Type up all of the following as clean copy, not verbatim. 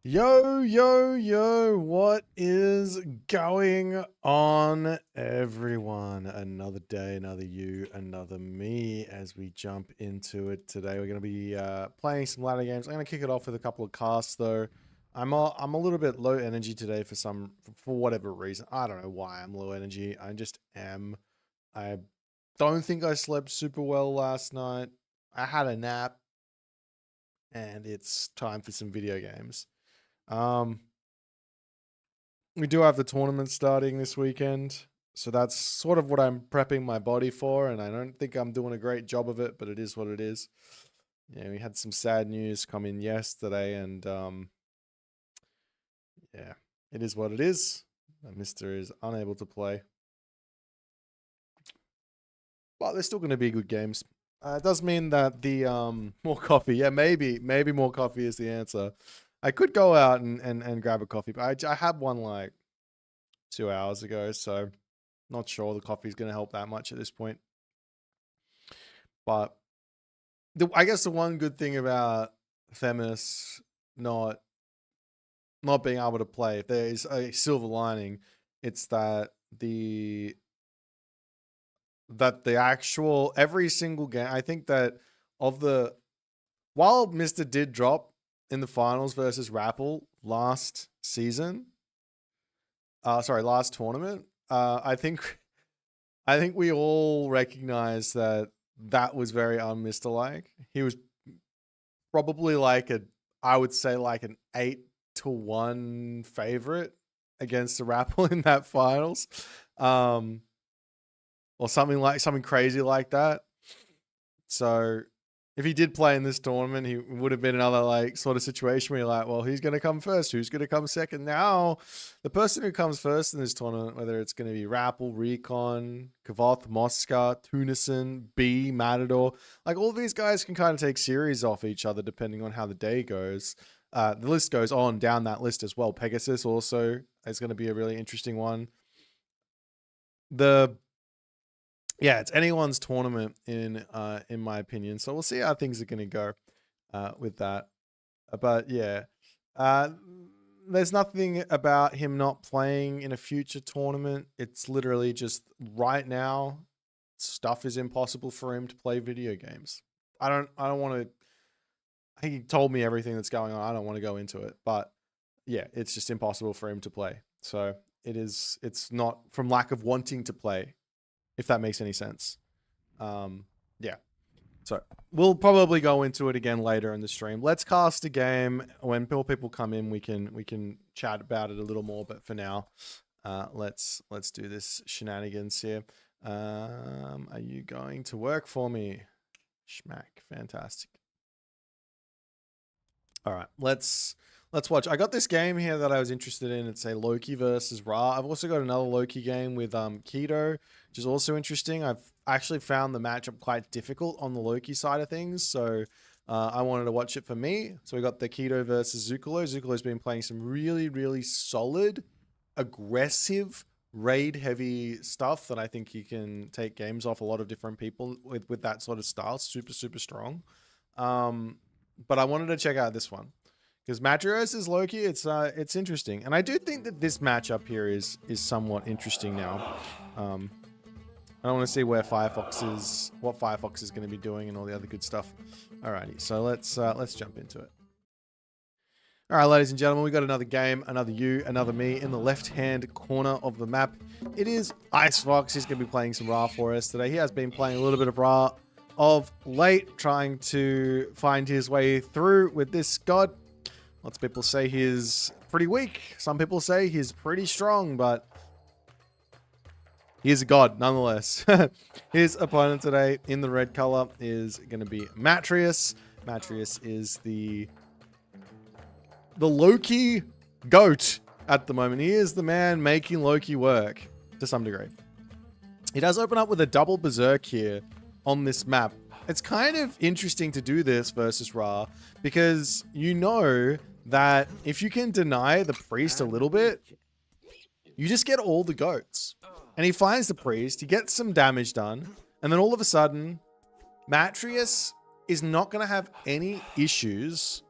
Yo, yo, yo, what is going on, everyone? Another day, another you, another me as we jump into it today. We're going to be playing some ladder games. I'm going to kick it off with a couple of casts, though. I'm a little bit low energy today for whatever reason. I don't know why I'm low energy. I just am. I don't think I slept super well last night. I had a nap, and it's time for some video games. Um, we do have the tournament starting this weekend, so that's sort of what I'm prepping my body for, and I don't think I'm doing a great job of it, but it is what it is. Yeah, we had some sad news come in yesterday, and yeah, it is what it is. Mister is unable to play, but they're still going to be good games. It does mean that the more coffee, yeah, maybe more coffee is the answer. I could go out and grab a coffee, but I had one like 2 hours ago, so not sure the coffee's going to help that much at this point. But I guess the one good thing about Themis not being able to play, if there is a silver lining, it's that the actual every single game, I think that while Mr. did drop in the finals versus Rappel last season, last tournament, I think we all recognize that was very un-Mr. like. He was probably I would say like an 8-1 favorite against the Rappel in that finals. Or something crazy like that. So if he did play in this tournament, he would have been another like sort of situation where you're like, well, who's going to come first? Who's going to come second? Now, the person who comes first in this tournament, whether it's going to be Rappel, Recon, Kavoth, Mosca, Tunison, B, Matador, like all these guys can kind of take series off each other depending on how the day goes. The list goes on down that list as well. Pegasus also is going to be a really interesting one. It's anyone's tournament in my opinion. So we'll see how things are going to go with that. But yeah, there's nothing about him not playing in a future tournament. It's literally just right now, stuff is impossible for him to play video games. I don't want to. He told me everything that's going on. I don't want to go into it, but yeah, it's just impossible for him to play. So it's not from lack of wanting to play, if that makes any sense. Yeah. So we'll probably go into it again later in the stream. Let's cast a game. When more people come in, we can chat about it a little more. But for now, let's do this shenanigans here. Are you going to work for me? Schmack. Fantastic. All right, let's watch. I got this game here that I was interested in. It's a Loki versus Ra. I've also got another Loki game with Keto, which is also interesting. I've actually found the matchup quite difficult on the Loki side of things, so I wanted to watch it for me. So we got the Keto versus Zucolo. Zucolo's been playing some really, really solid, aggressive, raid-heavy stuff that I think he can take games off a lot of different people with that sort of style. Super, super strong. But I wanted to check out this one because Matrios is Loki. It's interesting, and I do think that this matchup here is somewhat interesting now. I want to see what Firefox is going to be doing and all the other good stuff. Alrighty, so let's jump into it. All right, ladies and gentlemen, we got another game, another you, another me in the left-hand corner of the map. It is Icefox. He's going to be playing some Ra for us today. He has been playing a little bit of Ra of late, trying to find his way through with this god. Lots of people say he's pretty weak. Some people say he's pretty strong, but he's a god nonetheless. His opponent today in the red color is going to be Matrius. Matrius is the Loki goat at the moment. He is the man making Loki work to some degree. He does open up with a double berserk here on this map. It's kind of interesting to do this versus Ra because you know that if you can deny the priest a little bit, you just get all the goats. And he finds the priest, he gets some damage done, and then all of a sudden, Matrius is not going to have any issues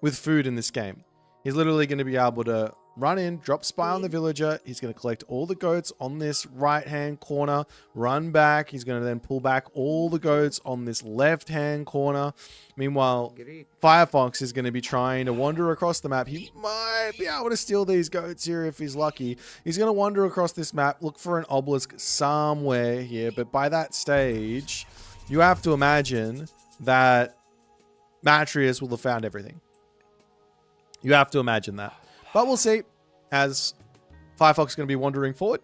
with food in this game. He's literally going to be able to run in, drop spy on the villager. He's going to collect all the goats on this right-hand corner, run back. He's going to then pull back all the goats on this left-hand corner. Meanwhile, Firefox is going to be trying to wander across the map. He might be able to steal these goats here if he's lucky. He's going to wander across this map, look for an obelisk somewhere here. But by that stage, you have to imagine that Matrius will have found everything. You have to imagine that. But we'll see as Firefox is going to be wandering forward.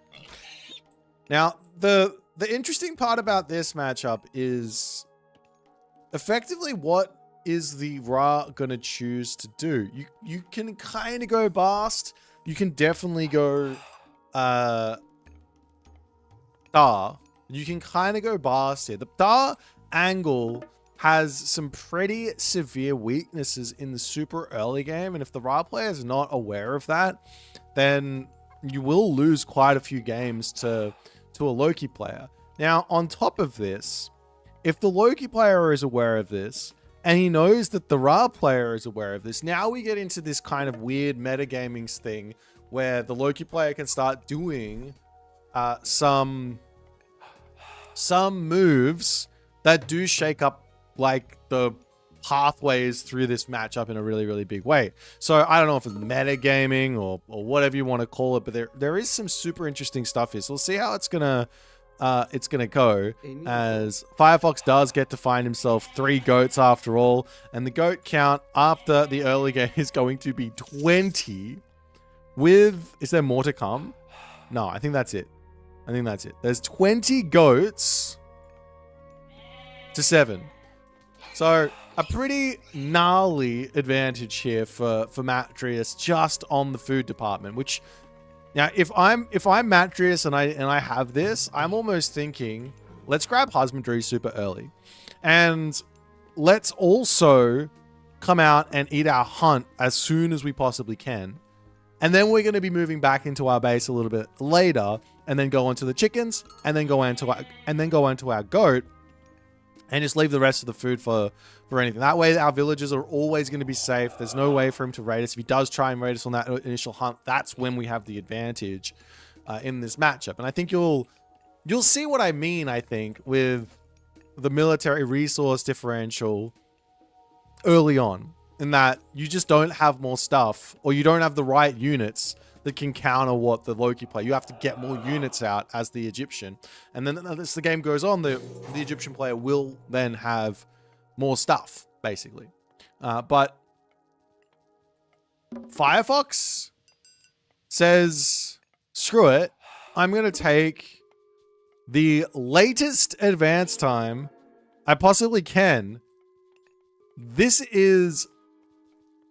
Now, the interesting part about this matchup is effectively what is the Ra going to choose to do. You can kind of go Bast. You can definitely go Star. You can kind of go Bast here. The Star angle has some pretty severe weaknesses in the super early game. And if the Ra player is not aware of that, then you will lose quite a few games to a Loki player. Now, on top of this, if the Loki player is aware of this, and he knows that the Ra player is aware of this, now we get into this kind of weird metagaming thing where the Loki player can start doing some moves that do shake up like the pathways through this matchup in a really, really big way. So I don't know if it's metagaming or whatever you want to call it, but there is some super interesting stuff here. So we'll see how it's gonna go as Firefox does get to find himself 3 goats after all, and the goat count after the early game is going to be 20. Is there more to come? No, I think that's it. There's 20 goats to 7. So a pretty gnarly advantage here for Matrius just on the food department, which now if I'm Matrius and I have this, I'm almost thinking, let's grab husbandry super early. And let's also come out and eat our hunt as soon as we possibly can. And then we're going to be moving back into our base a little bit later and then go onto the chickens and then go into our goat. And just leave the rest of the food for anything. That way, our villagers are always going to be safe. There's no way for him to raid us. If he does try and raid us on that initial hunt, that's when we have the advantage in this matchup. And I think you'll see what I mean, I think, with the military resource differential early on. In that you just don't have more stuff, or you don't have the right units that can counter what the Loki play. You have to get more units out as the Egyptian. And then as the game goes on, the Egyptian player will then have more stuff, basically. But Firefox says, screw it. I'm going to take the latest advance time I possibly can. This is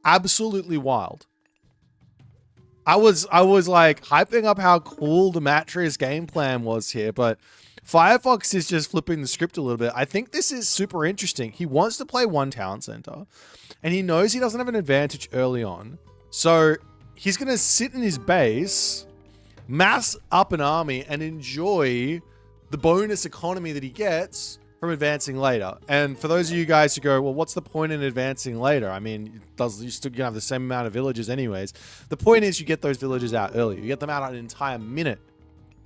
absolutely wild. I was like hyping up how cool the Matrius game plan was here, but Firefox is just flipping the script a little bit. I think this is super interesting. He wants to play one town center, and he knows he doesn't have an advantage early on. So he's going to sit in his base, mass up an army, and enjoy the bonus economy that he gets from advancing later. And for those of you guys who go, well, what's the point in advancing later? I mean, you still have the same amount of villages anyways. The point is you get those villages out earlier. You get them out an entire minute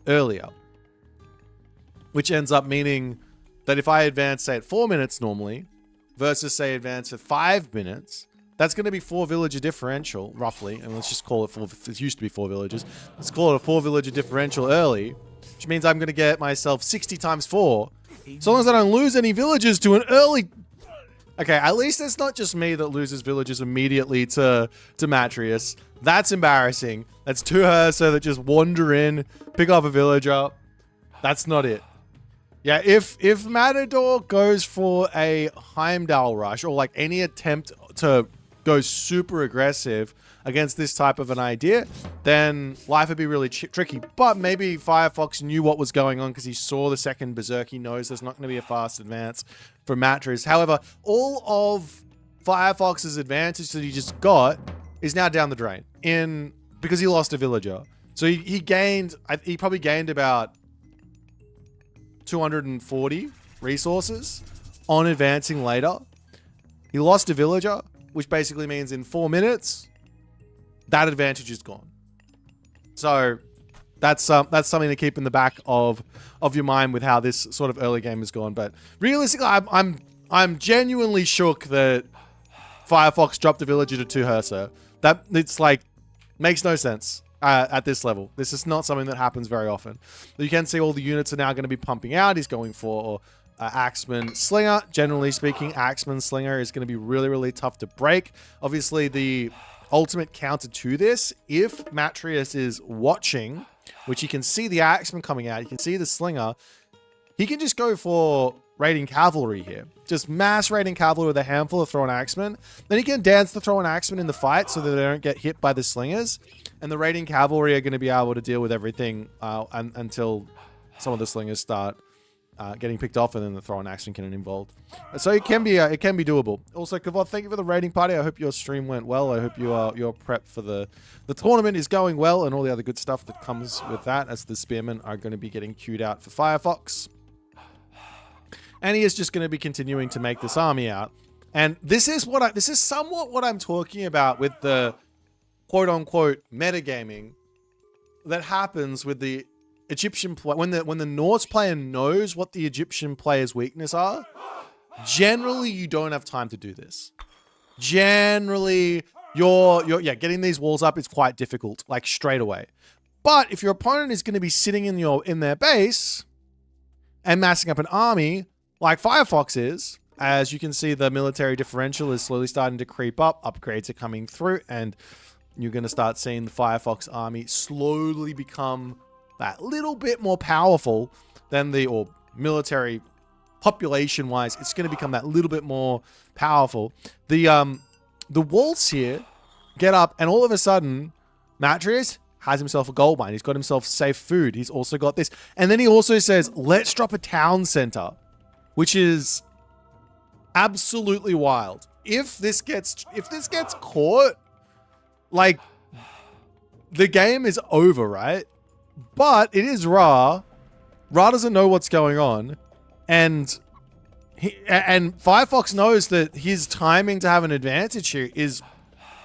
earlier. Which ends up meaning that if I advance, say, at 4 minutes normally, versus, say, advance at 5 minutes, that's going to be 4 villager differential, roughly. And let's just call it 4. It used to be 4 villages. Let's call it a 4 villager differential early, which means I'm going to get myself 60 times 4. So long as I don't lose any villagers to an early... Okay, at least it's not just me that loses villagers immediately to Matrius. That's embarrassing. That's 2 Hersa that just wander in, pick off a villager. That's not it. Yeah, if Matador goes for a Heimdall rush, or like any attempt to go super aggressive against this type of an idea, then life would be really tricky. But maybe Firefox knew what was going on because he saw the second Berserk. He knows there's not going to be a fast advance for Matrius. However, all of Firefox's advantage that he just got is now down the drain because he lost a villager. So he probably gained about 240 resources on advancing later. He lost a villager, which basically means in 4 minutes, that advantage is gone. So that's something to keep in the back of your mind with how this sort of early game has gone. But realistically, I'm genuinely shook that Firefox dropped a villager to 2 Hersa. That it's like makes no sense at this level. This is not something that happens very often. You can see all the units are now going to be pumping out. He's going for Axeman Slinger. Generally speaking, Axeman Slinger is going to be really, really tough to break. Obviously, the ultimate counter to this, if Matrius is watching, which you can see the Axeman coming out, you can see the Slinger, he can just go for raiding cavalry here. Just mass raiding cavalry with a handful of thrown axemen. Then he can dance the thrown axemen in the fight so that they don't get hit by the slingers. And the raiding cavalry are going to be able to deal with everything until some of the slingers start getting picked off, and then the thrown axemen can get involved. So it can be doable. Also, Kavod, thank you for the raiding party. I hope your stream went well. I hope your prep for the tournament is going well, and all the other good stuff that comes with that, as the spearmen are going to be getting queued out for Firefox. And he is just going to be continuing to make this army out. And this is somewhat what I'm talking about with the quote unquote metagaming that happens with the Egyptian play. When the Norse player knows what the Egyptian player's weaknesses are, generally you don't have time to do this. Generally, you're getting these walls up is quite difficult, like straight away. But if your opponent is going to be sitting in their base and massing up an army, like Firefox is, as you can see, the military differential is slowly starting to creep up. Upgrades are coming through, and you're going to start seeing the Firefox army slowly become that little bit more powerful than or military population-wise. It's going to become that little bit more powerful. The walls here get up, and all of a sudden, Matrius has himself a gold mine. He's got himself safe food. He's also got this. And then he also says, let's drop a town center, which is absolutely wild. If this gets caught, like, the game is over, right? But it is Ra. Ra doesn't know what's going on, and Firefox knows that his timing to have an advantage here is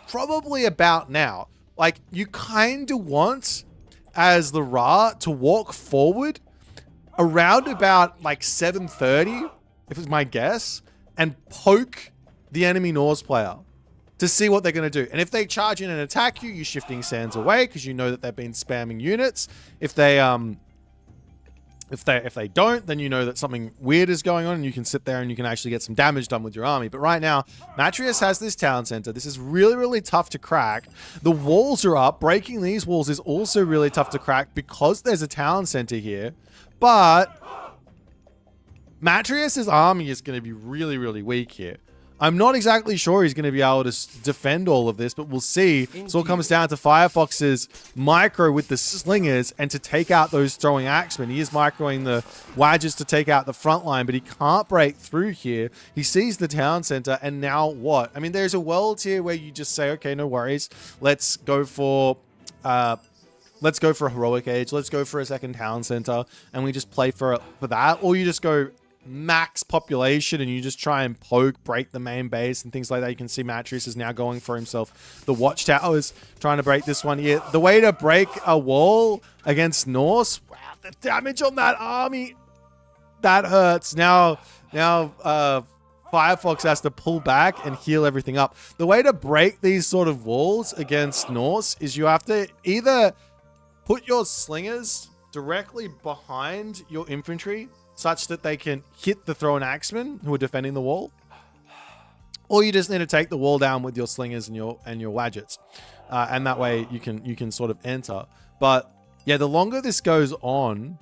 probably about now. Like, you kind of want, as the Ra, to walk forward around about like 7:30, if it's my guess, and poke the enemy Norse player to see what they're going to do. And if they charge in and attack you, you're shifting sands away because you know that they've been spamming units. If they don't, then you know that something weird is going on, and you can sit there and you can actually get some damage done with your army. But right now, Matrius has this town center. This is really, really tough to crack. The walls are up. Breaking these walls is also really tough to crack because there's a town center here. But Matrius's army is going to be really, really weak here. I'm not exactly sure he's going to be able to defend all of this, but we'll see. It all comes down to Firefox's micro with the slingers and to take out those throwing axemen. He is microing the Wadgers to take out the front line, but he can't break through here. He sees the town center, and now what? I mean, there's a world here where you just say, okay, no worries. Let's go for Heroic Age. Let's go for a second town center, and we just play for that. Or you just go max population and you just try and break the main base and things like that. You can see Matrius is now going for himself the watchtowers, trying to break this one here. The way to break a wall against Norse, wow, the damage on that army, that hurts. Now Firefox has to pull back and heal everything up. The way to break these sort of walls against Norse is you have to either put your slingers directly behind your infantry such that they can hit the thrown axemen who are defending the wall, or you just need to take the wall down with your slingers and your Wadgets, and that way you can sort of enter. But yeah, the longer this goes on,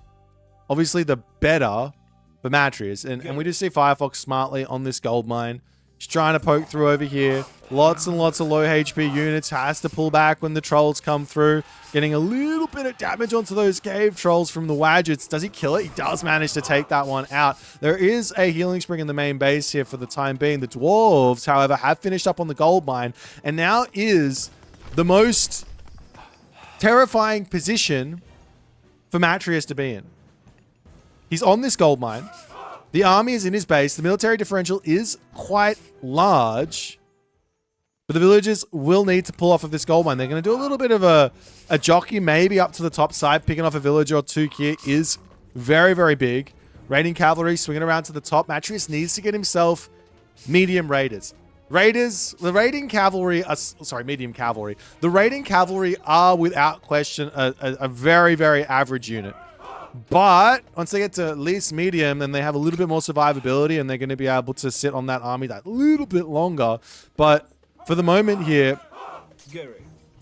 obviously the better for Matrius, and we just see Firefox smartly on this gold mine. He's trying to poke through over here. Lots and lots of low HP units. Has to pull back when the trolls come through. Getting a little bit of damage onto those cave trolls from the Wadgets. Does he kill it? He does manage to take that one out. There is a healing spring in the main base here for the time being. The dwarves, however, have finished up on the gold mine, and now is the most terrifying position for Matrius to be in. He's on this gold mine. The army is in his base. The military differential is quite large. But the villagers will need to pull off of this gold mine. They're going to do a little bit of a jockey, maybe up to the top side. Picking off a villager or two here is very, very big. Raiding cavalry swinging around to the top. Matreus needs to get himself medium raiders. The raiding cavalry are, sorry, medium cavalry. The raiding cavalry are without question a very, very average unit. But once they get to at least medium, then they have a little bit more survivability and they're going to be able to sit on that army that little bit longer. But for the moment here,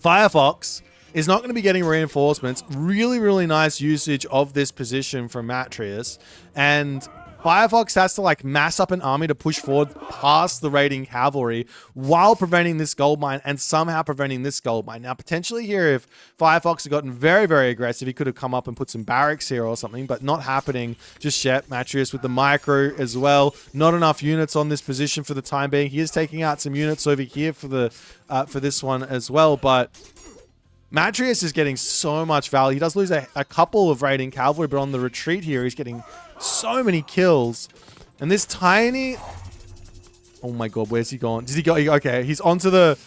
Firefox is not going to be getting reinforcements. Really, really nice usage of this position from Matreus. And Firefox has to like mass up an army to push forward past the raiding cavalry while preventing this gold mine and somehow preventing this gold mine. Now, potentially here, if Firefox had gotten very, very aggressive, he could have come up and put some barracks here or something, but not happening just yet. Matreus with the micro as well. Not enough units on this position for the time being. He is taking out some units over here for the for this one as well, but Matreus is getting so much value. He does lose a couple of raiding cavalry, but on the retreat here, he's getting so many kills. And this tiny... Oh my god, where's he gone? Did he go? Okay, he's onto the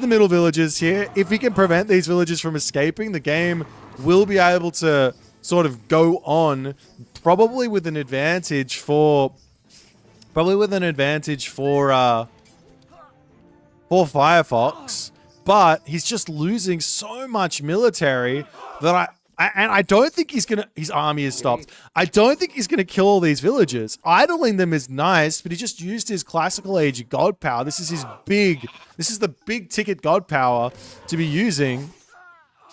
middle villages here. If he can prevent these villagers from escaping, the game will be able to sort of go on, probably with an advantage for Firefox. But he's just losing so much military that I don't think he's gonna. His army is stopped. I don't think he's gonna kill all these villagers. Idling them is nice, but he just used his classical age god power. This is his big. This is the big ticket god power to be using.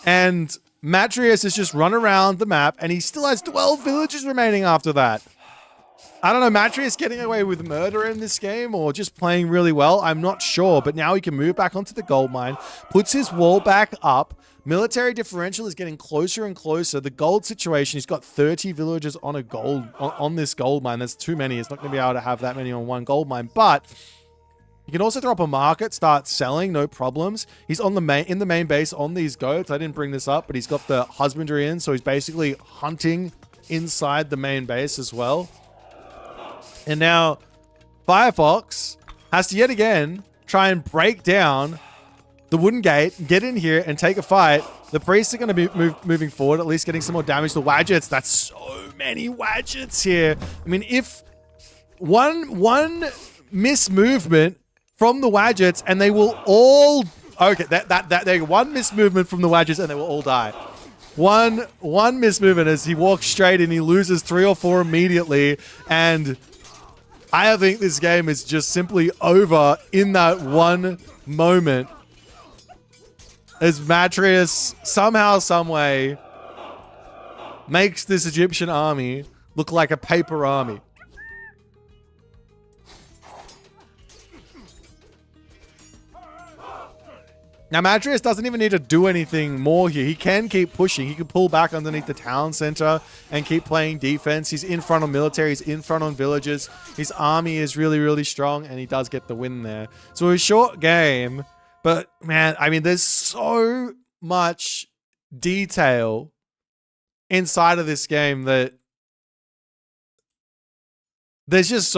And Matreus has just run around the map, and he still has 12 villagers remaining after that. I don't know, Matreus getting away with murder in this game or just playing really well. I'm not sure, but now he can move back onto the gold mine, puts his wall back up. Military differential is getting closer and closer. The gold situation, he's got 30 villagers on a gold on this gold mine. That's too many. It's not going to be able to have that many on one gold mine, but you can also throw up a market, start selling, no problems. He's on the in the main base on these goats. I didn't bring this up, but he's got the husbandry in, so he's basically hunting inside the main base as well. And now Firefox has to yet again try and break down the wooden gate, get in here and take a fight. The priests are going to be moving forward, at least getting some more damage to Wadgets. That's so many Wadgets here. I mean, if one mismovement from the Wadgets and they will all... Okay, they one mismovement from the Wadgets and they will all die. One mismovement as he walks straight in, he loses 3 or 4 immediately, and I think this game is just simply over in that one moment as Matreus somehow, someway makes this Egyptian army look like a paper army. Now, Matreus doesn't even need to do anything more here. He can keep pushing. He can pull back underneath the town center and keep playing defense. He's in front on military. He's in front on villages. His army is really, really strong, and he does get the win there. So a short game, but man, I mean, there's so much detail inside of this game that there's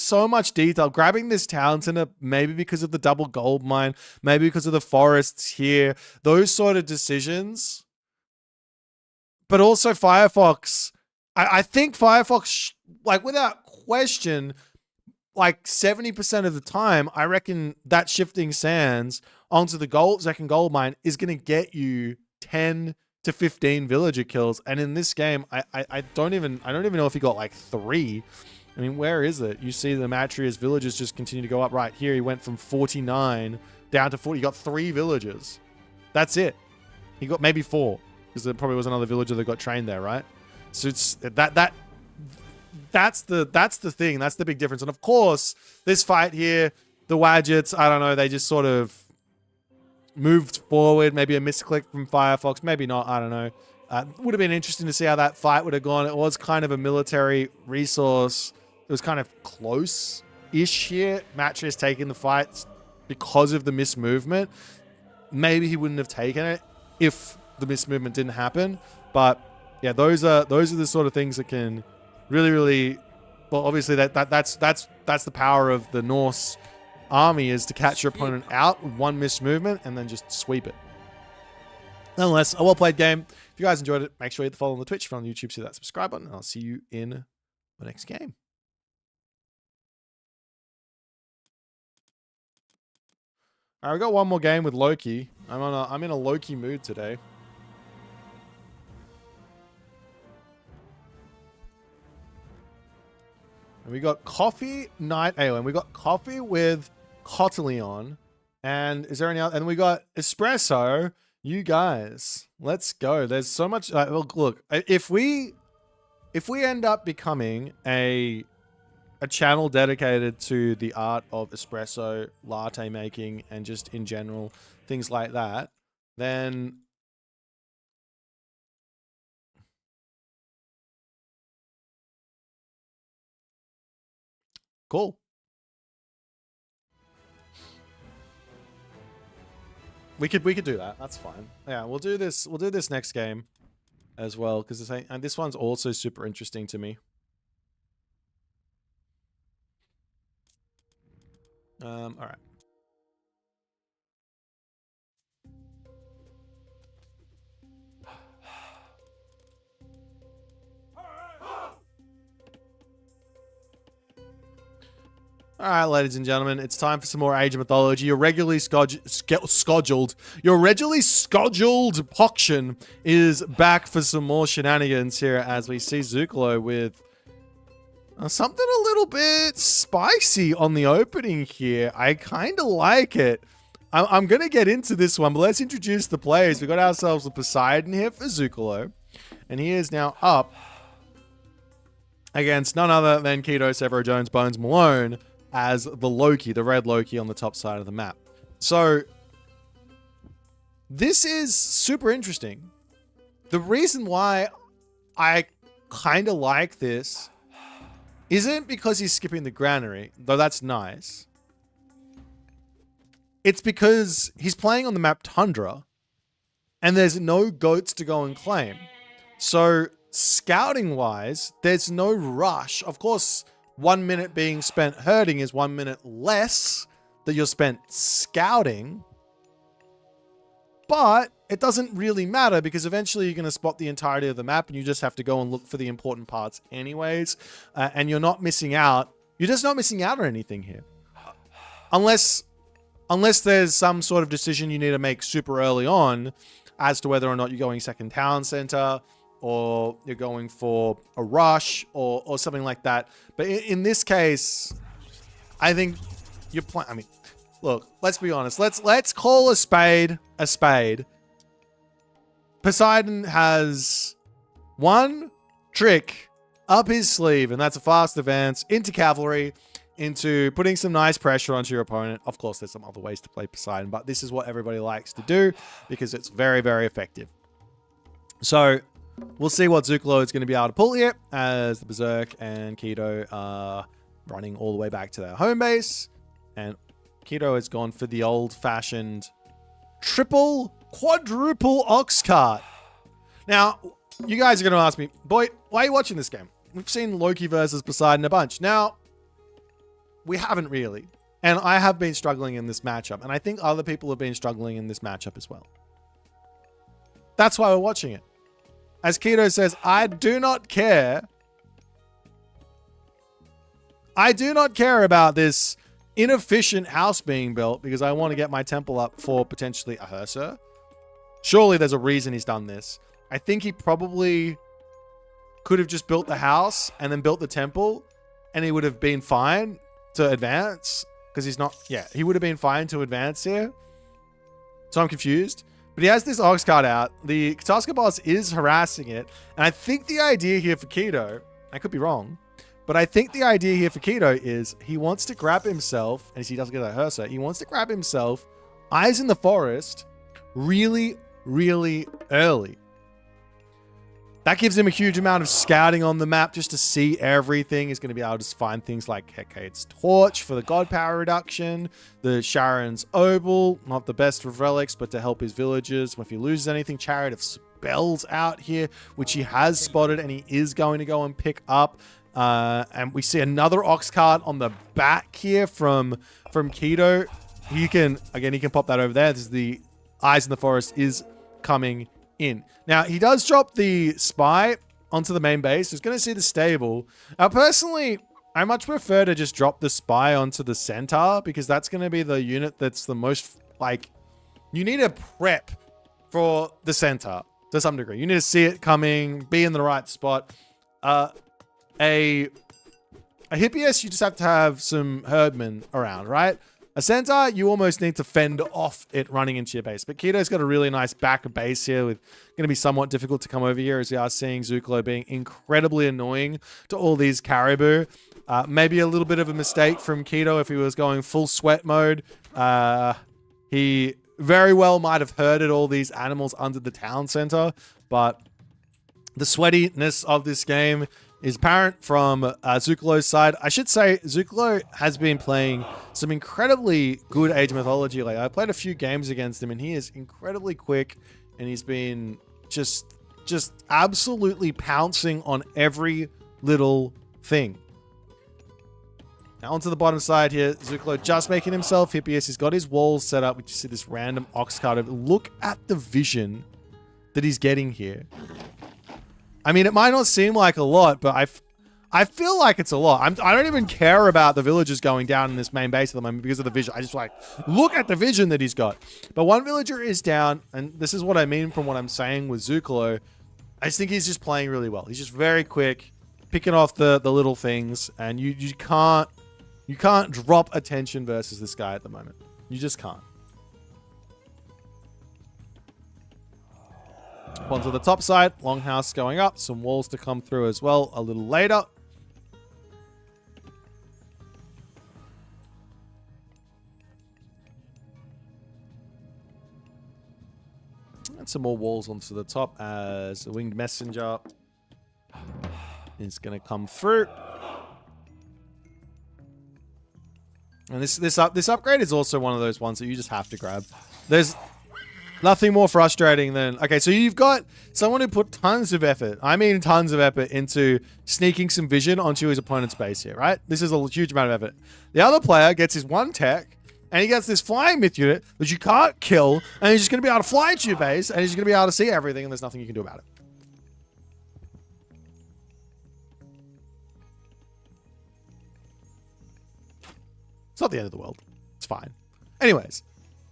so much detail. Grabbing this town center, maybe because of the double gold mine, maybe because of the forests here, those sort of decisions. But also Firefox, I think Firefox, like without question, like 70% of the time, I reckon that shifting sands onto the second gold mine is going to get you 10 to 15 villager kills. And in this game, I don't even know if he got like 3. I mean, where is it? You see the Matreus villagers just continue to go up right here. He went from 49 down to 40. He got 3 villagers. That's it. He got maybe 4 because there probably was another villager that got trained there, right? So it's that's the thing. That's the big difference. And of course, this fight here, the Wadgets, I don't know, they just sort of moved forward. Maybe a misclick from Firefox. Maybe not. I don't know. Would have been interesting to see how that fight would have gone. It was kind of a military resource. It was kind of close-ish here. Matreus taking the fight because of the mismovement. Maybe he wouldn't have taken it if the mismovement didn't happen. But yeah, those are the sort of things that can really, really, well, obviously that's the power of the Norse army is to catch your opponent out with one missed movement and then just sweep it. Nonetheless, a well-played game. If you guys enjoyed it, make sure you hit the follow on the Twitch. If you're on YouTube, see that subscribe button. And I'll see you in the next game. All right, we got one more game with Loki. I'm in a Loki mood today. And we got coffee night ale, and we got coffee with cotyledon. And is there any other? And we got espresso. You guys, let's go. There's so much. Look, if we end up becoming a channel dedicated to the art of espresso, latte making, and just in general things like that, then cool. We could do that. That's fine. Yeah, we'll do this. We'll do this next game as well because this one's also super interesting to me. All right. All right, ladies and gentlemen, it's time for some more Age of Mythology. Your regularly scheduled auction is back for some more shenanigans here as we see Zucolo with something a little bit spicy on the opening here. I kind of like it. I'm going to get into this one, but let's introduce the players. We got ourselves a Poseidon here for Zucolo, and he is now up against none other than Keto, Severo Jones, Bones Malone, as the Loki, the red Loki on the top side of the map. So this is super interesting. The reason why I kind of like this isn't because he's skipping the granary, though that's nice. It's because he's playing on the map Tundra and there's no goats to go and claim. So scouting wise, there's no rush. Of course, 1 minute being spent herding is 1 minute less that you're spent scouting. But it doesn't really matter because eventually you're going to spot the entirety of the map and you just have to go and look for the important parts anyways. And you're not missing out. You're just not missing out on anything here. Unless there's some sort of decision you need to make super early on as to whether or not you're going second town center, or you're going for a rush or something like that. But in this case, I think you're playing. I mean, look, let's be honest. Let's call a spade a spade. Poseidon has one trick up his sleeve, and that's a fast advance into cavalry, into putting some nice pressure onto your opponent. Of course, there's some other ways to play Poseidon, but this is what everybody likes to do because it's very, very effective. So we'll see what Zucolo is going to be able to pull here as the Berserk and Keto are running all the way back to their home base. And Keto has gone for the old-fashioned quadruple ox cart. Now, you guys are going to ask me, Boit, why are you watching this game? We've seen Loki versus Poseidon a bunch. Now, we haven't really. And I have been struggling in this matchup. And I think other people have been struggling in this matchup as well. That's why we're watching it. As Keto says, I do not care. I do not care about this inefficient house being built because I want to get my temple up for potentially a Herser. Surely there's a reason he's done this. I think he probably could have just built the house and then built the temple and he would have been fine to advance because he's not. Yeah, he would have been fine to advance here. So I'm confused. But he has this ox cart out. The Tusker boss is harassing it. And I think the idea here for Keto, I could be wrong, but I think the idea here for Keto is he wants to grab himself, and he doesn't get a Herser, he wants to grab himself eyes in the forest really, really early. That gives him a huge amount of scouting on the map just to see everything. He's going to be able to find things like Hecate's Torch for the god power reduction, the Sharon's Obol, not the best of relics, but to help his villagers. If he loses anything, Chariot of Spells out here, which he has spotted and he is going to go and pick up. And we see another ox cart on the back here from Keto. He can pop that over there. This is the Eyes in the Forest is coming in. Now, he does drop the spy onto the main base. He's going to see the stable. Now, personally, I much prefer to just drop the spy onto the centaur because that's going to be the unit that's the most, like, you need to prep for the centaur to some degree. You need to see it coming, be in the right spot. A Hippias, you just have to have some herdmen around, right? A centaur, you almost need to fend off it running into your base. But Keto's got a really nice back base here with going to be somewhat difficult to come over here as we are seeing Zuklo being incredibly annoying to all these caribou. Maybe a little bit of a mistake from Keto if he was going full sweat mode. He very well might have herded all these animals under the town center, but the sweatiness of this game is apparent from Zuklo's side. I should say Zuklo has been playing some incredibly good Age of Mythology lately. I played a few games against him and he is incredibly quick and he's been just absolutely pouncing on every little thing. Now onto the bottom side here, Zuklo just making himself Hippias. He's got his walls set up. We just see this random ox cart. Look at the vision that he's getting here. I mean, it might not seem like a lot, but I feel like it's a lot. I don't even care about the villagers going down in this main base at the moment because of the vision. I just like, look at the vision that he's got. But one villager is down, and this is what I mean from what I'm saying with Zuklo. I just think he's just playing really well. He's just very quick, picking off the little things, and you can't drop attention versus this guy at the moment. You just can't. Onto the top side, longhouse going up, some walls to come through as well a little later. And some more walls onto the top as a winged messenger is going to come through. And this upgrade is also one of those ones that you just have to grab. There's nothing more frustrating than... Okay, so you've got someone who put tons of effort, I mean tons of effort, into sneaking some vision onto his opponent's base here, right? This is a huge amount of effort. The other player gets his one tech, and he gets this flying myth unit that you can't kill, and he's just going to be able to fly into your base, and he's going to be able to see everything, and there's nothing you can do about it. It's not the end of the world. It's fine. Anyways,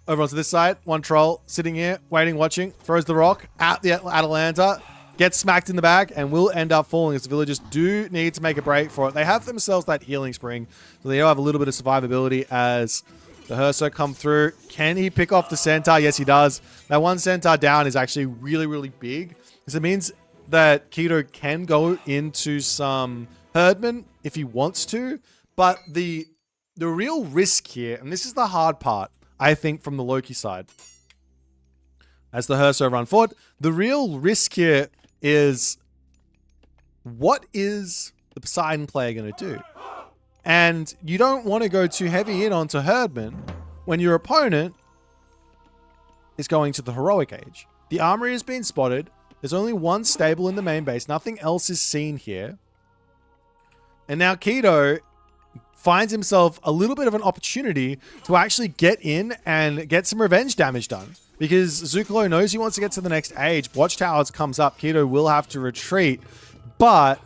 over onto this side, one troll sitting here, waiting, watching, throws the rock at the Atalanta, gets smacked in the back, and will end up falling as the villagers do need to make a break for it. They have themselves that healing spring, so they do have a little bit of survivability as the Herso come through. Can he pick off the centaur? Yes, he does. That one centaur down is actually really, really big, because it means that Keto can go into some herdmen if he wants to, but the real risk here, and this is the hard part, I think, from the Loki side, as the Herso run forward, the real risk here is, what is the Poseidon player going to do? And you don't want to go too heavy in onto herdmen when your opponent is going to the heroic age. The armory has been spotted. There's only one stable in the main base. Nothing else is seen here. And now Keto finds himself a little bit of an opportunity to actually get in and get some revenge damage done. Because Zuklo knows he wants to get to the next age. Watchtowers comes up. Keto will have to retreat. But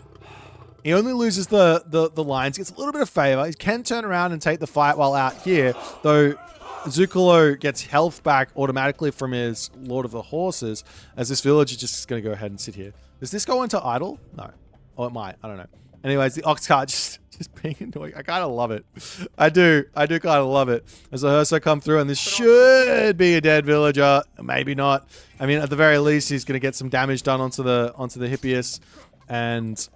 he only loses the lines. Gets a little bit of favor. He can turn around and take the fight while out here. Though Zuklo gets health back automatically from his Lord of the Horses. As this village is just going to go ahead and sit here. Does this go into idle? No. Oh, it might. I don't know. Anyways, the ox cart just being annoying. I kind of love it. I do kind of love it. As the Herso come through, and this should be a dead villager. Maybe not. I mean, at the very least, he's going to get some damage done onto the Hippias. And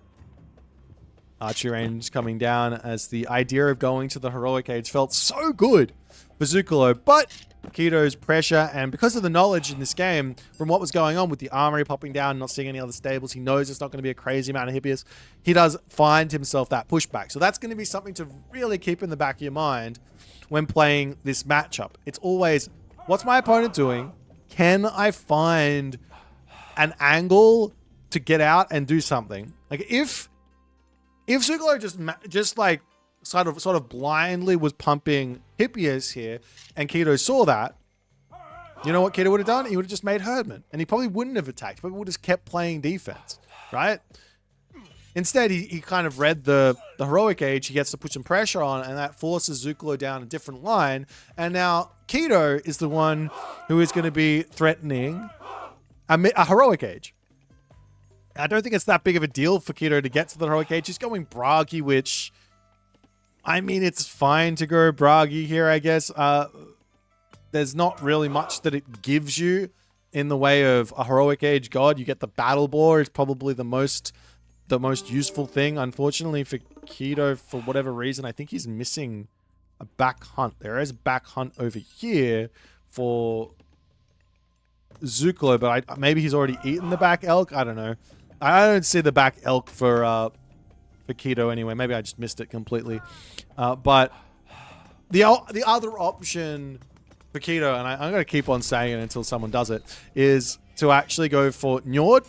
archery range coming down as the idea of going to the heroic age felt so good for Zuklo. But Keto's pressure, and because of the knowledge in this game from what was going on with the armory popping down, not seeing any other stables, he knows it's not going to be a crazy amount of Hippias. He does find himself that pushback. So that's going to be something to really keep in the back of your mind when playing this matchup. It's always, what's my opponent doing? Can I find an angle to get out and do something? Like, if If Zucolo just like sort of blindly was pumping Hippias here, and Keto saw that, you know what Keto would have done? He would have just made Herdman, and he probably wouldn't have attacked. But would have kept playing defense, right? Instead, he kind of read the heroic age. He gets to put some pressure on, and that forces Zucolo down a different line. And now Keto is the one who is going to be threatening a heroic age. I don't think it's that big of a deal for Keto to get to the heroic age. He's going Bragi, which, I mean, it's fine to go Bragi here, I guess. There's not really much that it gives you in the way of a heroic age god. You get the battle boar. It's probably the most useful thing. Unfortunately for Keto, for whatever reason, I think he's missing a back hunt. There is a back hunt over here for Zucolo, but maybe he's already eaten the back elk. I don't know. I don't see the back elk for Keto anyway. Maybe I just missed it completely. But the other option for Keto, and I'm going to keep on saying it until someone does it, is to actually go for Njord.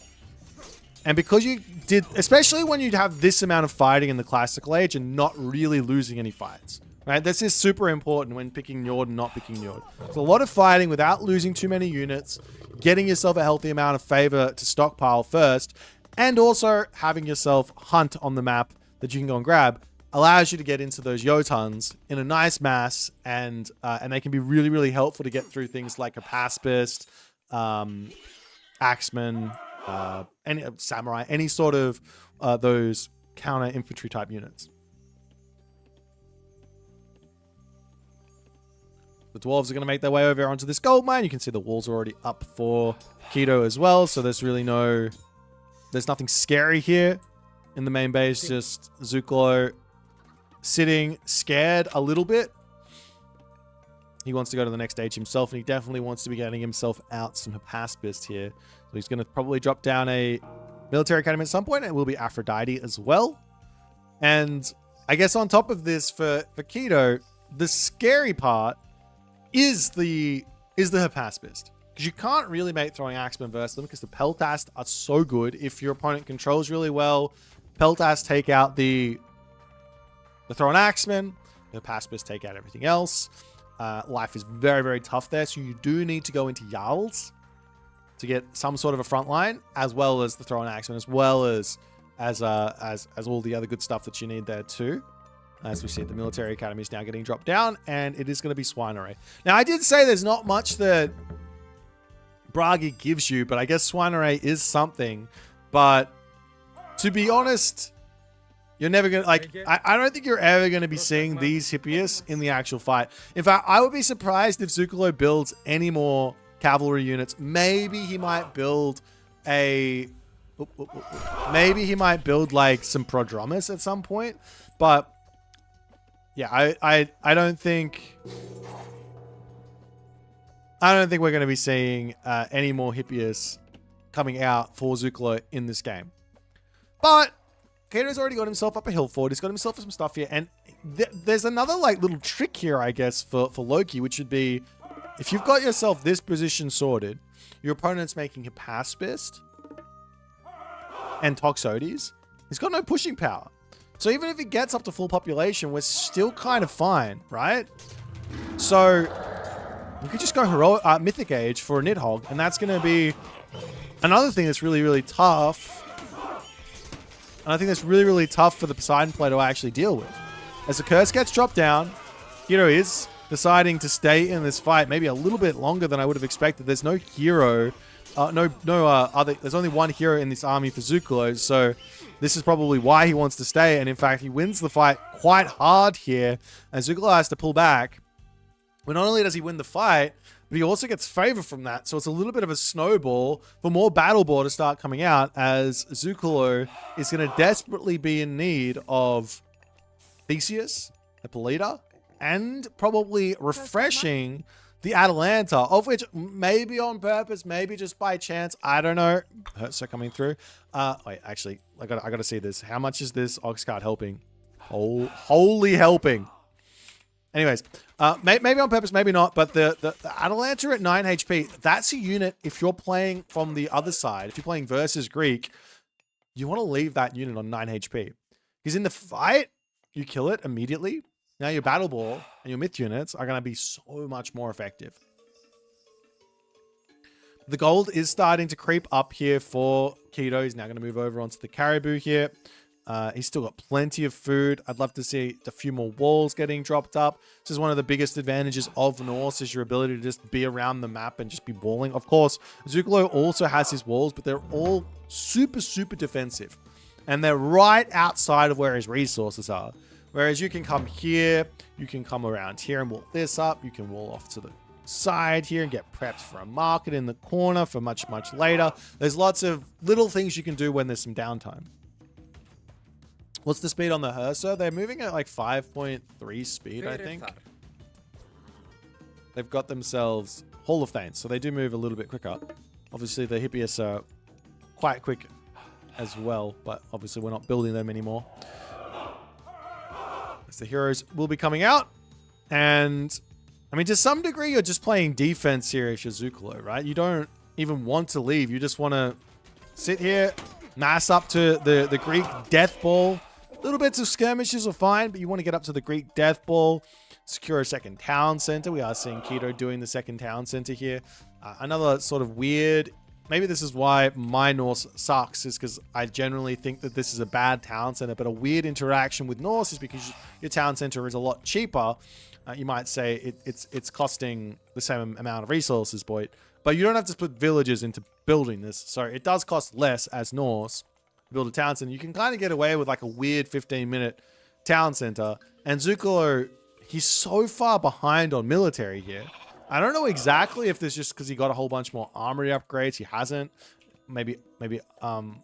And because you did, especially when you have this amount of fighting in the classical age and not really losing any fights, right? This is super important when picking Njord and not picking Njord. So a lot of fighting without losing too many units, getting yourself a healthy amount of favor to stockpile first, and also having yourself hunt on the map that you can go and grab allows you to get into those Jotuns in a nice mass, and they can be really, really helpful to get through things like a Paspist, Axeman, any Samurai, any sort of those counter infantry type units. The dwarves are going to make their way over onto this gold mine. You can see the walls are already up for Keto as well, so there's nothing scary here in the main base. Just Zucolo sitting scared a little bit. He wants to go to the next stage himself, and he definitely wants to be getting himself out some Paspist here. So he's going to probably drop down a military academy at some point. It will be Aphrodite as well. And I guess on top of this, for Keto, the scary part is the Paspist. Because you can't really make throwing axemen versus them because the Peltast are so good. If your opponent controls really well, Peltast take out the throwing axemen, the Paspist take out everything else. Life is very, very tough there, so you do need to go into Jarls to get some sort of a front line, as well as the throwing axemen, as well as all the other good stuff that you need there too. As we see, the military academy is now getting dropped down, and it is going to be Swine Now, I did say there's not much that Bragi gives you, but I guess Swine is something. But to be honest, you're never going to, like, I don't think you're ever going to be seeing these Hippias in the actual fight. In fact, I would be surprised if Zucolo builds any more cavalry units. Maybe he might build like some Prodromus at some point. But yeah, I don't think we're going to be seeing any more Hippias coming out for Zucolo in this game. But Kato's already got himself up a hill fort. He's got himself some stuff here. And there's another like little trick here, I guess, for Loki, which would be if you've got yourself this position sorted, your opponent's making a Paspist and Toxotes. He's got no pushing power. So even if he gets up to full population, we're still kind of fine, right? So we could just go heroic, Mythic Age for a Nidhogg, and that's going to be another thing that's really, really tough. And I think that's really, really tough for the Poseidon player to actually deal with. As the curse gets dropped down, Hero is deciding to stay in this fight maybe a little bit longer than I would have expected. There's no hero, there's only one hero in this army for Zucolo, so this is probably why he wants to stay. And in fact, he wins the fight quite hard here, and Zucolo has to pull back. But not only does he win the fight, but he also gets favor from that. So it's a little bit of a snowball for more battle board to start coming out, as Zucolo is going to desperately be in need of Theseus, Hippolyta, and probably refreshing the Atalanta, of which maybe on purpose, maybe just by chance, I don't know. Hurts are coming through. Wait, actually, I gotta see this. How much is this Ox card helping? Holy helping. Anyways, maybe on purpose, maybe not, but the Atalanta at 9 HP, that's a unit, if you're playing from the other side, if you're playing versus Greek, you want to leave that unit on 9 HP. Because He's in the fight. You kill it immediately. Now your battle ball and your myth units are going to be so much more effective. The gold is starting to creep up here for Keto. He's now going to move over onto the Caribou here. He's still got plenty of food. I'd love to see a few more walls getting dropped up. This is one of the biggest advantages of Norse, is your ability to just be around the map and just be walling. Of course, Zukalo also has his walls, but they're all super, super defensive. And they're right outside of where his resources are. Whereas you can come here, you can come around here and wall this up. You can wall off to the side here and get prepped for a market in the corner for much, much later. There's lots of little things you can do when there's some downtime. What's the speed on the Hersa? They're moving at like 5.3 speed, I think. They've got themselves Hall of Thanes, so they do move a little bit quicker. Obviously, the Hippias are quite quick as well, but obviously we're not building them anymore. As the heroes will be coming out. And, I mean, to some degree, you're just playing defense here as Zukalo, right? You don't even want to leave. You just want to sit here, mass up to the Greek Death Ball. Little bits of skirmishes are fine, but you want to get up to the Greek Death Ball, secure a second town center. We are seeing Keto doing the second town center here. Another sort of weird, maybe this is why my Norse sucks, is because I generally think that this is a bad town center, but a weird interaction with Norse is because your town center is a lot cheaper. You might say it's costing the same amount of resources, Boit, but you don't have to put villages into building this. So it does cost less as Norse to build a town center. You can kind of get away with like a weird 15-minute town center. And Zukalo, he's so far behind on military here. I don't know exactly if this is just because he got a whole bunch more armory upgrades. He hasn't. Maybe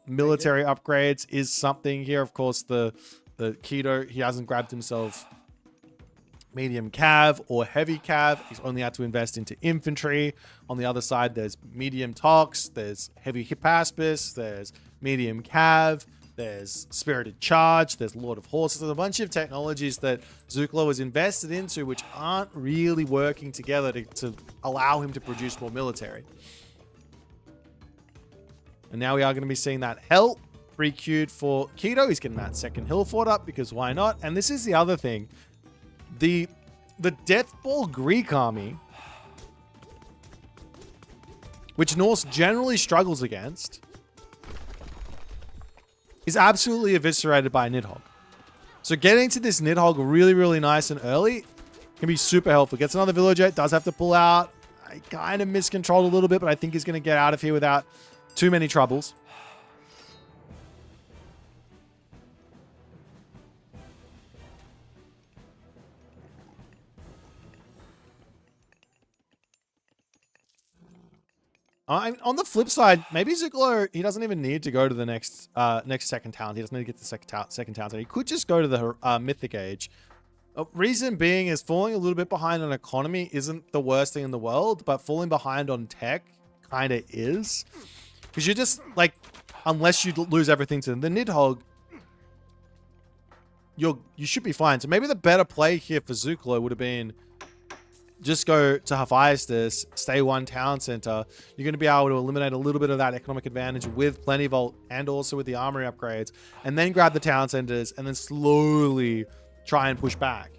military upgrades is something here. Of course, the Keto, he hasn't grabbed himself medium cav or heavy cav. He's only had to invest into infantry. On the other side, there's medium tox, there's heavy hippaspis, there's medium cav, there's spirited charge, there's Lord of Horses. There's a bunch of technologies that Zukalo has invested into which aren't really working together to allow him to produce more military. And now we are going to be seeing that hell pre-queued for Keto. He's getting that second hill fort up because why not? And this is the other thing. The Death Ball Greek army, which Norse generally struggles against, is absolutely eviscerated by a Nidhogg. So getting to this Nidhogg really, really nice and early can be super helpful. Gets another villager, does have to pull out. I kind of miscontrolled a little bit, but I think he's going to get out of here without too many troubles. On the flip side, maybe Zukalo, he doesn't even need to go to the next second town. He doesn't need to get to the second town. So he could just go to the Mythic Age. Reason being is falling a little bit behind on economy isn't the worst thing in the world, but falling behind on tech kind of is. Because you're just, like, unless you lose everything to the Nidhogg, you should be fine. So maybe the better play here for Zukalo would have been just go to Hephaestus, stay one town center. You're going to be able to eliminate a little bit of that economic advantage with plenty of ult and also with the armory upgrades, and then grab the town centers and then slowly try and push back.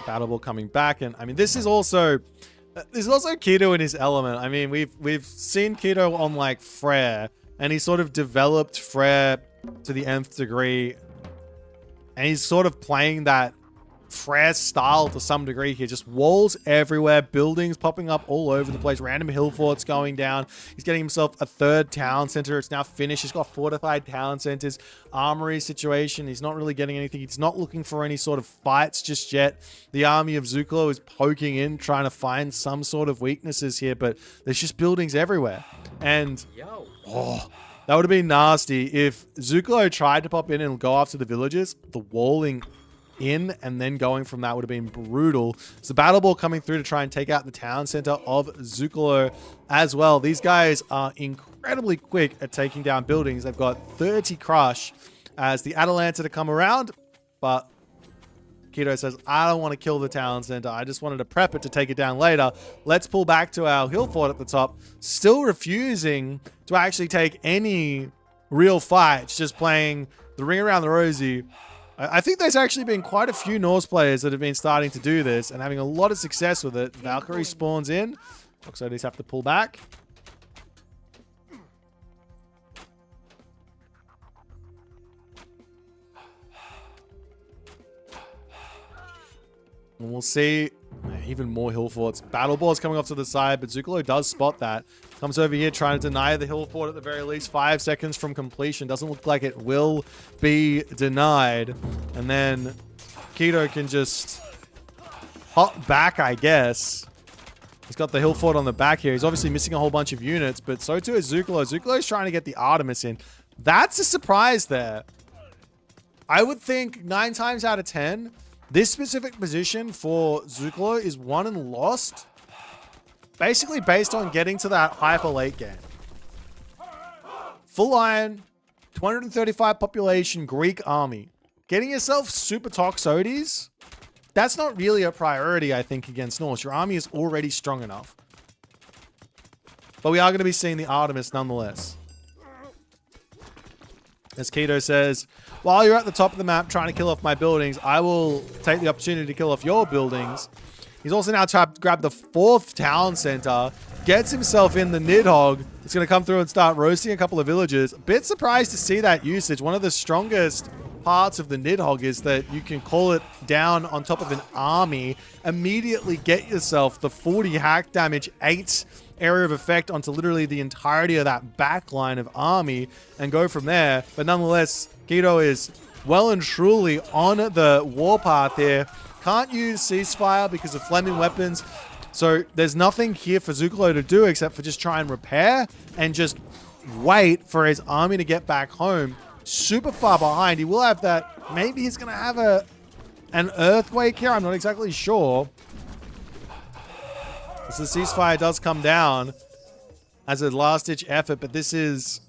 Battle ball coming back, and I mean this is also Keto in his element. I mean we've seen Keto on like Frere, and he sort of developed Frere to the nth degree, and he's sort of playing that Frere style to some degree here. Just walls everywhere, buildings popping up all over the place, random hill forts going down. He's getting himself a third town center. It's now finished. He's got fortified town centers, armory situation. He's not really getting anything. He's not looking for any sort of fights just yet. The army of Zukalo is poking in, trying to find some sort of weaknesses here, but there's just buildings everywhere. And that would have been nasty if Zukalo tried to pop in and go after the villages. The walling in and then going from that would have been brutal. It's the battle ball coming through to try and take out the town center of Zukalo as well. These guys are incredibly quick at taking down buildings. They've got 30 crush as the Atalanta to come around, but Keto says, I don't want to kill the town center. I just wanted to prep it to take it down later. Let's pull back to our hill fort at the top. Still refusing to actually take any real fights, just playing the ring around the rosy. I think there's actually been quite a few Norse players that have been starting to do this and having a lot of success with it. Valkyrie spawns in. Oxodis have to pull back. And we'll see even more hill forts. Battle balls coming off to the side, but Zukalo does spot that. Comes over here trying to deny the hill fort at the very least. 5 seconds from completion. Doesn't look like it will be denied. And then Keto can just hop back, I guess. He's got the hill fort on the back here. He's obviously missing a whole bunch of units, but so too is Zukalo. Zukalo is trying to get the Artemis in. That's a surprise there. I would think 9 times out of 10, this specific position for Zukalo is won and lost. Basically based on getting to that hyper late game. Full iron, 235 population, Greek army. Getting yourself super Toxotes, that's not really a priority, I think, against Norse. Your army is already strong enough. But we are going to be seeing the Artemis nonetheless. As Keto says, while you're at the top of the map trying to kill off my buildings, I will take the opportunity to kill off your buildings. He's also now trying to grab the 4th town center, gets himself in the Nidhogg. It's going to come through and start roasting a couple of villagers. A bit surprised to see that usage. One of the strongest parts of the Nidhogg is that you can call it down on top of an army, immediately get yourself the 40 hack damage, 8 area of effect onto literally the entirety of that back line of army and go from there. But nonetheless, Keto is well and truly on the warpath here. Can't use ceasefire because of flaming weapons. So there's nothing here for Zukalo to do except for just try and repair and just wait for his army to get back home. Super far behind. He will have that. Maybe he's going to have an earthquake here. I'm not exactly sure. So the ceasefire does come down as a last-ditch effort, but this is...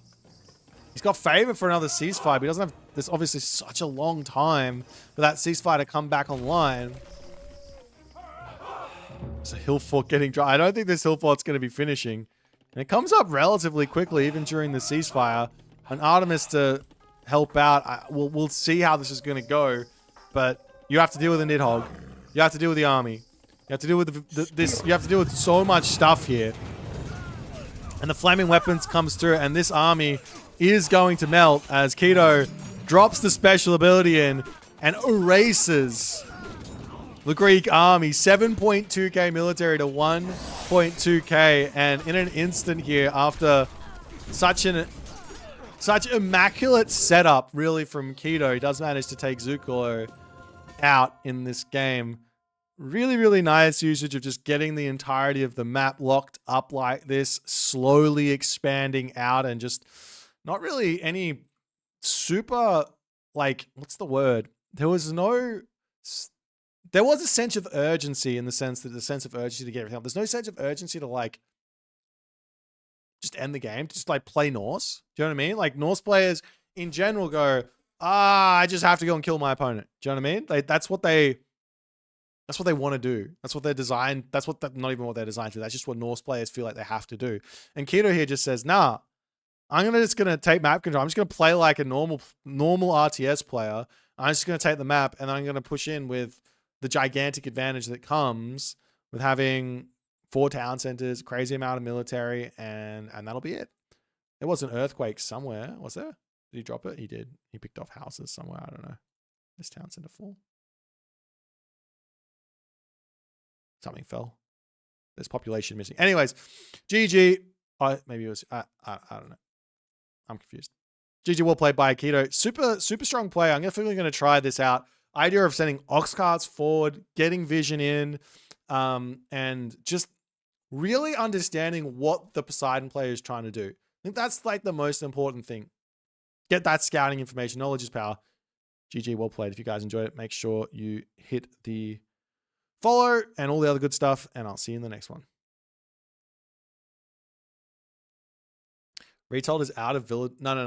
He's got favor for another ceasefire, but he doesn't have... There's obviously such a long time for that ceasefire to come back online. It's a hill fort getting dry. I don't think this hill fort's going to be finishing. And it comes up relatively quickly, even during the ceasefire. An Artemis to help out. We'll see how this is going to go. But you have to deal with the Nidhogg. You have to deal with the army. You have to deal with this. You have to deal with so much stuff here. And the flaming weapons comes through, and this army is going to melt as Keto drops the special ability in and erases the Greek army. 7.2k military to 1.2k, and in an instant here, after such immaculate setup really from Keto, he does manage to take Zukalo out in this game. Really, really nice usage of just getting the entirety of the map locked up like this, slowly expanding out, and just not really any super, like, what's the word? There was a sense of urgency, in the sense that the sense of urgency to get everything up. There's no sense of urgency to, like, just end the game, just like play Norse. Do you know what I mean? Like, Norse players in general go, I just have to go and kill my opponent. Do you know what I mean? That's what they want to do. That's what they're designed. Not even what they're designed to. That's just what Norse players feel like they have to do. And Keto here just says, nah, I'm just going to take map control. I'm just going to play like a normal RTS player. I'm just going to take the map, and then I'm going to push in with the gigantic advantage that comes with having 4 town centers, crazy amount of military, and that'll be it. There was an earthquake somewhere. Was there? Did he drop it? He did. He picked off houses somewhere. I don't know. This town center fall. Something fell. There's population missing. Anyways, GG. Maybe it was... I don't know. I'm confused. GG, well played by Keto. Super strong play. I'm definitely going to try this out. Idea of sending ox carts forward, getting vision in, and just really understanding what the Poseidon player is trying to do. I think that's like the most important thing. Get that scouting information. Knowledge is power. GG, well played. If you guys enjoyed it, make sure you hit the follow and all the other good stuff, and I'll see you in the next one. Retold is out of village. No.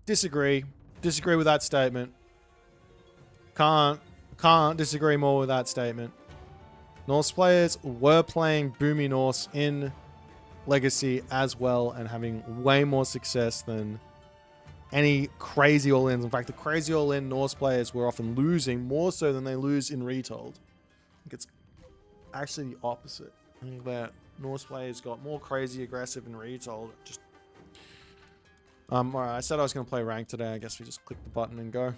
Disagree. Disagree with that statement. Can't disagree more with that statement. Norse players were playing Boomy Norse in Legacy as well and having way more success than any crazy all-ins. In fact, the crazy all-in Norse players were often losing more so than they lose in Retold. I think it's actually the opposite. I think that Norse players got more crazy aggressive in Retold. Just alright, I said I was going to play ranked today. I guess we just click the button and go.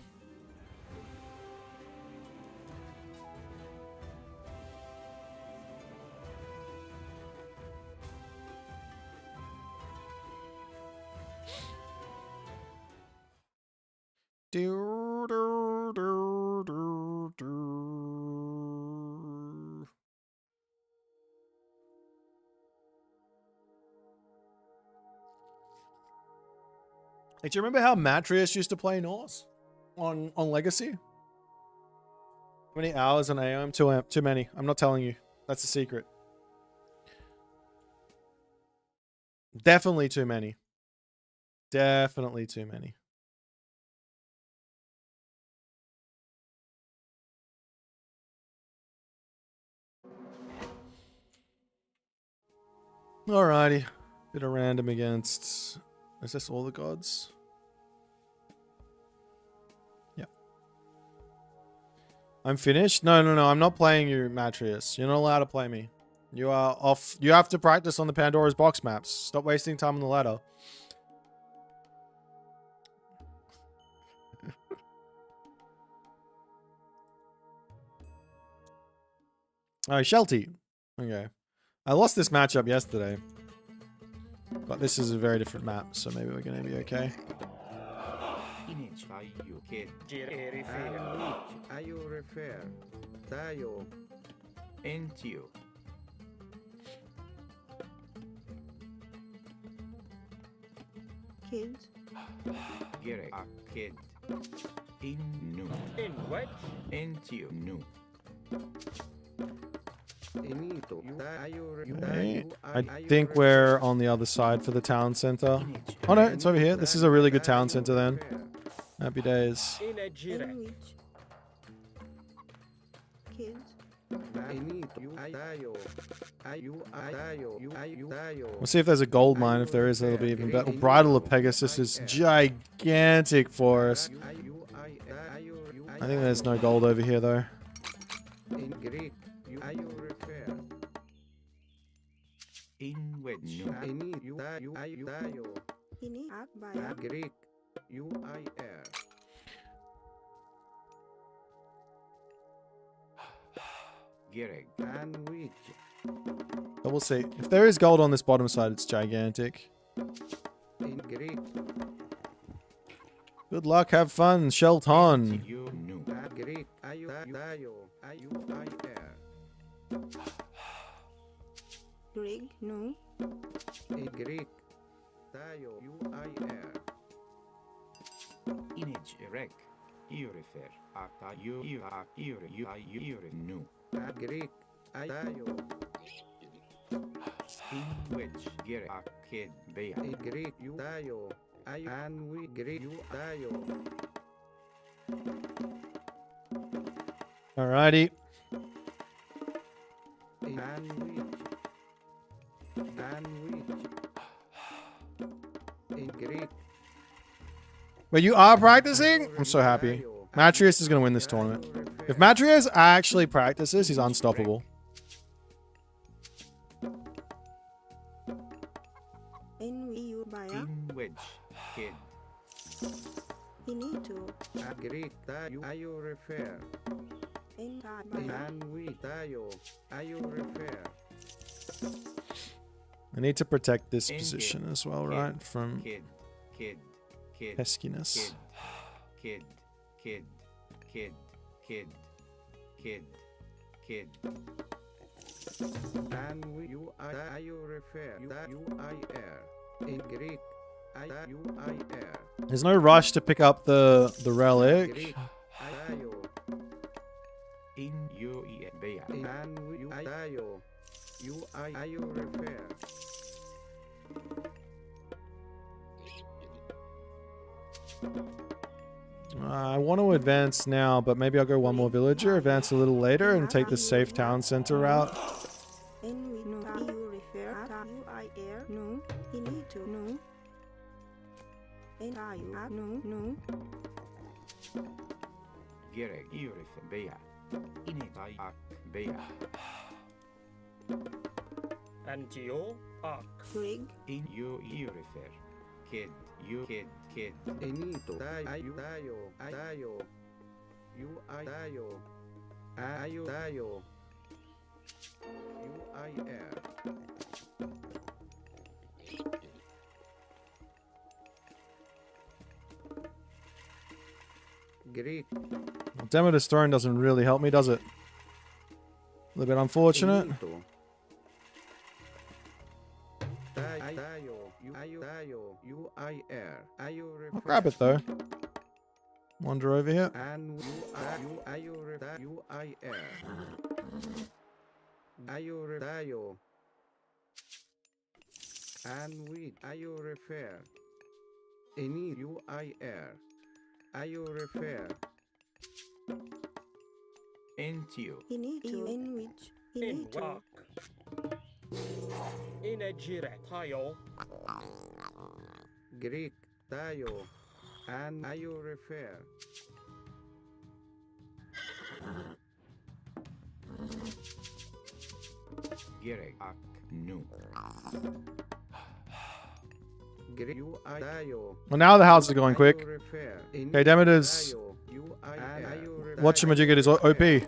Do, do, do, do, do. Hey, do you remember how Matrius used to play Norse on Legacy? How many hours on AOM? Too many. I'm not telling you. That's a secret. Definitely too many. Definitely too many. Alrighty. Bit of random against... Is this all the gods? Yep. I'm finished? No, I'm not playing you, Matrius. You're not allowed to play me. You are off. You have to practice on the Pandora's box maps. Stop wasting time on the ladder. Oh, Shelty. Okay. I lost this matchup yesterday. But this is a very different map, so maybe we're going to be okay. Kids. Get a kid. In new. In what? Into new. Okay. I think we're on the other side for the town center. Oh no, it's over here. This is a really good town center then. Happy days. Kids. We'll see if there's a gold mine. If there is, it'll be even better. Bridal of Pegasus is gigantic for us. I think there's no gold over here though. But we'll see. If there is gold on this bottom side, it's gigantic. Good luck, have fun, Shelton. Greg, no. Image erect. You refer. Ata you are you new. In which get a kid be Alrighty. But you are practicing? I'm so happy. Matrius is going to win this tournament. If Matrius actually practices, he's unstoppable. In which kid? You need to. I need to protect this position as well, right? From peskiness. Kid. And you refer. In Greek. There's no rush to pick up the relic. In you and you refer. I want to advance now, but maybe I'll go one more villager, advance a little later, and take the safe town center route. And we know you refer you I air no. He need to know. And are you no. Gerek Irif Bea. Initai Ak Bea. Antio Ak. Greg In you Irifer. Kid. You kid. Enito. Tayo. You I tayo. Ayo tayo. You I air. Greek. Demeter's throne doesn't really help me, does it? A little bit unfortunate. Enito. Tayo. You I air. Ayo I'll grab it though. Wander over here. And you I air. Ayo tayo. And we ayo refer. Any you I air. Ayo refer. Entio. he need to in which he In need to Wak. In a Jire Tayo. Greek tayo. And ayo refer. Gerek Ak Nu. Greek you I tayo. Well, now the house is going quick. Ayo refer. Okay, Demeter's You I air. whatchamajigget is OP.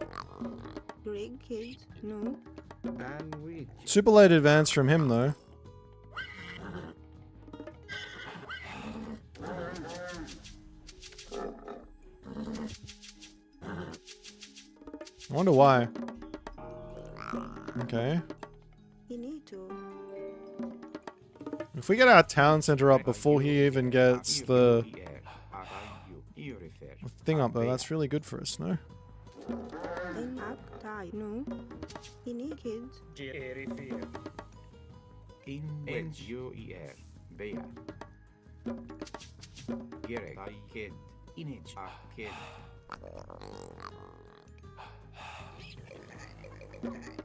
Greg kids no. And which Super late advance from him though. I wonder why. Okay. He need to If we get our town center up before he even gets the thing up though, that's really good for us, no? and act tie no. He need kids Jire Fear. In N-U-E-R. Bea. Gerek I kid. Inich A kid.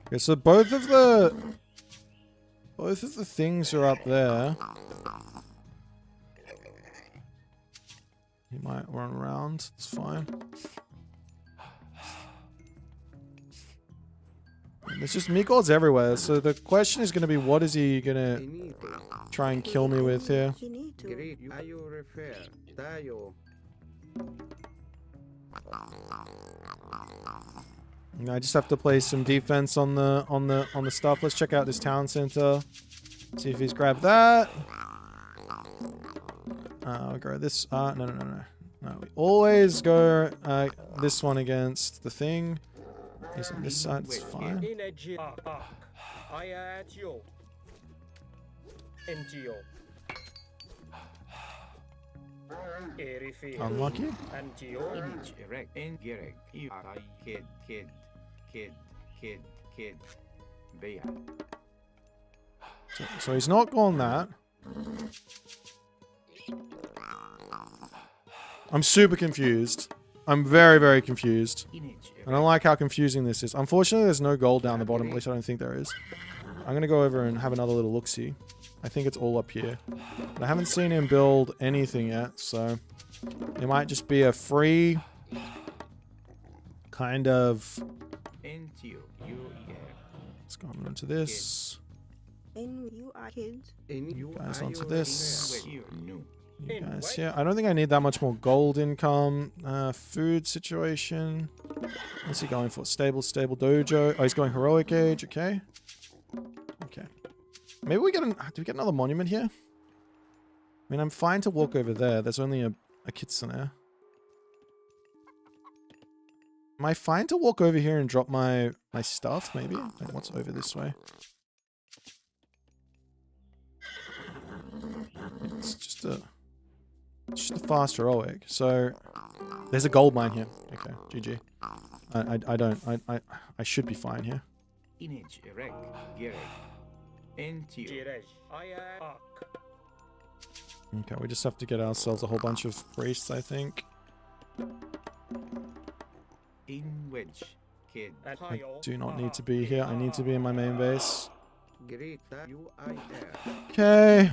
Okay, so both of the things are up there. He might run around, it's fine. There's just meatballs everywhere, so the question is going to be, what is he going to Enito. try and kill me with here? he need to Greek ayo refer. Tayo. I just have to play some defense on the stuff. Let's check out this town center. See if he's grabbed that. I'll go this. No. We always go this one against the thing. He's on this side. It's fine. In a Jire Ak. I at you. Entio. Erifir. Unlucky. Antio. Inich erect. En Gerek. I kid. Bea. So he's not gone that. I'm super confused. I'm very, very confused. Inich I don't like how confusing this is. Unfortunately, there's no gold down the bottom. At least I don't think there is. I'm going to go over and have another little look-see. I think it's all up here. But I haven't seen him build anything yet, so it might just be a free kind of... Entio. U-E-R. Let's go on into this. and you are kids You Guys, ayo onto this. Where you nu. You guys here. I don't think I need that much more gold income. Food situation. What's he going for? Stable dojo. Oh, he's going heroic age. Okay. Okay. Maybe we get do we get another monument here? I mean, I'm fine to walk over there. There's only a kitsune. Am I fine to walk over here and drop my stuff, maybe? Like, what's over this way? It's just a fast heroic. So there's a gold mine here. Okay, GG. I should be fine here. Inich erect. Gerek. Entio. Jirej. I at Ak. Okay, we just have to get ourselves a whole bunch of priests, I think. In wedge. Kid. I do not need to be here. I need to be in my main base. Great UIR. Okay.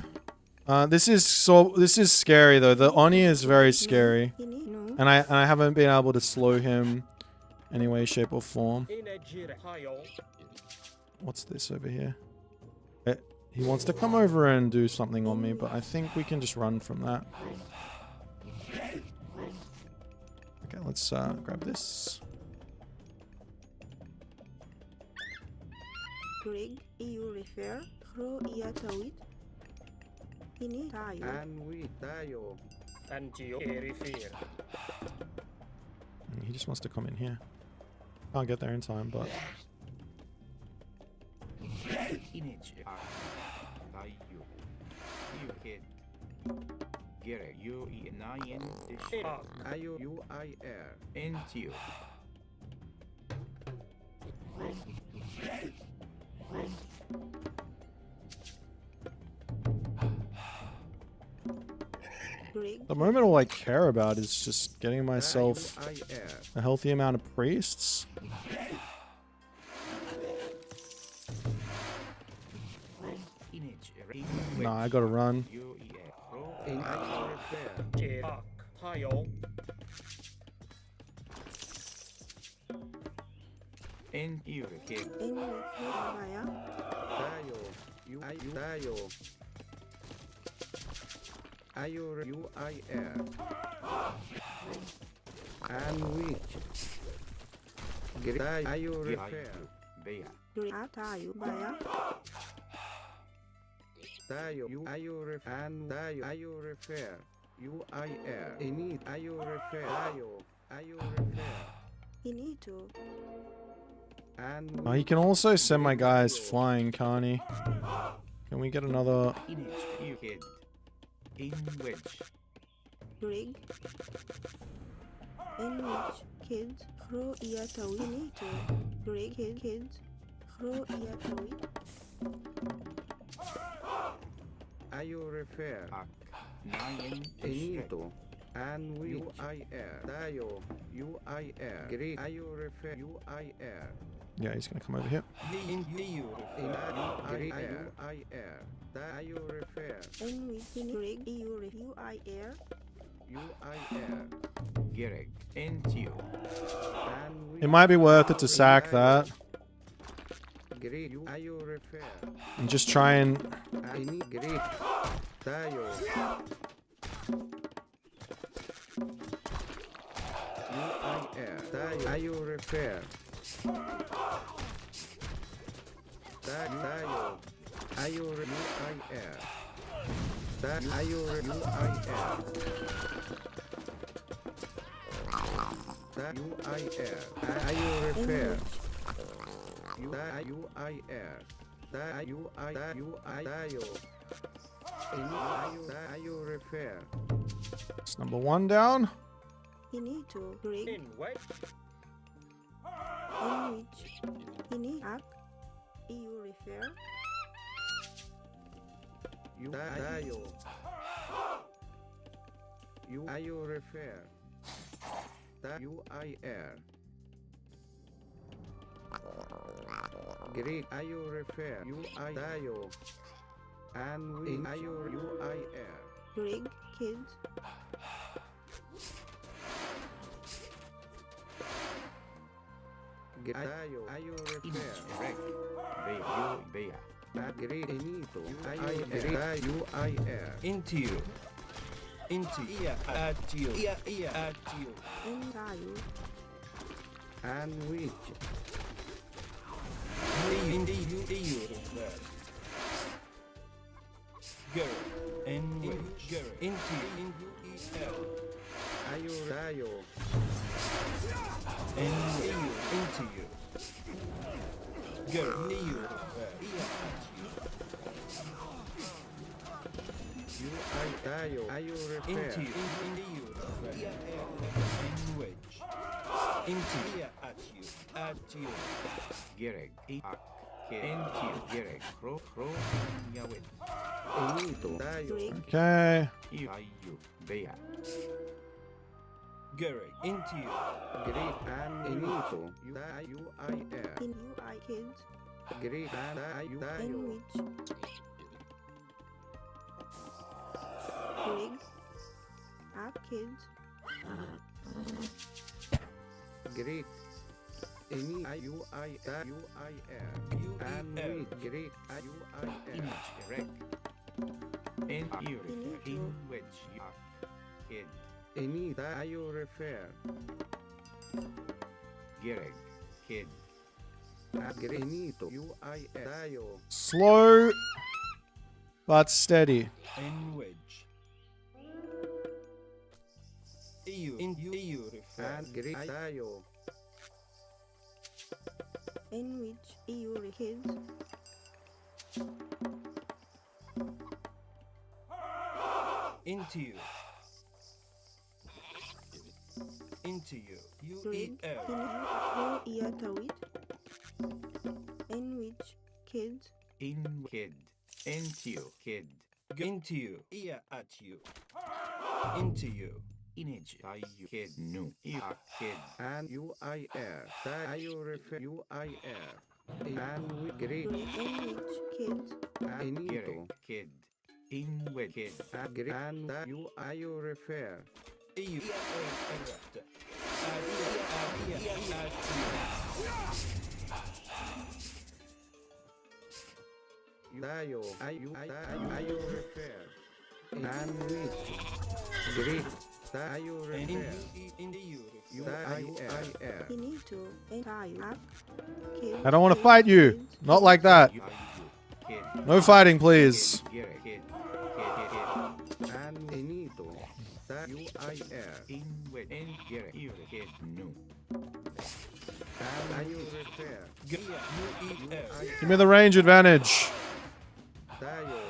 This is scary though. The Oni is very scary, No. and I haven't been able to slow him any way, shape, or form. What's this over here? He wants to come over and do something on me, but I think we can just run from that. Okay, let's grab this. Greg, you refer. Hro ia tawit. Ini tayo. Anwi tayo. Antio Erifir. He just wants to come in here. Can't get there in time, but Image. Tayo. You kid. Gerek. You nine dish. Ayo UIR. Into. Greg, the moment all I care about is just getting myself UIR. a healthy amount of priests. Image. Nah, I gotta run. In ayo repair. Jerak. Tayo. In you kid. ini baya. Tayo. UIR. Tayo. Ayo UIR. Anwich. Great ayo repair. Bea. Greg, tayo baya. Tayo ayo repair. Tayo ayo repair. UIR. Ini ayo repair. Tayo ayo repair. Ini to. You can also send my guys flying, can't he? Can we get another? Image. You kid. In wedge. Greg. In which kids. Hro ia tawit. Ini to. Greg, kids. Hro ia tawit. Ayo repair. Ak. Nine dish. Enito. Anwi UIR. Tayo UIR. Great ayo repair. UIR. Yeah, he's gonna come over here. In you. UIR. Tayo repair. In which Greg, you review I air. UIR. Gerek. Into. Anwi. It might be worth it to sack that Great ayo repair. and just try and. Ini great. Tayo. UIR. Tayo ayo repair. Tayo. Ayo UIR. Ayo UIR. UIR. Ayo repair. UIR. Tayo. Ini ayo repair. It's number one down. Ini to. Greg. In wedge. In which. Ini ak. You refer. Tayo. Ayo repair. UIR. Great ayo repair. Tayo. And we ayo UIR. Greg, kids. Tayo ayo repair. Rek. Bea. Bea. Great enito. Ayo UIR. Into you. Into you. At you. At you. In tayo. And which. Indeed. You. Go. And go. Into you. Ayo tayo. And you. Into you. Go. You. UI tayo. Ayo repair. Into you. And wedge. Into you. At you. At you. Gerek. Ak. Into you. Gerek. Crow. Yawit. Enito. Tayo. Rig. Okay. Iu. Bea. Gary, into you. Great and Enito. U-I-R. In you I kids. Great and In tayo. which. Rig. Up kids. Great. Any U-I-R. And with great U-I-R. Image. Erect. And you refer. In which you are. Kid. Any tayo refer. Gereg. Kid. Enito. U-I-R. Tayo. Slow, but steady. In which. EU refer. And great tayo. In which you kids. Into you. Into you. Rig. In UEL. you ear tawit. In which kids. In kid. Into you. Kid. Into you. Ear at you. Into you. Image. Tayo. Kid. Nu. You are kid. And U-I-R. Tayo refer. U-I-R. And with great. Rig. In which kids. Enito. Gereg. Kid. In with kid. And great. And U-I-O refer. EU. Erect. Tayo. Tayo refer. And with great. Tayo refer. In the U refer. U-I-R. You need to. And tayo. Up. Kids. I don't want to fight you. Not like that. You. Kid. No fighting, please. Gereg. Kid. Kid. And Enito. U-I-R. In with. In Gereg. You kid. Nu. And tayo refer. UEL. Give me the range advantage. Tayo.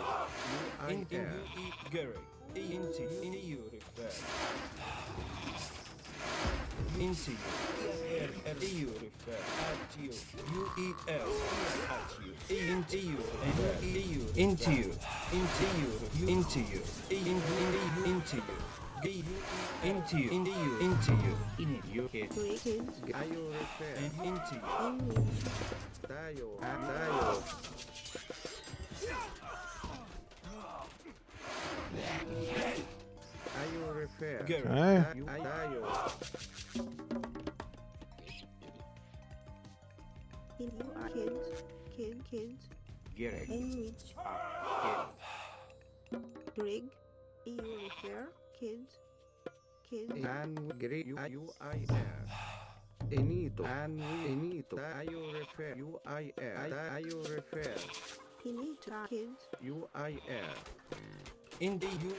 In U-I-R. UE Gary. Into you refer. Into you. EU refer. At you. UEL. At you. Into you. EU. Into you. Into you. Into you. Into you. Into you. Into you. Into you. In you kid. Rig. Kids. Tayo refer. Into you. In which. Tayo. And tayo. Tayo refer. Gary. Okay. Tayo. In you are kids. Kids. Gereg. In which. Kid. Rig. You refer. Kids. And great U-I-R. Enito. And Enito. Tayo refer. U-I-R. Tayo refer. You need to. Kids. U-I-R. In the U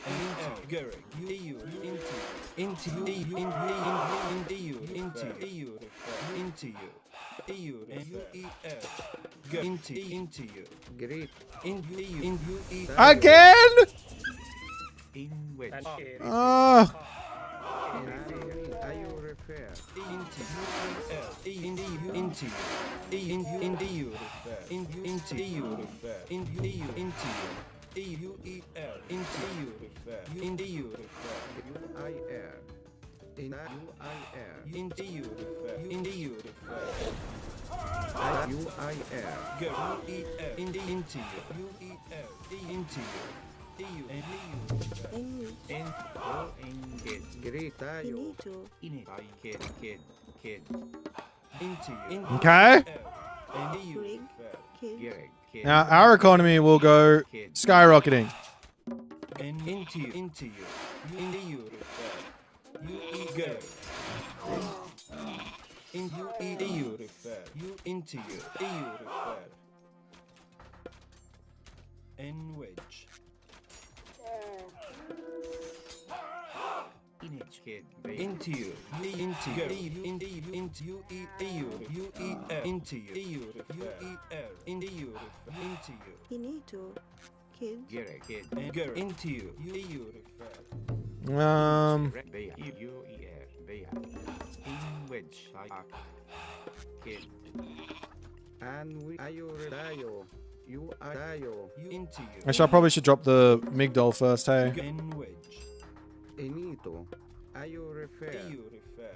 Gary. EU. Into you. Into you. Into you. Into you. EU. UEL. Into you. Great. In you. In UE. Again? In which. And Ah. And tayo refer. into UEL. Into you. Into you. Into you. Into you. Into you. UEL. Into you. Into you. U-I-R. In U-I-R. Into you. Into you. U-I-R. Girl. UEL. Into you. UEL. Into you. EU. In which. In. In kid. Great You tayo. need to. In it. Kid. Kid. Into you. Okay. Into you. Rig. Kids. Gereg. Kid. Now our economy will go skyrocketing. And into you. Into you. Into you. UE girl. In you. EU refer. You into you. EU refer. In which. In it. Kid. Into you. Into you. Into you. Into you. UEL. Into you. EU refer. Into you. Into you. You need to. Kids. Gereg. Kid. And girl. Into you. EU refer. Bea. U-E-R. Bea. In which. Kid. And we tayo. You Dio. You Into you. Actually, I probably should drop the Migdol first, hey. In wedge. Enito. Ayo refer. You refer.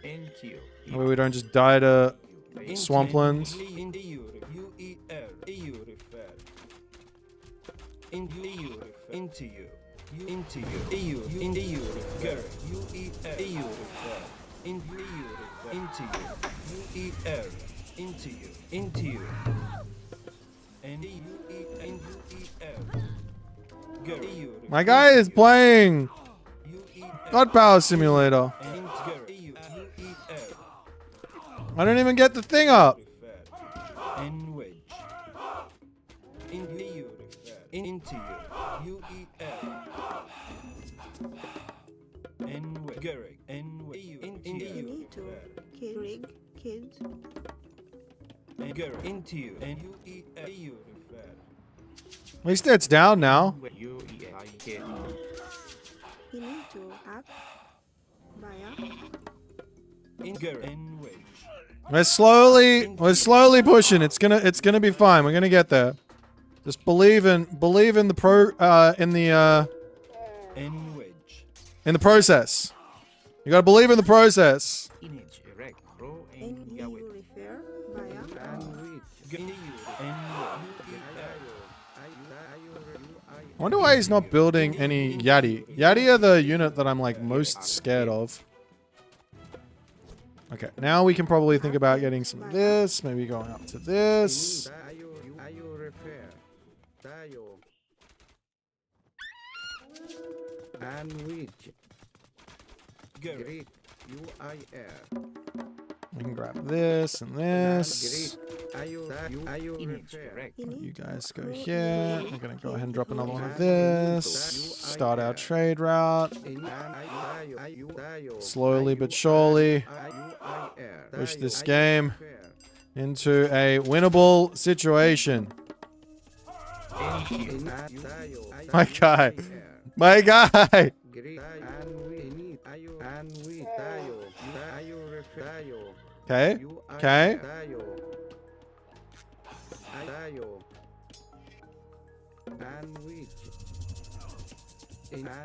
Into you. That way we don't just die to swamplands. Into you. UER. You refer. Into you. Into you. Into you. Into you. Refer. UER. You refer. Into you. Into you. UER. Into you. Into you. And UER. My guy is playing God Power Simulator. I don't even get the thing up. N wedge. Into you. Into you. UER. N wedge. Garrick. N wedge. Into you. Benito. Kid rig. Kids. Garrick. Into you. And UER. You refer. At least it's down now. You kid. Benito. Up. Baya. In Garrick. N wedge. We're slowly pushing. It's gonna be fine. We're gonna get there. Just believe in the N wedge. in the process. You gotta believe in the process. Image erect. Pro and And Yahweh. you refer. Baya. Into you. N I wonder why he's not building any Yati. Yati are the unit that I'm like most scared of. Okay, now we can probably think about getting some of this. Maybe going up to this. Ayo refer. Dio. And which. Garrick. Greek. UIR. We can grab this and this. Ayo Image refer. erect. You guys go here. I'm gonna go ahead and drop another one of this. Start our trade route. Slowly but surely push this game into a winnable situation. My guy. My guy. Okay. Okay.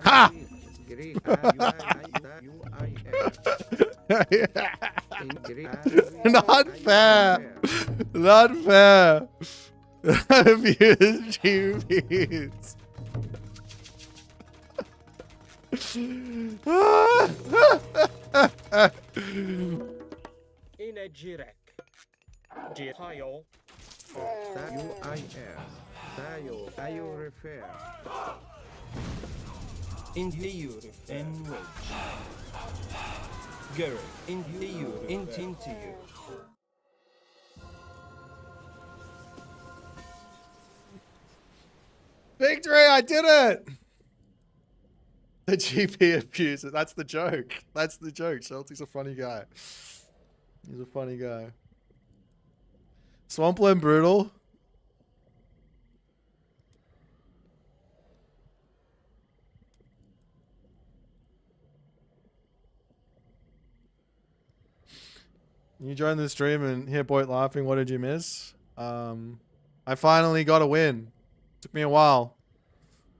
Ha! Not fair. Not fair. Abuse GPs. Inejirek. Jitayo. Ayo refer. Into you. N wedge. Garrick. Into you. Into you. Victory! I did it! The GP abuser. That's the joke. That's the joke. Shelty's a funny guy. He's a funny guy. Swampland Brutal. You joined the stream and hear Boit laughing. What did you miss? I finally got a win. Took me a while.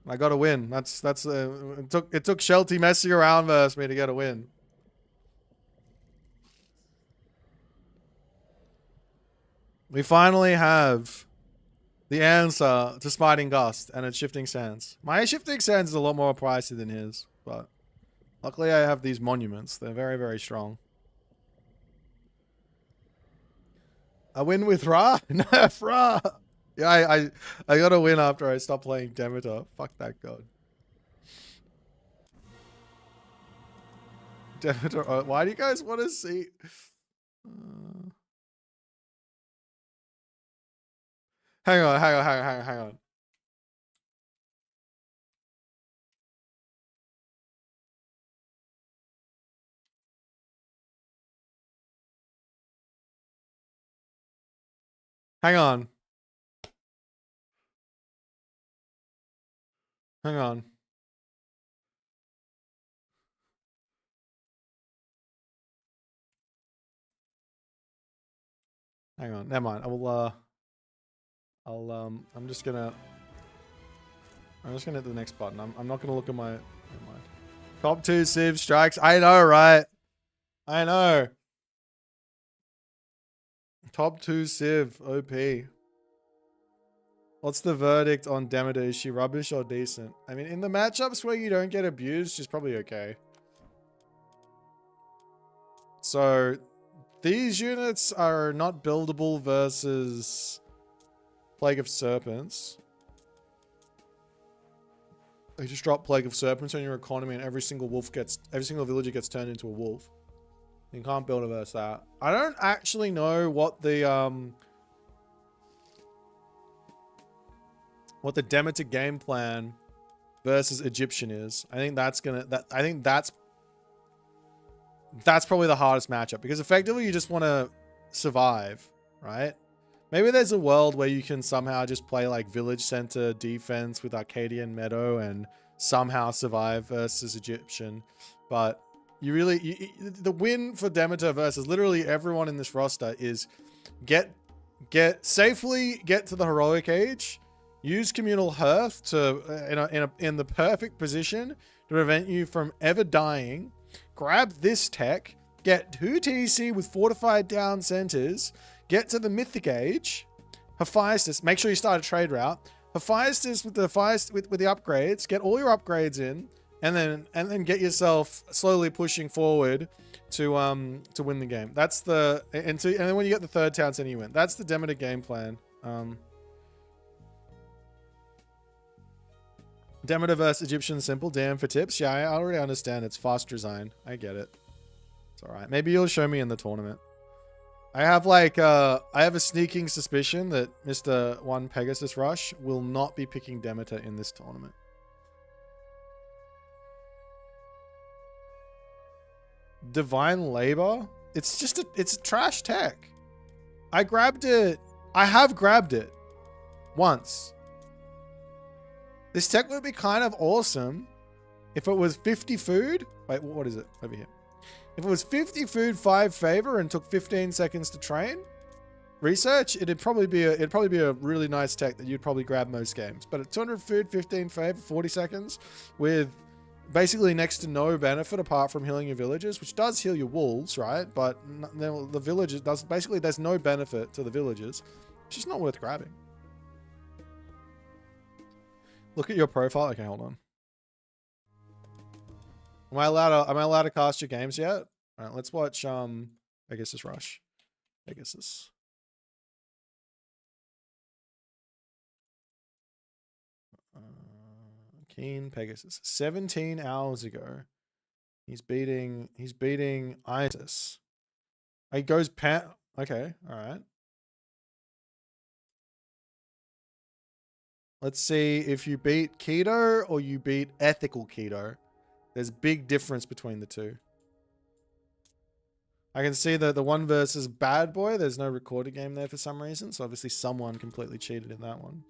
I got a win. It took Shelty messing around versus me to get a win. We finally have the answer to Smiting Gust, and it's Shifting Sands. My Shifting Sands is a lot more pricey than his, but luckily I have these monuments. They're very, very strong. I win with Ra? Nerf Ra! Yeah, I got a win after I stopped playing Demeter. Fuck that god. Demeter, why do you guys want to see? Hang on. Hang on. Hang on. Hang on. Never mind. I'm just gonna hit the next button. I'm not gonna look at my. Never mind. Top 2 Civ strikes. I know, right? I know. Top 2 Civ OP. What's the verdict on Demeter? Is she rubbish or decent? I mean, in the matchups where you don't get abused, she's probably okay. So, these units are not buildable versus Plague of Serpents. They just drop Plague of Serpents on your economy, and every single villager gets turned into a wolf. You can't build it versus that. I don't actually know what the Demeter game plan versus Egyptian is. I think that's probably the hardest matchup, because effectively you just want to survive, right? Maybe there's a world where you can somehow just play like village center defense with Arcadian Meadow and somehow survive versus Egyptian. But the win for Demeter versus literally everyone in this roster is safely get to the heroic age, use communal hearth to in the perfect position to prevent you from ever dying, grab this tech, get 2 TC with fortified down centers, get to the mythic age, Hephaestus, make sure you start a trade route, Hephaestus with the upgrades, get all your upgrades in, and then get yourself slowly pushing forward to win the game. That's and then when you get the 3rd town center, you win. That's the Demeter game plan. Demeter versus Egyptian simple. Damn for tips. Yeah, I already understand. It's fast design. I get it. It's all right. Maybe you'll show me in the tournament. I have a sneaking suspicion that Mr. 1 Pegasus Rush will not be picking Demeter in this tournament. Divine Labor? It's a trash tech. I have grabbed it once. This tech would be kind of awesome if it was 50 food. Wait, what is it over here? If it was 50 food, 5 favor, and took 15 seconds to train, research, it'd probably be a really nice tech that you'd probably grab most games. But at 200 food, 15 favor, 40 seconds, with basically next to no benefit apart from healing your villagers, which does heal your wolves, right? But the villagers there's no benefit to the villagers. It's just not worth grabbing. Look at your profile. Okay, hold on. Am I allowed to cast your games yet? All right, let's watch Pegasus Rush. Pegasus. Keen Pegasus. 17 hours ago. He's beating Isis. He goes okay, all right. Let's see if you beat Keto or you beat Ethical Keto. There's a big difference between the two. I can see the one versus Bad Boy. There's no recorded game there for some reason. So obviously someone completely cheated in that one.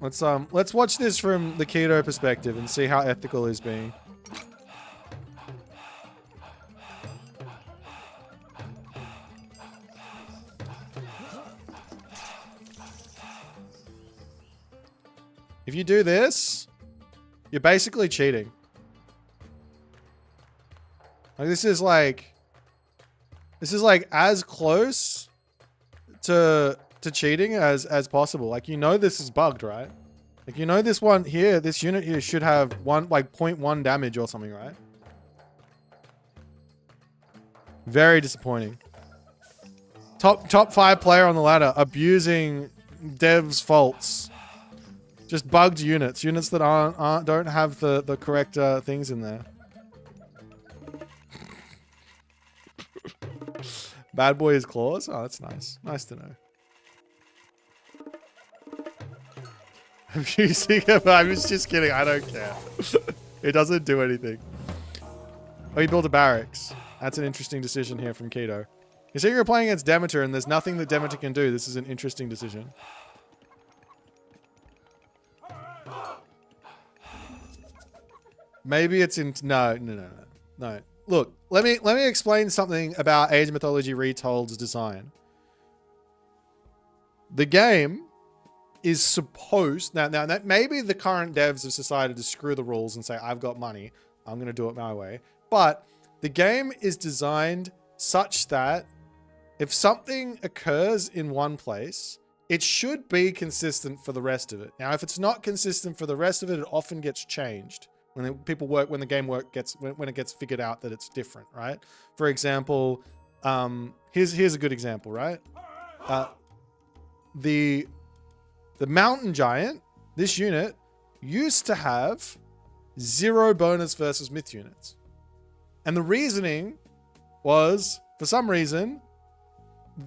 Let's watch this from the Keto perspective and see how ethical he's being. If you do this, you're basically cheating. Like this is like as close to cheating as possible. Like, you know, this is bugged, right? Like, you know, this unit here should have 0.1 damage or something, right? Very disappointing. Top 5 player on the ladder, abusing dev's faults. Just bugged units that don't have the correct things in there. Bad boy is claws. Oh, that's nice. Nice to know. I was just kidding. I don't care. It doesn't do anything. Oh, you built a barracks. That's an interesting decision here from Keto. You see, you're playing against Demeter, and there's nothing that Demeter can do. This is an interesting decision. Maybe it's in... No. Look, let me explain something about Age of Mythology Retold's design. The game is supposed... Now that maybe the current devs have decided to screw the rules and say, I've got money, I'm going to do it my way. But the game is designed such that if something occurs in one place, it should be consistent for the rest of it. Now, if it's not consistent for the rest of it, it often gets changed when when it gets figured out that it's different, right? For example, here's a good example, right? The Mountain Giant, this unit, used to have 0 bonus versus myth units. And the reasoning was, for some reason,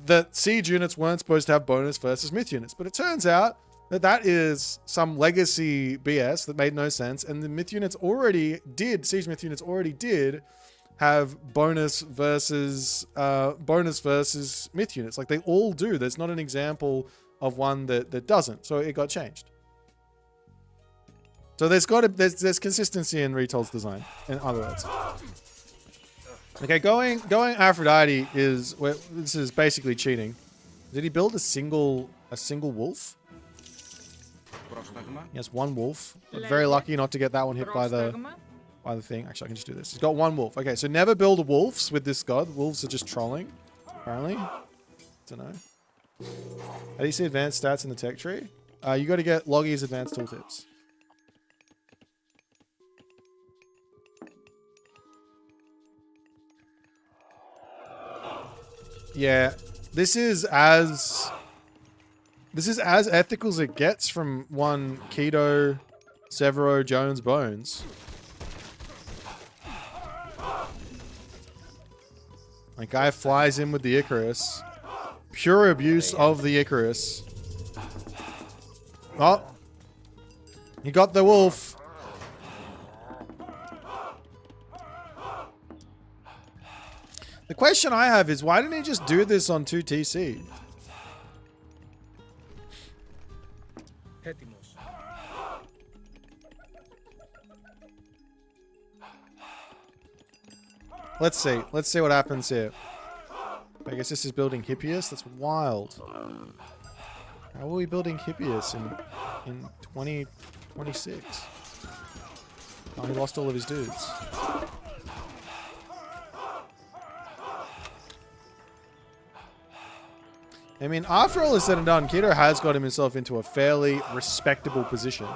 that siege units weren't supposed to have bonus versus myth units. But it turns out that is some legacy BS that made no sense. And the myth units siege myth units already did have bonus versus myth units. Like they all do. There's not an example of one that doesn't. So it got changed. So there's consistency in Retold's design, in other words. Okay, going Aphrodite this is basically cheating. Did he build a single wolf? Yes, one wolf. But very lucky not to get that one hit by the thing. Actually, I can just do this. He's got one wolf. Okay, so never build wolves with this god. Wolves are just trolling, apparently. Don't know. How do you see advanced stats in the tech tree? You got to get Loggy's advanced tooltips. Yeah, this is as ethical as it gets from one Keto Severo Jones Bones. Like guy flies in with the Icarus. Pure abuse of the Icarus. Oh, he got the wolf. The question I have is, why didn't he just do this on 2TC? Let's see what happens here. I guess this is building Hippias. That's wild. How are we building Hippias in 2026? Oh, he lost all of his dudes. I mean, after all is said and done, Keto has got himself into a fairly respectable position.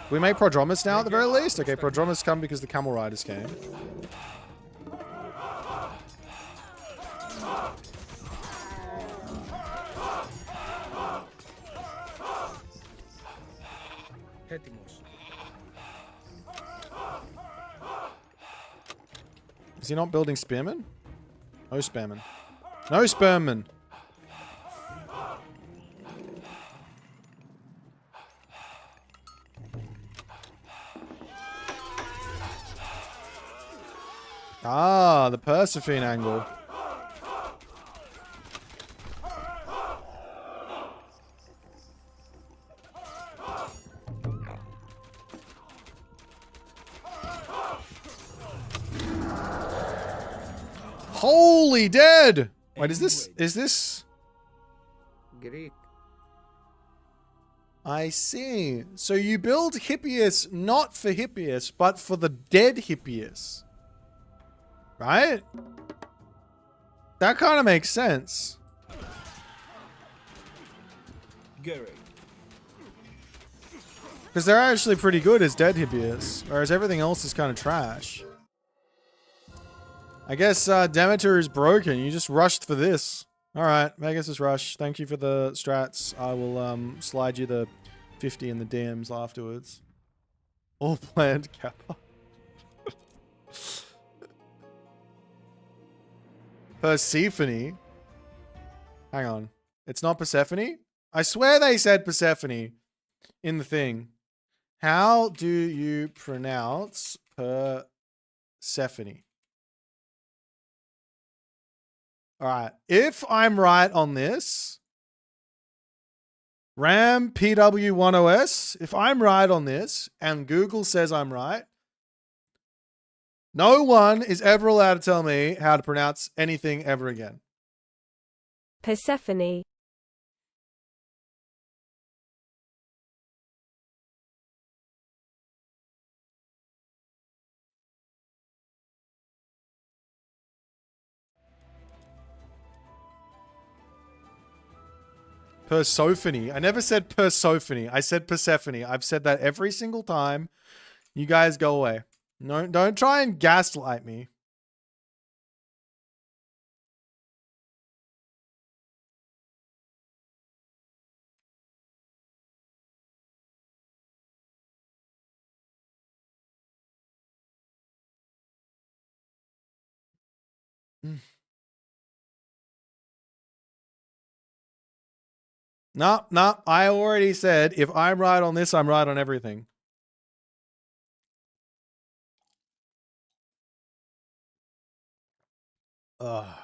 We make Prodromus now at the very least? Okay, Prodromus come because the Camel Riders came. Is he not building Spearman? No Spearman. No Spearman! Ah, the Persephone angle. Holy dead! Wait, is this? Greek. I see. So you build Hippias not for Hippias, but for the dead Hippias. Right? That kind of makes sense. Gary. Because they're actually pretty good as dead Hippias, whereas everything else is kind of trash. I guess Demeter is broken. You just rushed for this. Alright, Vegas is rush. Thank you for the strats. I will slide you the 50 in the DMs afterwards. All planned Kappa. Persephone? Hang on. It's not Persephone? I swear they said Persephone in the thing. How do you pronounce Persephone? All right. If I'm right on this, RAM PW10S, if I'm right on this and Google says I'm right, no one is ever allowed to tell me how to pronounce anything ever again. Persephone. Persephone. I never said Persephone. I said Persephone. I've said that every single time. You guys go away. No, don't try and gaslight me. No, no, I already said if I'm right on this, I'm right on everything. Ugh.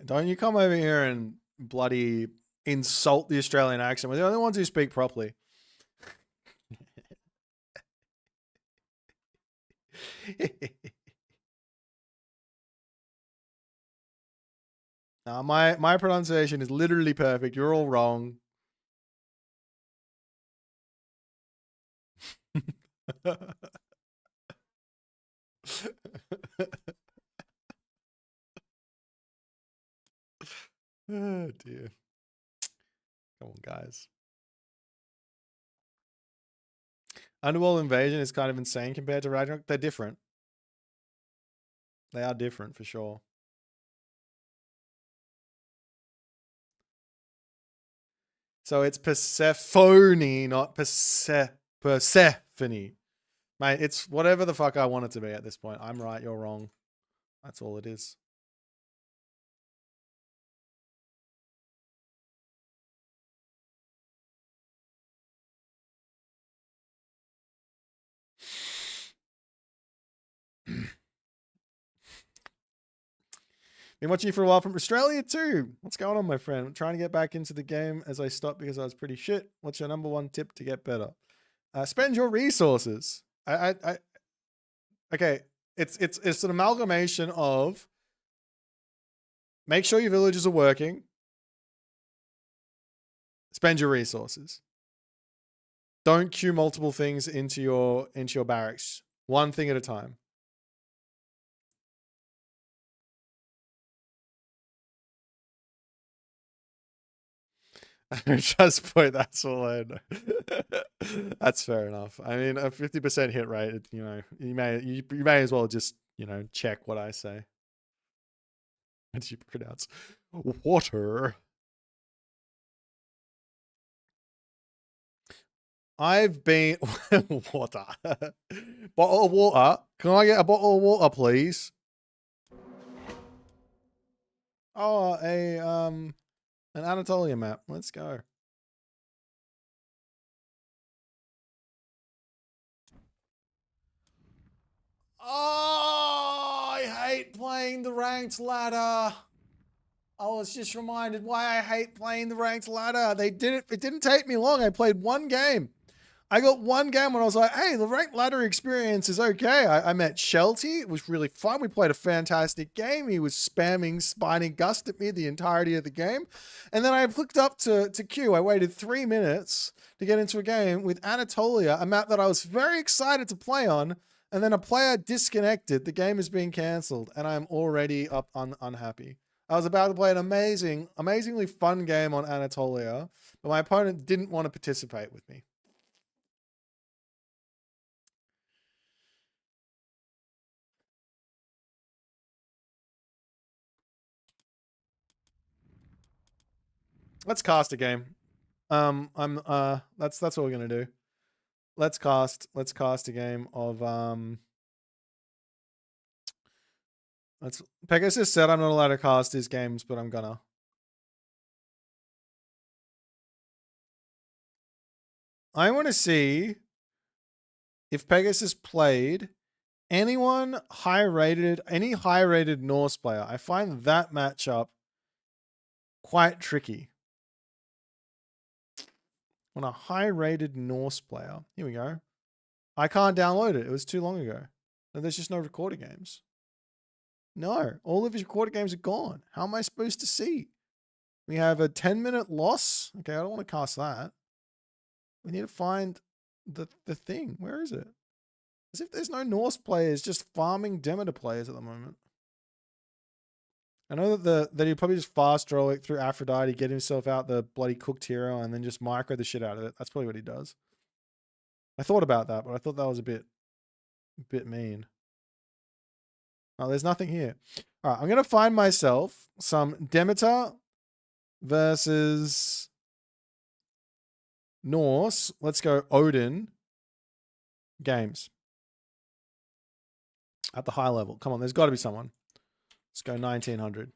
Don't you come over here and bloody insult the Australian accent. We're the only ones who speak properly. My pronunciation is literally perfect. You're all wrong. Oh dear. Come on, guys. Underworld Invasion is kind of insane compared to Ragnarok. They're different. They are different for sure. So it's Persephone, not Persephone. Mate, it's whatever the fuck I want it to be at this point. I'm right, you're wrong. That's all it is. Been watching you for a while from Australia too. What's going on, my friend? I'm trying to get back into the game as I stopped because I was pretty shit. What's your number one tip to get better? Spend your resources. Okay. It's an amalgamation of make sure your villages are working. Spend your resources. Don't queue multiple things into your barracks. One thing at a time. Just point. That's all I know. That's fair enough. I mean, a 50% hit rate. You know, you may as well just check what I say. How do you pronounce water? I've been water. Bottle of water. Can I get a bottle of water, please? Oh, an Anatolia map. Let's go. Oh, I hate playing the ranked ladder. I was just reminded why I hate playing the ranked ladder. It didn't take me long. I played one game. I got one game when I was like, hey, the ranked ladder experience is okay. I met Shelty. It was really fun. We played a fantastic game. He was spamming Spining Gust at me the entirety of the game. And then I flicked up to queue. I waited 3 minutes to get into a game with Anatolia, a map that I was very excited to play on. And then a player disconnected. The game is being cancelled. And I'm already unhappy. I was about to play an amazingly fun game on Anatolia. But my opponent didn't want to participate with me. Let's cast a game. That's what we're gonna do. Let's cast a game of Pegasus said I'm not allowed to cast these games, but I'm gonna. I want to see if Pegasus played any high rated Norse player. I find that matchup quite tricky. On a high rated Norse player. Here we go. I can't download it. It was too long ago. There's just no recorded games. No, all of his recorded games are gone. How am I supposed to see? We have a 10-minute loss. Okay, I don't want to cast that. We need to find the thing. Where is it? As if there's no Norse players just farming Demeter players at the moment. I know that he'd probably just fast roll it through Aphrodite, get himself out the bloody cooked hero, and then just micro the shit out of it. That's probably what he does. I thought about that, but I thought that was a bit mean. Oh, there's nothing here. All right, I'm going to find myself some Demeter versus Norse. Let's go Odin games. At the high level. Come on, there's got to be someone. Let's go 1900.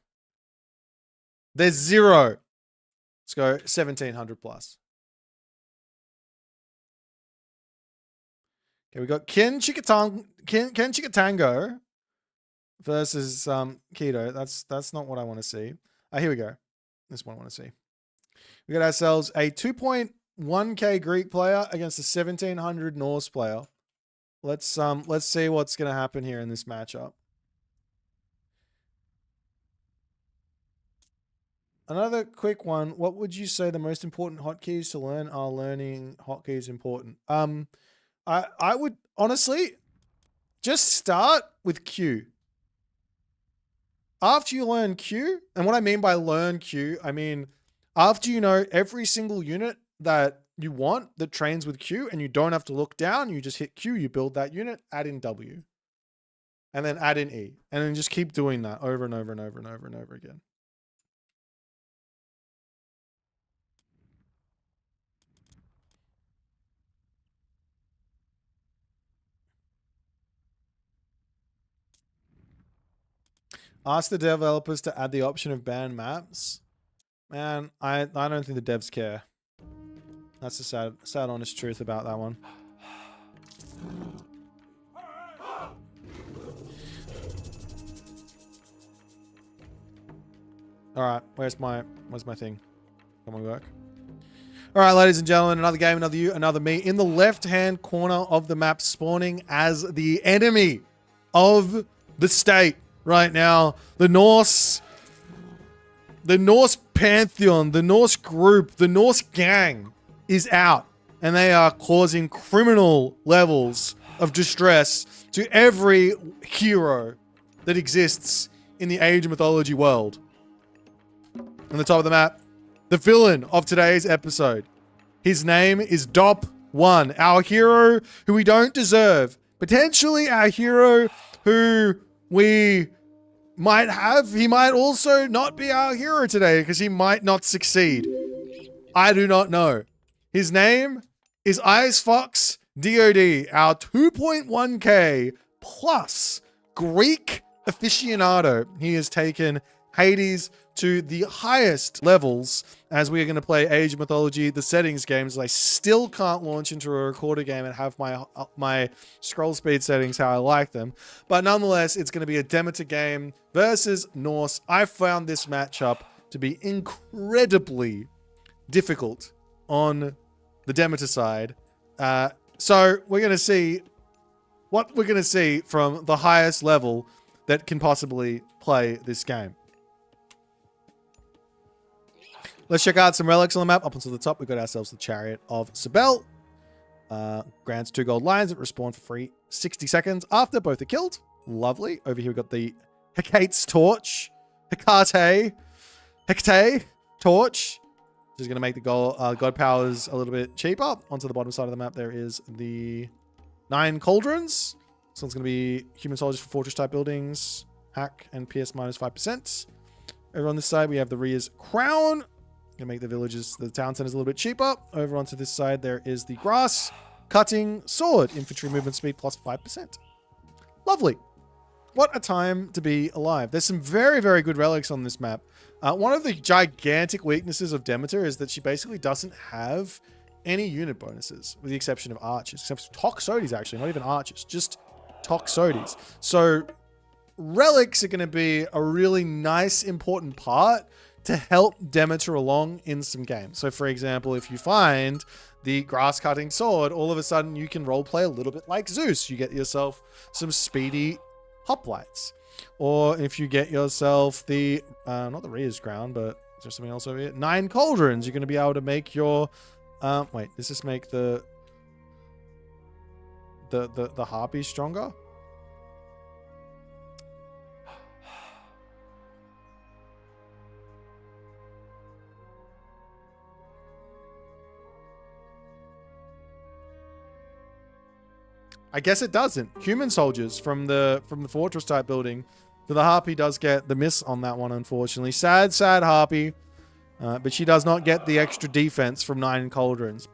There's 0. Let's go 1700 plus. Okay, we got Ken Chikatango versus Keto. That's not what I want to see. Here we go. This one I want to see. We got ourselves a 2.1k Greek player against a 1700 Norse player. Let's see what's gonna happen here in this matchup. Another quick one. What would you say the most important hotkeys to learn are? Learning hotkeys important? I would honestly just start with Q. After you learn Q, and what I mean by learn Q, I mean after you know every single unit that you want that trains with Q, and you don't have to look down, you just hit Q, you build that unit, add in W, and then add in E, and then just keep doing that over and over and over and over and over again. Ask the developers to add the option of banned maps. Man, I don't think the devs care. That's the sad honest truth about that one. All right, where's my thing? Come on, work. All right, ladies and gentlemen, another game, another you, another me. In the left-hand corner of the map, spawning as the enemy of the state right now, the Norse pantheon, the Norse group, the Norse gang is out, and they are causing criminal levels of distress to every hero that exists in the Age of Mythology world. On the top of the map, the villain of today's episode. His name is Dop1, our hero who we don't deserve. Potentially our hero who we might have. He might also not be our hero today because he might not succeed. I do not know. His name is Ice DOD, our 2.1k plus Greek aficionado. He has taken Hades to the highest levels as we are going to play Age of Mythology, the settings games. I still can't launch into a recorder game and have my scroll speed settings how I like them. But nonetheless, it's going to be a Demeter game versus Norse. I found this matchup to be incredibly difficult on the Demeter side. So we're going to see what we're going to see from the highest level that can possibly play this game. Let's check out some relics on the map. Up until the top, we've got ourselves the Chariot of Sibel. Grants 2 gold lions that respawn for free 60 seconds after both are killed. Lovely. Over here, we've got the Hecate's Torch. Hecate Torch. Which is going to make the god powers a little bit cheaper. Onto the bottom side of the map, there is the 9 cauldrons. This one's going to be human soldiers for fortress type buildings. Hack and PS minus 5%. Over on this side, we have the Rhea's Crown. Gonna make the villages, the town centers a little bit cheaper. Over onto this side, there is the grass cutting sword. Infantry movement speed plus 5%. Lovely. what a time to be alive. There's some very, very good relics on this map. One of the gigantic weaknesses of Demeter is that she basically doesn't have any unit bonuses, with the exception of archers. Except for Toxotes, actually, not even archers, just Toxotes. So relics are going to be a really nice, important part to help Demeter along in some games. So for example, if you find the grass cutting sword, all of a sudden you can roleplay a little bit like Zeus. You get yourself some speedy hoplites. Or if you get yourself the, not the Rhea's crown, but is there something else over here? 9 cauldrons. You're going to be able to make your, wait, does this make the harpy stronger? I guess it doesn't. Human soldiers from the fortress type building. So the harpy does get the miss on that one, unfortunately. Sad, sad harpy. But she does not get the extra defense from 9 cauldrons.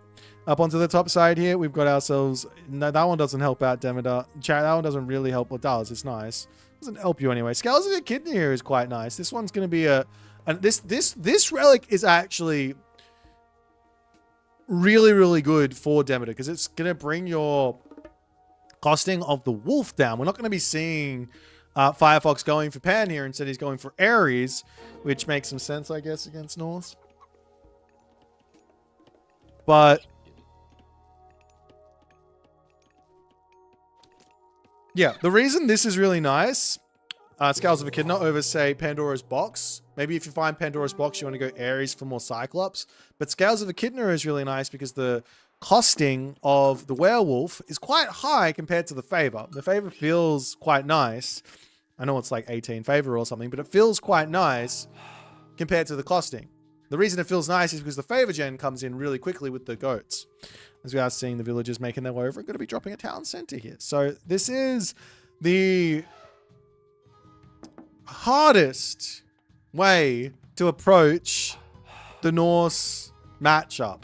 Up onto the top side here, we've got ourselves... No, that one doesn't help out Demeter. That one doesn't really help. Well, it does. It's nice. Doesn't help you anyway. Scales of the Kidney here is quite nice. This one's going to be a... And this relic is actually really, really good for Demeter because it's going to bring your costing of the wolf down. We're not going to be seeing Firefox going for Pan here. Instead, he's going for Ares, which makes some sense, I guess, against Norse. But yeah, the reason this is really nice, Scales of Echidna over, say, Pandora's Box. Maybe if you find Pandora's Box, you want to go Ares for more Cyclops. But Scales of Echidna is really nice because the costing of the werewolf is quite high compared to the favor. The favor feels quite nice. I know it's like 18 favor or something, but it feels quite nice compared to the costing. The reason it feels nice is because the favor gen comes in really quickly with the goats. As we are seeing the villagers making their way over, I'm going to be dropping a town center here. So this is the hardest way to approach the Norse matchup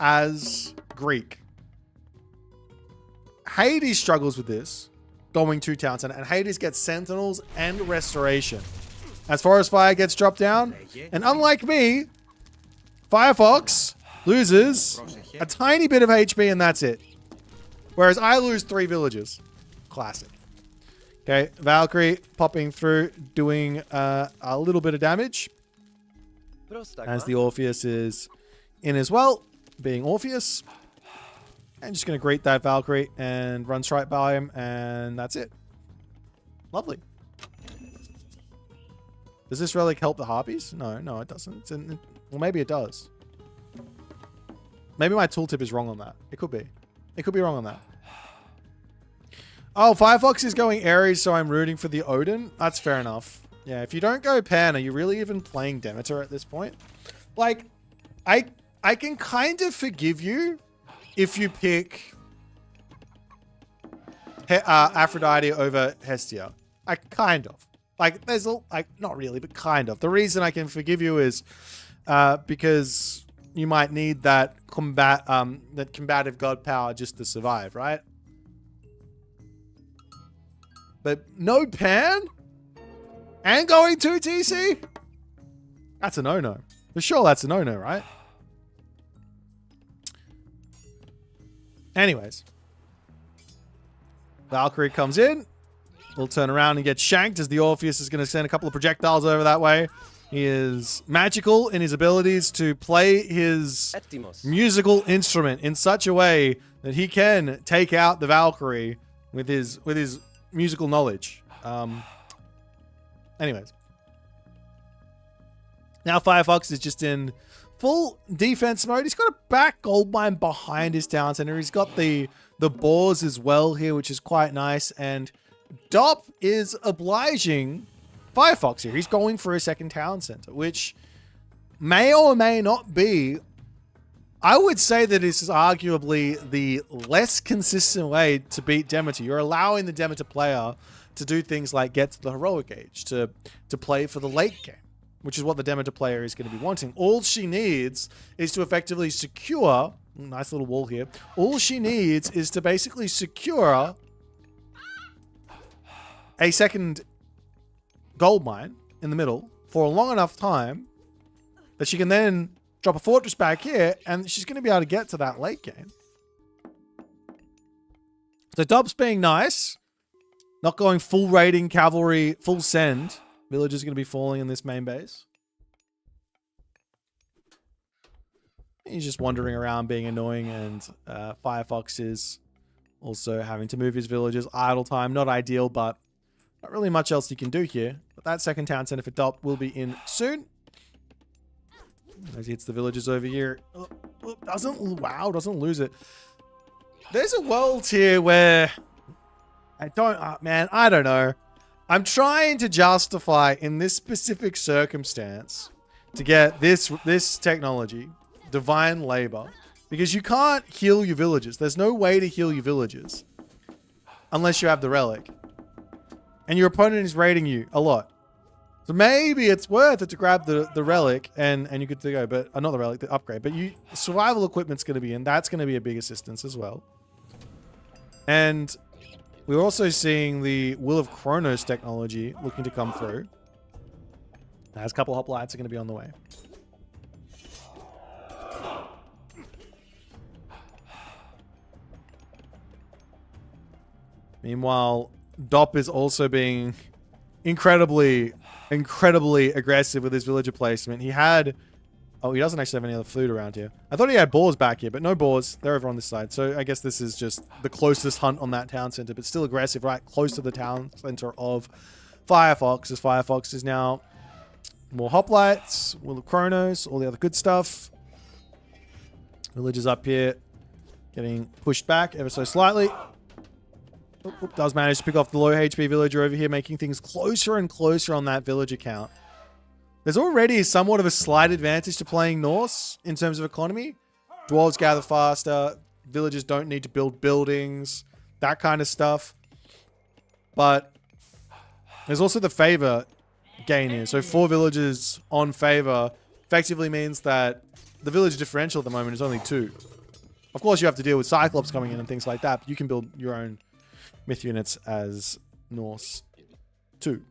as Greek. Hades struggles with this, going to town center, and Hades gets sentinels and restoration. As Forest Fire gets dropped down, and unlike me, Firefox loses a tiny bit of HP and that's it. Whereas I lose 3 villagers. Classic. Okay, Valkyrie popping through, doing a little bit of damage. As the Orpheus is in as well, being Orpheus. And just going to greet that Valkyrie and run straight by him, and that's it. Lovely. Does this relic help the harpies? No, it doesn't. Well, maybe it does. Maybe my tooltip is wrong on that. It could be. It could be wrong on that. Oh, Firefox is going Ares, so I'm rooting for the Odin. That's fair enough. Yeah, if you don't go Pan, are you really even playing Demeter at this point? Like, I can kind of forgive you if you pick Aphrodite over Hestia. Kind of. Like, there's not really, but kind of. The reason I can forgive you is because you might need that combative god power just to survive, right? But no Pan? And going 2 TC? That's a no-no. For sure, that's a no-no, right? Anyways. Valkyrie comes in. We'll turn around and get shanked as the Orpheus is going to send a couple of projectiles over that way. He is magical in his abilities to play his musical instrument in such a way that he can take out the Valkyrie with his musical knowledge. Anyways. Now Firefox is just in full defense mode. He's got a back gold mine behind his town center. He's got the boars as well here, which is quite nice. And Dop is obliging Firefox here. He's going for a second town center, which may or may not be... I would say that this is arguably the less consistent way to beat Demeter. You're allowing the Demeter player to do things like get to the heroic age, to play for the late game, which is what the Demeter player is going to be wanting. All she needs is to effectively secure... Nice little wall here. All she needs is to basically secure a second gold mine in the middle for a long enough time that she can then drop a fortress back here, and she's going to be able to get to that late game. So Dob's being nice, not going full raiding cavalry, full send. Villagers going to be falling in this main base. He's just wandering around being annoying, and Firefox is also having to move his villagers. Idle time, not ideal, but not really much else you can do here. But that second town center for Dop will be in soon. As he hits the villagers over here. Doesn't lose it. There's a world here where I don't know. I'm trying to justify in this specific circumstance to get this technology, divine labor, because you can't heal your villagers. There's no way to heal your villagers unless you have the relic. And your opponent is raiding you a lot. So maybe it's worth it to grab the relic and you're good to go. But not the relic, the upgrade. But survival equipment's going to be in. That's going to be a big assistance as well. And we're also seeing the Will of Chronos technology looking to come through. There's a couple hoplites are going to be on the way. Meanwhile, Dop is also being incredibly aggressive with his villager placement. He had... Oh, he doesn't actually have any other food around here. I thought he had boars back here, but no boars. They're over on this side. So I guess this is just the closest hunt on that town center, but still aggressive, right? Close to the town center of Firefox, as Firefox is now more hoplites, Will of Chronos, all the other good stuff. Villagers up here getting pushed back ever so slightly. Does manage to pick off the low HP villager over here, making things closer and closer on that villager count. There's already somewhat of a slight advantage to playing Norse in terms of economy. Dwarves gather faster. Villagers don't need to build buildings. That kind of stuff. But there's also the favor gain here. So 4 villagers on favor effectively means that the village differential at the moment is only 2. Of course, you have to deal with Cyclops coming in and things like that. But you can build your own myth units as Norse too.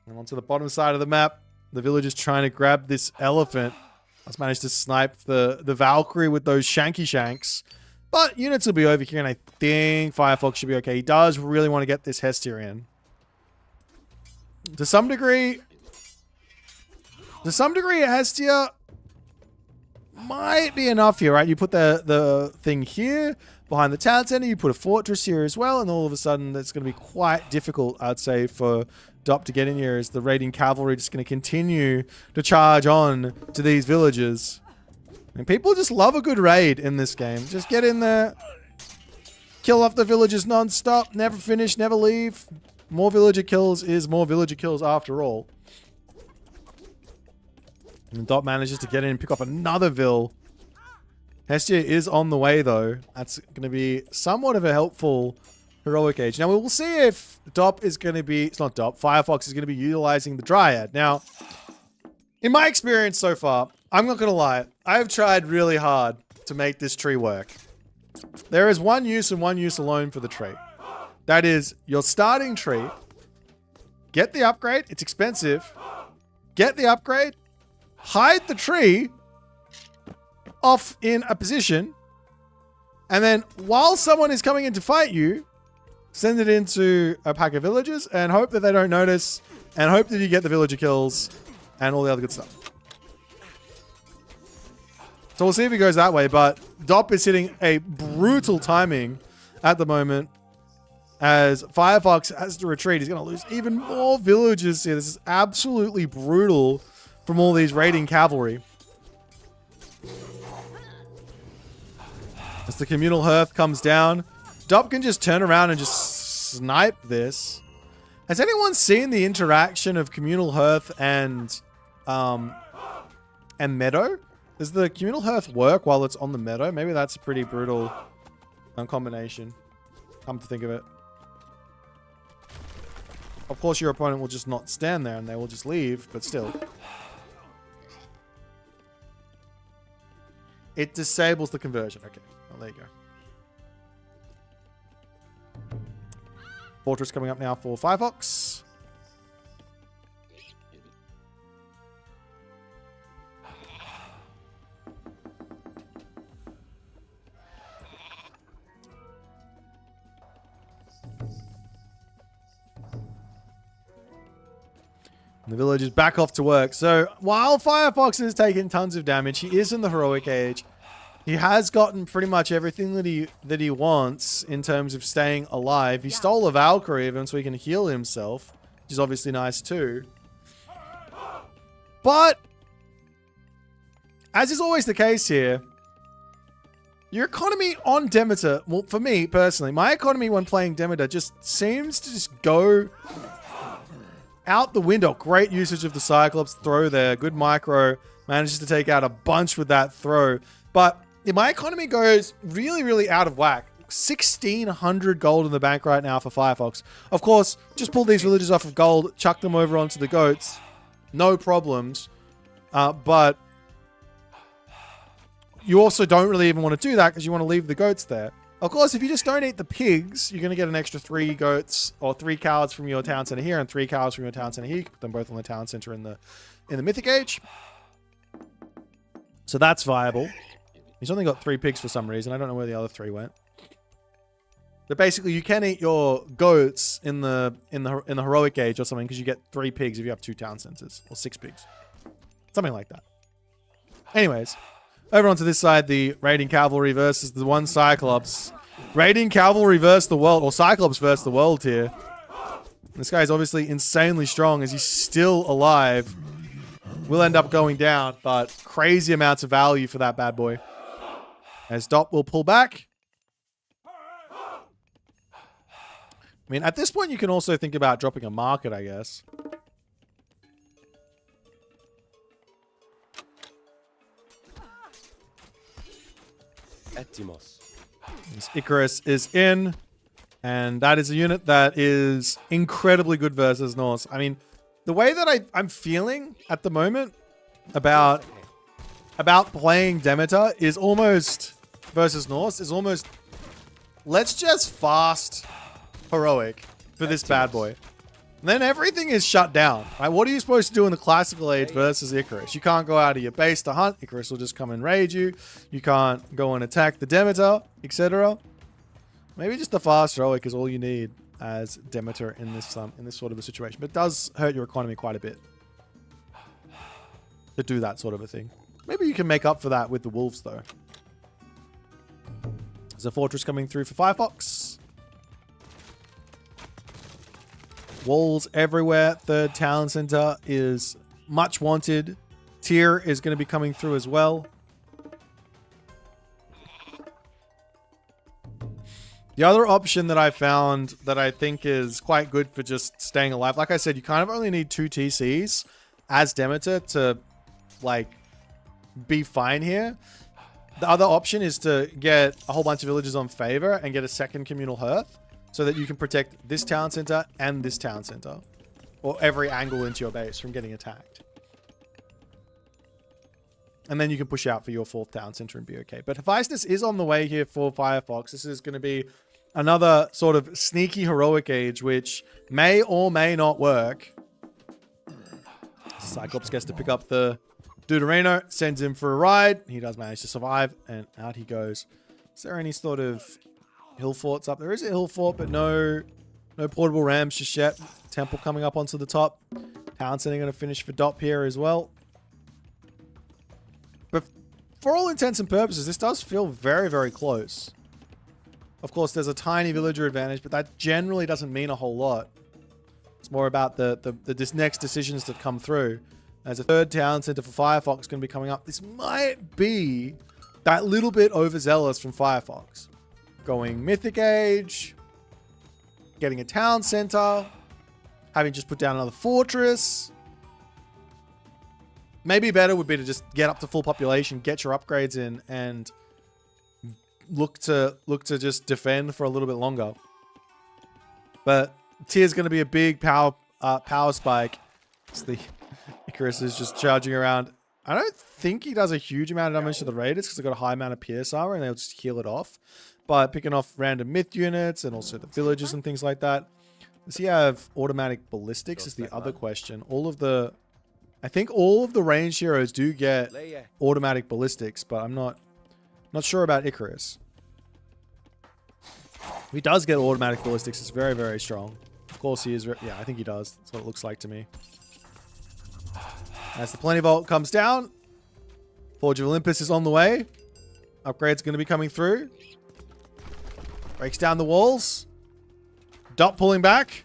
And onto the bottom side of the map, the village is trying to grab this elephant. Let's manage to snipe the Valkyrie with those shanky shanks. But units will be over here, and I think Firefox should be okay. He does really want to get this Hestia in. To some degree, Hestia might be enough here, right? You put the thing here behind the town center, you put a fortress here as well, and all of a sudden it's going to be quite difficult, I'd say, for Dop to get in here, as the raiding cavalry just going to continue to charge on to these villages. And people just love a good raid in this game. Just get in there, kill off the villagers non-stop, never finish, never leave. More villager kills is more villager kills after all. And Dot manages to get in and pick up another Vill. Hestia is on the way, though. That's going to be somewhat of a helpful heroic age. Now, we will see if Dop is going to be... It's not Dop. Firefox is going to be utilizing the Dryad. Now, in my experience so far, I'm not going to lie. I have tried really hard to make this tree work. There is one use and one use alone for the tree. That is your starting tree. Get the upgrade. It's expensive. Get the upgrade. Hide the tree off in a position, and then while someone is coming in to fight you, send it into a pack of villagers and hope that they don't notice, and hope that you get the villager kills and all the other good stuff. So we'll see if it goes that way, but Dop is hitting a brutal timing at the moment as Firefox has to retreat. He's going to lose even more villagers here. This is absolutely brutal from all these raiding cavalry. As the communal hearth comes down, Dop can just turn around and just snipe this. Has anyone seen the interaction of communal hearth and meadow? Does the communal hearth work while it's on the meadow? Maybe that's a pretty brutal combination. Come to think of it. Of course, your opponent will just not stand there and they will just leave, but still. It disables the conversion. Okay. Well, there you go. Fortress coming up now for Firefox. The village is back off to work. So while Firefox is taking tons of damage, he is in the heroic age. He has gotten pretty much everything that he wants in terms of staying alive. He stole a Valkyrie of him so he can heal himself, which is obviously nice too. But as is always the case here, your economy on Demeter, well, for me personally, my economy when playing Demeter just seems to just go out the window. Great usage of the Cyclops throw there. Good micro. Manages to take out a bunch with that throw. But my economy goes really, really out of whack. 1,600 gold in the bank right now for Firefox. Of course, just pull these villagers off of gold, chuck them over onto the goats. No problems. But you also don't really even want to do that because you want to leave the goats there. Of course, if you just don't eat the pigs, you're going to get an extra 3 goats or 3 cows from your town center here and 3 cows from your town center here. You can put them both on the town center in the mythic age. So that's viable. He's only got 3 pigs for some reason. I don't know where the other 3 went. But basically, you can eat your goats in the heroic age or something because you get 3 pigs if you have 2 town centers or 6 pigs, something like that. Anyways. Over onto this side, the Raiding Cavalry versus the one Cyclops. Raiding Cavalry versus the world, or Cyclops versus the world here. This guy is obviously insanely strong as he's still alive. Will end up going down, but crazy amounts of value for that bad boy. As Dot will pull back. I mean, at this point, you can also think about dropping a market, I guess. Icarus is in, and that is a unit that is incredibly good versus Norse. I mean, the way that I'm feeling at the moment about playing Demeter is almost versus Norse is almost let's just fast heroic for this bad boy. And then everything is shut down. Right? What are you supposed to do in the classical age versus Icarus? You can't go out of your base to hunt. Icarus will just come and raid you. You can't go and attack the Demeter, etc. Maybe just the fast heroic is all you need as Demeter in this sort of a situation. But it does hurt your economy quite a bit to do that sort of a thing. Maybe you can make up for that with the wolves, though. There's a fortress coming through for Firefox. Walls everywhere. Third town center is much wanted. Tier is going to be coming through as well. The other option that I found that I think is quite good for just staying alive, like I said, you kind of only need 2 TCs as Demeter to, like, be fine here. The other option is to get a whole bunch of villages on favor and get a second communal hearth so that you can protect this town center and this town center, or every angle into your base from getting attacked. And then you can push out for your 4th town center and be okay. But Hephaestus is on the way here for Firefox. This is going to be another sort of sneaky heroic age, which may or may not work. Cyclops gets to pick up the Deuterino, sends him for a ride. He does manage to survive, and out he goes. Is there any sort of hill forts up? There is a hill fort, but no portable rams just yet. Temple coming up onto the top. Townsend going to finish for Dop here as well. But for all intents and purposes, this does feel very, very close. Of course, there's a tiny villager advantage, but that generally doesn't mean a whole lot. It's more about the next decisions that come through. There's a 3rd town center for Firefox going to be coming up. This might be that little bit overzealous from Firefox. Going Mythic Age, getting a town center, having just put down another fortress. Maybe better would be to just get up to full population, get your upgrades in, and look to just defend for a little bit longer. But Tier's going to be a big power spike. It's the Icarus is just charging around I don't think he does a huge amount of damage to the raiders because they've got a high amount of PS armor and they'll just heal it off. But picking off random myth units and also the villagers and things like that. Does he have automatic ballistics is the other question. I think all of the ranged heroes do get automatic ballistics, but I'm not sure about Icarus. If he does get automatic ballistics, it's very, very strong. Of course he is. Yeah, I think he does. That's what it looks like to me. As the Plenty Vault comes down, Forge of Olympus is on the way. Upgrade's going to be coming through. Breaks down the walls. Dot pulling back.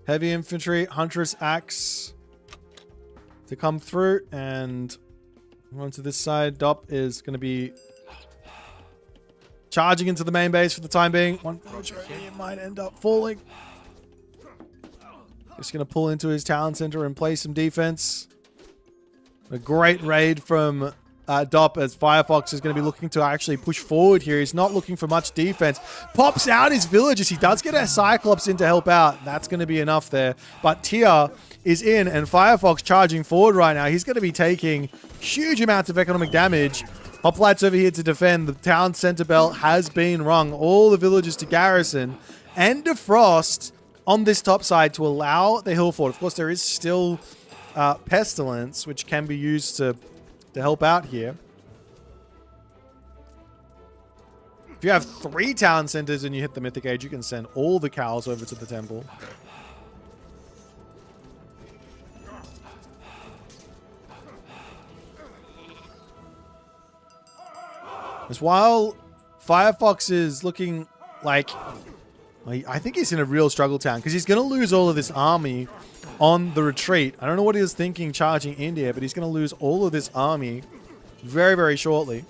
Heavy infantry, Hunter's Axe to come through, and onto this side. Dop is going to be charging into the main base for the time being. One villager might end up falling. Just going to pull into his town center and play some defense. A great raid from Dop as Firefox is going to be looking to actually push forward here. He's not looking for much defense. Pops out his villagers. He does get a Cyclops in to help out. That's going to be enough there. But Tia is in and Firefox charging forward right now. He's going to be taking huge amounts of economic damage. Hoplites over here to defend. The town center belt has been rung. All the villagers to garrison and defrost on this top side to allow the hill fort. Of course, there is still pestilence, which can be used to help out here. If you have 3 town centers and you hit the mythic age, you can send all the cows over to the temple. As while Firefox is looking like, I think he's in a real struggle town because he's going to lose all of this army on the retreat. I don't know what he was thinking charging India, but he's going to lose all of this army very, very shortly. You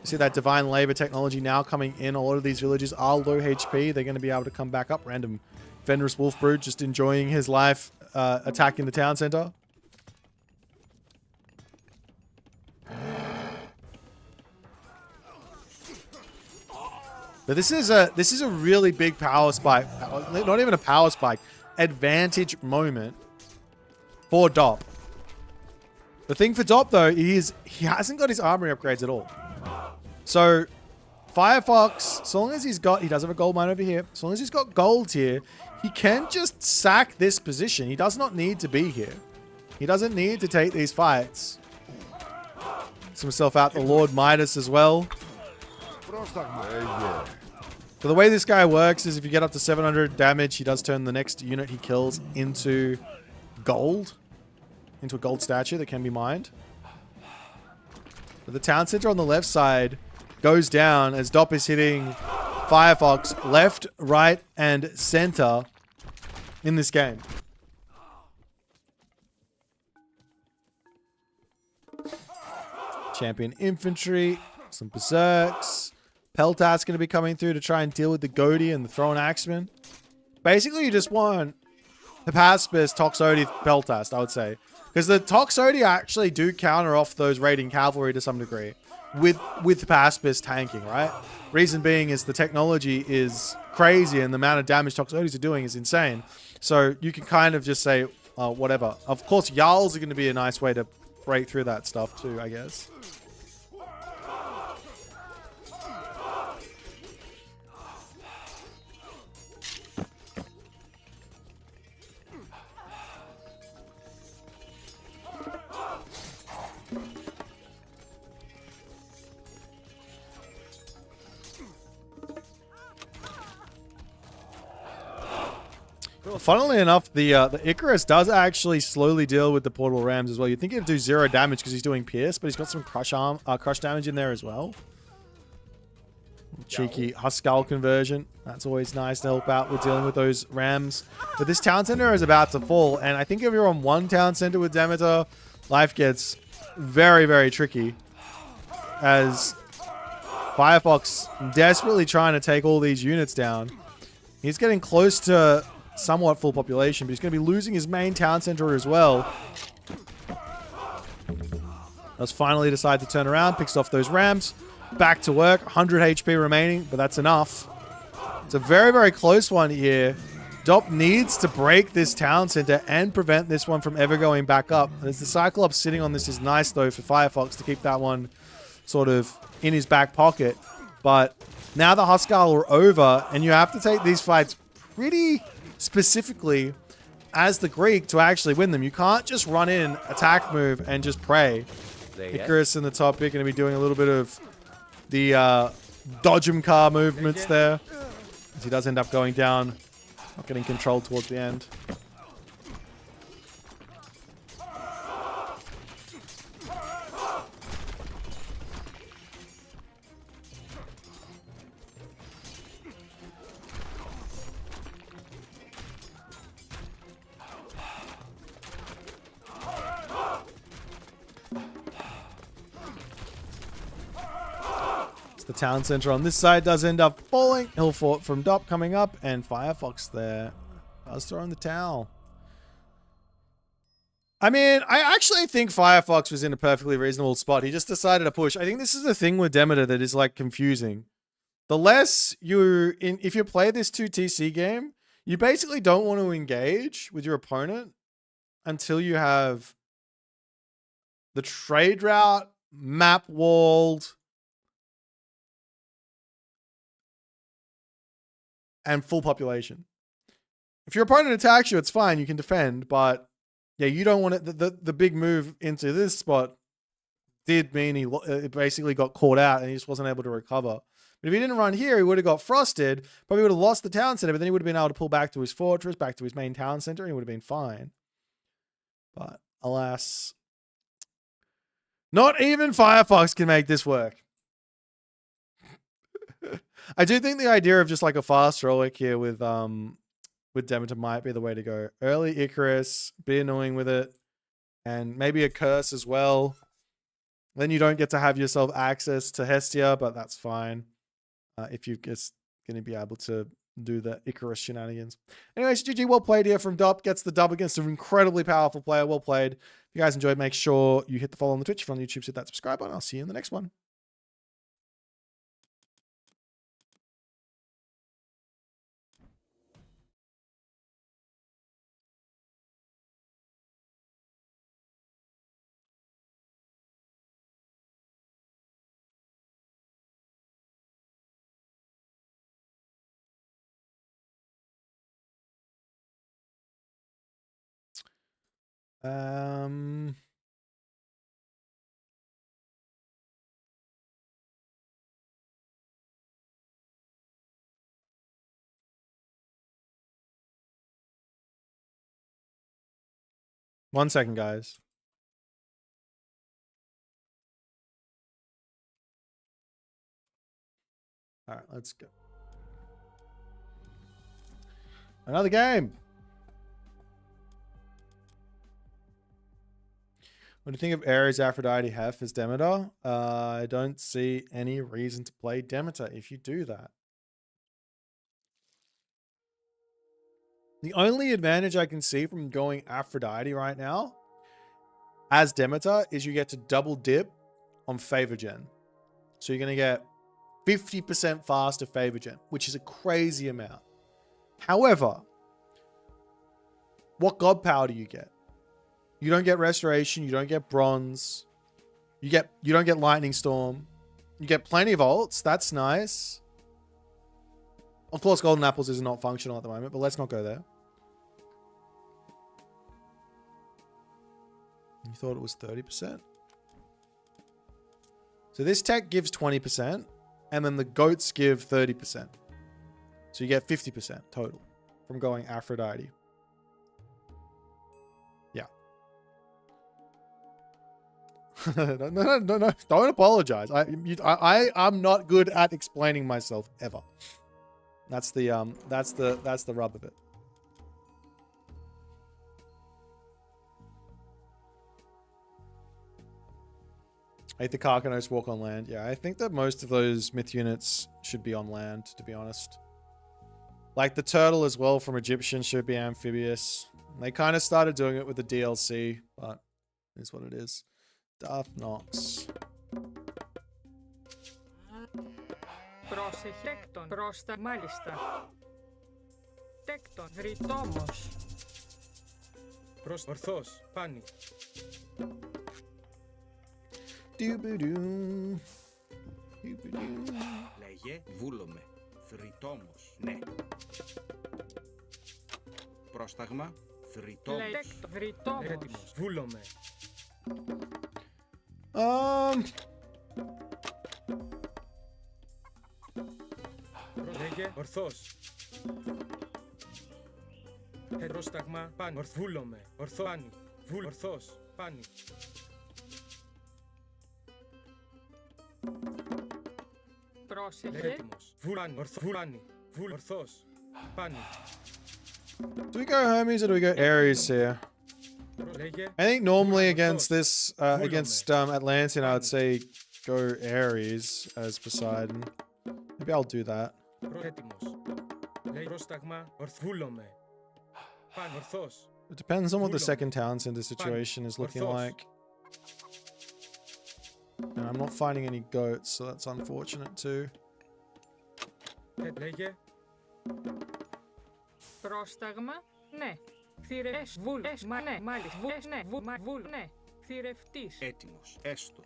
see that divine labor technology now coming in. A lot of these villages are low HP. They're going to be able to come back up. Random Fenris Wolf Brood just enjoying his life, attacking the town center. But this is a really big power spike. Not even a power spike. Advantage moment for Dop. The thing for Dop though is he hasn't got his armory upgrades at all. So Firefox, so long as he does have a gold mine over here. So long as he's got gold here, he can just sack this position. He does not need to be here. He doesn't need to take these fights. Gets himself out the Lord Midas as well. So the way this guy works is if you get up to 700 damage, he does turn the next unit he kills into gold. Into a gold statue that can be mined. But the town center on the left side goes down as Dop is hitting Firefox left, right, and center in this game. Champion infantry, some berserks. Peltat's going to be coming through to try and deal with the Goaty and the Thrown Axeman. Basically, you just want Hephaestus, Toxotes, Peltas, I would say. Because the Toxotes actually do counter off those raiding cavalry to some degree. With Hephaestus tanking, right? Reason being is the technology is crazy and the amount of damage Toxotes are doing is insane. So you can kind of just say, whatever. Of course, Jarls are going to be a nice way to break through that stuff too, I guess. Funnily enough, the Icarus does actually slowly deal with the portal rams as well. You'd think he'd do 0 damage because he's doing pierce, but he's got some crush damage in there as well. Cheeky Huskal conversion. That's always nice to help out with dealing with those rams. But this town center is about to fall, and I think if you're on one town center with Demeter, life gets very, very tricky. As Firefox desperately trying to take all these units down. He's getting close to somewhat full population, but he's going to be losing his main town center as well. Does finally decide to turn around, picks off those rams. back to work. 100 HP remaining, but that's enough. It's a very, very close one here. Dop needs to break this town center and prevent this one from ever going back up. As the Cyclops sitting on this is nice, though, for Firefox to keep that one sort of in his back pocket. But now the Huskarl are over, and you have to take these fights pretty specifically as the Greek to actually win them. You can't just run in, attack move, and just pray. Icarus in the top pick going to be doing a little bit of the dodge 'em car movements there. As he does end up going down, not getting controlled towards the end. The town center on this side does end up falling. Hill Fort from Dop coming up, and Firefox there. Does throw in the towel. I mean, I actually think Firefox was in a perfectly reasonable spot. He just decided to push. I think this is the thing with Demeter that is like confusing. The less if you play this 2TC game, you basically don't want to engage with your opponent until you have the trade route map walled and full population. If your opponent attacks you, it's fine. You can defend, but yeah, you don't want it. The big move into this spot did mean he basically got caught out and he just wasn't able to recover. But if he didn't run here, he would have got frosted. Probably would have lost the town center, but then he would have been able to pull back to his fortress, back to his main town center, and he would have been fine. But alas, not even Firefox can make this work. I do think the idea of just like a fast Rollick here with Demeter might be the way to go. Early Icarus, be annoying with it, and maybe a curse as well. Then you don't get to have yourself access to Hestia, but that's fine. If you're just going to be able to do the Icarus shenanigans. Anyways, GG, well played here from Dop. Gets the dub against an incredibly powerful player. Well played. If you guys enjoyed, make sure you hit the follow on the Twitch. If you're on YouTube, hit that subscribe button. I'll see you in the next one. One second, guys. All right, let's go. Another game. What do you think of Ares, Aphrodite, Hef as Demeter? I don't see any reason to play Demeter if you do that. The only advantage I can see from going Aphrodite right now as Demeter is you get to double dip on favor gen. So you're going to get 50% faster favor gen, which is a crazy amount. However, what god power do you get? You don't get restoration, you don't get bronze. You don't get lightning storm. You get plenty of ults, that's nice. Of course, golden apples is not functional at the moment, but let's not go there. You thought it was 30%? So this tech gives 20%, and then the goats give 30%. So you get 50% total from going Aphrodite. Yeah. No. Don't apologize. I'm not good at explaining myself ever. That's the rub of it. I hate the Karkanos walk on land. Yeah, I think that most of those myth units should be on land, to be honest. Like the turtle as well from Egyptian should be amphibious. They kind of started doing it with the DLC, but it is what it is. Darth Nox. Πρόσεχε. Τέκτον. Πρόστα. Μάλιστα. Τέκτον. Βρυτόμος. Ορθός. Πάνι. Doobadoo. Doobadoo. Λέγε βούλομαι. Θρητόμος. Ναι. Πρόσταγμα. Θρητόμος. Τέκτον. Βρυτόμος. Έτοιμος. Βούλομαι. Λέγε ορθός. Πρόσταγμα. Πάνι. Βούλομαι. Ορθό. Πάνι. Ορθός. Πάνι. Πρόσεχε. Έτοιμος. Βουλάνι. Βουλάνι. Ορθός. Πάνι. Do we go Hermes or do we go Ares here? Λέγε. I think normally against this, against Atlantean, I would say go Ares as Poseidon. Maybe I'll do that. Έτοιμος. Λέει πρόσταγμα. Βούλομαι. Πάνι. Ορθός. It depends on what the second town center situation is looking like. And I'm not finding any goats, so that's unfortunate too. Λέγε. Πρόσταγμα. Ναι. Θηρες. Βούλες. Μα ναι. Μάλιστα. Βούλες. Ναι. Βούλ. Ναι. Θηρευτής. Έτοιμος. Έστω.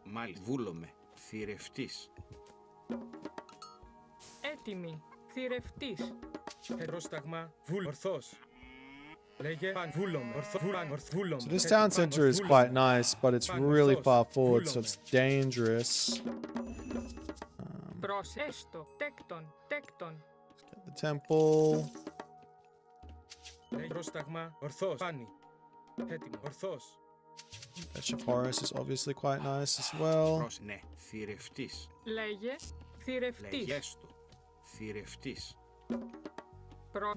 Μάλιστα. Βούλομαι. Θηρευτής. Έτοιμη. Θηρευτής. Πρόσταγμα. Ορθός. Λέγε. Παν. Βούλομαι. Βούλομαι. So this town center is quite nice, but it's really far forward, so it's dangerous. Προσέστο. Τέκτον. Τέκτον. Get the temple. Λέγε πρόσταγμα. Ορθός. Πάνι. Έτοιμο. Ορθός. Fetch of Horus is obviously quite nice as well. Ναι. Θηρευτής. Λέγε. Θηρευτής. Λέγε έστω. Θηρευτής.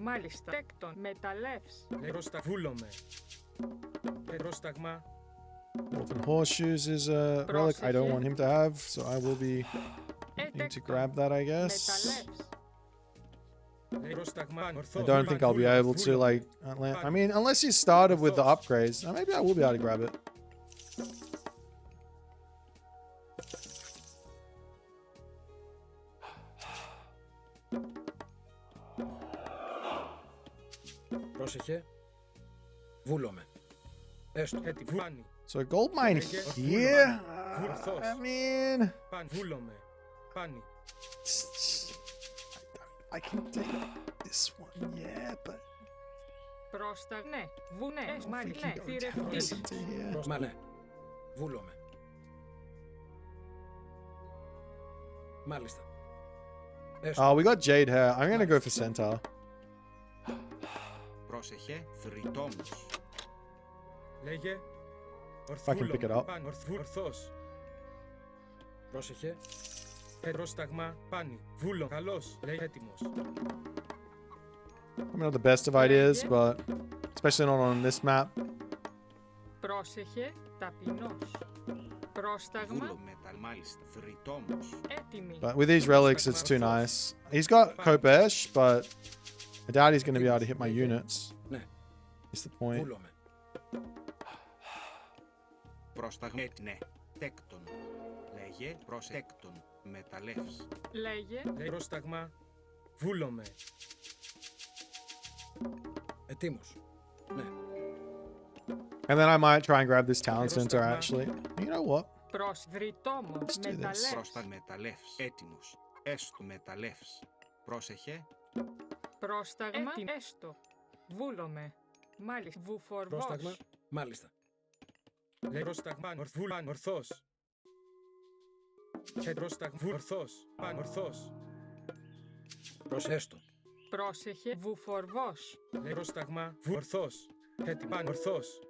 Μάλιστα. Τέκτον. Μεταλλεύς. Λέγε πρόσταγμα. Βούλομαι. Πρόσταγμα. Orphan Horseshoes is a relic I don't want him to have, so I will be looking to grab that, I guess. Μεταλλεύς. Λέγε πρόσταγμα. I don't think I'll be able to, like, I mean, unless he started with the upgrades, maybe I will be able to grab it. Πρόσεχε. Βούλομαι. Έστω. Έτοιμο. Πάνι. So gold mine here? I mean, Πάνι. Βούλομαι. Πάνι. I can take this one, yeah, but Πρόστα. Ναι. Βουνέ. I think Μάλιστα. you Ναι. go Θηρευτής. into here. Μα ναι. Βούλομαι. Μάλιστα. Oh, we got Jade hair. I'm gonna go for Centaur. Πρόσεχε. Θρητόμος. Λέγε. I can pick it up. Ορθός. Πρόσεχε. Πρόσταγμα. Πάνι. Βούλο. Καλός. Λέγε έτοιμος. I'm not the best of ideas, but especially not on this map. Πρόσεχε. Ταπεινός. Πρόσταγμα. Βούλομαι. Μάλιστα. Θρητόμος. Έτοιμη. But with these relics, it's too nice. He's got Kopesh, but I doubt he's going to be able to hit my units. Ναι. Is the point. Βούλομαι. Πρόσταγμα. Ναι. Τέκτον. Λέγε. Τέκτον. Μεταλλεύς. Λέγε. Λέγε πρόσταγμα. Βούλομαι. Ετοίμος. Ναι. And then I might try and grab this town center, actually. You know what? Προσβρυτόμος. Let's do this. Μεταλλεύς. Πρόσταγμα. Μεταλλεύς. Έτοιμος. Έστω. Μεταλλεύς. Πρόσεχε. Πρόσταγμα. Έτοιμη. Έστω. Βούλομαι. Μάλιστα. Πρόσταγμα. Βουφορβός. Μάλιστα. Λέγε πρόσταγμα. Ορθός. Και πρόσταγμα. Ορθός. Παν. Ορθός. Προσέστο. Πρόσεχε. Βουφορβός. Λέγε πρόσταγμα. Ορθός. Έτοιμο. Παν. Ορθός.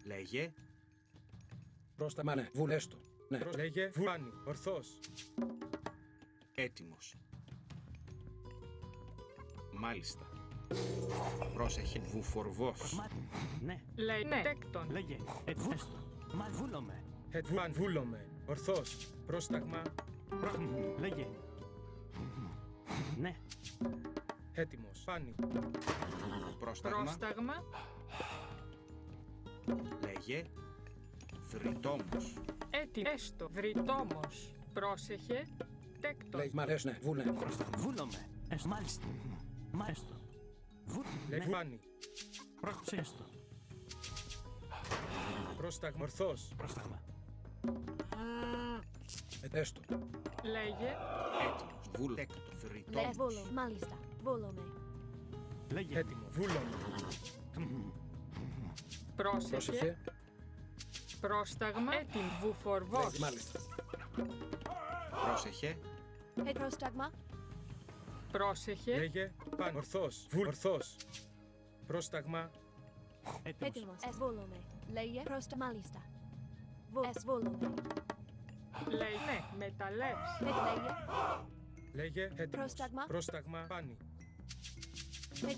Λέγε. Πρόσταγμα. Ναι. Βουλέστο. Ναι. Λέγε. Βουλάνι. Ορθός. Έτοιμος. Μάλιστα. Πρόσεχε. Βουφορβός. Ναι, Λέει. Ναι. Τέκτον. λέγε, ετβέστο, μα βούλομαι. Παν. Βούλομαι. Ορθός. Πρόσταγμα. Λέγε. Ναι, Έτοιμος. Πάνι. Πρόσταγμα. Πρόσταγμα. Λέγε. Θρητόμος. Έτοιμο. Έστω. Βρυτόμος. Πρόσεχε. Τέκτον. Λέει, ναι, βούλε. Βούλομαι. Μάλιστα. Μάλιστα. Λέει, φάνη. Έστω. Πρόσταγμα. Ορθός. Πρόσταγμα. Έστω. Λέγε. Έτοιμος. Βούλεκτο. Θρητόμος. Βόλο, μάλιστα. Βόλομαι. Λέγε. Έτοιμο. Βούλομαι. Πρόσεχε. Πρόσεχε. Πρόσταγμα. Έτοιμο. Βουφορβός. Λέει, μάλιστα. Πρόσεχε. Πρόσταγμα. Πρόσεχε. Λέγε, πάνω. Ορθός. Ορθός. Πρόσταγμα. Έτοιμος. Βόλομαι. Λέγε. Μάλιστα. Βόλομαι. Λέει ναι. Μεταλλεύς. Λέγε. Λέγε, έτοιμος. Πρόσταγμα. Πρόσταγμα. Πάνι.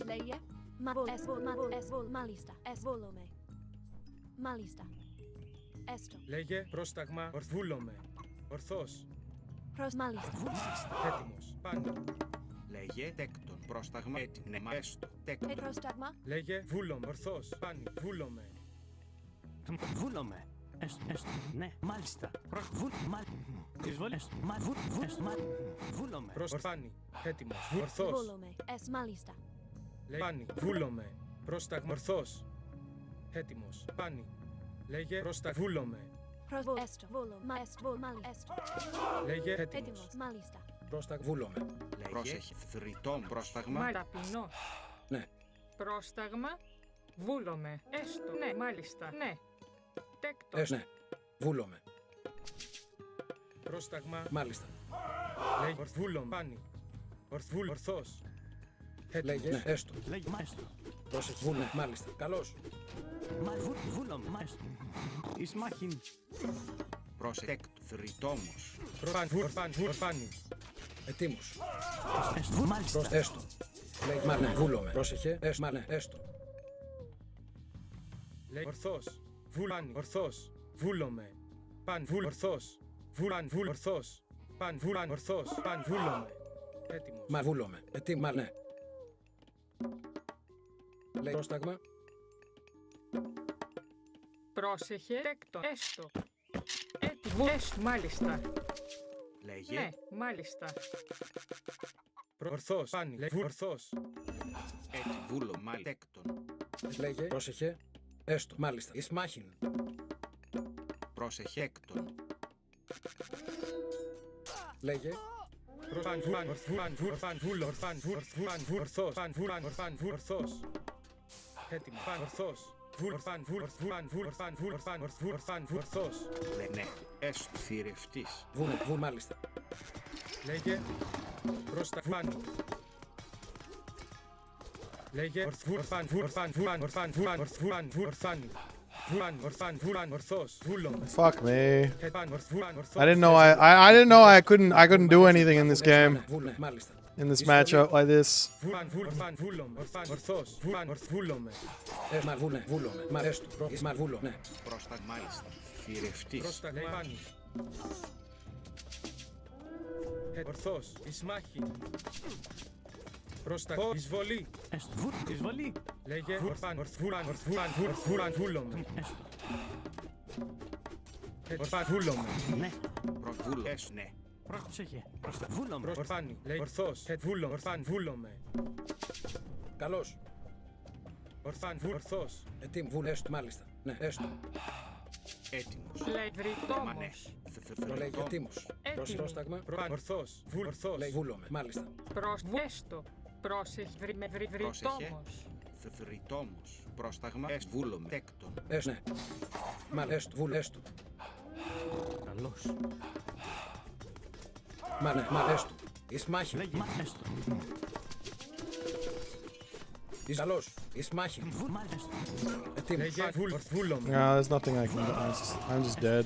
Λέγε. Μάλιστα. Βόλομαι. Μάλιστα. Έστω. Λέγε, πρόσταγμα. Βούλομαι. Ορθός. Μάλιστα. Έτοιμος. Πάνι. Λέγε. Τέκτον. Πρόσταγμα. Έτοιμο. Έστω. Τέκτον. Πρόσταγμα. Λέγε, βούλομαι. Ορθός. Πάνι. Βούλομαι. Βούλομαι. Έστω. Ναι, μάλιστα. Εισβολή. Βούλομαι. Πάνι. Έτοιμος. Ορθός. Βόλομαι. Μάλιστα. Λέγε, πάνι. Βούλομαι. Πρόσταγμα. Ορθός. Έτοιμος. Πάνι. Λέγε, βούλομαι. Έστω. Βόλομαι. Έστω. Λέγε, έτοιμος. Έτοιμος. Μάλιστα. Πρόσταγμα. Βούλομαι. Πρόσεχε. Θρητόμ. Πρόσταγμα. Μα ταπεινός. Ναι. Πρόσταγμα. Βούλομαι. Έστω. Ναι. Μάλιστα. Ναι. Τέκτον. Ναι. Βούλομαι. Πρόσταγμα. Μάλιστα. Λέγε, βούλομαι. Πάνι. Ορθός. Λέγε, ναι, έστω. Λέγε, μάλιστα. Πρόσεχε. Βούλε. Μάλιστα. Καλώς. Βούλομαι. Μάλιστα. Εις μάχην. Πρόσεχε. Τέκτον. Θρητόμος. Πάνι. Ετοίμος. Μάλιστα. Έστω. Λέγε, μα ναι, βούλομαι. Πρόσεχε. Έστω. Μα ναι, έστω. Λέγε, ορθός. Πάνι. Ορθός. Βούλομαι. Παν. Ορθός. Ορθός. Παν. Ορθός. Παν. Βούλομαι. Έτοιμος. Μα βούλομαι. Ετοίμος. Μα ναι. Λέει, πρόσταγμα. Πρόσεχε. Τέκτον. Έστω. Έτοιμο. Έστω. Μάλιστα. Λέγε. Ναι. Μάλιστα. Ορθός. Πάνι. Λέγε, ορθός. Έτοιμο. Βούλωμα. Τέκτον. Λέγε, πρόσεχε. Έστω. Μάλιστα. Εις μάχην. Πρόσεχε. Έκτον. Λέγε. Ορθός. Έτοιμο. Ορθός. Ορθός. Ναι. Έστω. Θηρευτής. Βούλε. Μάλιστα. Λέγε, πρόσταγμα. Λέγε, ορθός. Βούλομαι. Fuck me. I didn't know I didn't know I couldn't do anything in this game. Βούλε. Μάλιστα. In this matchup like this. Ορθός. Βούλομαι. Μα βούλε. Βούλομαι. Μα έστω. Μα βούλω. Ναι. Πρόσταγμα. Μάλιστα. Θηρευτής. Πρόσταγμα. Ορθός. Εις μάχη. Πρόσταγμα. Εισβολή. Έστω. Εισβολή. Λέγε, βούλομαι. Βούλομαι. Ναι. Προβούλος. Ναι. Πρόσεχε. Βούλομαι. Ορφάνι. Λέει, ορθός. Βούλομαι. Καλώς. Ορθός. Ετοίμος. Βούλε. Έστω. Μάλιστα. Ναι. Έστω. Έτοιμος. Λέει Μα ναι. βρυτόμος. Το λέει ετοίμος. Έτοιμη. Πρόσταγμα. Ορθός. Λέει βούλομαι. Μάλιστα. Έστω. Πρόσεχε. Βρυτόμος. Θρητόμος. Πρόσταγμα. Βούλομαι. Τέκτον. Έστω. Ναι. Μα έστω. Βούλε. Έστω. Καλώς. Μα ναι. Μα έστω. Εις μάχη. Λέγε, έστω. Εις καλώς. Εις μάχη. Μάλιστα. Ετοίμος. Λέγε, βούλομαι. No, there's nothing I can do. I'm just dead.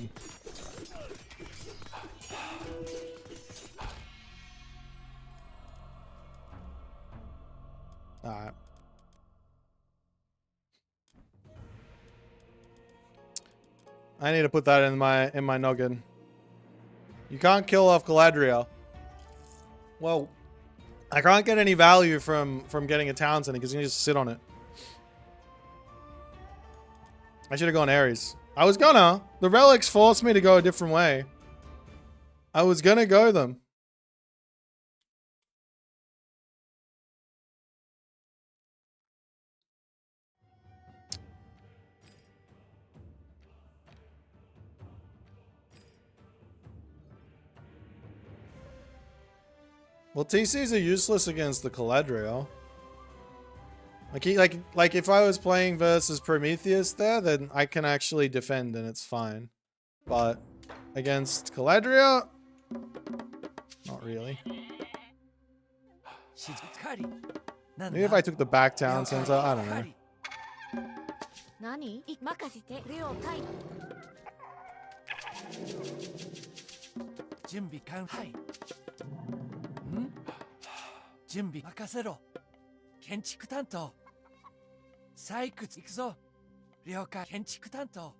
Alright. I need to put that in my noggin. You can't kill off Galadriel. Well, I can't get any value from getting a Townsend because you can just sit on it. I should have gone Ares. I was gonna. The relics forced me to go a different way. I was gonna go them. Well, TCs are useless against the Caladriel. Like if I was playing versus Prometheus there, then I can actually defend and it's fine. But against Caladriel, not really. Maybe if I took the back town center, I don't know. 何任せて了解準備完はい準備任せろ建築担当採掘行くぞ了解建築担当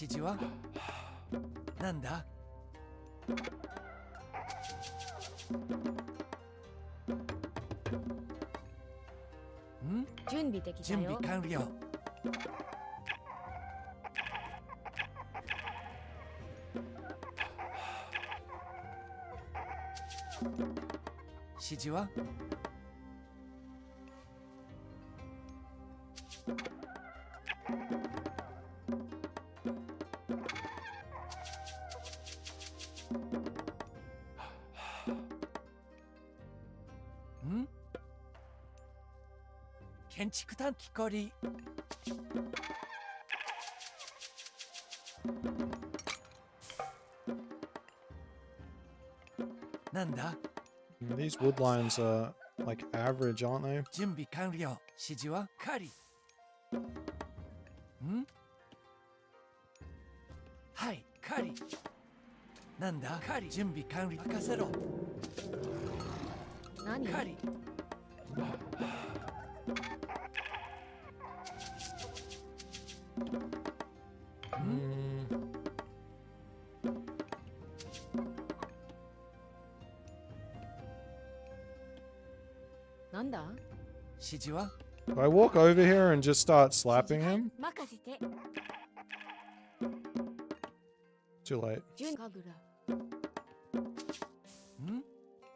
指示はなんだ準備できた準備よ完了指示は建築担木こりなんだ These wood lines are like average, aren't they? 準備完了指示は狩りはい狩りなんだ狩り準備完了任せろ何狩りなんだ 指示は Do I walk over here and just start slapping him? 任せて Too late. 準かぐら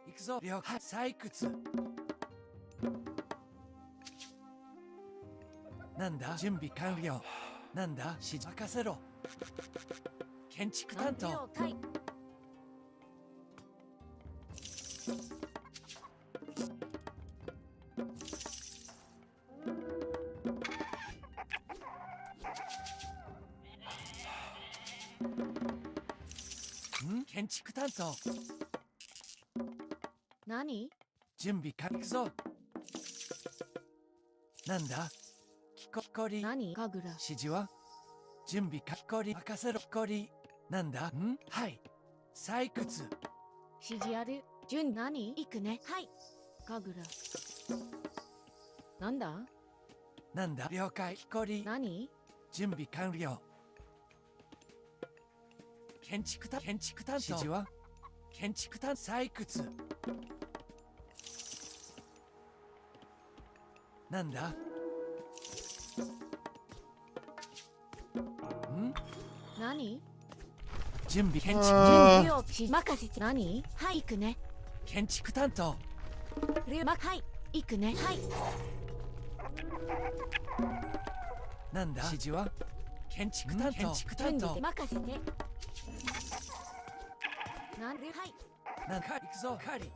行くぞ了解採掘なんだ準備完了なんだ指示任せろ建築担当了解建築担当何準備完行くぞなんだきこり何かぐら指示は準備かこり任せろこりなんだはい採掘指示ある準何行くねはいかぐらなんだなんだ了解こり何準備完了建築担当指示は建築担採掘なんだ何準備建築準備をし任せて何はい行くね建築担当はい行くねはいなんだ指示は建築担当建築担当準備で任せてなんではいなんか行くぞ狩り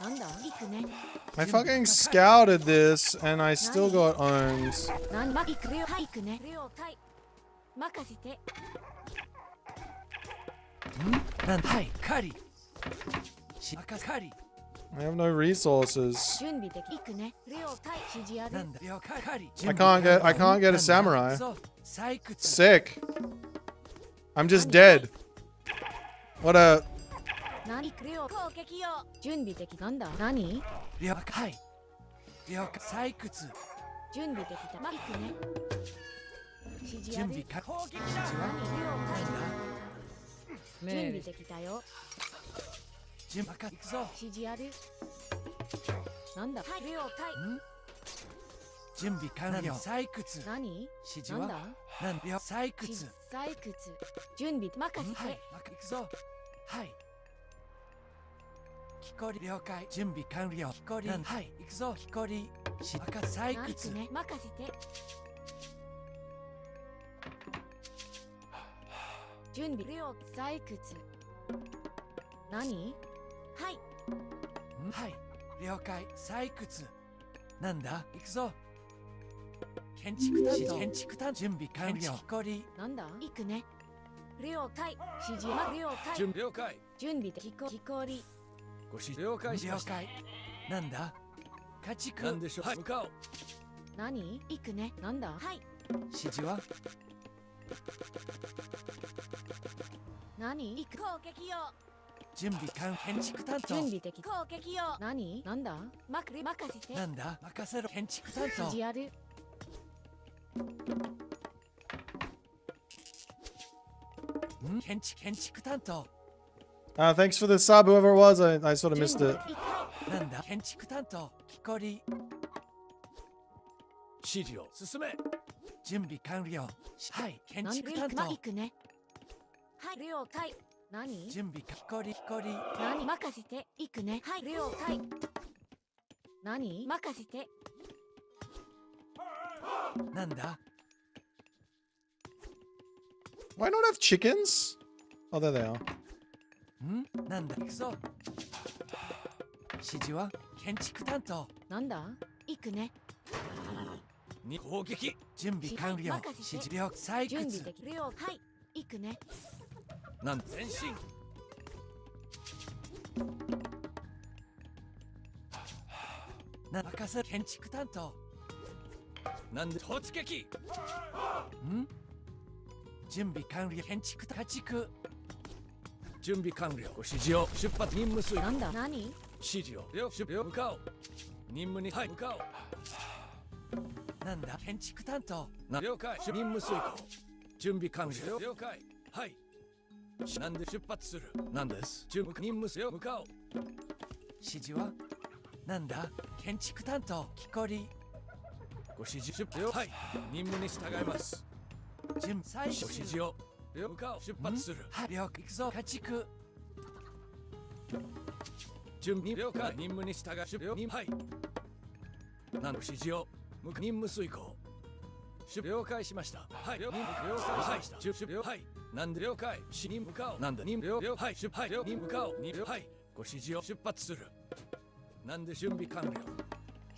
なんだ行くね I fucking scouted this and I still got owned. なんだ行くよはい行くね了解任せてなんはい狩りしか狩り I have no resources. 準備で行くね了解指示あるなんだ了解狩り I can't get a samurai. 採掘 Sick. I'm just dead. What a 何クレオ攻撃よ準備的なんだ何了解了解採掘準備できたマイクね指示ある準備か攻撃だ何了解準備命できたよ準備か行くぞ指示あるなんだはい了解準備完了採掘何指示はなんだなん了採掘指示採掘準備任せて、はい行くぞはい木こり了解準備完了木こりはい行くぞ木こり赤採マイク掘ね任せて準備了採掘何はいはい了解採掘なんだ行くぞ建築担当建築担準備完了木こりなんだ行くね了解指示は了解準備了解準備で木こりご指示了解しました了解なんだ家畜なんでしょうはい向かおう何行くねなんだはい指示は何行く攻撃よ準備完建築担当準備的攻撃よ何なんだ任せてなんだ任せろ建築担当指示ある建築担当 Thanks for the sub, whoever it was. I sort of missed it. なんだ建築担当木こり指示を進め準備完了はい建築担当行くねはい了解何準備木こり何任せて行くねはい了解何任せてなんだ Why not have chickens? Oh, there they are. なんだ行くぞ指示は建築担当なんだ行くねに攻撃準備完了任せて指示了採準備掘できるよはい行くねなん前進任せ建築担当なんで突撃準備完了建築家畜準備完了ご指示を出発任務遂行なんだ何指示を出発向かおう任務にはい向かおうなんだ建築担当了解任務遂行準備完了了解はいなんで出発するなんです任務向かおう指示はなんだ建築担当木こりご指示出発はい任務に従います準備ご指示を向かおう出発するはい了解行くぞ家畜準備了解任務に従い出発はい何の指示を任務遂行了解しましたはい了解しましたはいなんで了解死に向かおうなんで任務了解出発に向かおうはいご指示を出発するなんで準備完了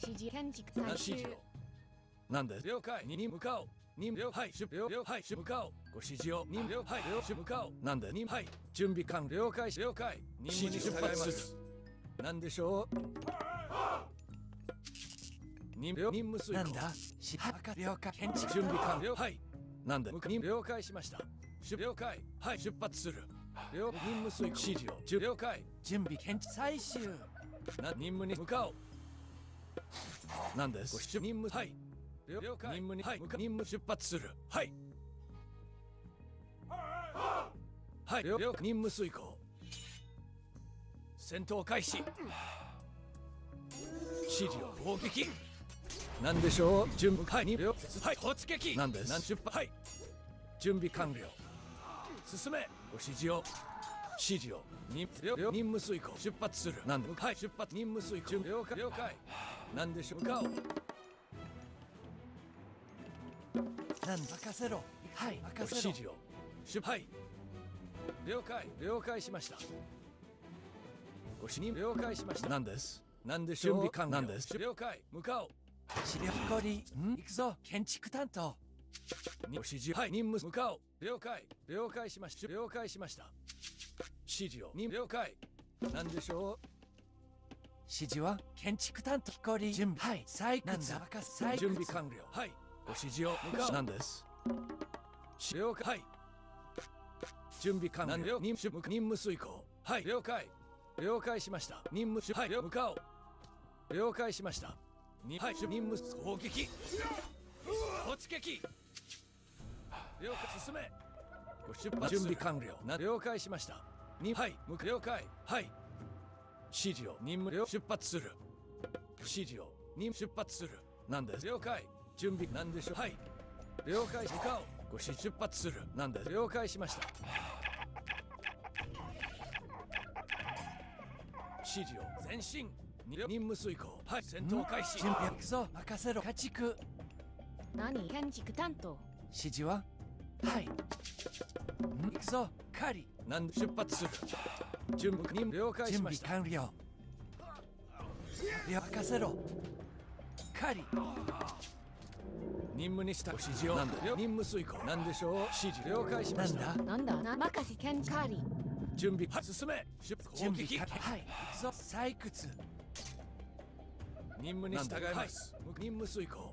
指示建築指最終示をなんで了解に向かおう任了はい出了はい向かおうご指示を任了はい向かおうなんで任はい準備完了解了解任務に出発するなんでしょう任務遂行なんだ了解建築準備完了はいなんで了解しました了解はい出発する任務遂行指示を了解準備建築最終任務に向かおうなんです任務はい了解任務にはい任務出発するはいはい了解任務遂行戦闘開始指示を攻撃なんでしょう準備はいはい突撃なんです出発はい準備完了進めご指示を指示を任務遂行出発するなんではい出発任務遂行了解なんでしょうかなん任せろはい任せろ指示をはい了解しましたご指示了解しましたなんですなんでしょう準備完了なんです了解向かおう指令こり行くぞ建築担当ご指示はい任務向かおう了解しました指示を了解なんでしょう指示は建築担当こり準備はい採掘準備完了はいご指示を向かうなんです了解はい準備完了任務遂行はい了解了解しました。任務はい向かおう。了解しました。はい任務攻撃突撃了解進めご出発準備完了了解しました。はい了解はい指示を任務了出発する指示を任出発するなんです了解準備なんでしょうはい了解向かおうご出発するなんです了解しました指示を前進任務遂行はい戦闘開始準備行くぞ任せろ家畜何建築担当指示ははい行くぞ狩りなんで出発する準備任務了解しました準備完了任せろ狩り任務にした指示をなんだ任務遂行なんでしょう指示了解しましたなんだ任せ建築狩り準備進め準備はい行くぞ採掘任務に従います、任務遂行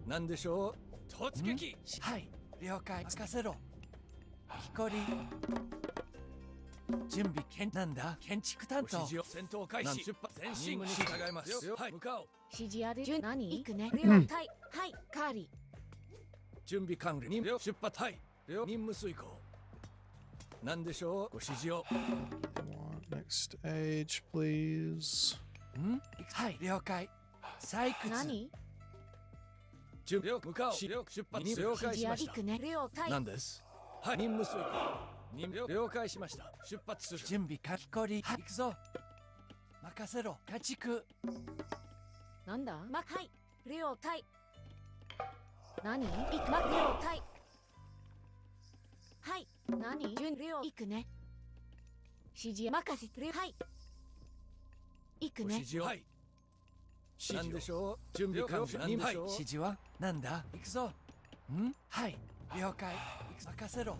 なんでしょう突撃はい了解任せろ木こり準備なんだ建築担当戦闘開始出発前進に従いますはい向かおう指示ある何行くね了解はい狩り準備完了出発はい任務遂行なんでしょうご指示を Next stage, please. はい了解採掘何準備向かおう出発了解しました了解なんですはい任務遂行了解しました出発する準備かきこり行くぞ任せろ家畜なんだはい了解何行く了解はい何準備行くね指示任せてはい行くね指示をはいなんでしょう準備完了なんでしょう指示はなんだ行くぞはい了解任せろ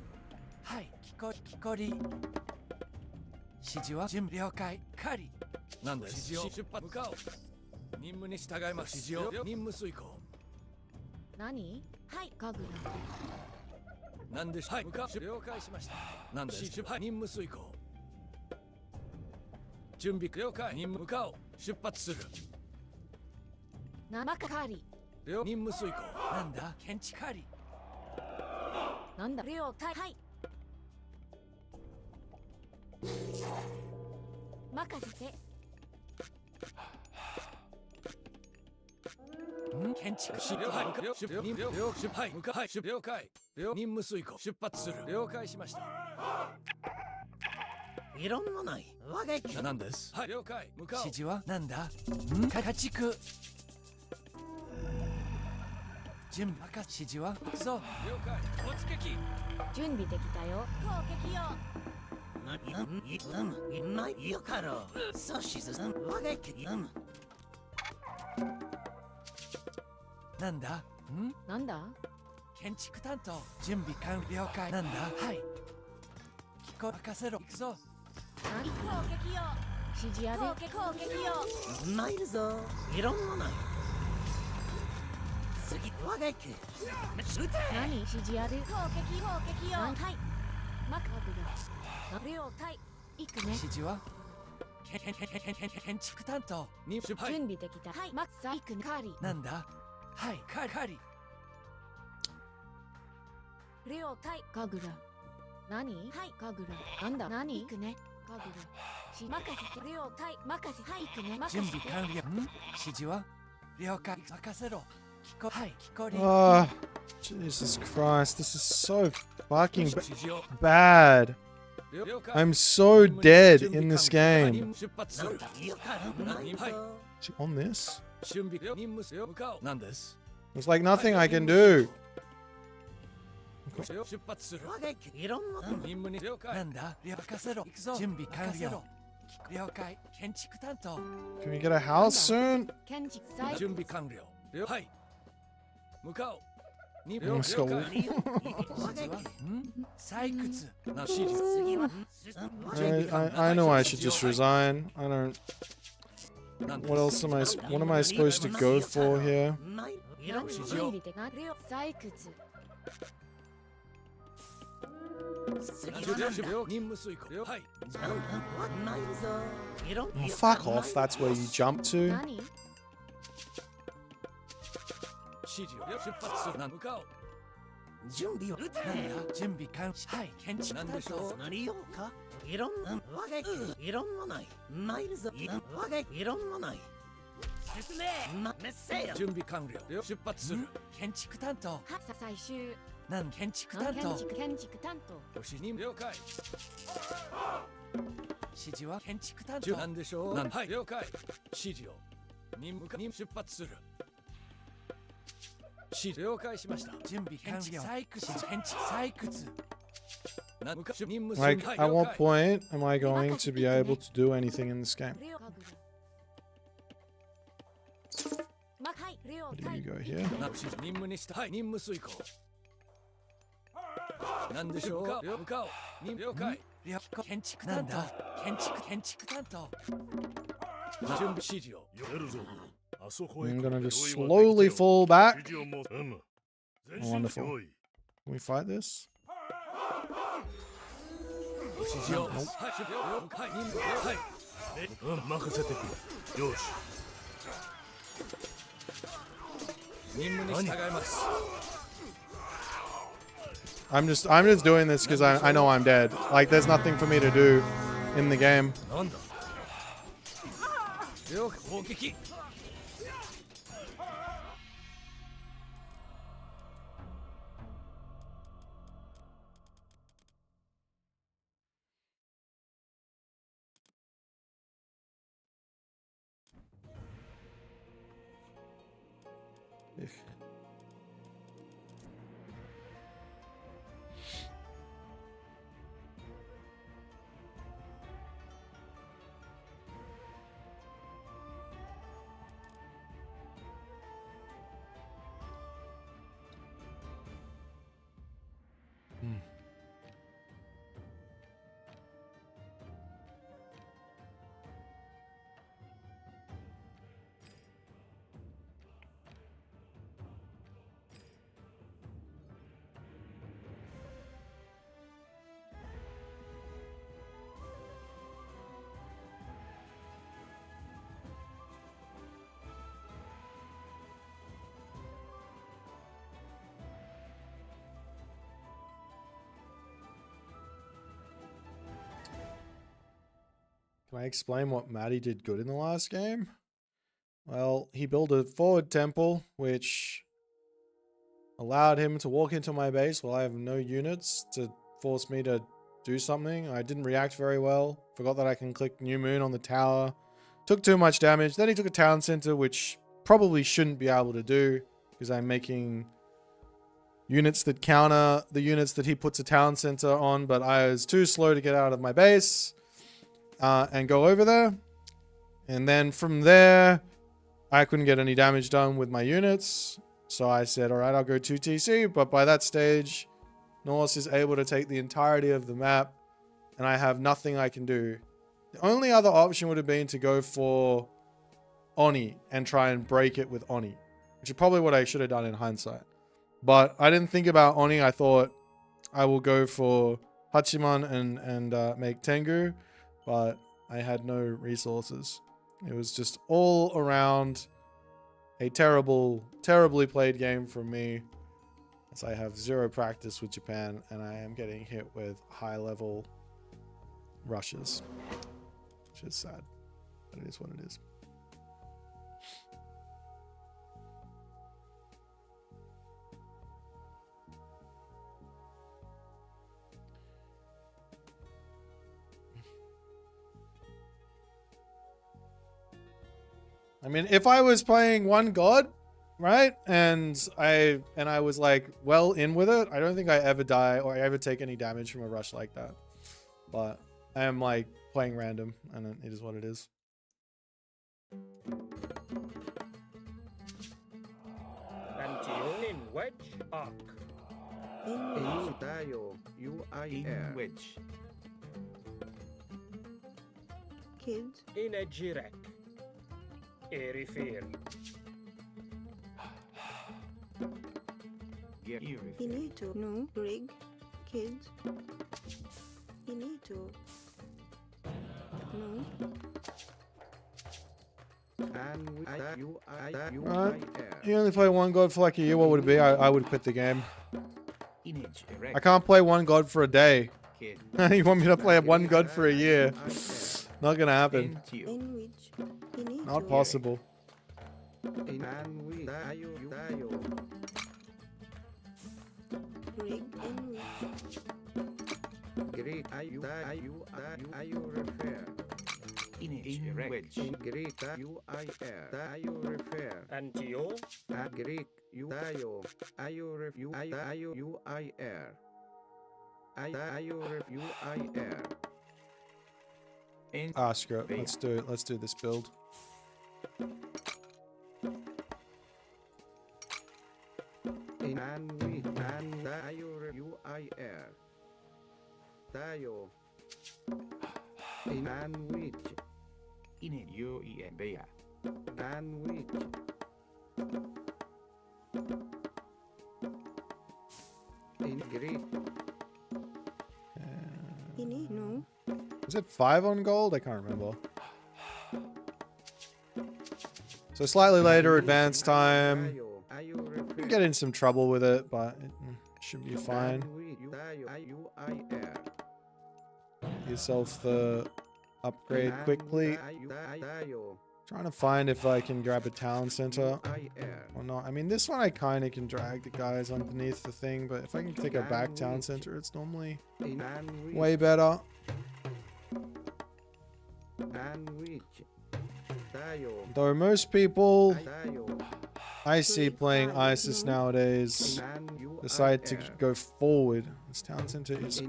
はいきこり指示は準備了解狩りなんだ指示を出発向かおう任務に従います指示を任務遂行何はいガグラなんではい向かう了解しましたなんで指示はい任務遂行準備了解任務向かおう出発する生狩り任務遂行なんだ建築狩りなんだ了解はい任せて建築了解はい向かはい了解任務遂行出発する了解しましたいろんもないわがきなんですはい了解向かおう指示はなんだ家畜準備任せ指示は行くぞ了解突撃準備できたよ攻撃よないよかろうそしずんわがきなんだなんだ建築担当準備完了解なんだはい聞こ任せろ行くぞ何攻撃よ指示ある攻撃よ参るぞいろんもない次わがき何指示ある攻撃よはいマカブラ了解行くね指示は建築担当に準備できたはいマッサ行くねカリなんだはいカリ了解ガグラ何はいガグラなんだ何行くねガグラ任せて了解任せはい行くね準備完了指示は了解任せろはい聞こりJesus Christ, this is so fucking bad. I'm so dead in this game. Is she on this? There's like nothing I can do. 出発する任務に了解なんだ任せろ行くぞ準備完了了解建築担当 Can we get a house soon? 準備完了はい向かおうLet's go. 採掘 I know I should just resign. I don't. What else am I? What am I supposed to go for here? 採掘 Oh, fuck off, that's where you jump to. 何指示を出発するな向かおう準備を準備完はい検知なんでしょうなりようかいろんなわがいろんもない参るぞわがいろんもない説明めっせよ準備完了出発する建築担当最終なん建築担当建築担当ご指示了解指示は建築担当なんでしょうなんはい了解指示を任務に出発する指示了解しました準備完了採掘建築採掘 Like, at what point am I going to be able to do anything in this game? Where do you go here? 任務にしたはい任務遂行なんでしょうか向かおう了解建築担当建築担当準備指示を I'm gonna just slowly fall back. Oh, wonderful. Can we fight this? 指示をはい任務はい任せてくれよし任務に従います I'm just doing this because I know I'm dead. Like, there's nothing for me to do in the game. なんだ攻撃 Can I explain what Matty did good in the last game? Well, he built a forward temple, which allowed him to walk into my base while I have no units to force me to do something. I didn't react very well. Forgot that I can click New Moon on the tower. Took too much damage. Then he took a town center, which probably shouldn't be able to do because I'm making units that counter the units that he puts a town center on, but I was too slow to get out of my base and go over there. And then from there, I couldn't get any damage done with my units. So I said, all right, I'll go 2 TC. But by that stage, Norse is able to take the entirety of the map, and I have nothing I can do. The only other option would have been to go for Oni and try and break it with Oni, which is probably what I should have done in hindsight. But I didn't think about Oni. I thought I will go for Hachiman and make Tengu, but I had no resources. It was just all around a terribly played game from me, as I have zero practice with Japan and I am getting hit with high-level rushes, which is sad, but it is what it is. I mean, if I was playing one god, right, and I was like well in with it, I don't think I ever die or I ever take any damage from a rush like that. But I am like playing random, and it is what it is. In wedge arc. In wedge. Kids. In a jirek. Erifir. You need to know rig, kids. Finito. No. Alright. You only play one god for like a year, what would it be? I would quit the game. Image I can't play one god for a day. kid. You want me to play one god for a year? Not gonna happen. Into In which. Finito. Not possible. Rig. In which. Greek, you refer. image erect. In Greek, you refer. And you? Greek, you In Ah, screw it. Let's do it. Let's do this build. in you bea. In Greek, No. Is it 5 on gold? I can't remember. So slightly later advance time. You can get in some trouble with it, but it should be fine. Get yourself the upgrade quickly. Trying to find if I can grab a town center or not. I mean, this one I kind of can drag the guys underneath the thing, but if I can take a back town center, it's normally way better. Though most people I see playing ISIS nowadays decide to go forward. This town center is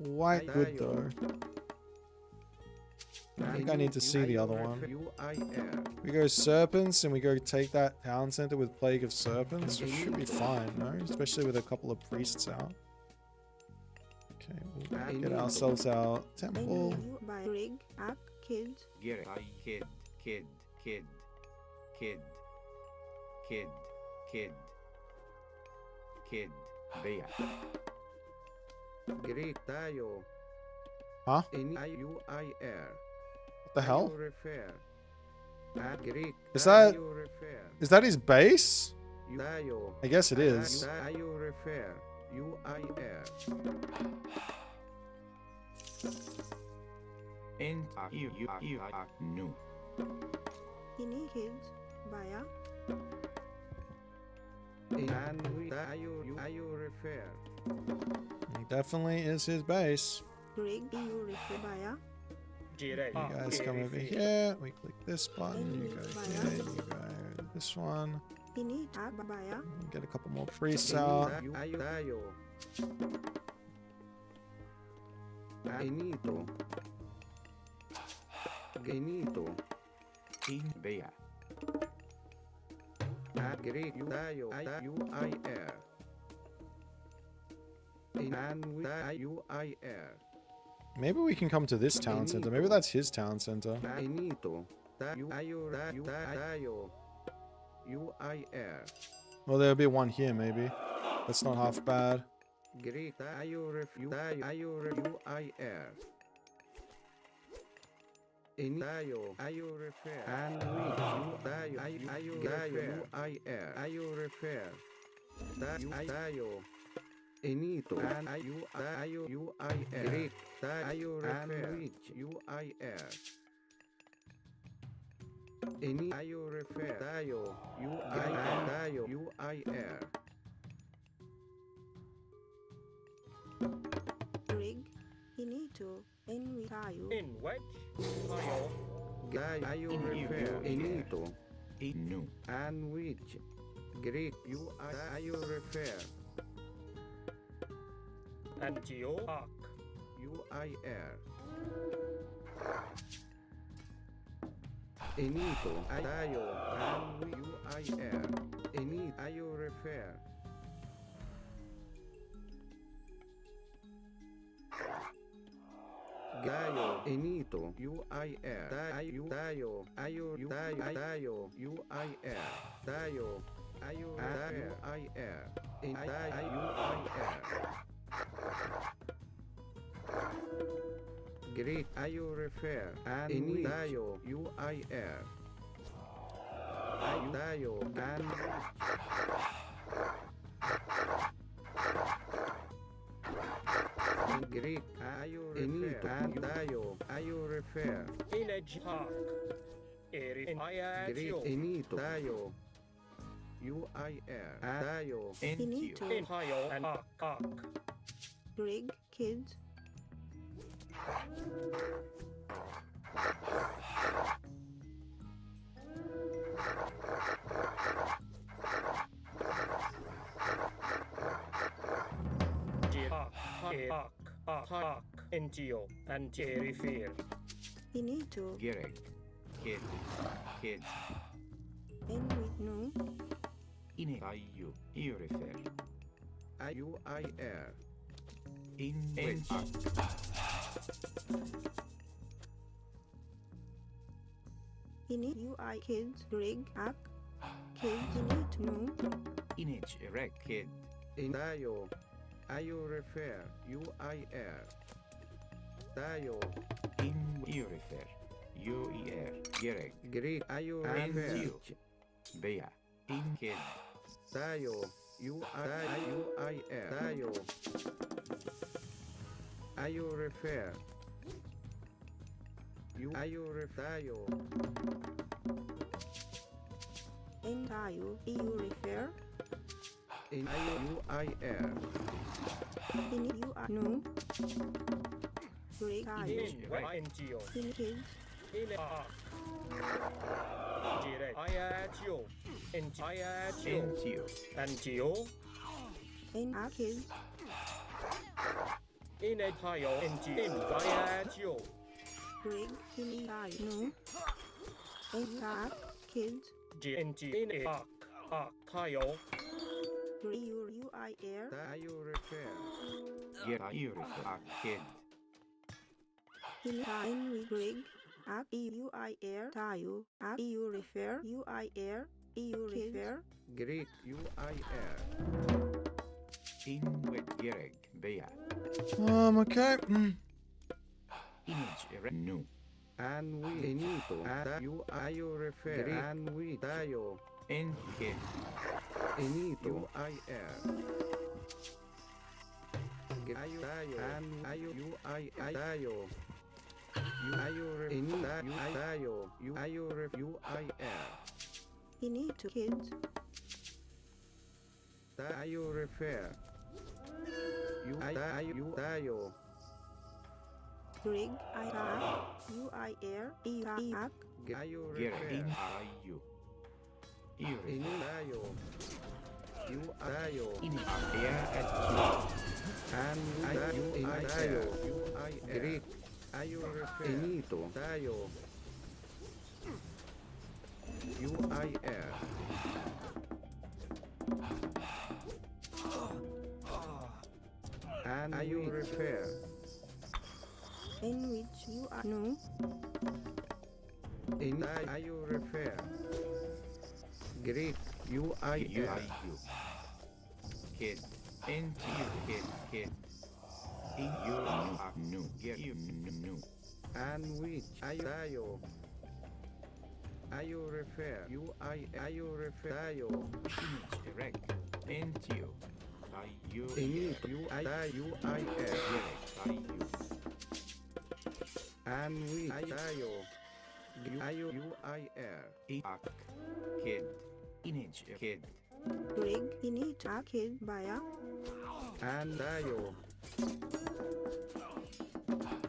quite good though. I think I need to see the other one. We go Serpents and we go take that town center with Plague of Serpents. We should be fine, no? Especially with a couple of priests out. Okay, we'll get ourselves our temple. By Rig. Ak. Kid. Get kid. Bea. Greek, tayo. Huh? N-I-U-I-R. What the hell? Greek, Is that his base? tayo. I guess it is. Tayo refer. U-I-R. In you new. Ini kids. Baya. Tayo refer. It definitely is his base. Rig. You refer. Baya. Direct. You guys come over here. We click this button. You go here. You go this one. Ini. Ak. Baya. Get a couple more priests out. Tayo. Genito. In Bea. Greek, tayo. U-I-R. U-I-R. Maybe we can come to this town center. Maybe that's his town center. Genito. Tayo. U-I-R. Well, there'll be one here, maybe. That's not half bad. Greek, tayo U-I-R. Tayo refer. And we, tayo U-I-R. Tayo refer. Tayo. Enito. And tayo U-I-R. Greek, tayo refer. And which U-I-R. Tayo refer. Tayo U-I-R. Tayo U-I-R. Rig. Inito. In with tayo. In which? Tayo. Tayo refer. Enito. Inu. And which? Greek tayo refer. And you? Ak. U-I-R. Enito. Tayo. And U-I-R. Enito. Tayo refer. Tayo. Enito. U-I-R. Tayo. U-I-R. Tayo. U-I-R. Greek ayo refer and ini tayo UIR. Ayo tayo and Greek ayo refer and tayo ayo refer. Village Park. Greek Ayatio. inito tayo UIR tayo Finito. Ohio and Ark. Greg, kids. Ark. NGO and Jerry Fair. Finito. Gerek. Kid. Kid. And with no. Ine. Ayu. Iurifer. UIR In which. Ini UI kids. Greg, ak. Kids, you need to know. Inage. Erect. Kid. in tayo ayo refer UIR tayo In Iurifer. UER. Gerek. Greek ayo refer NGO. Bea. In kid. tayo UIR tayo ayo refer ayo tayo In tayo, EU refer. in ayo UIR In you are no. Greg tayo. NGO. In kids. Ark. Jerry. Ayatio. Ayatio. NGO. NGO. In our kids. In Ohio. Ayatio. Greg, in tayo, no. In our kids. In Ark. Ohio. UIR. tayo refer Get Iurifer. Kid. In time with Greg. Ak UIR tayo. Ak EU refer. UIR. EU refer. Greek UIR In with Gerek. Bea. Okay. Image. Erect. New. and we inito tayo ayo refer and we tayo In kid. inito UIR ayo tayo and ayo UIR tayo ayo refer tayo ayo UIR In to kids. tayo refer tayo Greg, UIR, IAC. ayo Gerek. refer In Ayu. Iurifer. ini tayo tayo In Area at and tayo tayo Greek ayo refer inito tayo UIR and ayo refer In which you are no. in ayo refer Greek UIR UIU. Kid. NTU. Kid. Kid. In you. New. Get you. New. and which ayo refer ayo refer tayo Image. Erect. NTU. Ayu. inito UIR Gerek. Ayu. and which tayo ayo UIR Iak. Kid. Image. Kid. Greg, ini to kid baya. and tayo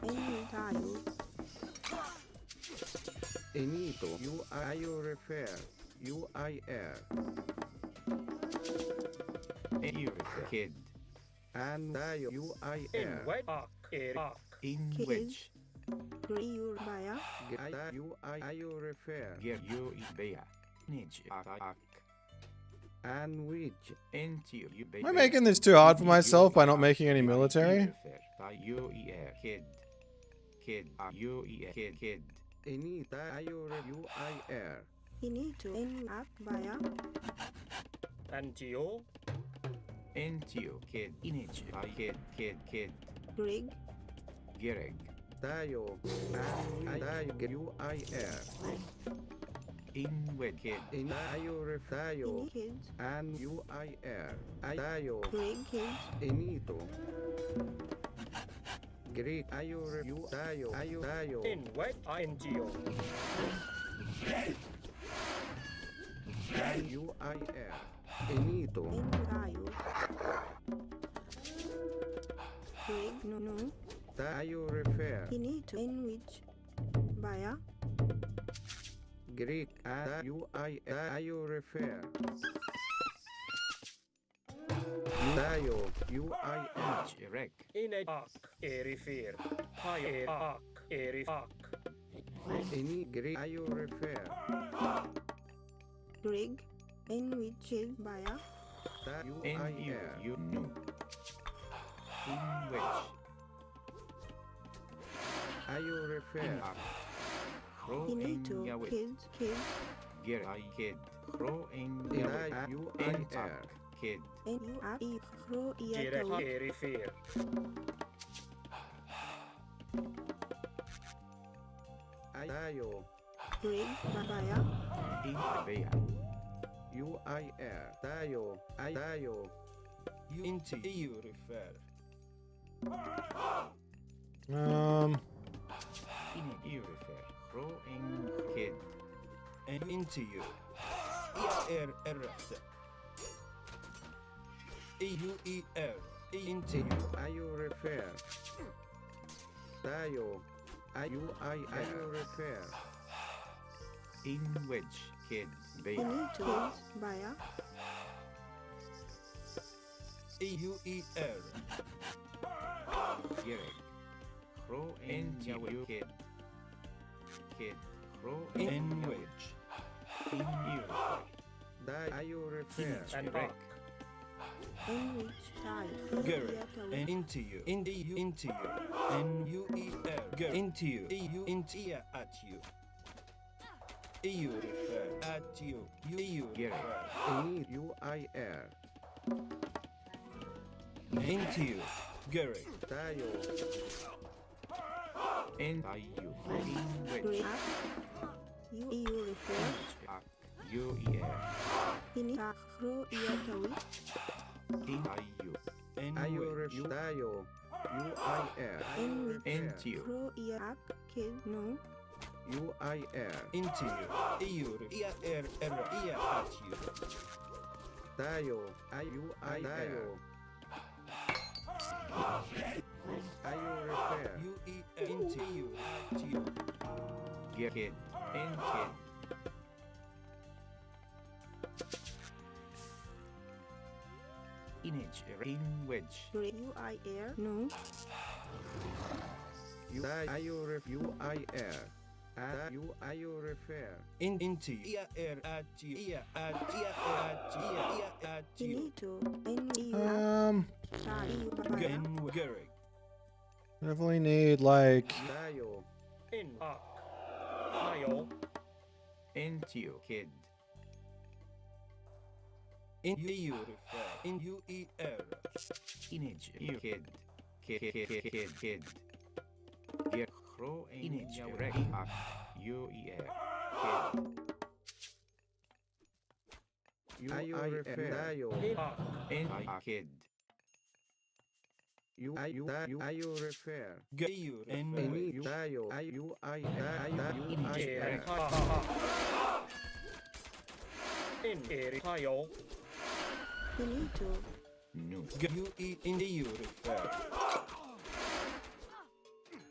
In tayo. inito ayo refer UIR Iurifer. Kid. and tayo In UIR West Ark. In Kid. which. Greg, you baya. ayo refer Get you. Bea. Image. Ak. and which NTU. Am I making this too hard for myself by not making any military? UER. Kid. Kid. UER. Kid. Kid. inita ayo UIR Ini to in ak baya. NGO. NTU. Kid. Image. Kid. Kid. Kid. Greg, Gereg. Tayo. And tayo. UIR. Inwed kid. In tayo ref tayo. Ini kids. And UIR. Tayo. Greg kids. Inito. Greek. Ayo ref you tayo. Ayo tayo. In wet INGO. And UIR. Inito. In tayo. Greg no. Tayo refer. Ini to in which. Baya. Greek. UIR. Tayo refer. Tayo. UIR. Gereg. In a arc. Erifir. Tayo arc. Erifak. Ini Greek. Ayo refer. Greg. In which is Baya. Tayo In you. UIR. You knew. In which. Ayo refer. In ak. Ro in Inito. yawit. Kids. Kids. Ger I kid. Ro in In yawit. In UIR. ak. Kid. And you are e. Ro Jire iya Erifir. Tayo. Greg. Baya. In beya. UIR. Tayo. Tayo. Into EU refer. In you refer. Ro in kid. And into you. ERRS. EUER. Into you. Ayo refer. Tayo. UIR. Ayo refer. In which kid. Beya. Inito. Kids. Baya. EUER. Gereg. Ro in yawit. Kid. Kid. Ro In in yawit. which. In you refer. Ayo refer. And Gereg. arc. In which tayo. Ro Gereg. iya tawi. And into you. Into you. Into you. And UER. Gereg. Into you. EU. Into you. At you. EU refer. At you. EU Gereg. refer. Ini UIR. Into you. Gereg. Tayo. In you. In which. Greg. You EU refer. Ak. You ear. Ini ro iya tawi. In you. In Ayo which. refer. Tayo. UIR. In which. Into you. Ro iya ak. Kid. No. UIR. Into you. EU refer. ERR. At you. Tayo. UIR. Tayo. Ayo refer. UER. Into you. At you. Get kid. In kid. Image. In which. Greg. You I air. No. Ayo ref. UIR. Ayo refer. Into you. ER. At you. At you. At you. Inito. In EU. Tayo. Baya. Gereg. Definitely need like Tayo. In arc. Tayo. Into you. Kid. In EU refer. In UER. Image. You kid. Kid. Get crow. Image. Rec. Ak. You ear. Kid. Ayo refer. Tayo. In arc. In kid. Ayo refer. EU Ini refer. tayo. Jire UIR. In eri tayo. Inito. No. UE in EU refer.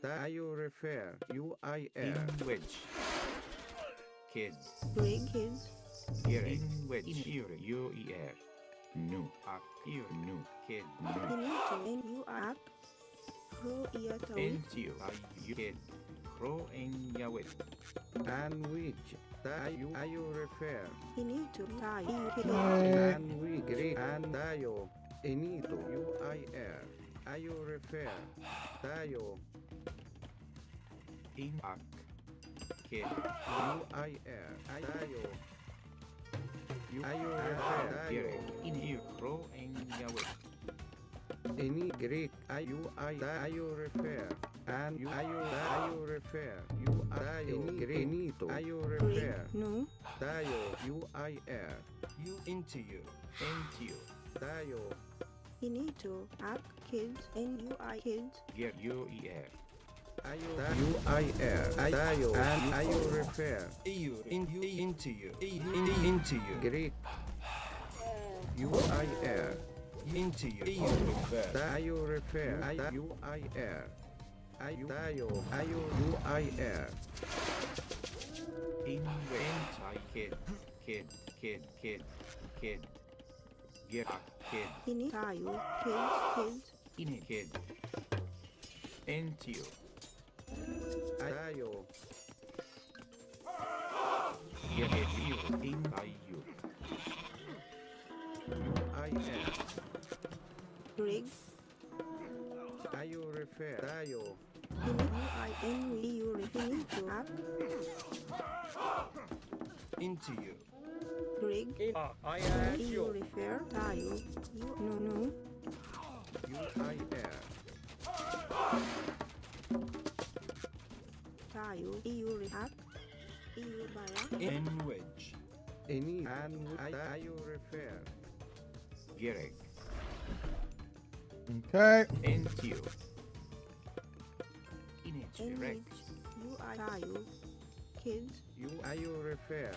Tayo refer. In UIR. which. Kid. Greg. Kids. Here. In which. You ear. No. Ak. Here. No. Kid. No. Inito. In you ak. Ro iya tawi. Into you. You kid. Crow in yawit. And which. Tayo refer. Inito. Tayo. And we Greek. And tayo. Inito. UIR. Ayo refer. Tayo. In ak. Kid. UIR. Tayo. Ayo refer. Tayo. Here. In you. Crow in yawit. Ini Greek. Tayo refer. And you refer. You Inito. You refer. No. Dayo. You You into you. Into. Dayo. Inito. Ak. Kids. N-U-I. Kids. Get UER. Dayo. And you refer. Into you. Into you. Greek. UIR. Into you. Refer. Dayo refer. UIR. Dayo. UIR. In kid. Kid. Get a kid. Initayo. Kids. In kid. Into you. Dayo. Get it you. In you. UIR. Rig. Dayo refer. Dayo. Inito. Inito. Ak. Into you. Rig. I am You you. refer. Tayo. You. No. UIR. Tayo. You react. You baya. In wedge. Any and Dayo refer. Gereg. Okay. Into you. In it In direct. which you are tayo. Kids. You refer.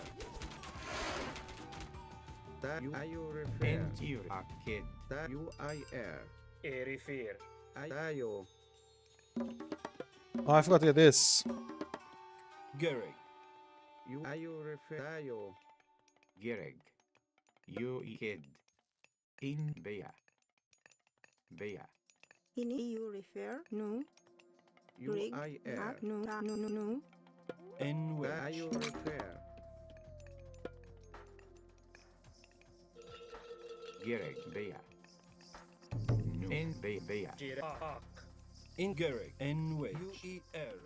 Dayo refer. Into you. A kid. UIR. Refer. Dayo. Oh, I forgot to get this. Gereg. You refer. Dayo. Gereg. You kid. In Bea. Bea. In you refer. No. Rig. UIR. Ak. No. In wedge. Dayo refer. Gereg. Bea. No. In Bea. Jirak. In Gereg. In wedge. UER.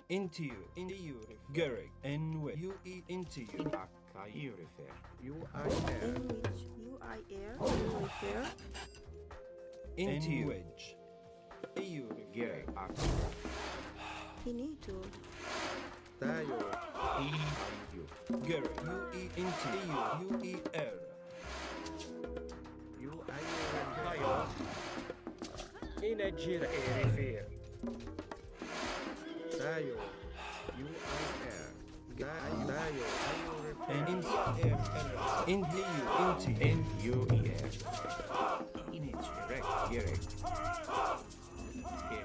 Into you. In you. Gereg. In wedge. UE into you. You refer. UIR. In which you are air. You refer. Into In you. Wedge. EU. Gereg. A Inito. Dayo. in you. Gereg. UE into you. UER. Tayo. In a jir. Refer. Dayo. UIR. Dayo. And into air. Into you. Into you. In you. In it direct. Gereg.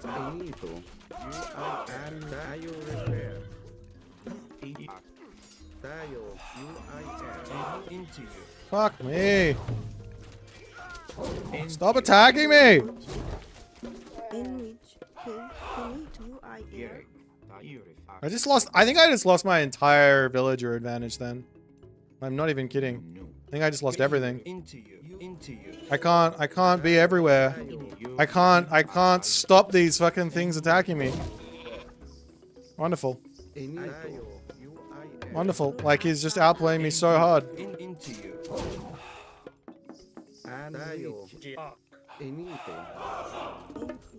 Inito. UIR. Dayo refer. Dayo. UIR. And into you. Fuck me. In Stop attacking me. In which kids. Inito. You are air. Gereg. You refer. I just lost. I think I just lost my entire villager advantage then. I'm not even kidding. No. I think I just lost everything. Into you. Into you. I can't be everywhere. You. I can't stop these fucking things attacking me. Wonderful. Dayo. UIR. Wonderful. Like he's just outplaying me so hard. Into you. And Jirak. Inito.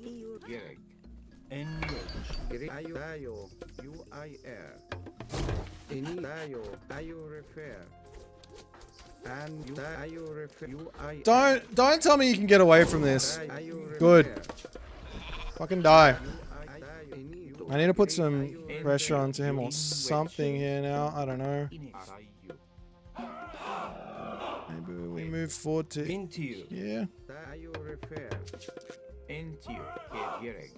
In you. Gereg. In wedge. Dayo. UIR. Dayo. Dayo refer. And Dayo refer. UIR. Don't tell me you can get away from this. Dayo refer. Good. Fucking die. Inito. I need to put some pressure onto him or something here now. I don't know. In it. Maybe we move forward to Into you. here. Dayo refer. Into you. Gereg.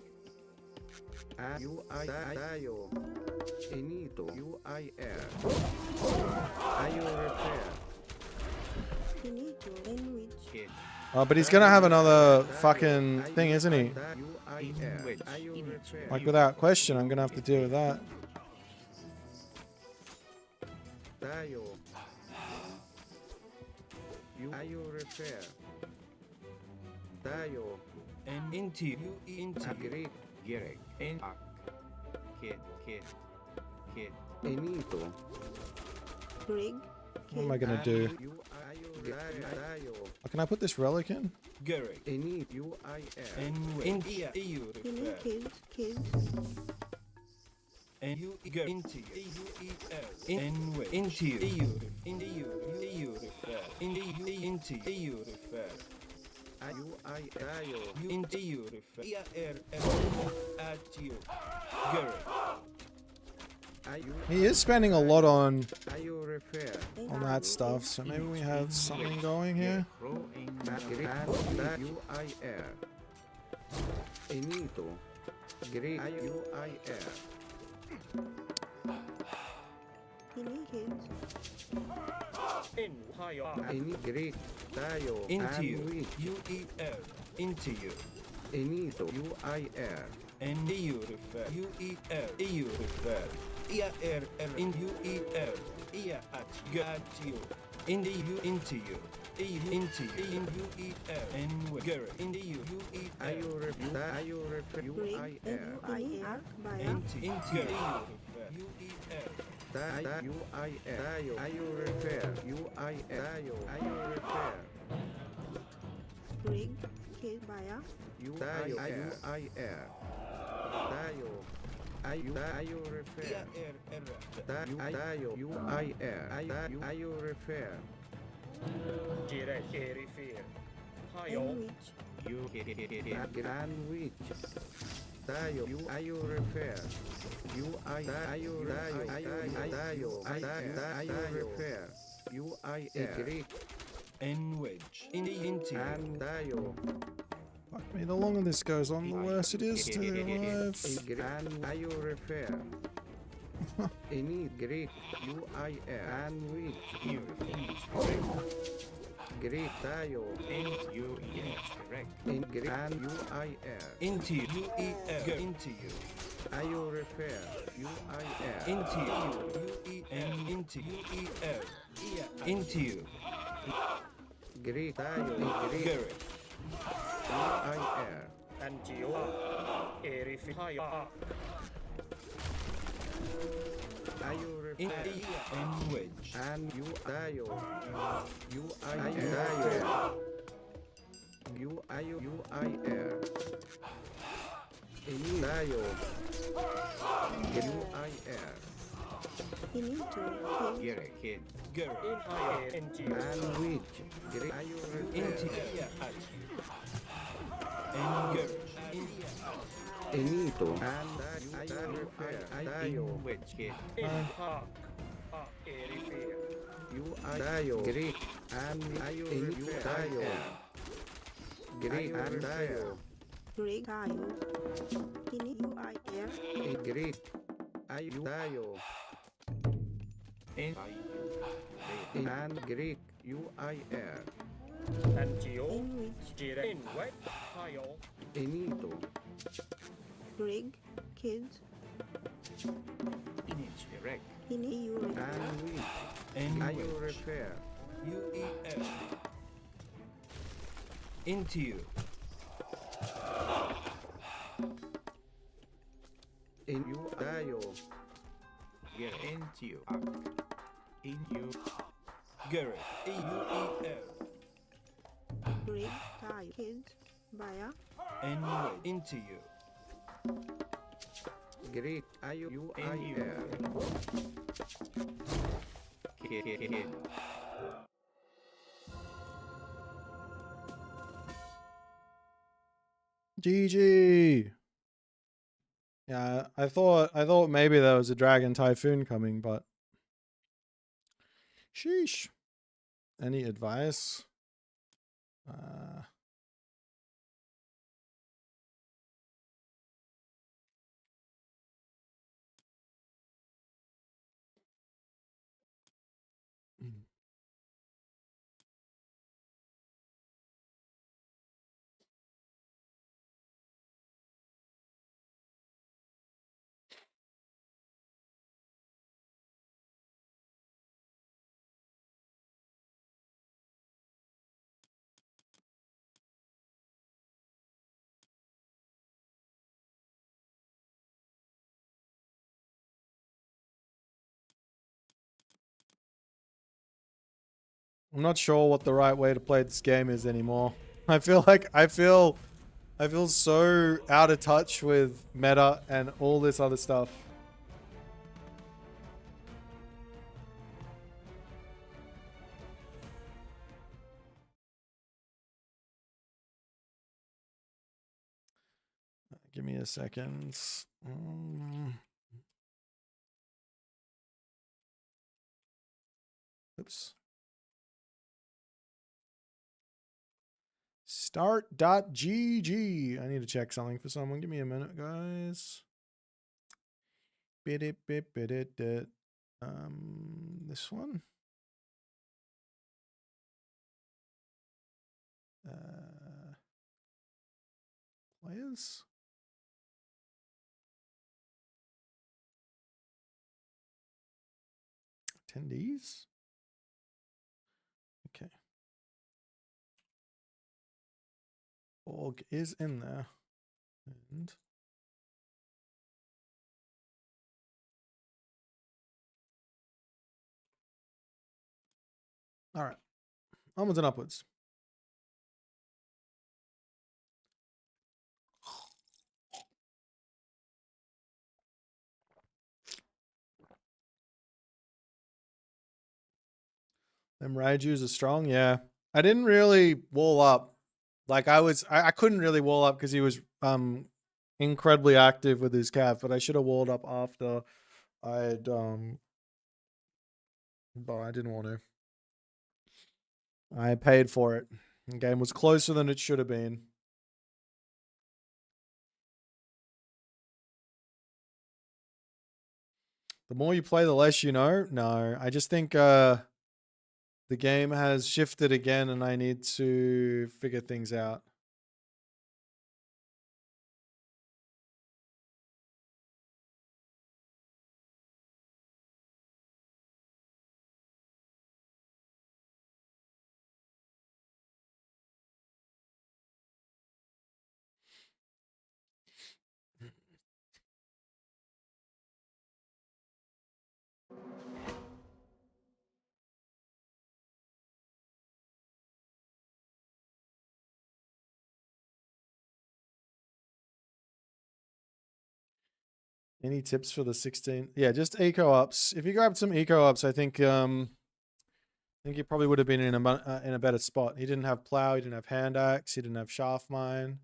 Dayo. Inito. UIR. Dayo refer. Inito. In which Kid. Oh, but he's gonna have another fucking thing, isn't he? UIR. Dayo refer. Like without question, I'm gonna have to deal with that. Dayo. Dayo refer. Dayo. And into you. Into you. Greek. Gereg. In a kid. Inito. Rig. What am I gonna do? Oh, can I put this relic in? Garrick. Any UIR. Into you. He Refer. need kids. And you go into you. In which. Into you. Into you. Refer. Into you. Refer. UIR. Into you. Refer. At you. Garrick. He is spending a lot on refer. that stuff, so maybe we have something going here. UIR. Enito. Great UIR. He need kids. In higher. Any great tayo. Into you. And UER. Into you. Enito. UIR. And you refer. UER. You refer. ER. In UER. ER at you. Into you. Into you. Into you. In UER. And where. Into you. UER. UIR. Baya. Into you. UER. Rig. Kid. Baya. Direct. Refer. Higher. Sandwich. Tayo, ayo repair. Repair. Greek. And wedge. Into And tayo. Fuck me, the longer this goes on, the worse it is to live. And ayo repair. Any Greek. UIR. And which. Greek tayo. And you, yes, correct. In Greek. And UIR. Into you. UER. Into you. Ayo repair. UIR. Into you. UER. Into UER. Into you. Greek tayo. Greek. Garrick. UIR. And you. Refer. Higher. Ayo In repair. and wedge. And you tayo. UIR. UIR. Ini tayo. UIR. He need to. Kids. Get a kid. Garrick. In higher. Into you. And which. Ayo Into repair. you. And Garrick. Enito. And ayo repair. Tayo. In which kid? In park. Refer. Tayo. Greek. And ayo repair. Tayo. Greek. And tayo. Rig. Tayo. He need UIR. Greek. Ayo tayo. In And Greek. UIR. And you. In which. Direct. In wet. Higher. Enito. Rig. Kids. it's correct. He need you. And which. And Ayo wedge. repair. UER. Into you. In you tayo. Get into you. In you. Garrick. UER. Rig. Tayo. Kids. Baya. And wedge. Into you. Greek. Ayo And you. UIR. Kid. GG. Yeah, I thought maybe there was a dragon typhoon coming, but sheesh. Any advice? I'm not sure what the right way to play this game is anymore. I feel so out of touch with meta and all this other stuff. Give me a second. Oops. Start.gg. I need to check something for someone. Give me a minute, guys. This one. Players. Attendees. Okay. Org is in there. And all right. Onwards and upwards. Them Raijus are strong, yeah. I didn't really wall up. Like I couldn't really wall up because he was incredibly active with his calf, but I should have walled up after I'd but I didn't want to. I paid for it. The game was closer than it should have been. The more you play, the less you know. No, I just think the game has shifted again and I need to figure things out. Any tips for the 16? Yeah, just eco ups. If you grabbed some eco ups, I think he probably would have been in a better spot. He didn't have plow, he didn't have hand axe, he didn't have shaft mine.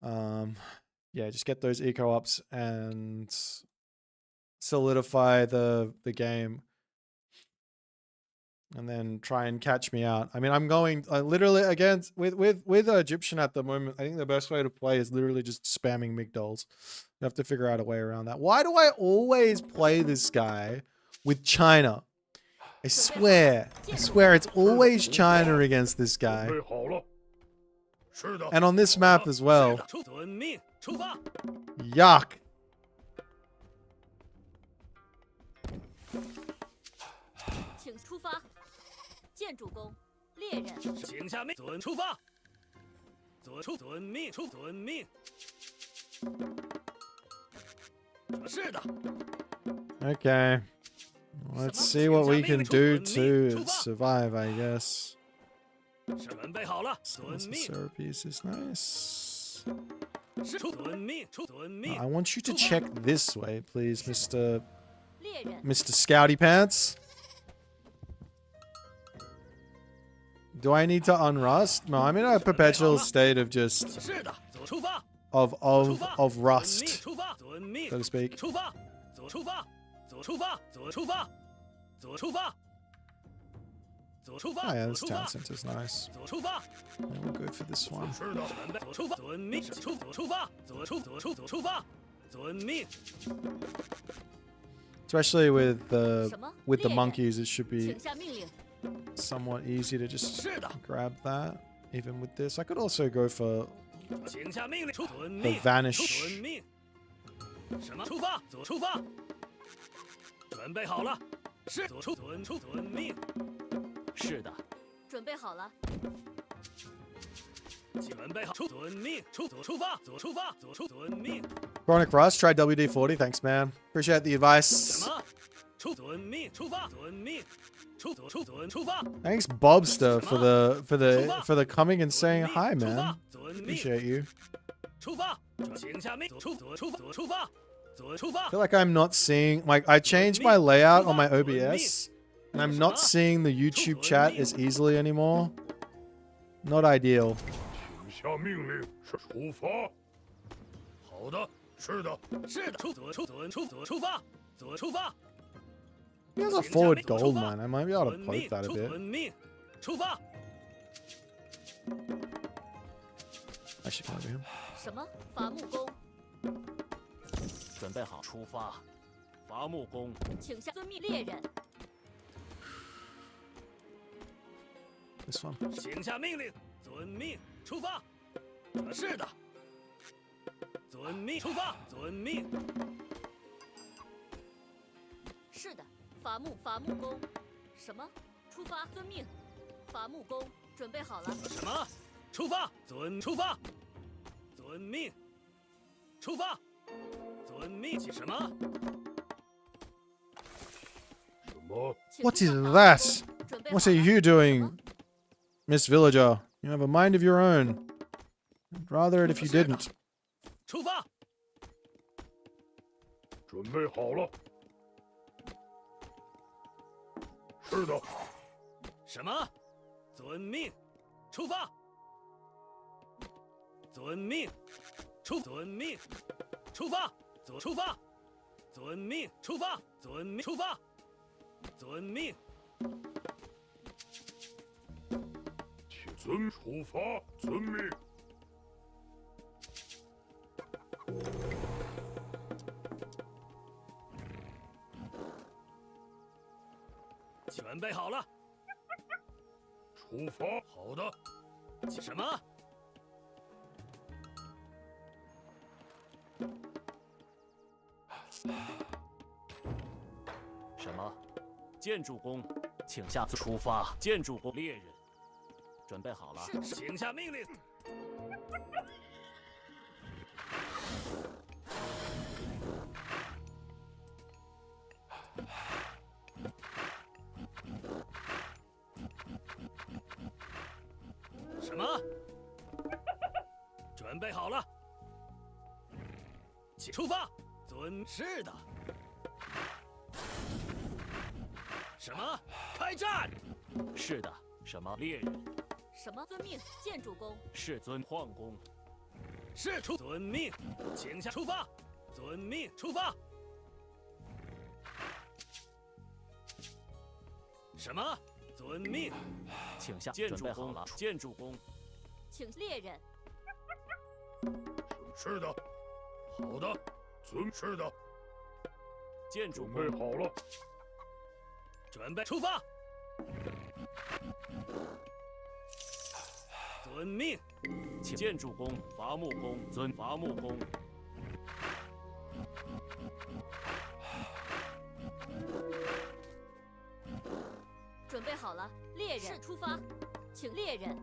Yeah, just get those eco ups and solidify the game. And then try and catch me out. I mean, I'm going literally against with Egyptian at the moment. I think the best way to play is literally just spamming migdols. You have to figure out a way around that. Why do I always play this guy with China? I swear it's always China against this guy. And on this map as well. Yuck. 建主公，猎人，请下命，遵出发。遵命，遵命。是的。Okay. Let's see what we can do to survive, I guess. 准备好了，遵命。 Therapies is nice. 遵命，遵命。 I want you to check this way, please, Mr. Scouty Pants. Do I need to unrust? No, I'm in a perpetual state of just of rust, so to speak. Oh yeah, this town center's nice. Yeah, we'll go for this one. Especially with the monkeys, it should be somewhat easy to just grab that. Even with this, I could also go for the vanish. 准备好了，是遵命。是的。准备好了。准备好，遵命，出发，遵命。 Chronic Rust, try WD-40. Thanks, man. Appreciate the advice. Thanks, Bobster, for the coming and saying hi, man. Appreciate you. I feel like I'm not seeing, like, I changed my layout on my OBS, and I'm not seeing the YouTube chat as easily anymore. Not ideal. 下命令是出发。好的，是的，是的，出发，出发。 He has a forward gold, man. I might be able to poke that a bit. 出发。 I should copy him. 什么？伐木工，准备好出发，伐木工，请下遵命，猎人。 This one. 请下命令，遵命，出发。是的。遵命，出发，遵命。是的，伐木工。什么？出发，遵命。伐木工，准备好了。什么？出发，出发。遵命，出发。遵命，什么？ What is that? What are you doing, Miss Villager? You have a mind of your own. I'd rather it if you didn't. 出发。准备好了。是的。什么？遵命，出发。遵命，遵命，出发，出发。遵命，出发，遵命，出发。遵命。请遵出发，遵命。 准备好了。出发。好的。什么？什么？建筑工，请下出发。建筑工猎人，准备好了。请下命令。什么？准备好了。请出发。是的。 什么？开战！是的。什么？猎人。什么？遵命，建筑工。是遵矿工。是遵命，请下出发。遵命，出发。什么？遵命，请下。建筑工了。建筑工。请猎人。是的。好的。是的。建筑准备好了。 准备出发。遵命。请建筑工、伐木工、伐木工。准备好了，猎人出发，请猎人。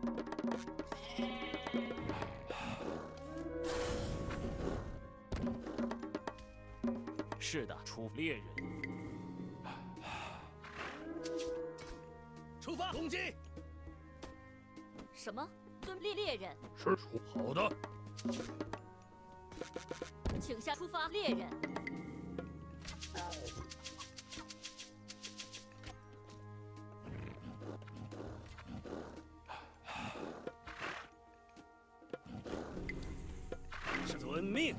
是的，出猎人。 出发，攻击！什么？遵猎人。是好的。请下出发，猎人。遵命。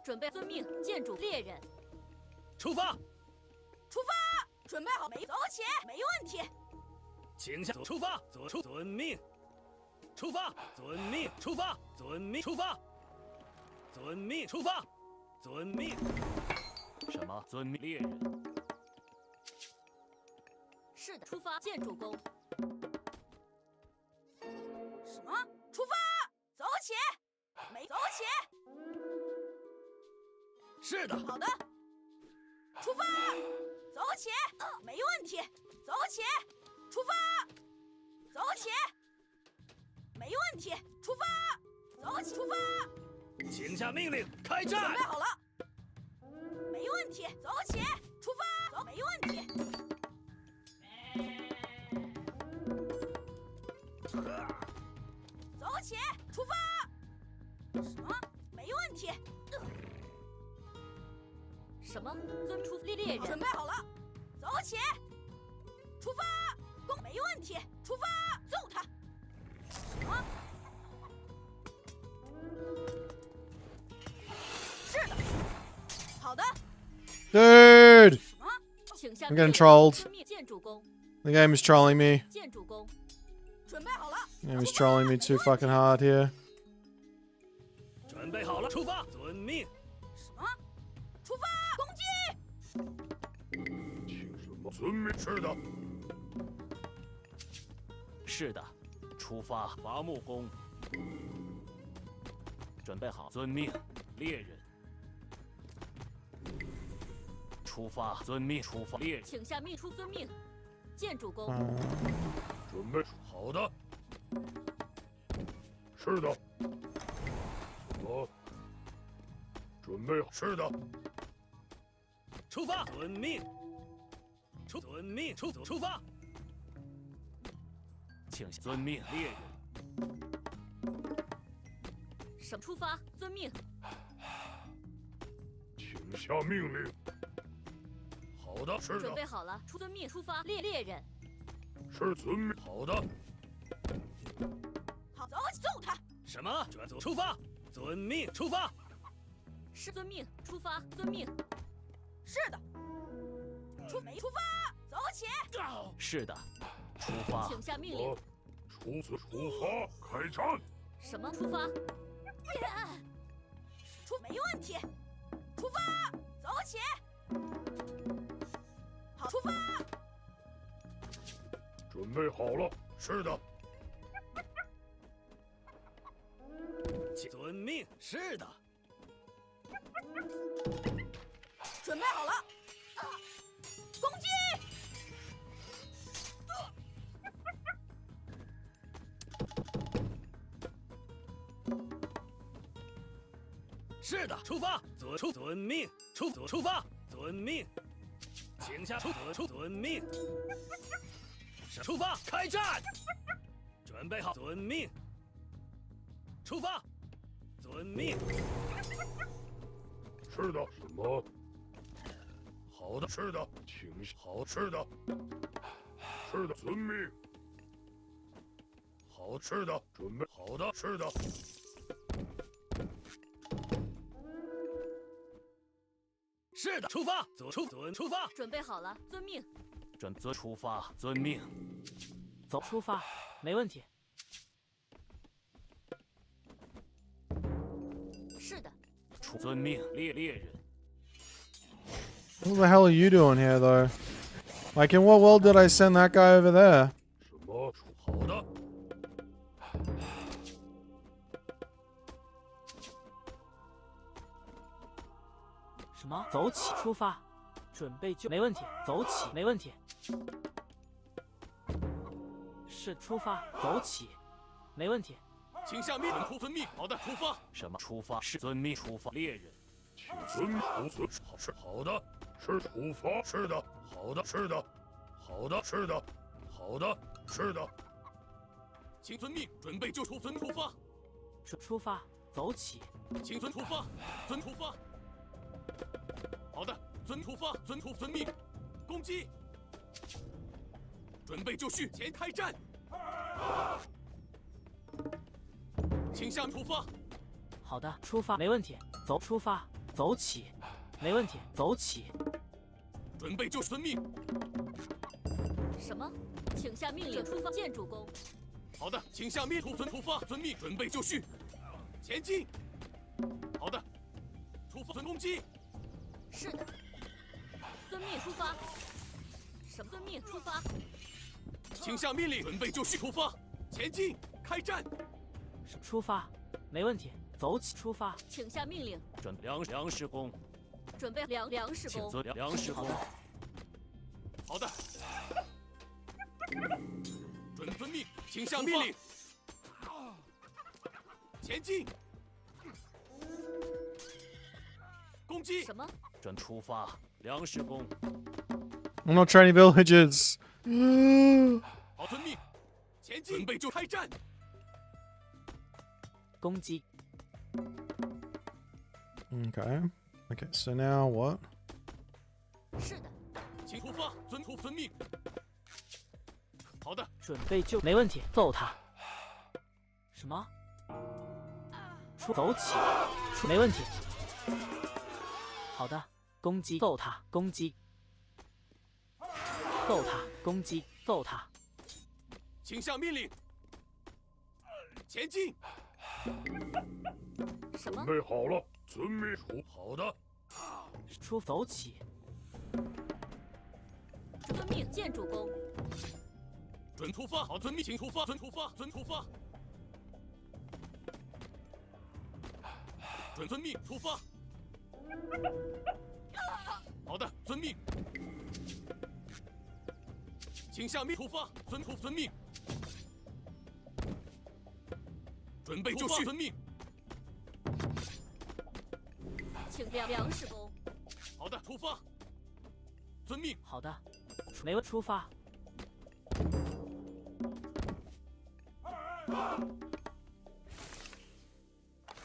准备遵命，建筑猎人。出发。出发。 准备好没？走起，没问题。请下，出发，遵命，出发，遵命，出发，遵命，出发，遵命，出发，遵命。什么？遵命，猎人。是的，出发，建筑工。什么？出发，走起，没走起。是的。好的。出发。 走起，没问题。走起，出发。走起，没问题。出发。走起，出发。请下命令，开战。准备好了。没问题。走起，出发。走。没问题。走起，出发。什么？没问题。什么？遵出猎人。准备好了，走起，出发。攻，没问题，出发，揍他。什么？是的。好的。Dude! 什么？请下 I'm getting trolled. 遵命建筑工。 The game is trolling me. 建筑工。准备好了。 The game is trolling me too fucking hard here. 准备好了，出发，遵命。什么？出发，攻击！请什么？遵命。是的。是的，出发，伐木工。准备好，遵命，猎人。出发，遵命，出发，猎人。请下命出遵命，建筑工。准备好的。是的。什么？准备好。是的。出发，遵命。遵命，出发。请遵命，猎人。什么？出发，遵命。请下命令。好的，是的。准备好了，遵命，出发，猎人。是遵命。好的。好，走，揍他。什么？出发，遵命，出发。是遵命，出发，遵命。是的。出发，走起。是的，出发。请下命令。出发，开战。什么？出发。没问题。出发，走起。好，出发。准备好了。是的。遵命。是的。准备好了。攻击！是的，出发，遵命，出发，遵命，请下遵命，出发，开战，准备好，遵命，出发，遵命。是的，什么？好的，是的，请好，是的，是的，遵命。好，是的，准备好的，是的。是的，出发，出发。准备好了，遵命。出发，遵命。走，出发，没问题。是的。遵命，猎人。 What the hell are you doing here, though? Like, in what world did I send that guy over there? 什么？好的。什么？走起，出发，准备就没问题。走起，没问题。是出发，走起，没问题。请下命令，遵命。好的，出发。什么？出发是遵命，出发。猎人，请遵是好的。 是出发，是的，好的，是的，好的，是的，好的，是的。请遵命，准备就出发。出发，走起。请出发，出发。好的，出发，遵命，攻击。准备就绪，前开战。请向出发。好的，出发，没问题。走，出发，走起。 没问题，走起。准备就遵命。什么？请下命令，出发。建筑工。好的，请下命令，出发，遵命。准备就绪，前进。好的，出发，攻击。是的。遵命出发。什么？遵命出发。请下命令，准备就绪，出发，前进，开战。出发，没问题，走起，出发。请下命令。准粮食工。 准备粮食工，请粮食工。好的。准遵命，请下命令。前进。攻击。什么？准出发，粮食工。I'm not training villagers. 好，遵命，前进，准备就开战。攻击。 Okay. Okay, so now what? 是的，请出发，遵命。好的，准备就没问题，揍他。什么？走起，没问题。好的，攻击，揍他，攻击，揍他，攻击，揍他。请下命令，前进。什么？准备好了，遵命。好的，走起。遵命，见主公。准出发，好，遵命，请出发，遵出发。准遵命，出发。好的，遵命。请下命，出发，遵命。准备就绪，遵命。请粮食工。好的，出发。遵命。好的，没问出发。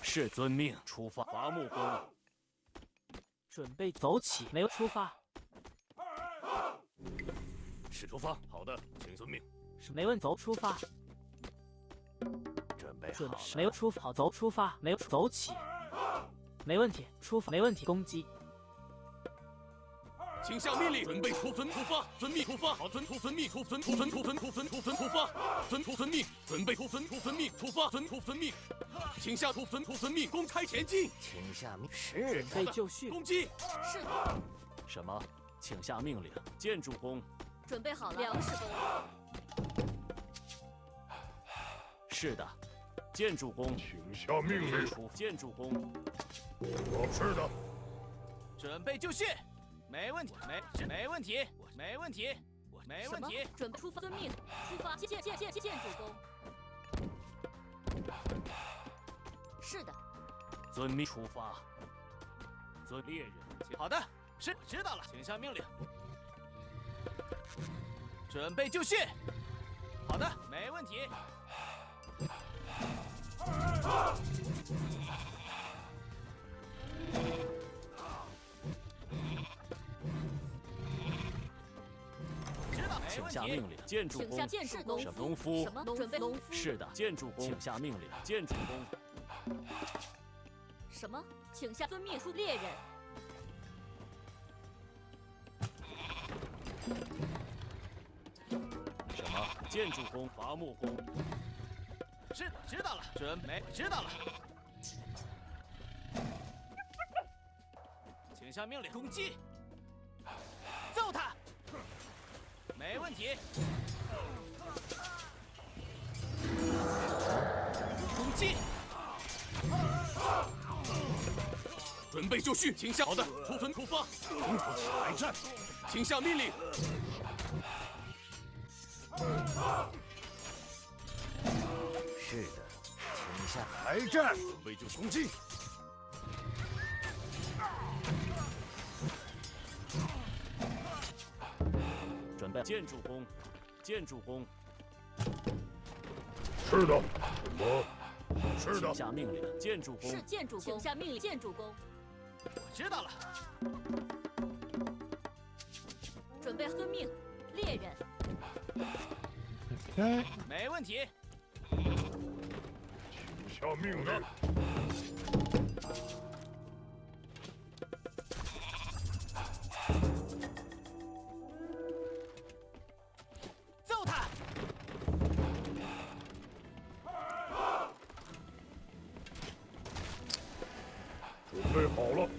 是遵命，出发。伐木工。准备走起，没问出发。是出发。好的，请遵命。没问走出发。准备好了。没问出发，好走出发，没走起。没问题，出发没问题，攻击。请下命令，准备出发，遵命出发，好，遵命，出发，遵命，准备遵命出发，遵命，请下遵命，公差前进，请下命是准备就绪，攻击。是的，什么？请下命令，建筑工。准备好了，粮食工。是的，建筑工。请下命令。建筑工。是的。准备就绪。没问题，没问题，没问题，没问题。准备出发，遵命，出发，建主公。是的。遵命出发。猎人。好的，是，我知道了，请下命令。准备就绪。好的，没问题。请下命令，建筑工。是农夫。什么？准备农夫。是的，建筑工。请下命令，建筑工。什么？请下遵命，出猎人。什么？建筑工，伐木工。是，知道了，知道了。请下命令，攻击。揍他。没问题。攻击。准备就绪，请下。好的，出发。开战，请下命令。是的，请下开战，准备就攻击。准备建筑工，建筑工。是的，什么？是的。请下命令，建筑工。是建筑工，请下命令，建筑工。我知道了。准备遵命，猎人。没问题。请下命令。揍他！准备好了。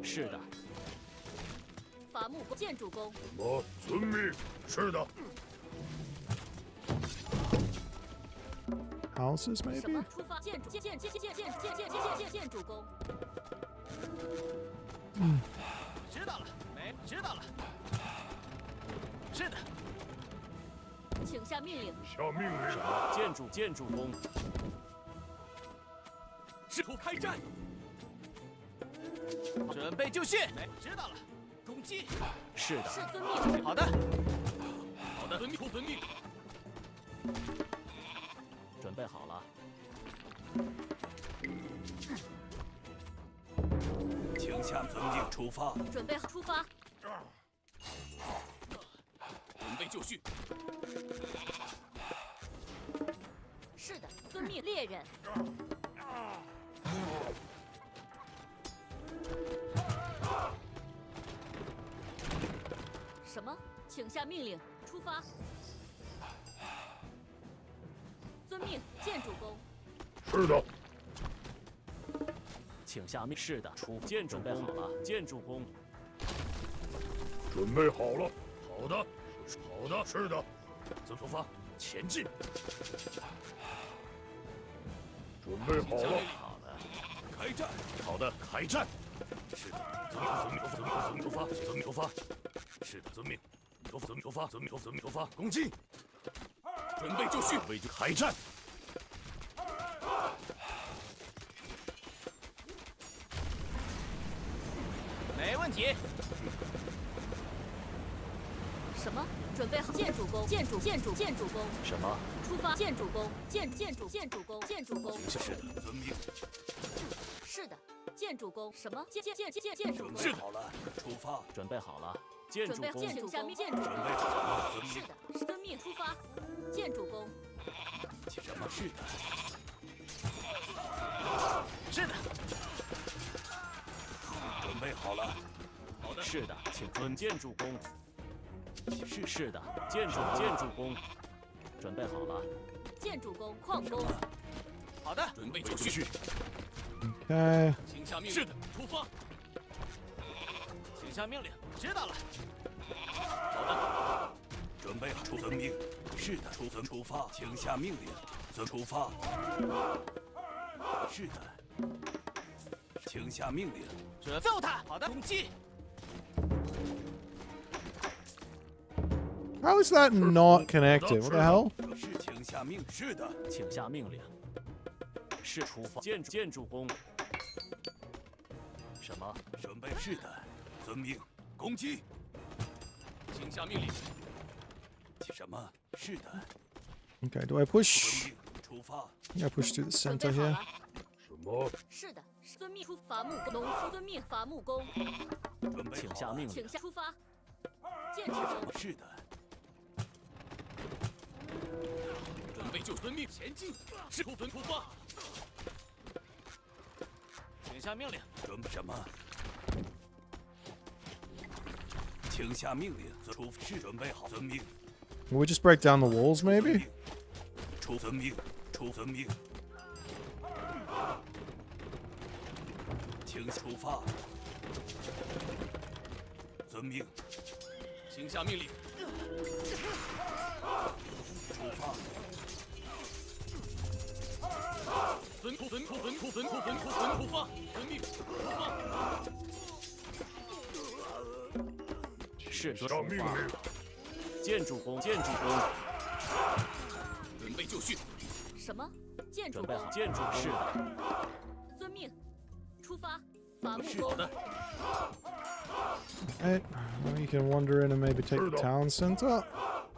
是的。伐木工，建筑工。什么？遵命。是的。Houses 什 maybe. 么？出发，建筑工。知道了，知道了。是的。请下命令。下命令。建筑工。试图开战。准备就绪。知道了，攻击。是的。是遵命。好的，好的，遵命。准备好了。请下遵命出发。准备好出发。准备就绪。是的，遵命，猎人。什么？请下命令，出发。遵命，建筑工。是的。请下命。是的，出建筑工好了，建筑工。准备好了。好的，好的，是的。怎么出发？前进。准备好了。好的，开战。好的，开战。是的，遵命出发。遵命出发。是的，遵命。遵命出发。遵命出发。攻击。准备就绪。开战。没问题。什么？准备好建筑工，建筑工。什么？出发，建筑工，建筑工。是的，遵命。是的，建筑工。什么？建筑工。是好了，出发。准备好了，建筑工。请下命，建筑工。准备好了，遵命。是的，遵命出发。建筑工。什么？是的。是的。准备好了。好的。是的，请遵建筑工。是的，建筑工。准备好了。建筑工，矿工。好的，准备就绪。Okay. 请下命令。是的，出发。请下命令。知道了。好的。准备好，遵命。是的，出发。请下命令。出发。是的。请下命令。揍他！好的，攻击。How is that not connected? What the hell? 是，请下命。是的，请下命令。是出发。建筑工。什么？准备。是的，遵命。攻击。请下命令。什么？是的。Okay, do I push? 出发。Yeah, I push through the center here. 什么？是的，遵命出伐木工。农夫遵命伐木工。请下命令。请下出发。建筑工。是的。准备就遵命前进。是出发。请下命令。准备什么？请下命令。是准备好。遵命。Will we just break down the walls, maybe? 出遵命。请出发。遵命。请下命令。出发。出发。遵命。出发。是出命令。建筑工。准备就绪。什么？建筑工。准备好。建筑是的。遵命。出发。伐木工。好的。Okay. Well, you can wander in and maybe take the town center.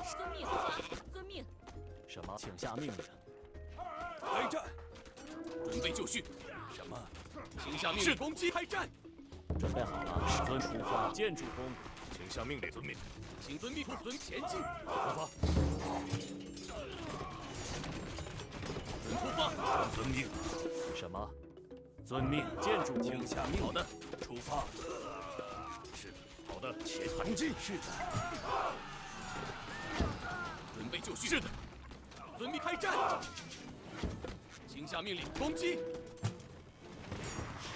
遵命出发。遵命。什么？请下命令。开战。准备就绪。什么？请下命令。是攻击。开战。准备好了。出发。建筑工。请下命令。遵命。请遵命。前进。出发。出发。遵命。什么？遵命。建筑工。请下命令。好的。出发。是的。好的。前攻击。是的。准备就绪。是的。遵命开战。请下命令。攻击。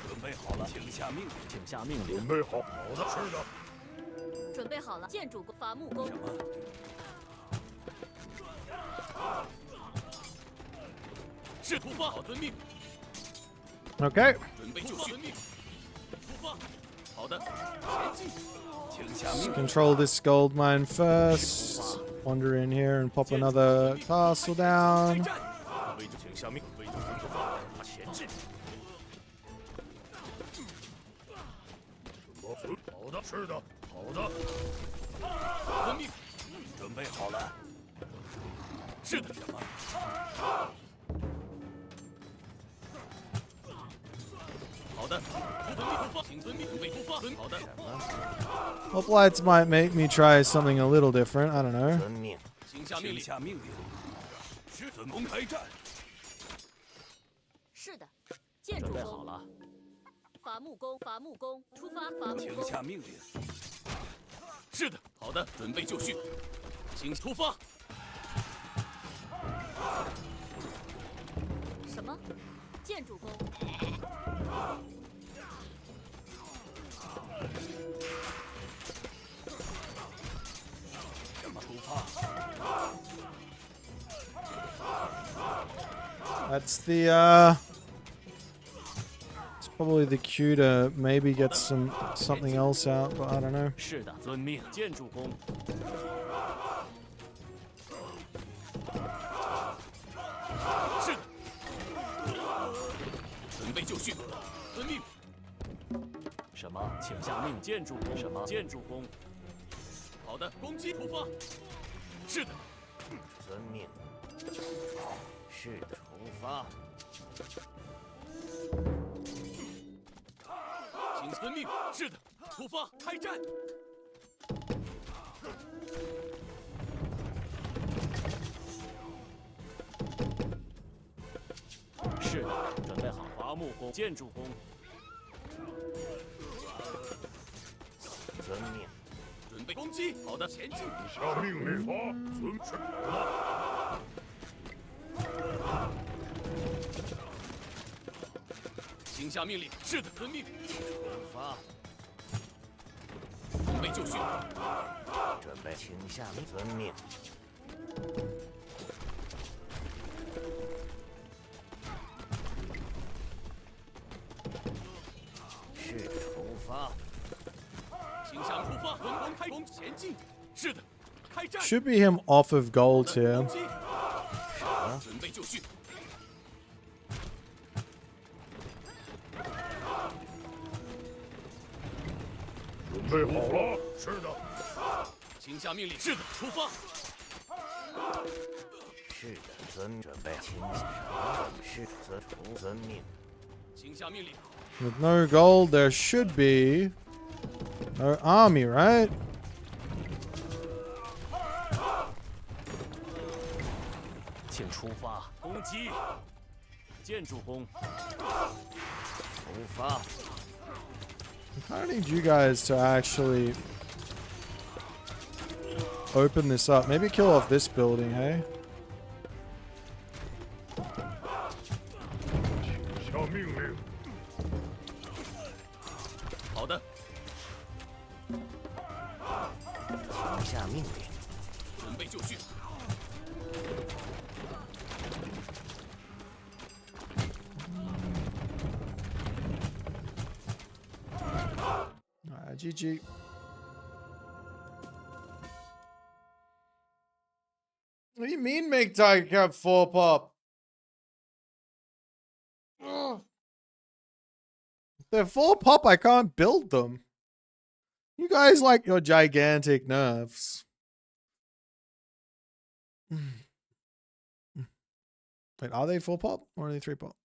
准备好了。请下命令。请下命令。准备好。好的。是的。准备好了。建筑工。伐木工。什么？是出发。好，遵命。Okay. 准备就绪。遵命。出发。好的。前进。请下命令。 Control this gold mine first. Wander in here and pop another castle down. 请下命令。前进。好的，是的，好的。遵命，准备好了。是的，什么？好的，遵命出发，请遵命准备出发。好的。 Hoplites might make me try something a little different. I don't know. 遵命，请下命令。下命令。是准公开战。是的，建筑准备工。好了。伐木工，伐木工，出发！伐木请工。下命令。是的，好的，准备就绪，请出发。什么？建筑工。什么出发？ That's the it's probably the cue to maybe get something else out, but I don't know. 是的，遵命。建筑工。是的。准备就绪，遵命。什么？请下命。建筑工。什么？建筑工。好的，攻击出发。是的。遵命。是的，出发。请遵命。是的，出发，开战。是的，准备好。伐木工。建筑工。遵命。准备攻击。好的，前进。下命令。遵旨。好的。 请下命令。是的，遵命。出发。准备就绪。准备，请下命。遵命。是出发。请下出发，轮攻开攻前进。是的，开战。 Should be him off of gold here. 攻击。准备就绪。 准备好了。是的。请下命令。是的，出发。是的，准备。请下。是遵命。请下命令。 With no gold, there should be no army, right? 请出发。攻击。建筑工。出发。 I kind of need you guys to actually open this up. Maybe kill off this building, hey? 下命令。好的。请下命令。准备就绪。 GG. What do you mean make Tiger Cap 4 pop? Ugh. If they're 4 pop, I can't build them. You guys like your gigantic nerfs. Wait, are they 4 pop or are they 3 pop?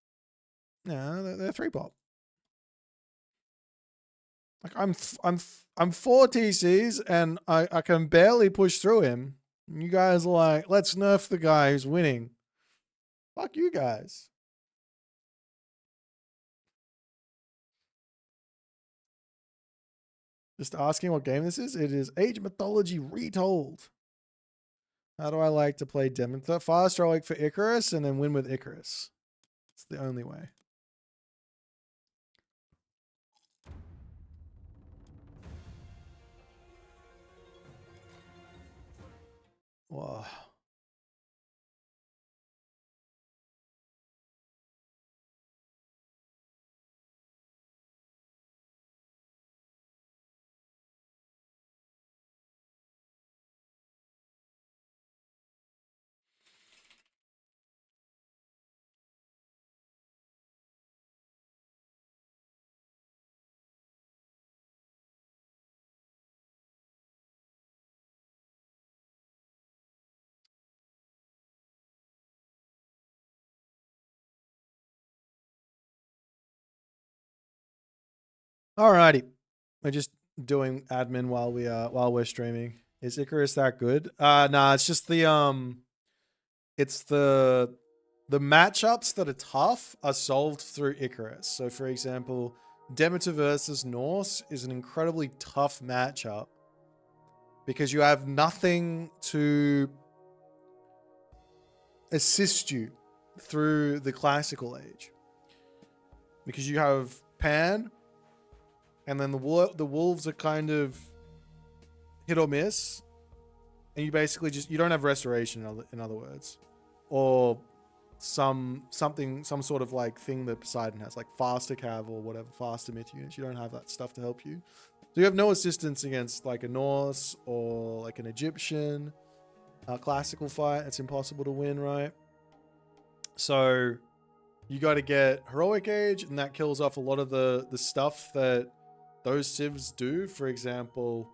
No, they're 3 pop. Like I'm 4 TCs and I can barely push through him. You guys are like, let's nerf the guy who's winning. Fuck you guys. Just asking what game this is. It is Age of Mythology Retold. How do I like to play Demeter? Fast heroic for Icarus and then win with Icarus. It's the only way. Wow. Alrighty. We're just doing admin while we're streaming. Is Icarus that good? Nah, it's just it's the matchups that are tough are solved through Icarus. So for example, Demeter versus Norse is an incredibly tough matchup because you have nothing to assist you through the classical age. Because you have Pan, and then the wolves are kind of hit or miss, and you basically you don't have restoration, in other words, or some sort of like thing that Poseidon has, like faster cav or whatever, faster myth units. You don't have that stuff to help you, so you have no assistance against like a Norse or like an Egyptian classical fight. It's impossible to win, right? So you got to get heroic age, and that kills off a lot of the stuff that those civs do. For example,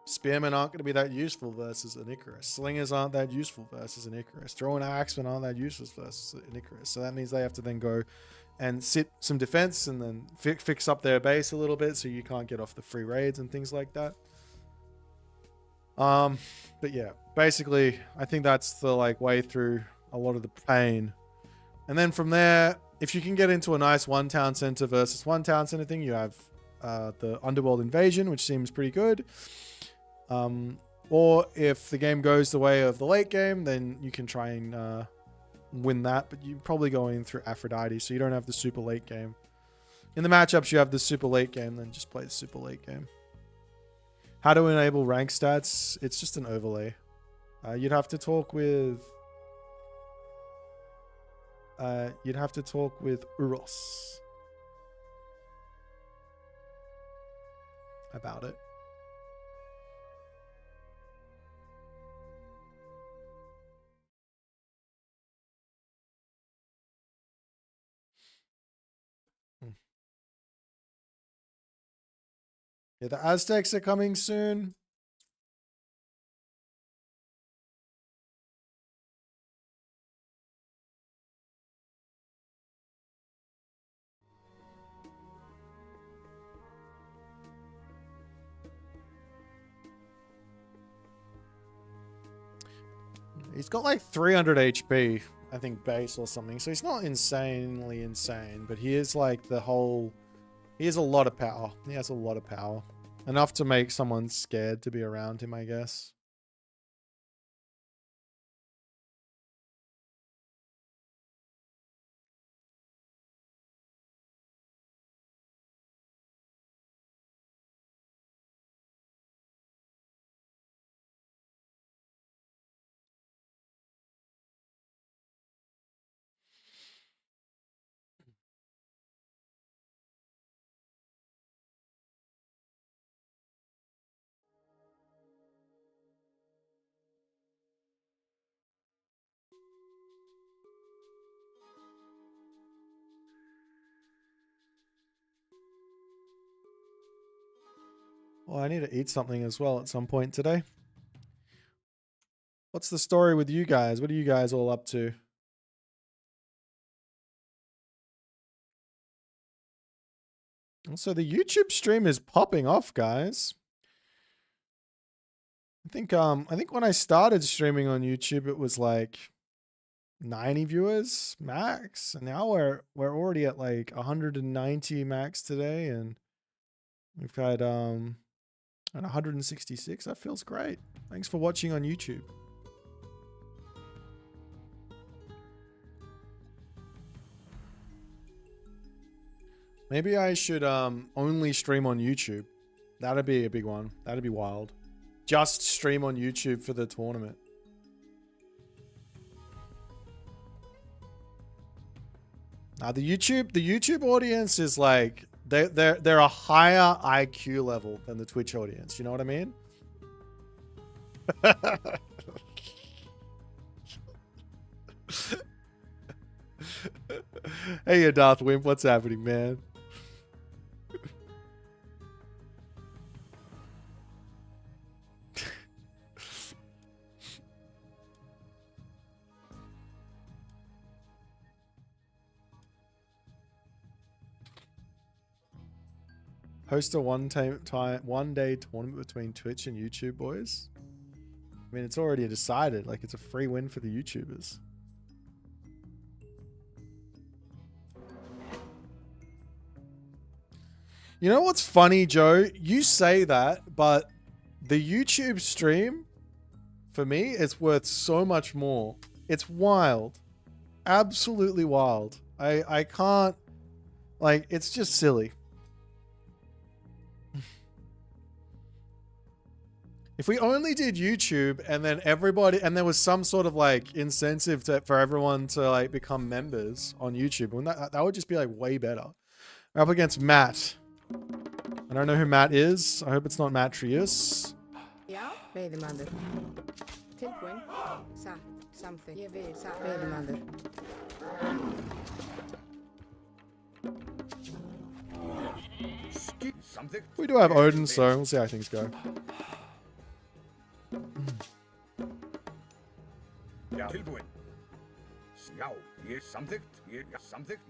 spearmen aren't going to be that useful versus an Icarus. Slingers aren't that useful versus an Icarus. Throwing axemen aren't that useful versus an Icarus. So that means they have to then go and sit some defense and then fix up their base a little bit so you can't get off the free raids and things like that. But yeah, basically, I think that's the like way through a lot of the pain. And then from there, if you can get into a nice one town center versus one town center thing, you have the Underworld Invasion, which seems pretty good. Or if the game goes the way of the late game, then you can try and win that. But you're probably going through Aphrodite, so you don't have the super late game. In the matchups, you have the super late game, then just play the super late game. How to enable rank stats? It's just an overlay. You'd have to talk with... Uros about it. Yeah, the Aztecs are coming soon. He's got like 300 HP, I think, base or something. So he's not insanely insane, but he is like he has a lot of power. He has a lot of power. Enough to make someone scared to be around him, I guess. Well, I need to eat something as well at some point today. What's the story with you guys? What are you guys all up to? So the YouTube stream is popping off, guys. I think when I started streaming on YouTube, it was like 90 viewers max, and now we're already at like 190 max today, and we've had 166. That feels great. Thanks for watching on YouTube. Maybe I should only stream on YouTube. That'd be a big one. That'd be wild. Just stream on YouTube for the tournament. Now the YouTube audience is like they're a higher IQ level than the Twitch audience. You know what I mean? Hey, Darth Wimp, what's happening, man? Host a one-day tournament between Twitch and YouTube, boys. I mean, it's already decided. Like, it's a free win for the YouTubers. You know what's funny, Joe? You say that, but the YouTube stream, for me, is worth so much more. It's wild. Absolutely wild. I can't... Like, it's just silly. If we only did YouTube and then everybody, and there was some sort of like incentive for everyone to like become members on YouTube, and that would just be like way better. We're up against Matt. I don't know who Matt is. I hope it's not Matt Trius. Ja, Vedemander. Tilbúin. Satt. Something. Ég vil. Satt. Vedemander. We do have Odin, so we'll see how things go.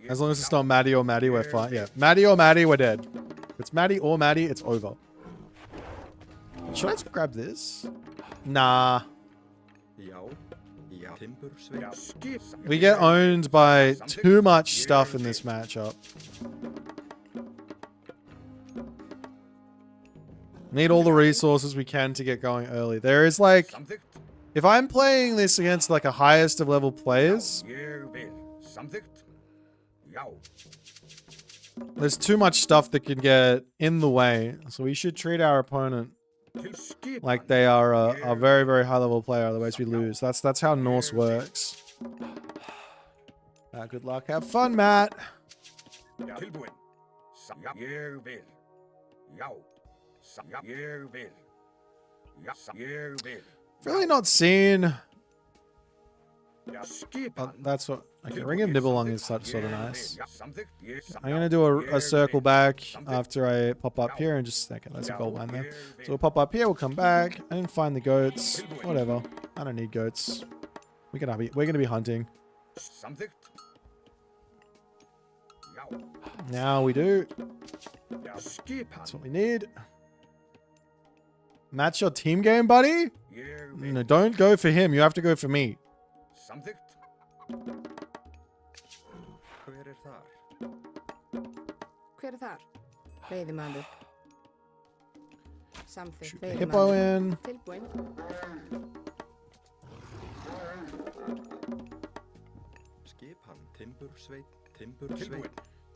As long as it's not Maddie or Maddie, we're fine. Yeah, Maddie or Maddie, we're dead. If it's Maddie or Maddie, it's over. Should I just grab this? Nah. We get owned by too much stuff in this matchup. Need all the resources we can to get going early. There is like... If I'm playing this against like a highest of level players, there's too much stuff that can get in the way. So we should treat our opponent like they are a very, very high level player. Otherwise we lose. That's how Norse works. Good luck. Have fun, Matt. Really not seeing. That's what. Okay, Ring of Nibelung is sort of nice. I'm gonna do a circle back after I pop up here and just okay, there's a gold line there. So we'll pop up here. We'll come back. I didn't find the goats. Whatever. I don't need goats. We're gonna be hunting. Now we do. That's what we need. Match your team game, buddy? No, don't go for him. You have to go for me. Hver þar? Veiðimaður. Something. Shoot the hippo in. Tilbúin.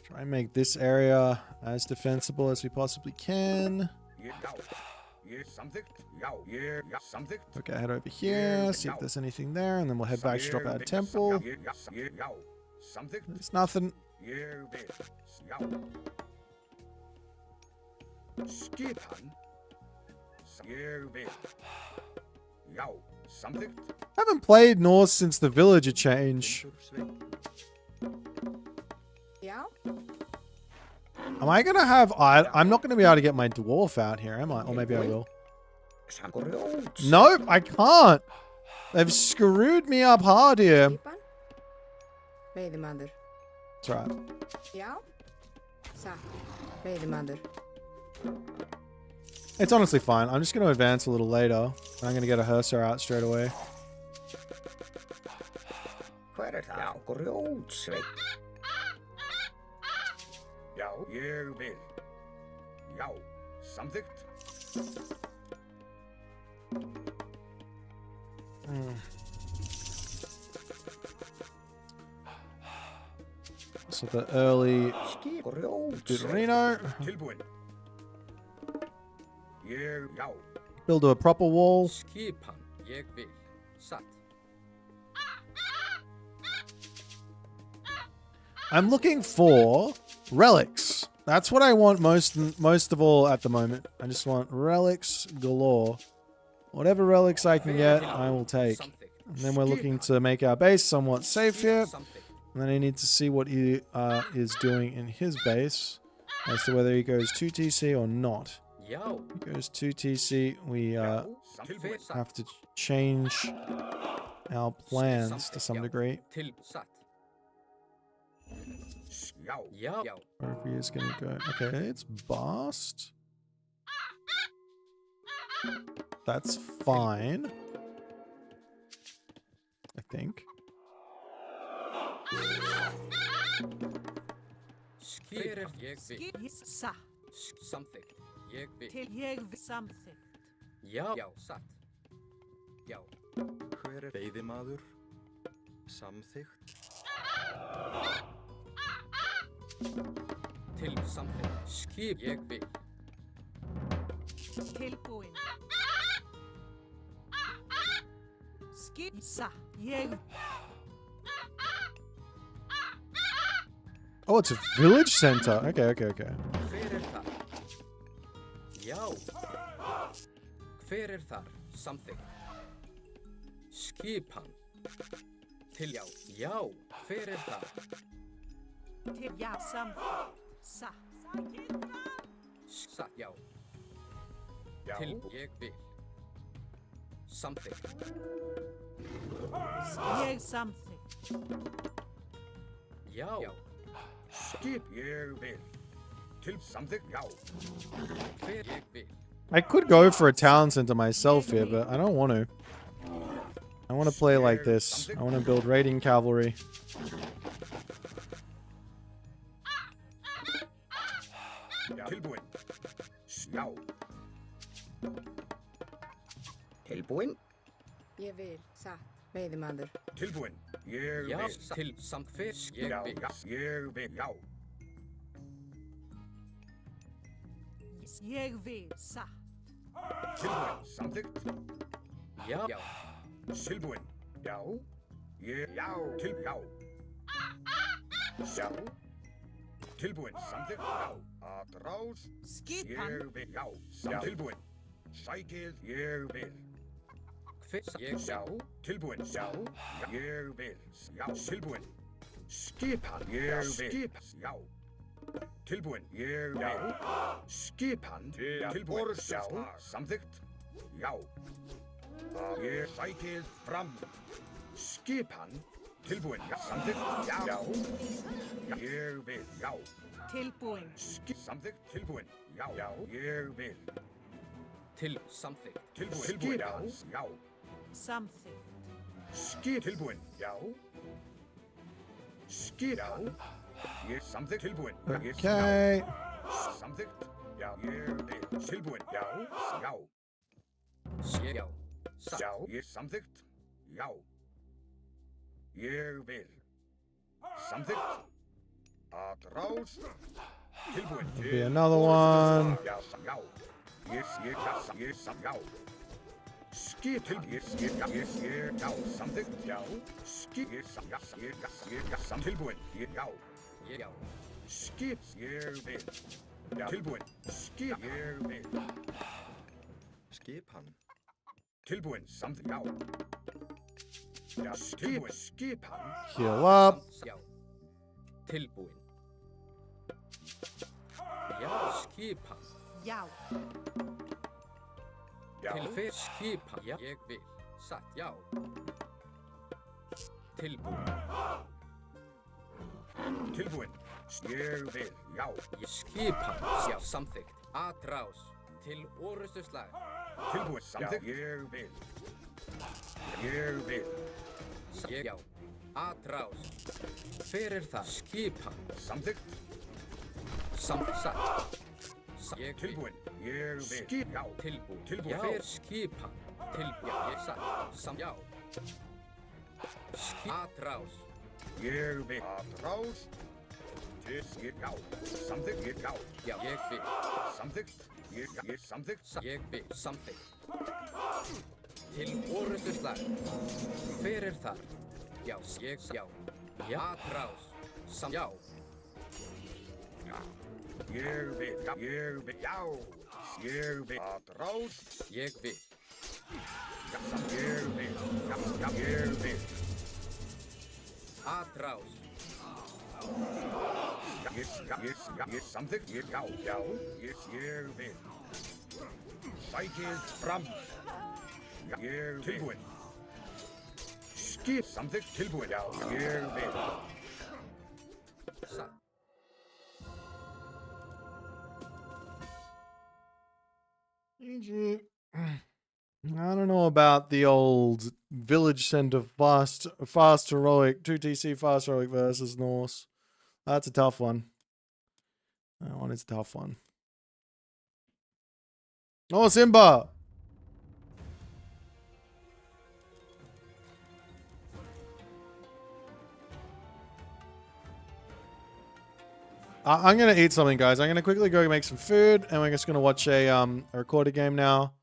Try and make this area as defensible as we possibly can. Okay, head over here, see if there's anything there, and then we'll head back to drop our temple. There's nothing. I haven't played Norse since the villager change. Am I gonna have... I'm not gonna be able to get my dwarf out here, am I? Or maybe I will. Nope, I can't. They've screwed me up hard here. That's right. It's honestly fine. I'm just going to advance a little later. I'm going to get a Hersar out straight away. So the early Reno. Build a proper wall. I'm looking for relics. That's what I want most of all at the moment. I just want relics galore. Whatever relics I can get, I will take. And then we're looking to make our base somewhat safe here. And then I need to see what he is doing in his base as to whether he goes 2 TC or not. If he goes 2 TC, we have to change our plans to some degree. Wherever he is gonna go. Okay, it's Bast. That's fine. I think. Something. Something. Já, satt. Já. Hver veiðimaður? Samþykkt. Til samþykkt. Skip ég vil. Tilbúin. Skip ég. Oh, it's a village center. Okay. Hver þar? Já. Hver þar? Something. Skipan. Til já. Já. Hver þar? Til já. Something. Satt. Já. Til ég vil. Something. Ég something. Já. Skip ég vil. Til something. Já. Hver ég vil. I could go for a town center myself here, but I don't want to. I want to play like this. I want to build raiding cavalry. Tilbúin. Já. Tilbúin. Ég vil, satt, veiðimaður. Tilbúin. Ég vil. Til samþykkt. Ég vil. Ég vil. Já. Ég vil, satt. Tilbúin. Samþykkt. Já. Tilbúin. Já. Ég. Já. Til. Já. Já. Tilbúin. Samþykkt. Já. Atrás. Skipan. Ég vil. Já. Tilbúin. Sækið. Ég vil. Ég. Já. Tilbúin. Já. Ég vil. Já. Tilbúin. Skipan. Ég vil. Skip. Já. Tilbúin. Ég vil. Skipan. Tilbúin. Já. Samþykkt. Já. Ég sækið fram. Skipan. Tilbúin. Samþykkt. Já. Ég vil. Já. Tilbúin. Samþykkt. Tilbúin. Já. Ég vil. Til samþykkt. Tilbúin. Já. Samþykkt. Skip. Tilbúin. Já. Skip. Já. Ég samþykkt. Tilbúin. Okay. Samþykkt. Já. Ég vil. Tilbúin. Já. Já. Já. Já. Ég samþykkt. Já. Ég vil. Samþykkt. Atrás. Tilbúin. Be another one. Já. Já. Ég já. Skip til. Ég já. Samþykkt. Já. Skip. Ég tilbúin. Já. Já. Skip. Ég vil. Tilbúin. Skip. Ég vil. Skipan. Tilbúin. Samþykkt. Já. Já. Tilbúin. Skipan. Heal up. Já. Tilbúin. Já. Skipan. Já. Til fyrir skipan. Já. Ég vil. Satt. Já. Tilbúin. Tilbúin. Ég vil. Já. Ég skipan. Já. Samþykkt. Atrás. Til orustu slag. Tilbúin. Samþykkt. Ég vil. Ég vil. Ég já. Atrás. Fyrir það. Skipan. Samþykkt. Satt. Ég tilbúin. Ég vil. Skip. Já. Tilbúin. Tilbúin. Fyrir skipan. Tilbúin. Ég satt. Já. Atrás. Ég vil. Atrás. Ég já. Samþykkt. Ég já. Já. Ég vil. Samþykkt. Ég samþykkt. Ég vil. Samþykkt. Til orustu slag. Fyrir þar. Já. Ég já. Já. Atrás. Já. Ég vil. Ég vil. Já. Ég vil. Atrás. Ég vil. Ég vil. Já. Ég vil. Atrás. Ég samþykkt. Ég já. Já. Ég vil. Sækið fram. Ég tilbúin. Skip samþykkt. Tilbúin. Já. Ég vil. Satt. GG. I don't know about the old village center fast heroic 2TC fast heroic versus Norse. That's a tough one. That one is a tough one. Oh, Simba! I'm gonna eat something, guys. I'm gonna quickly go make some food, and we're just gonna watch a recorded game now.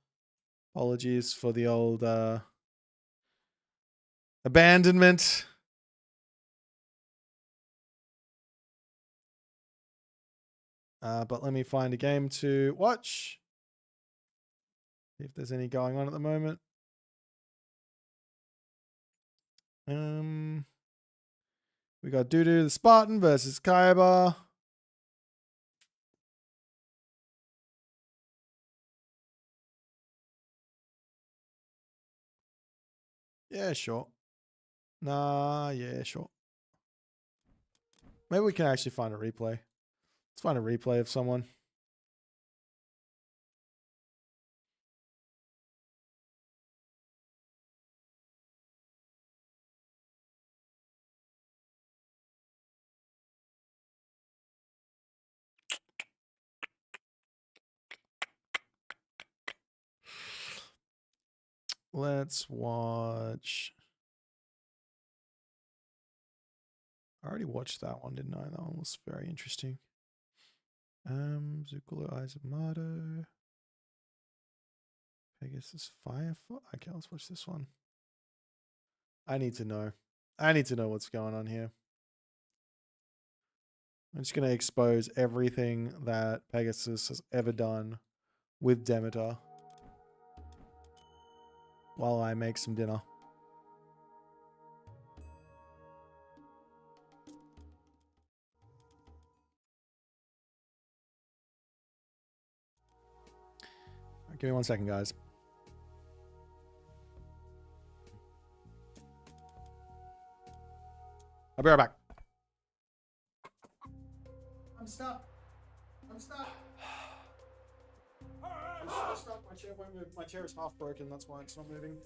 Apologies for the old abandonment. But let me find a game to watch. See if there's any going on at the moment. We got Dudu the Spartan versus Kaiba. Yeah, sure. Nah, yeah, sure. Maybe we can actually find a replay. Let's find a replay of someone. Let's watch. I already watched that one, didn't I? That one was very interesting. Zucolo Eyes of Mardo. Pegasus Firefly. Okay, let's watch this one. I need to know. I need to know what's going on here. I'm just going to expose everything that Pegasus has ever done with Demeter while I make some dinner. Give me 1 second, guys. I'll be right back. I'm stuck. I'm stuck. I'm stuck. My chair won't move. My chair is half broken. That's why it's not moving.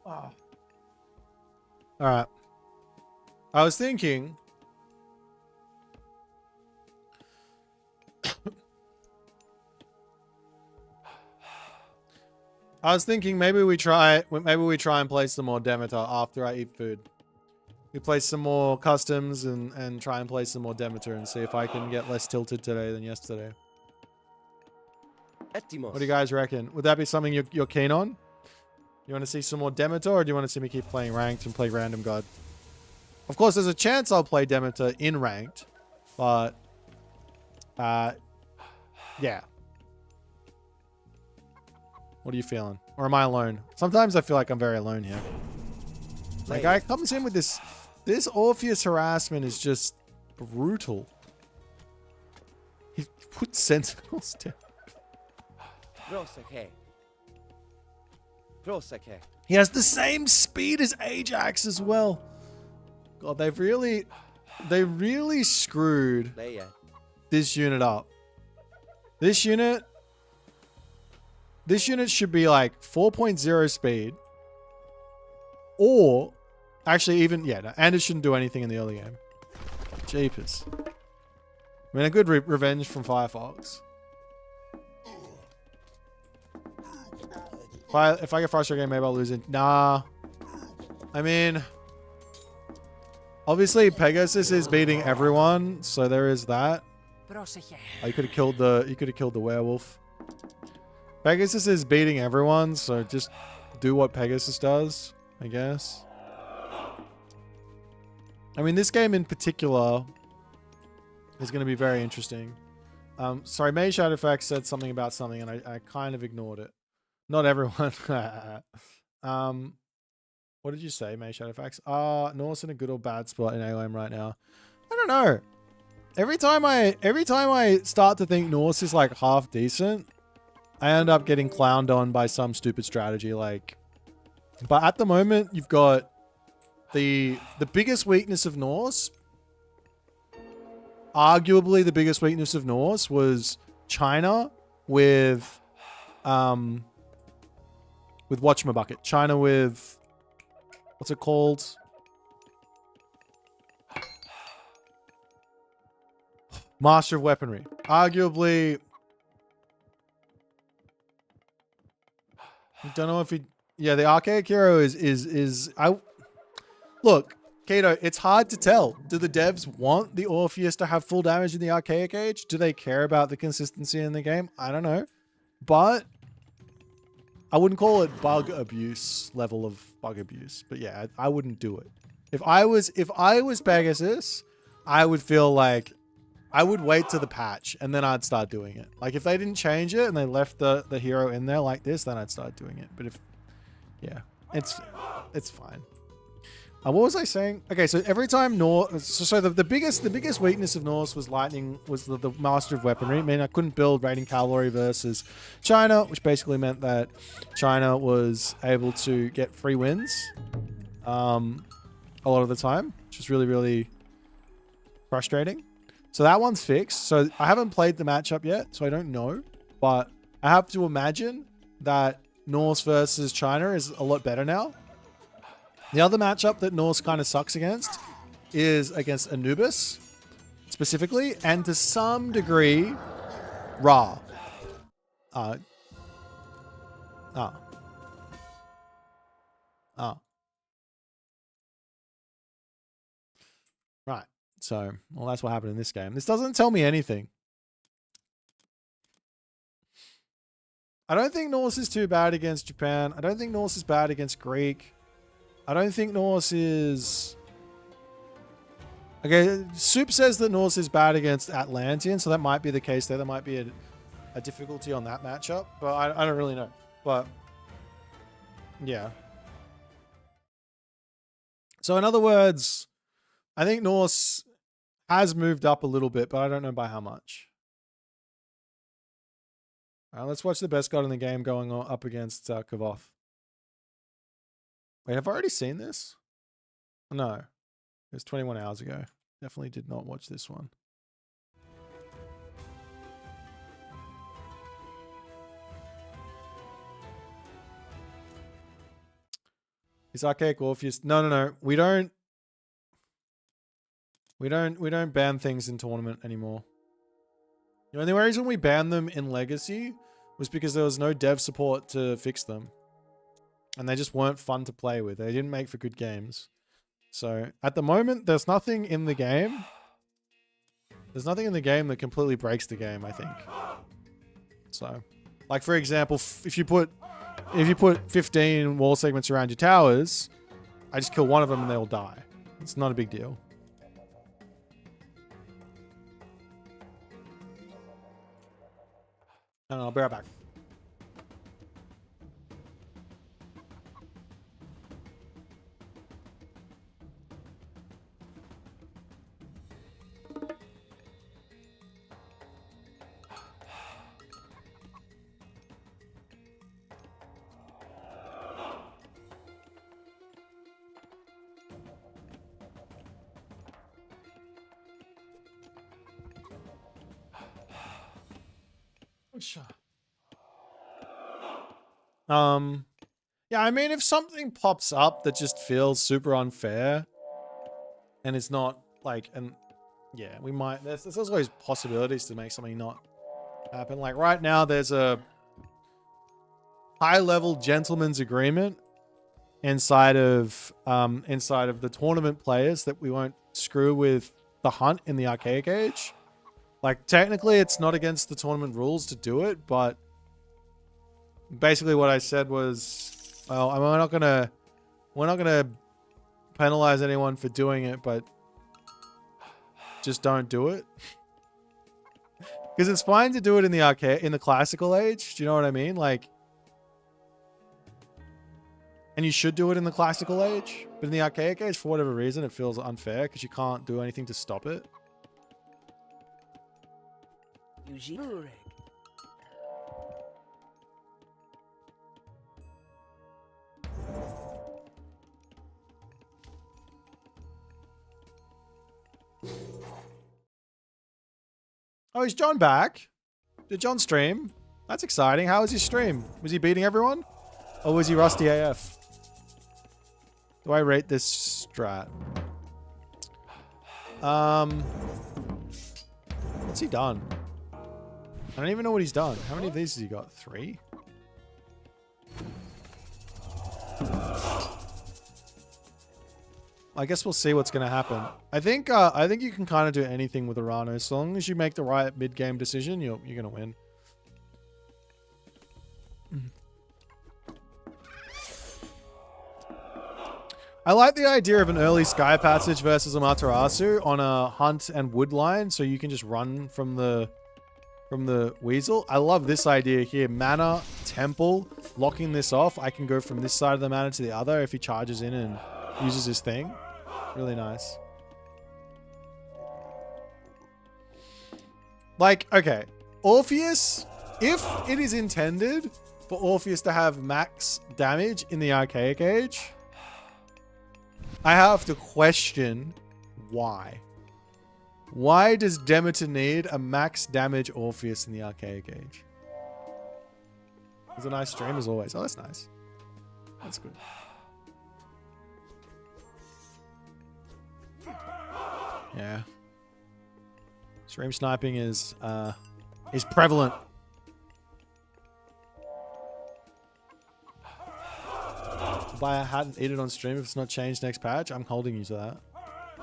Oh. All right. I was thinking. Maybe we try and play some more Demeter after I eat food. We play some more customs and try and play some more Demeter and see if I can get less tilted today than yesterday. What do you guys reckon? Would that be something you're keen on? You want to see some more Demeter, or do you want to see me keep playing ranked and play random god? Of course, there's a chance I'll play Demeter in ranked, but yeah. What are you feeling? Or am I alone? Sometimes I feel like I'm very alone here. Like, guy comes in with this Orpheus harassment is just brutal. He put sentinels down. He has the same speed as Ajax as well. God, they've really they really screwed this unit up. This unit should be like 4.0 speed. Or, actually even, yeah, no, and it shouldn't do anything in the early game. Jeepers. I mean, a good revenge from Firefox. If I get frustrated, maybe I'll lose it. Nah. I mean, obviously Pegasus is beating everyone, so there is that. Oh, you could have killed the werewolf. Pegasus is beating everyone, so just do what Pegasus does, I guess. I mean, this game in particular is going to be very interesting. Sorry, May Shadowfax said something about something, and I kind of ignored it. Not everyone. What did you say, May Shadowfax? Norse in a good or bad spot in AOM right now. I don't know. Every time I start to think Norse is like half decent, I end up getting clowned on by some stupid strategy. Like, but at the moment, you've got the biggest weakness of Norse. Arguably, the biggest weakness of Norse was China with whatchamacallit. China with, what's it called? Master of Weaponry. Arguably, I don't know if he, yeah, the Archaic Hero is look, Kato, it's hard to tell. Do the devs want the Orpheus to have full damage in the Archaic Age? Do they care about the consistency in the game? I don't know. But I wouldn't call it bug abuse level of bug abuse. But yeah, I wouldn't do it. If I was Pegasus, I would feel like I would wait to the patch and then I'd start doing it. Like if they didn't change it and they left the hero in there like this, then I'd start doing it. But if, yeah, it's fine. What was I saying? Okay, so every time Norse, so the biggest weakness of Norse was lightning, was the Master of Weaponry. I mean, I couldn't build raiding cavalry versus China, which basically meant that China was able to get free wins a lot of the time, which is really, really frustrating. So that one's fixed. So I haven't played the matchup yet, so I don't know, but I have to imagine that Norse versus China is a lot better now. The other matchup that Norse kind of sucks against is against Anubis, specifically, and to some degree, Ra. Right. So, well, that's what happened in this game. This doesn't tell me anything. I don't think Norse is too bad against Japan. I don't think Norse is bad against Greek. I don't think Norse is... Okay, Soup says that Norse is bad against Atlantean, so that might be the case there. There might be a difficulty on that matchup, but I don't really know. But, yeah. So, in other words, I think Norse has moved up a little bit, but I don't know by how much. All right, let's watch the best god in the game going up against Kavoth. Wait, have I already seen this? No. It was 21 hours ago. Definitely did not watch this one. Is Archaic Orpheus? No. We don't ban things in tournament anymore. The only reason we banned them in Legacy was because there was no dev support to fix them. And they just weren't fun to play with. They didn't make for good games. So, at the moment, there's nothing in the game. There's nothing in the game that completely breaks the game, I think. So, like for example, if you put 15 wall segments around your towers, I just kill one of them and they all die. It's not a big deal. I'll be right back. Yeah, I mean, if something pops up that just feels super unfair and it's not like, and yeah, we might, there's always possibilities to make something not happen. Like right now, there's a high-level gentleman's agreement inside of the tournament players that we won't screw with the hunt in the arcade cage. Like technically, it's not against the tournament rules to do it, but basically what I said was, well, we're not gonna penalize anyone for doing it, but just don't do it. Because it's fine to do it in the arcade, in the classical age. Do you know what I mean? Like, and you should do it in the classical age, but in the archaic age, for whatever reason, it feels unfair because you can't do anything to stop it. Oh, is John back? Did John stream? That's exciting. How was his stream? Was he beating everyone? Or was he rusty AF? Do I rate this strat? What's he done? I don't even know what he's done. How many of these has he got? 3? I guess we'll see what's going to happen. I think you can kind of do anything with Arano. As long as you make the right mid-game decision, you're going to win. I like the idea of an early Sky Passage versus Amaterasu on a hunt and wood line, so you can just run from the weasel. I love this idea here. Mana, temple, locking this off. I can go from this side of the mana to the other if he charges in and uses his thing. Really nice. Like, okay. Orpheus, if it is intended for Orpheus to have max damage in the archaic age, I have to question why. Why does Demeter need a max damage Orpheus in the archaic age? It's a nice stream as always. Oh, that's nice. That's good. Yeah. Stream sniping is prevalent. Buy a hat and eat it on stream if it's not changed next patch. I'm holding you to that.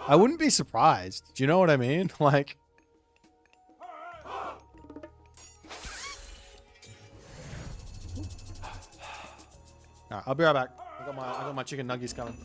I wouldn't be surprised. Do you know what I mean? Like, alright, I'll be right back. I got my chicken nuggies coming.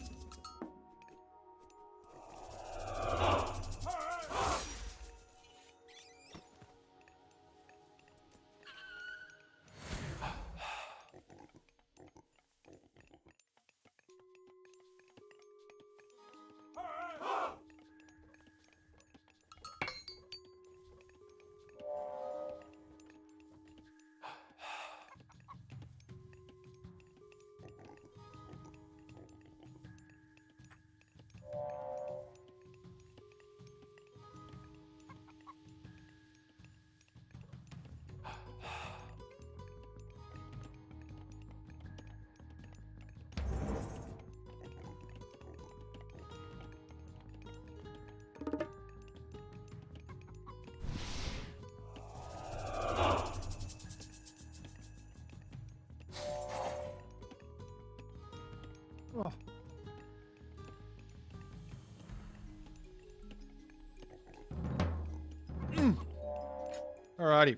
Alrighty.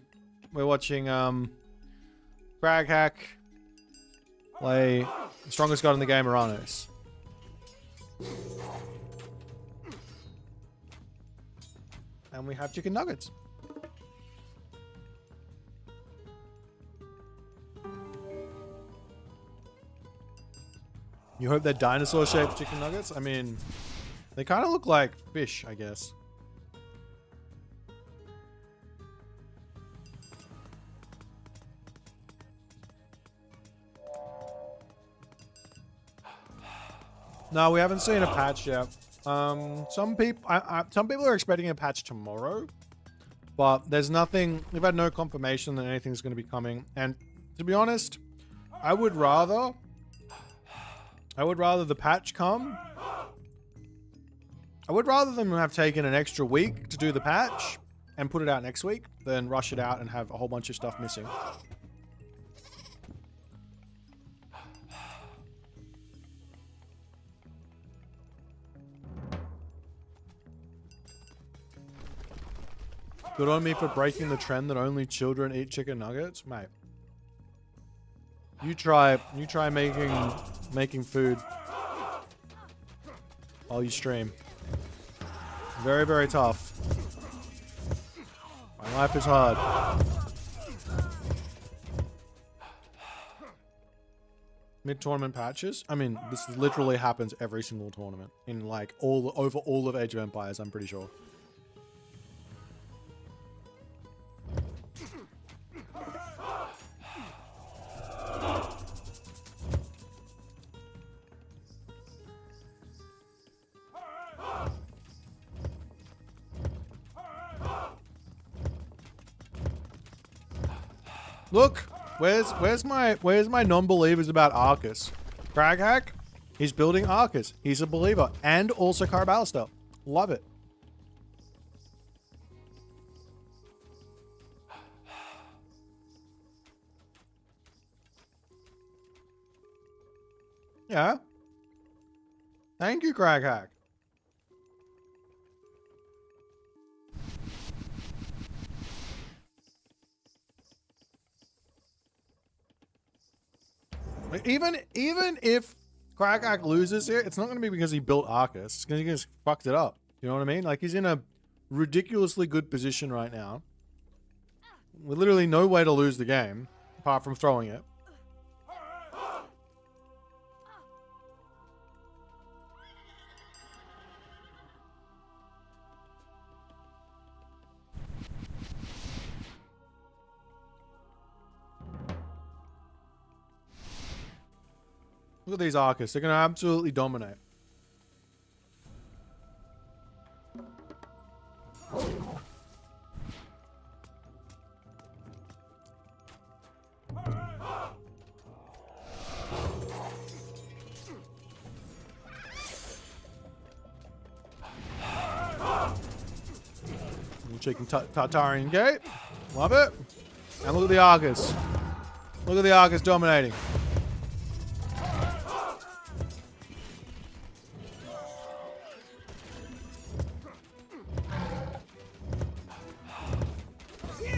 We're watching Brag Hack play the strongest god in the game, Aranos. And we have chicken nuggets. You hope they're dinosaur-shaped chicken nuggets? I mean, they kind of look like fish, I guess. No, we haven't seen a patch yet. Some people are expecting a patch tomorrow. But there's nothing, we've had no confirmation that anything's going to be coming. And to be honest, I would rather the patch come. I would rather them have taken an extra week to do the patch and put it out next week than rush it out and have a whole bunch of stuff missing. Good on me for breaking the trend that only children eat chicken nuggets, mate. You try making food while you stream. Very, very tough. My life is hard. Mid-tournament patches? I mean, this literally happens every single tournament in like over all of Age of Empires, I'm pretty sure. Look, where's my non-believers about Arcus? Craghack, he's building Arcus. He's a believer and also Caraballister. Love it. Yeah. Thank you, Craghack. Even if Craghack loses here, it's not going to be because he built Arcus. It's because he just fucked it up. You know what I mean? Like, he's in a ridiculously good position right now. With literally no way to lose the game, apart from throwing it. Look at these Arcus. They're going to absolutely dominate. Chicken Tartarian Gate. Love it. And look at the Arcus. Look at the Arcus dominating.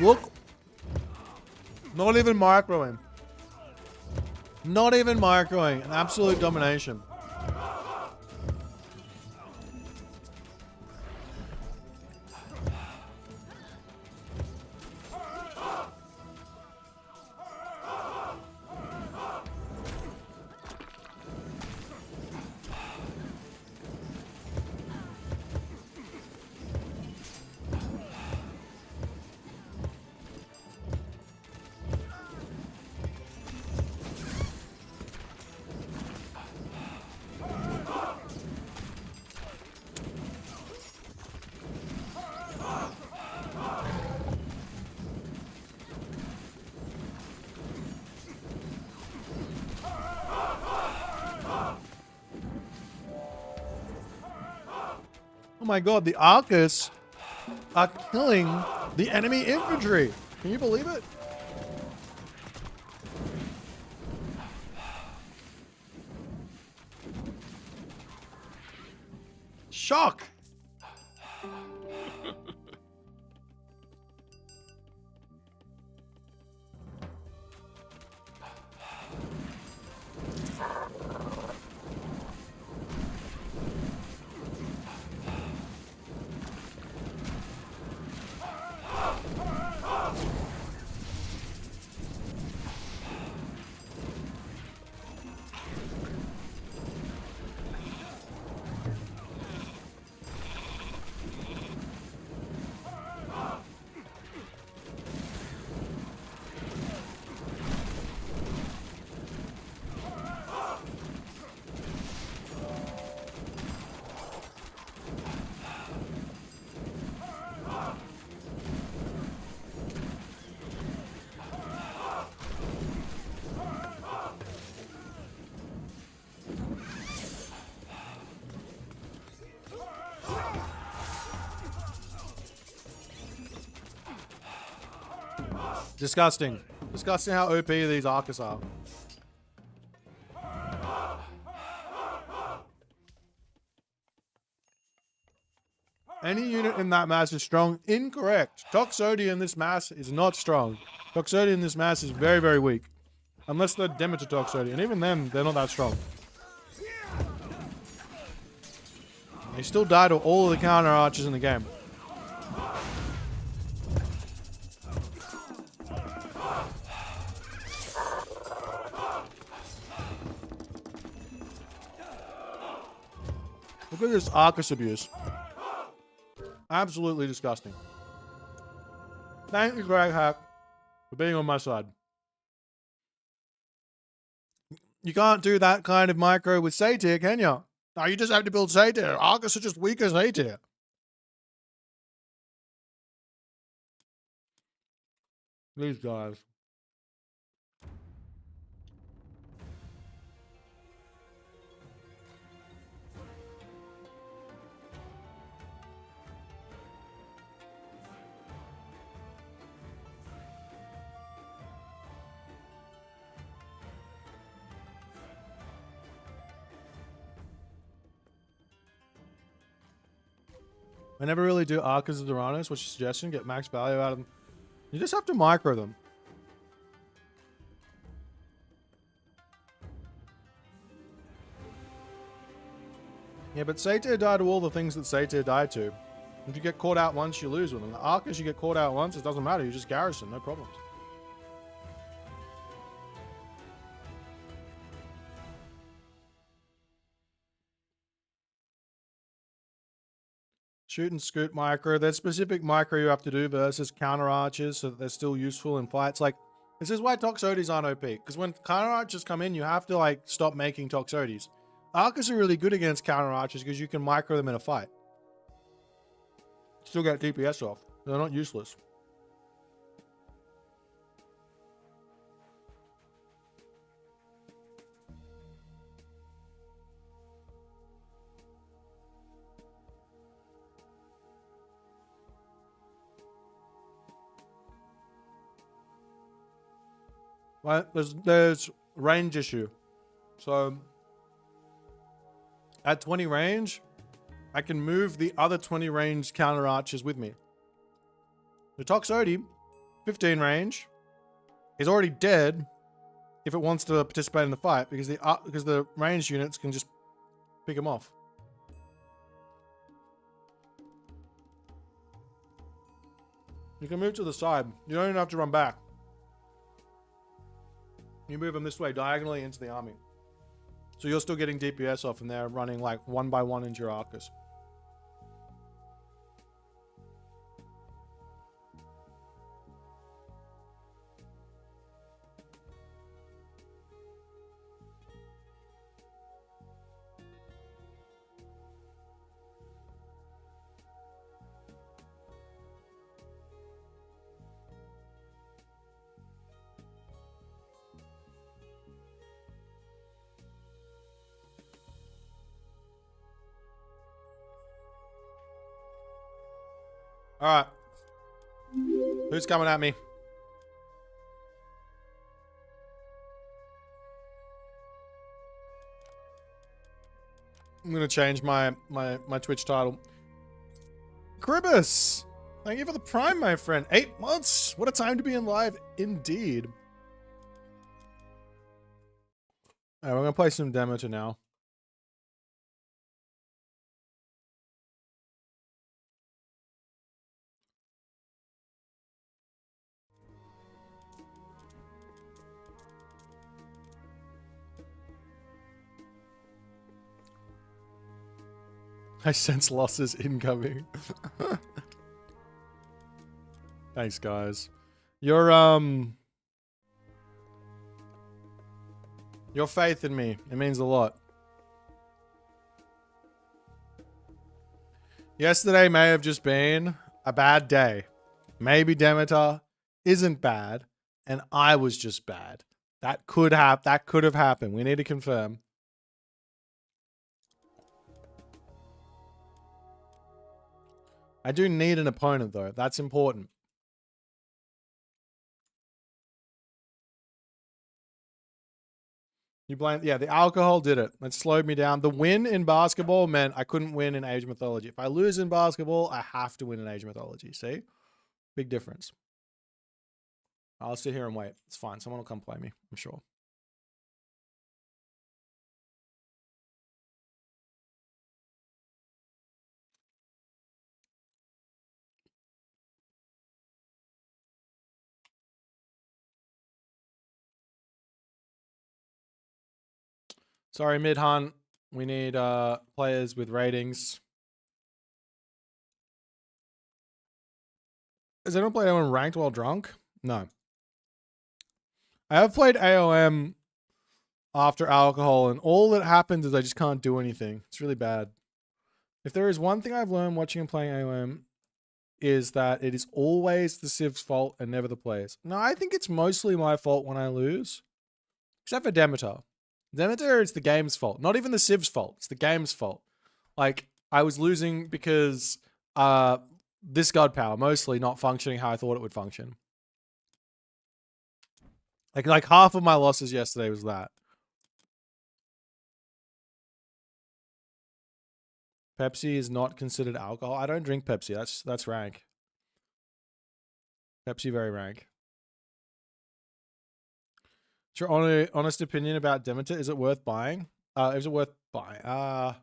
Look. Not even microing. Not even microing. An absolute domination. Oh my god, the Arcus are killing the enemy infantry. Can you believe it? Shock! Disgusting. Disgusting how OP these Arcus are. Any unit in that mass is strong. Incorrect. Toxodia in this mass is not strong. Toxodia in this mass is very, very weak. Unless they're Demeter Toxodia. And even then, they're not that strong. They still die to all of the counter archers in the game. Look at this Arcus abuse. Absolutely disgusting. Thank you, Greg Hack, for being on my side. You can't do that kind of micro with Satyr, can you? No, you just have to build Satyr. Arcus are just weak as Satyr. These guys. I never really do Arcus of Doranos. What's your suggestion? Get max value out of them. You just have to micro them. Yeah, but Satyr die to all the things that Satyr died to. If you get caught out once, you lose with them. The Arcus, you get caught out once, it doesn't matter. You just garrison, no problems. Shoot and scoot micro. There's specific micro you have to do versus counter archers so that they're still useful in fights. Like, this is why Toxotes aren't OP. Because when counter archers come in, you have to, like, stop making Toxotes. Arcus are really good against counter archers because you can micro them in a fight. Still get DPS off. They're not useless. Right, there's range issue. So at 20 range, I can move the other 20 range counter archers with me. The Toxotes, 15 range, is already dead if it wants to participate in the fight because the ranged units can just pick him off. You can move to the side. You don't even have to run back. You move them this way, diagonally into the army. So you're still getting DPS off and they're running like one by one into your Arcus. All right. Who's coming at me? I'm going to change my Twitch title. Cribus! Thank you for the prime, my friend. 8 months! What a time to be in live, indeed. Alright, we're going to play some Demeter now. I sense losses incoming. Thanks, guys. Your faith in me, it means a lot. Yesterday may have just been a bad day. Maybe Demeter isn't bad, and I was just bad. That could have happened. We need to confirm. I do need an opponent, though. That's important. You blame, yeah, the alcohol did it. It slowed me down. The win in basketball meant I couldn't win in Age Mythology. If I lose in basketball, I have to win in Age Mythology. See? Big difference. I'll sit here and wait. It's fine. Someone will come play me, I'm sure. Sorry, mid hunt. We need players with ratings. Has anyone played AOM ranked while drunk? No. I have played AOM after alcohol, and all that happens is I just can't do anything. It's really bad. If there is one thing I've learned watching and playing AOM, is that it is always the Civ's fault and never the players. No, I think it's mostly my fault when I lose. Except for Demeter. Demeter, it's the game's fault. Not even the Civ's fault. It's the game's fault. Like, I was losing because this god power mostly not functioning how I thought it would function. Like half of my losses yesterday was that. Pepsi is not considered alcohol. I don't drink Pepsi. That's rank. Pepsi very rank. What's your honest opinion about Demeter? Is it worth buying? Is it worth buying?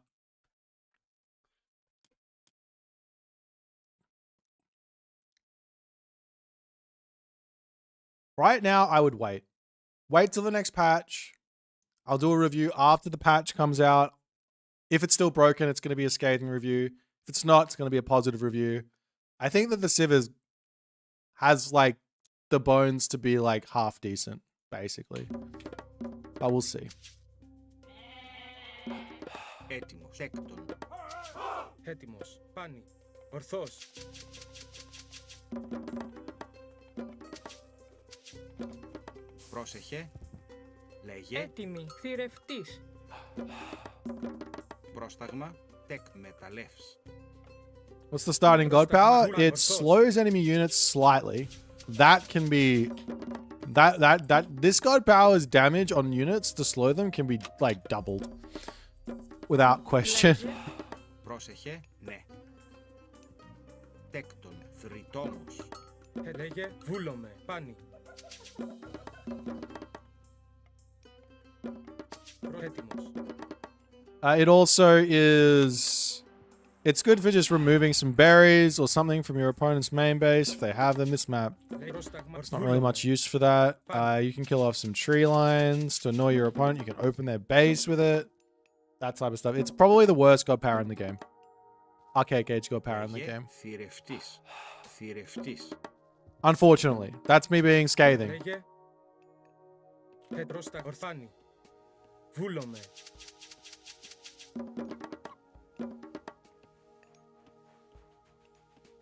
Right now, I would wait. Wait till the next patch. I'll do a review after the patch comes out. If it's still broken, it's going to be a scathing review. If it's not, it's going to be a positive review. I think that the Civ has like the bones to be like half decent, basically. But we'll see. Έτοιμος, έκτον. Έτοιμος, πάνι, ορθός. Πρόσεχε, λέγε. Έτοιμη, θηρευτής. Πρόσταγμα, τεκ μεταλλεύς. What's the starting god power? It slows enemy units slightly. That can be... This god power's damage on units to slow them can be, like, doubled. Without question. Πρόσεχε, ναι. Τέκτον, θρητόμος. Λέγε, βούλομαι, πάνι. Έτοιμος. It also is... It's good for just removing some berries or something from your opponent's main base if they have them. This map, it's not really much use for that. You can kill off some tree lines to annoy your opponent. You can open their base with it. That type of stuff. It's probably the worst god power in the game. Arcade Gauge god power in the game. Unfortunately. That's me being scathing.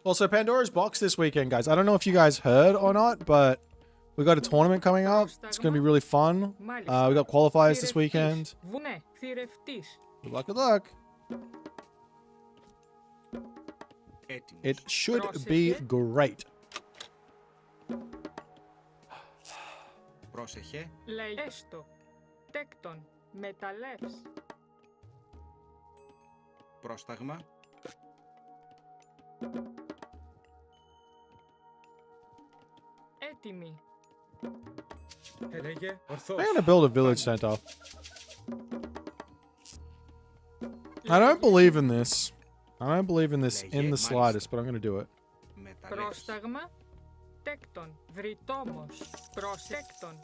Also, Pandora's Box this weekend, guys. I don't know if you guys heard or not, but we got a tournament coming up. It's going to be really fun. We got qualifiers this weekend. Good luck, good luck. It should be great. Πρόσεχε. Λέει έστω. Τέκτον. Μεταλλεύς. Πρόσταγμα. Έτοιμη. Έλεγε, ορθώς. I'm gonna build a village center. I don't believe in this. I don't believe in this in the slightest, but I'm gonna do it. Πρόσταγμα. Τέκτον. Βρυτόμος. Προσέκτον.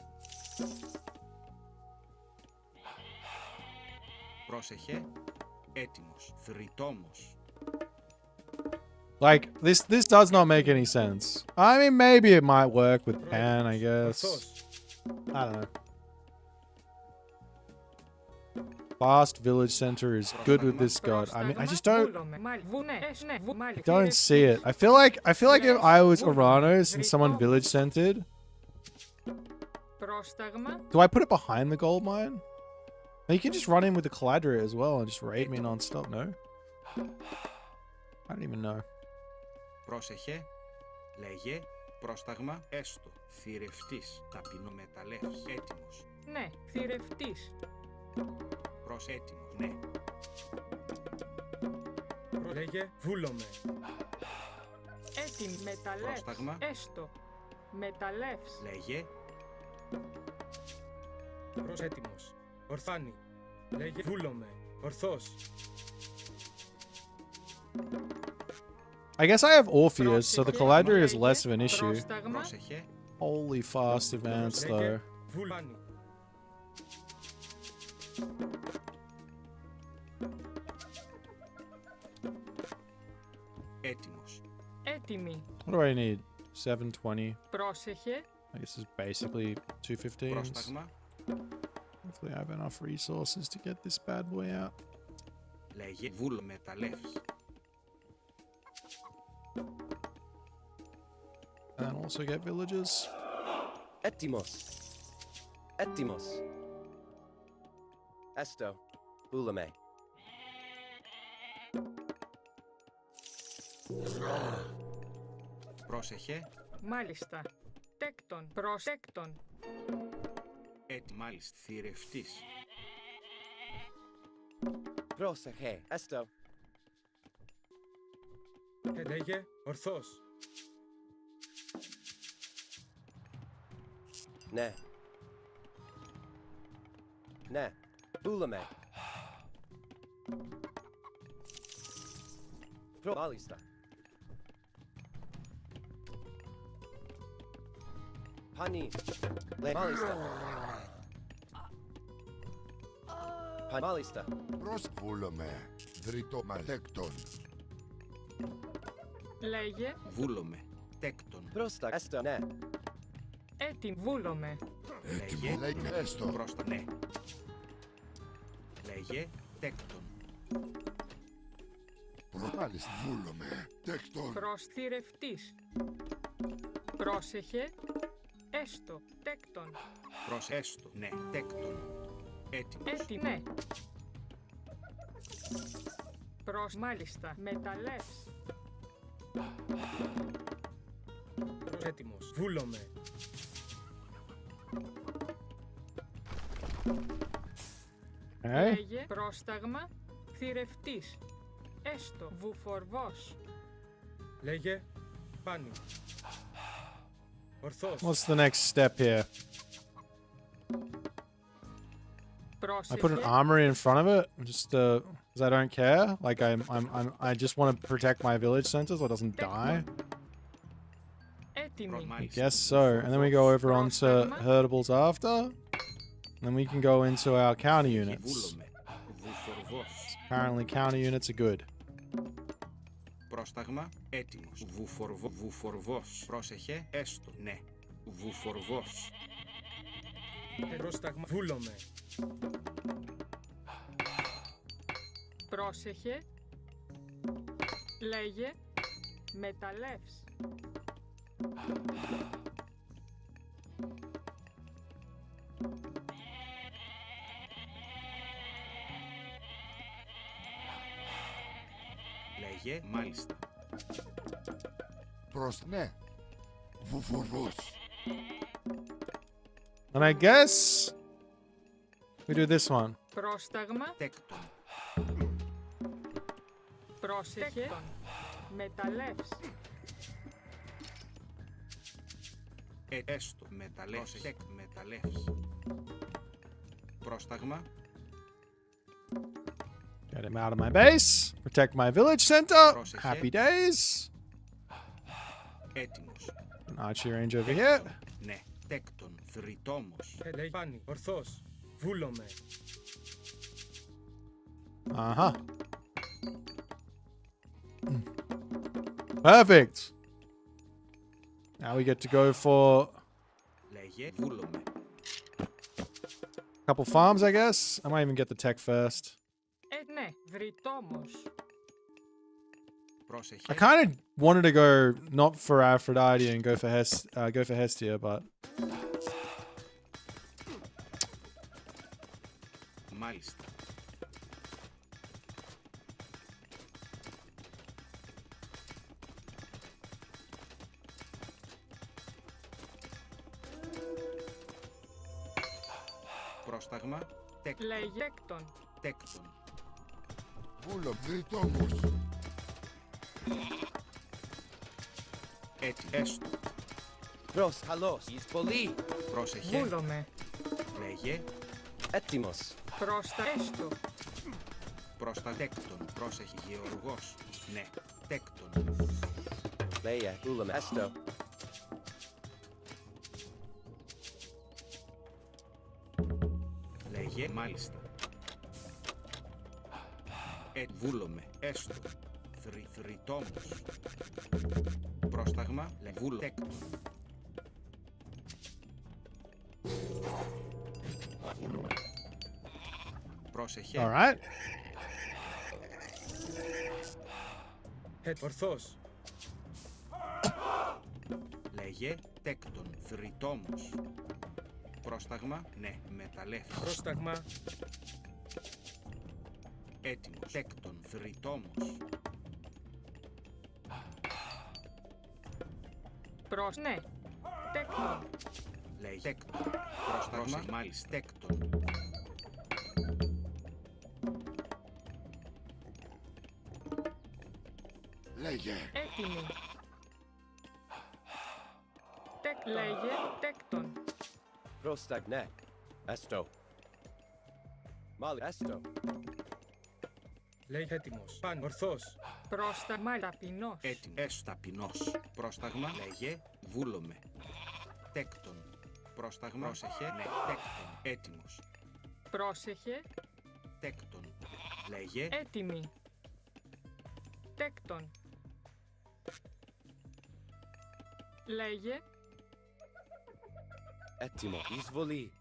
Πρόσεχε. Έτοιμος. Θρητόμος. Like, this does not make any sense. I mean, maybe it might work with Pan, I guess. I don't know. Fast village center is good with this god. I mean, I just don't see it. I feel like if I was Oranos and someone village centered, do I put it behind the gold mine? Now you can just run in with the Caladria as well and just raid me non-stop, no? I don't even know. Πρόσεχε, λέγε, πρόσταγμα, έστω, θηρευτής, ταπεινομεταλλεύς, έτοιμος, Ναι, θηρευτής. Προς έτοιμος, ναι. Λέγε βούλομαι. Έτοιμη, μεταλλεύς. Πρόσταγμα. Έστω. Μεταλλεύς. Λέγε. Προς έτοιμος. Ορθάνη. Λέγε βούλομαι. Ορθός. I guess I have Orpheus, so the collider is less of an issue. Πρόσεχε. Holy fast advance though. Βούλάνη. Έτοιμος. Έτοιμη. What do I need? 720. Πρόσεχε. I guess it's basically 215s. Πρόσταγμα. Hopefully I have enough resources to get this bad boy out. Λέγε βούλο μεταλλεύς. And also get villages. Έτοιμος. Έτοιμος. Esto. Boulame. Πρόσεχε. Μάλιστα. Τέκτον. Προσέκτον. Μάλιστα. Θηρευτής. Πρόσεχε. Esto. Λέγε ορθός. Ναι. Ναι. Boulame. Μάλιστα. Hani. Μάλιστα. Μάλιστα. Προσβούλομαι. Δρυτόμα τέκτον. Λέγε. Βούλομαι. Τέκτον. Πρόστα. Έστω. Ναι. Έτοιμη. Βούλομαι. Λέγε. Λέγε έστω. Πρόστα. Ναι. Λέγε. Τέκτον. Μάλιστα. Βούλομαι. Τέκτον. Προσθηρευτής. Πρόσεχε. Έστω. Τέκτον. Προς έστω. Ναι. Τέκτον. Έτοιμος. Έτοιμη. Ναι. Προς μάλιστα. Μεταλλεύς. Έτοιμος. Βούλομαι. Λέγε. Πρόσταγμα. Θηρευτής. Έστω. Βουφορβός. Λέγε πάνι. Ορθός. What's the next step here? I put an armory in front of it, just because I don't care. Like I just want to protect my village center so it doesn't die. I guess so. And then we go over onto herdables after. And then we can go into our counter units. Apparently counter units are good. Πρόσταγμα. Έτοιμος. Βουφορβός. Πρόσεχε. Έστω. Ναι. Βουφορβός. Πρόσταγμα. Βούλομαι. Πρόσεχε. Λέγε. Μεταλλεύς. Λέγε. Μάλιστα. Προς ναι. Βουφορβός. And I guess we do this one. Πρόσταγμα. Τέκτον. Πρόσεχε. Μεταλλεύς. Έστω. Μεταλλεύς. Τεκ. Μεταλλεύς. Πρόσταγμα. Get him out of my base. Protect my village center. Happy days. Έτοιμος. An archery range over here. Ναι. Τέκτον. Θρητόμος. Λέγε πάνι. Ορθός. Βούλομαι. Uh-huh. Perfect. Now we get to go for Λέγε. Βούλομαι. a couple farms, I guess. I might even get the tech first. Ναι. Βρυτόμος. Πρόσεχε. I kind of wanted to go not for Aphrodite and go for Hestia, but Μάλιστα. Πρόσταγμα. Τέκτον. Λέγε τέκτον. Τέκτον. Βούλο, τριτόμος. Έτσι. Έστω. Προς, καλός. Εις πολύ. Πρόσεχε. Βούλομαι. Λέγε. Έτοιμος. Πρόστα έστω. Πρόστα τέκτον. Πρόσεχε. Γεωργός. Ναι. Τέκτον. Λέγε, βούλομαι. Έστω. Λέγε. Μάλιστα. Βούλομαι. Έστω. Θρητόμος. Πρόσταγμα. Βούλο. Τέκτον. Πρόσεχε. Alright. Ορθός. Λέγε. Τέκτον. Θρητόμος. Πρόσταγμα. Ναι. Μεταλλεύτης. Πρόσταγμα. Έτοιμος. Τέκτον. Θρητόμος. Προς ναι. Τέκτον. Λέγε. Τέκτον. Πρόσταγμα. Μάλιστα. Τέκτον. Λέγε. Έτοιμη. Λέγε τέκτον. Πρόσταγ, ναι. Έστω. Μάλιστα. Έστω. Λέγε έτοιμος. Παν, ορθός. Πρόσταγμα ταπεινός. Έτοιμο. Έστω ταπεινός. Πρόσταγμα. Λέγε. Βούλομαι. Τέκτον. Πρόσταγμα. Πρόσεχε. Ναι. Τέκτον. Έτοιμος. Πρόσεχε. Τέκτον. Λέγε. Έτοιμη. Τέκτον. Λέγε. Έτοιμο. Εισβολή.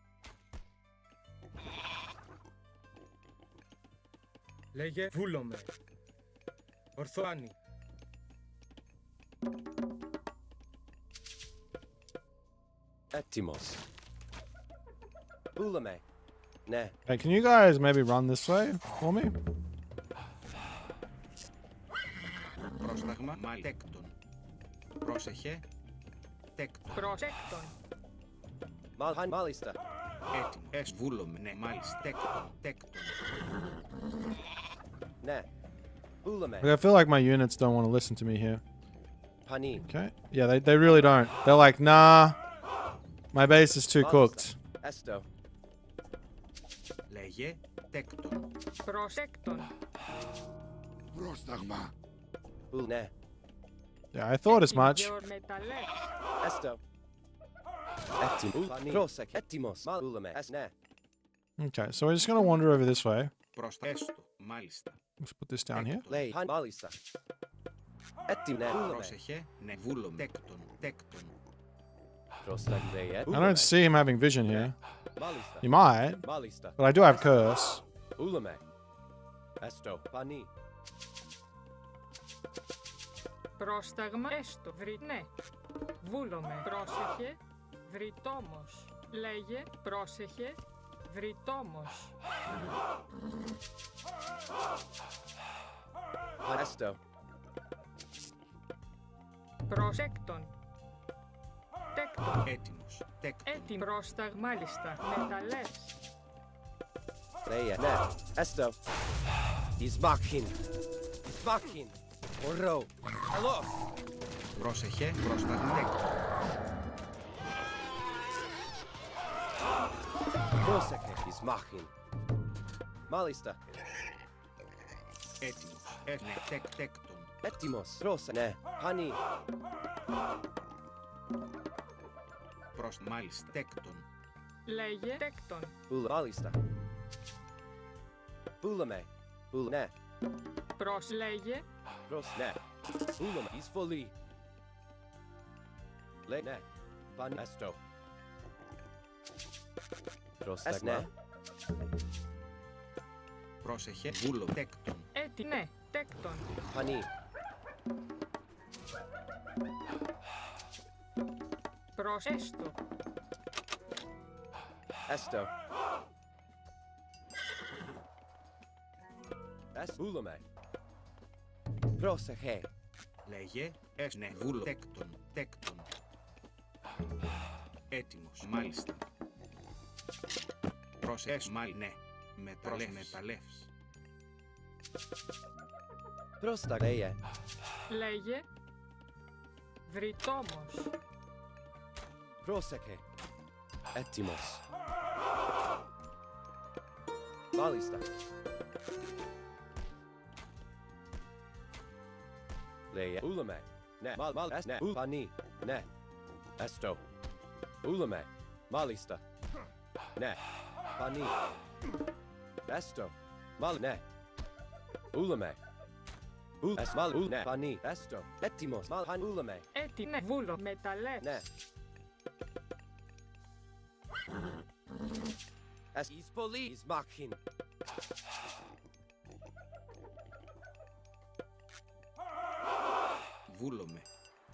Λέγε βούλομαι. Ορθάνη. Έτοιμος. Βούλομαι. Ναι. Hey, can you guys maybe run this way for me? Πρόσταγμα. Τέκτον. Πρόσεχε. Τέκτον. Προσέκτον. Μάλιστα. Έτοιμο. Βούλομαι. Ναι. Μάλιστα. Τέκτον. Τέκτον. Ναι. Βούλομαι. Like, I feel like my units don't want to listen to me here. Πανί. Okay. Yeah, they really don't. They're like, nah, my base is too cooked. Έστω. Λέγε. Τέκτον. Προσέκτον. Πρόσταγμα. Ναι. Yeah, I thought as much. Γεωμεταλλεύς. Έστω. Έτοιμο. Πρόσεχε. Έτοιμος. Βούλομαι. Ναι. Okay, so we're just gonna wander over this way. Πρόστα. Έστω. Μάλιστα. Let's put this down here. Λέει. Μάλιστα. Έτοιμο. Ναι. Βούλομαι. Πρόσεχε. Ναι. Βούλομαι. Τέκτον. Τέκτον. Πρόσταγ, λέει. I don't see him having vision here. Μάλιστα. He might, Μάλιστα. but I do have curse. Βούλομαι. Έστω. Πανί. Πρόσταγμα έστω. Ναι. Βούλομαι. Πρόσεχε. Βρυτόμος. Λέγε. Πρόσεχε. Βρυτόμος. Έστω. Προσέκτον. Τέκτον. Έτοιμος. Τέκτον. Έτοιμο. Πρόσταγμα. Μάλιστα. Μεταλλεύς. Λέει. Ναι. Έστω. Εισμάχιν. Εισμάχιν. Ωραίο. Καλώς. Πρόσεχε. Πρόσταγμα. Τέκτον. Πρόσεχε. Εισμάχιν. Μάλιστα. Έτοιμος. Ναι. Τέκτον. Έτοιμος. Πρόσεχε. Ναι. Πανί. Μάλιστα. Τέκτον. Λέγε. Τέκτον. Μάλιστα. Βούλομαι. Ναι. Προς. Λέγε. Προς. Ναι. Βούλομαι. Εισβολή. Λέει. Ναι. Πανί. Έστω. Πρόσταγμα. Πρόσεχε. Βούλο. Τέκτον. Ναι. Τέκτον. Πανί. Προς. Έστω. Έστω. Βούλομαι. Πρόσεχε. Λέγε. Ναι. Βούλο. Τέκτον. Τέκτον. Έτοιμος. Μάλιστα. Πρόσεχε, ναι. Μεταλλεύς. Πρόστα, λέγε. Λέγε. Βρυτόμος. Πρόσεχε. Έτοιμος. Μάλιστα. Λέγε. Ούλαμε. Ναι. Ναι. Πανί. Ναι. Έστω. Ούλαμε. Μάλιστα. Ναι. Πανί. Έστω. Ναι. Ούλαμε. Ναι. Πανί. Έστω. Έτοιμος. Ούλαμε. Έτοιμο. Βούλο. Μεταλλεύς. Ναι. Εις πολύ. Εις μάχην. Βούλομαι.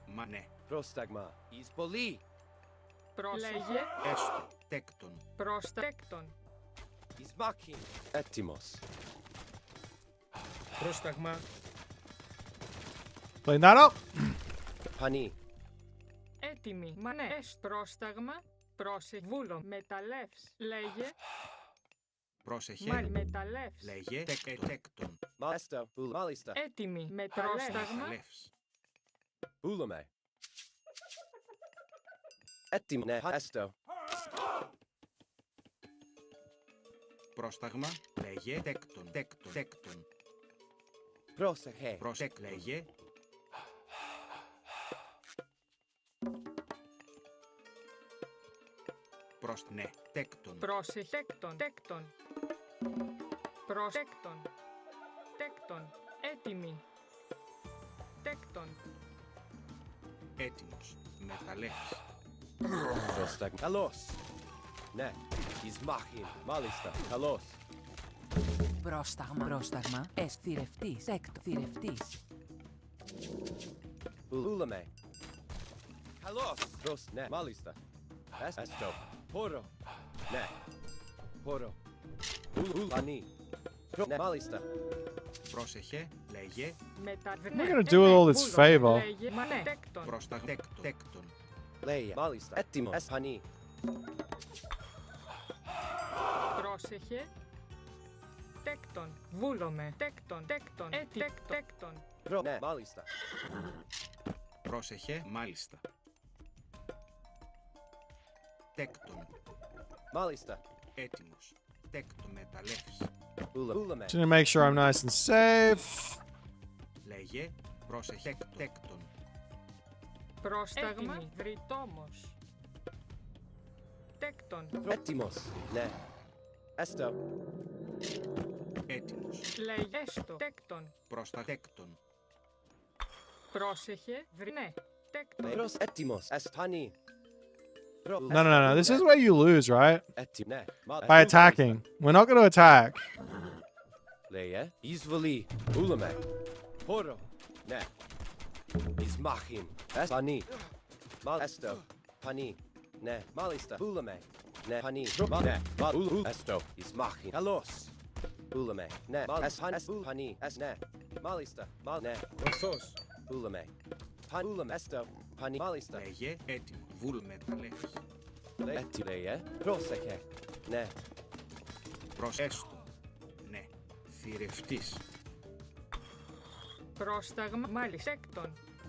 Μα ναι. Πρόσταγμα. Εις πολύ. Λέγε. Έστω. Τέκτον. Προστέκτον. Εις μάχην. Έτοιμος. Πρόσταγμα. Clean that up. Πανί. Έτοιμη. Μα ναι. Πρόσταγμα. Πρόσεχε. Βούλο. Μεταλλεύς. Λέγε. Πρόσεχε. Μεταλλεύς. Λέγε. Τέκτον. Μάλιστα. Έτοιμη. Με πρόσταγμα. Μεταλλεύς. Ούλαμε. Έτοιμο. Ναι. Έστω. Πρόσταγμα. Λέγε. Τέκτον. Πρόσεχε. Λέγε. Ναι. Τέκτον. Πρόσεχε. Τέκτον. Προσέκτον. Τέκτον. Έτοιμη. Τέκτον. Έτοιμος. Μεταλλεύς. Πρόσταγμα. Καλώς. Ναι. Εις μάχην. Μάλιστα. Καλώς. Πρόσταγμα. Θηρευτής. Θηρευτής. Ούλαμε. Καλώς. Ναι. Μάλιστα. Έστω. Πόρο. Ναι. Πόρο. Πανί. Ναι. Μάλιστα. Πρόσεχε. Λέγε. What am I gonna do with all this favor? Λέγε. Μα ναι. Τέκτον. Πρόσταγμα. Τέκτον. Λέγε. Μάλιστα. Έτοιμος. Πανί. Πρόσεχε. Τέκτον. Βούλομαι. Τέκτον. Τέκτον. Ναι. Μάλιστα. Πρόσεχε. Μάλιστα. Τέκτον. Μάλιστα. Έτοιμος. Τέκτον. Μεταλλεύς. Ούλαμε. Just need to make sure I'm nice and safe. Λέγε. Πρόσεχε. Τέκτον. Πρόσταγμα. Βρυτόμος. Τέκτον. Έτοιμος. Ναι. Έστω. Έτοιμος. Λέγε. Έστω. Τέκτον. Τέκτον. Πρόσεχε. Ναι. Τέκτον. Έτοιμος. Πανί. No. This is where you lose, right? Ναι. By attacking. We're not going to attack. Λέγε. Εις βολή. Ούλαμε. Πόρο. Ναι. Εις μάχην. Πανί. Έστω. Πανί. Ναι. Μάλιστα. Ούλαμε. Ναι. Πανί. Ναι. Έστω. Εις μάχην. Καλώς. Ούλαμε. Ναι. Πανί. Ναι. Μάλιστα. Ναι. Ορθώς. Ούλαμε. Ούλαμε. Έστω. Πανί. Μάλιστα. Λέγε. Έτοιμο. Βούλ μεταλλεύς. Λέγε. Πρόσεχε. Ναι. Έστω. Ναι. Θηρευτής. Πρόσταγμα. Μάλιστα.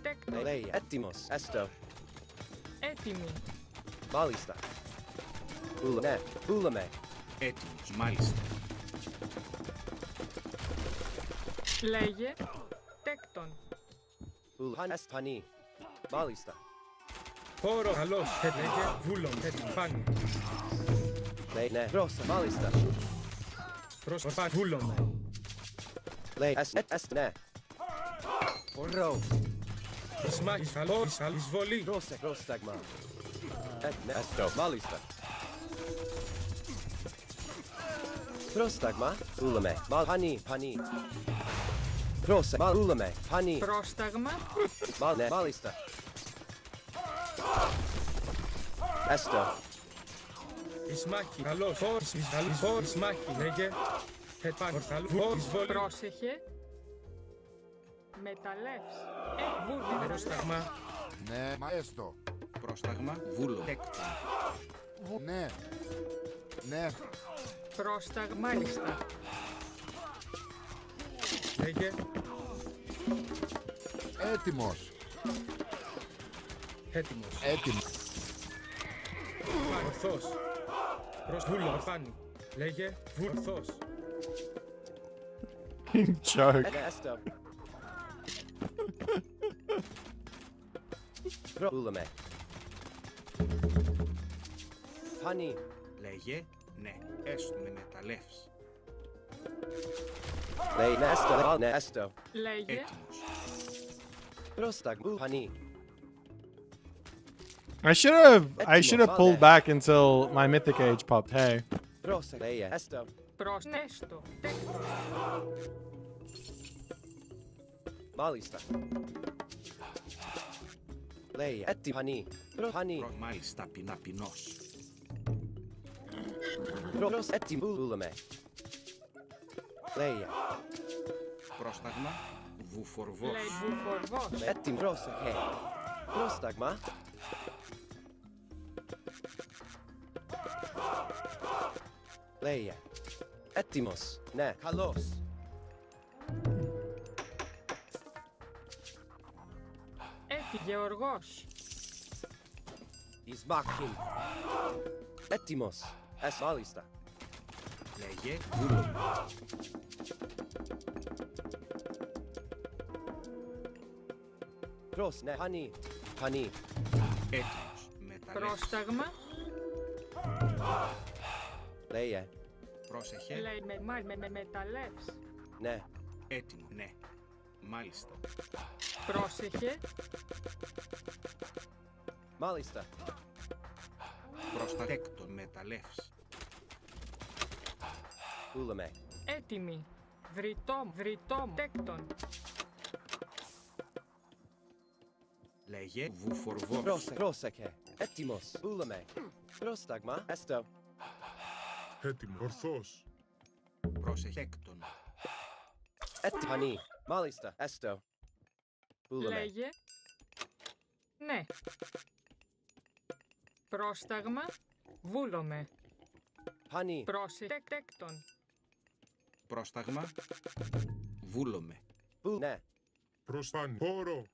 Τέκτον. Λέγε. Έτοιμος. Έστω. Έτοιμη. Μάλιστα. Ναι. Ούλαμε. Έτοιμος. Μάλιστα. Λέγε. Τέκτον. Πανί. Μάλιστα. Πόρο. Καλώς. Λέγε. Βούλον. Πάνι. Ναι. Πρόστα. Μάλιστα. Πρόστα. Βούλον. Λέγε. Ναι. Πόρο. Ισμάχης. Καλώς. Εισβολή. Πρόσταγμα. Ναι. Έστω. Μάλιστα. Πρόσταγμα. Ούλαμε. Πανί. Πρόσταγμα. Ούλαμε. Πανί. Πρόσταγμα. Ναι. Μάλιστα. Έστω. Ισμάχη. Καλώς. Ισμάχη. Λέγε. Πρόσεχε. Μεταλλεύς. Πρόσταγμα. Ναι, μαέστο. Πρόσταγμα. Βούλο. Τέκτον. Ναι. Πρόσταγμα. Μάλιστα. Λέγε. Έτοιμος. Έτοιμος. Έτοιμος. Ορθός. Προς βούλο. Φάνη. Λέγε. Ορθός. Joke. Nesto. Προύλαμε. Honey. Λέγε ναι, έστω με μεταλλεύς. Λέει Nesto. Nesto. Λέγε. Έτοιμος. Πρόσταγμα. Honey. I should have pulled back until my mythic age popped. Hey. Πρόσταγμα. Λέει Nesto. Προσνέστο. Τέκτον. Μάλιστα. Λέει έτοιμο. Honey. Honey. Μάλιστα πειναπεινός. Προς έτοιμο. Πούλαμε. Λέει. Πρόσταγμα βουφορβός. Λέει βουφορβός. Έτοιμο. Πρόσεχε. Πρόσταγμα. Λέει. Έτοιμος. Ναι. Καλώς. Γεωργός. Εις μάχην. Έτοιμος. Μάλιστα. Λέγε βούλομαι. Προς, ναι. Honey. Honey. Έτοιμος. Μεταλλεύς. Πρόσταγμα. Λέγε. Πρόσεχε. Λέει με μεταλλεύς. Ναι. Έτοιμο. Ναι. Μάλιστα. Πρόσεχε. Μάλιστα. Προστατέκτον μεταλλεύς. Πούλαμε. Έτοιμη. Βρυτόμ. Τέκτον. Λέγε βουφορβός. Πρόσεχε. Έτοιμος. Πούλαμε. Πρόσταγμα. Έστω. Έτοιμο. Ορθός. Προσεχέκτον. Έτοιμο. Honey. Μάλιστα. Έστω. Πούλαμε. Λέγε. Ναι. Πρόσταγμα. Βούλομαι. Honey. Προσεχέκτον. Πρόσταγμα βούλομαι. Ναι. Προσφάνη. Πόρο.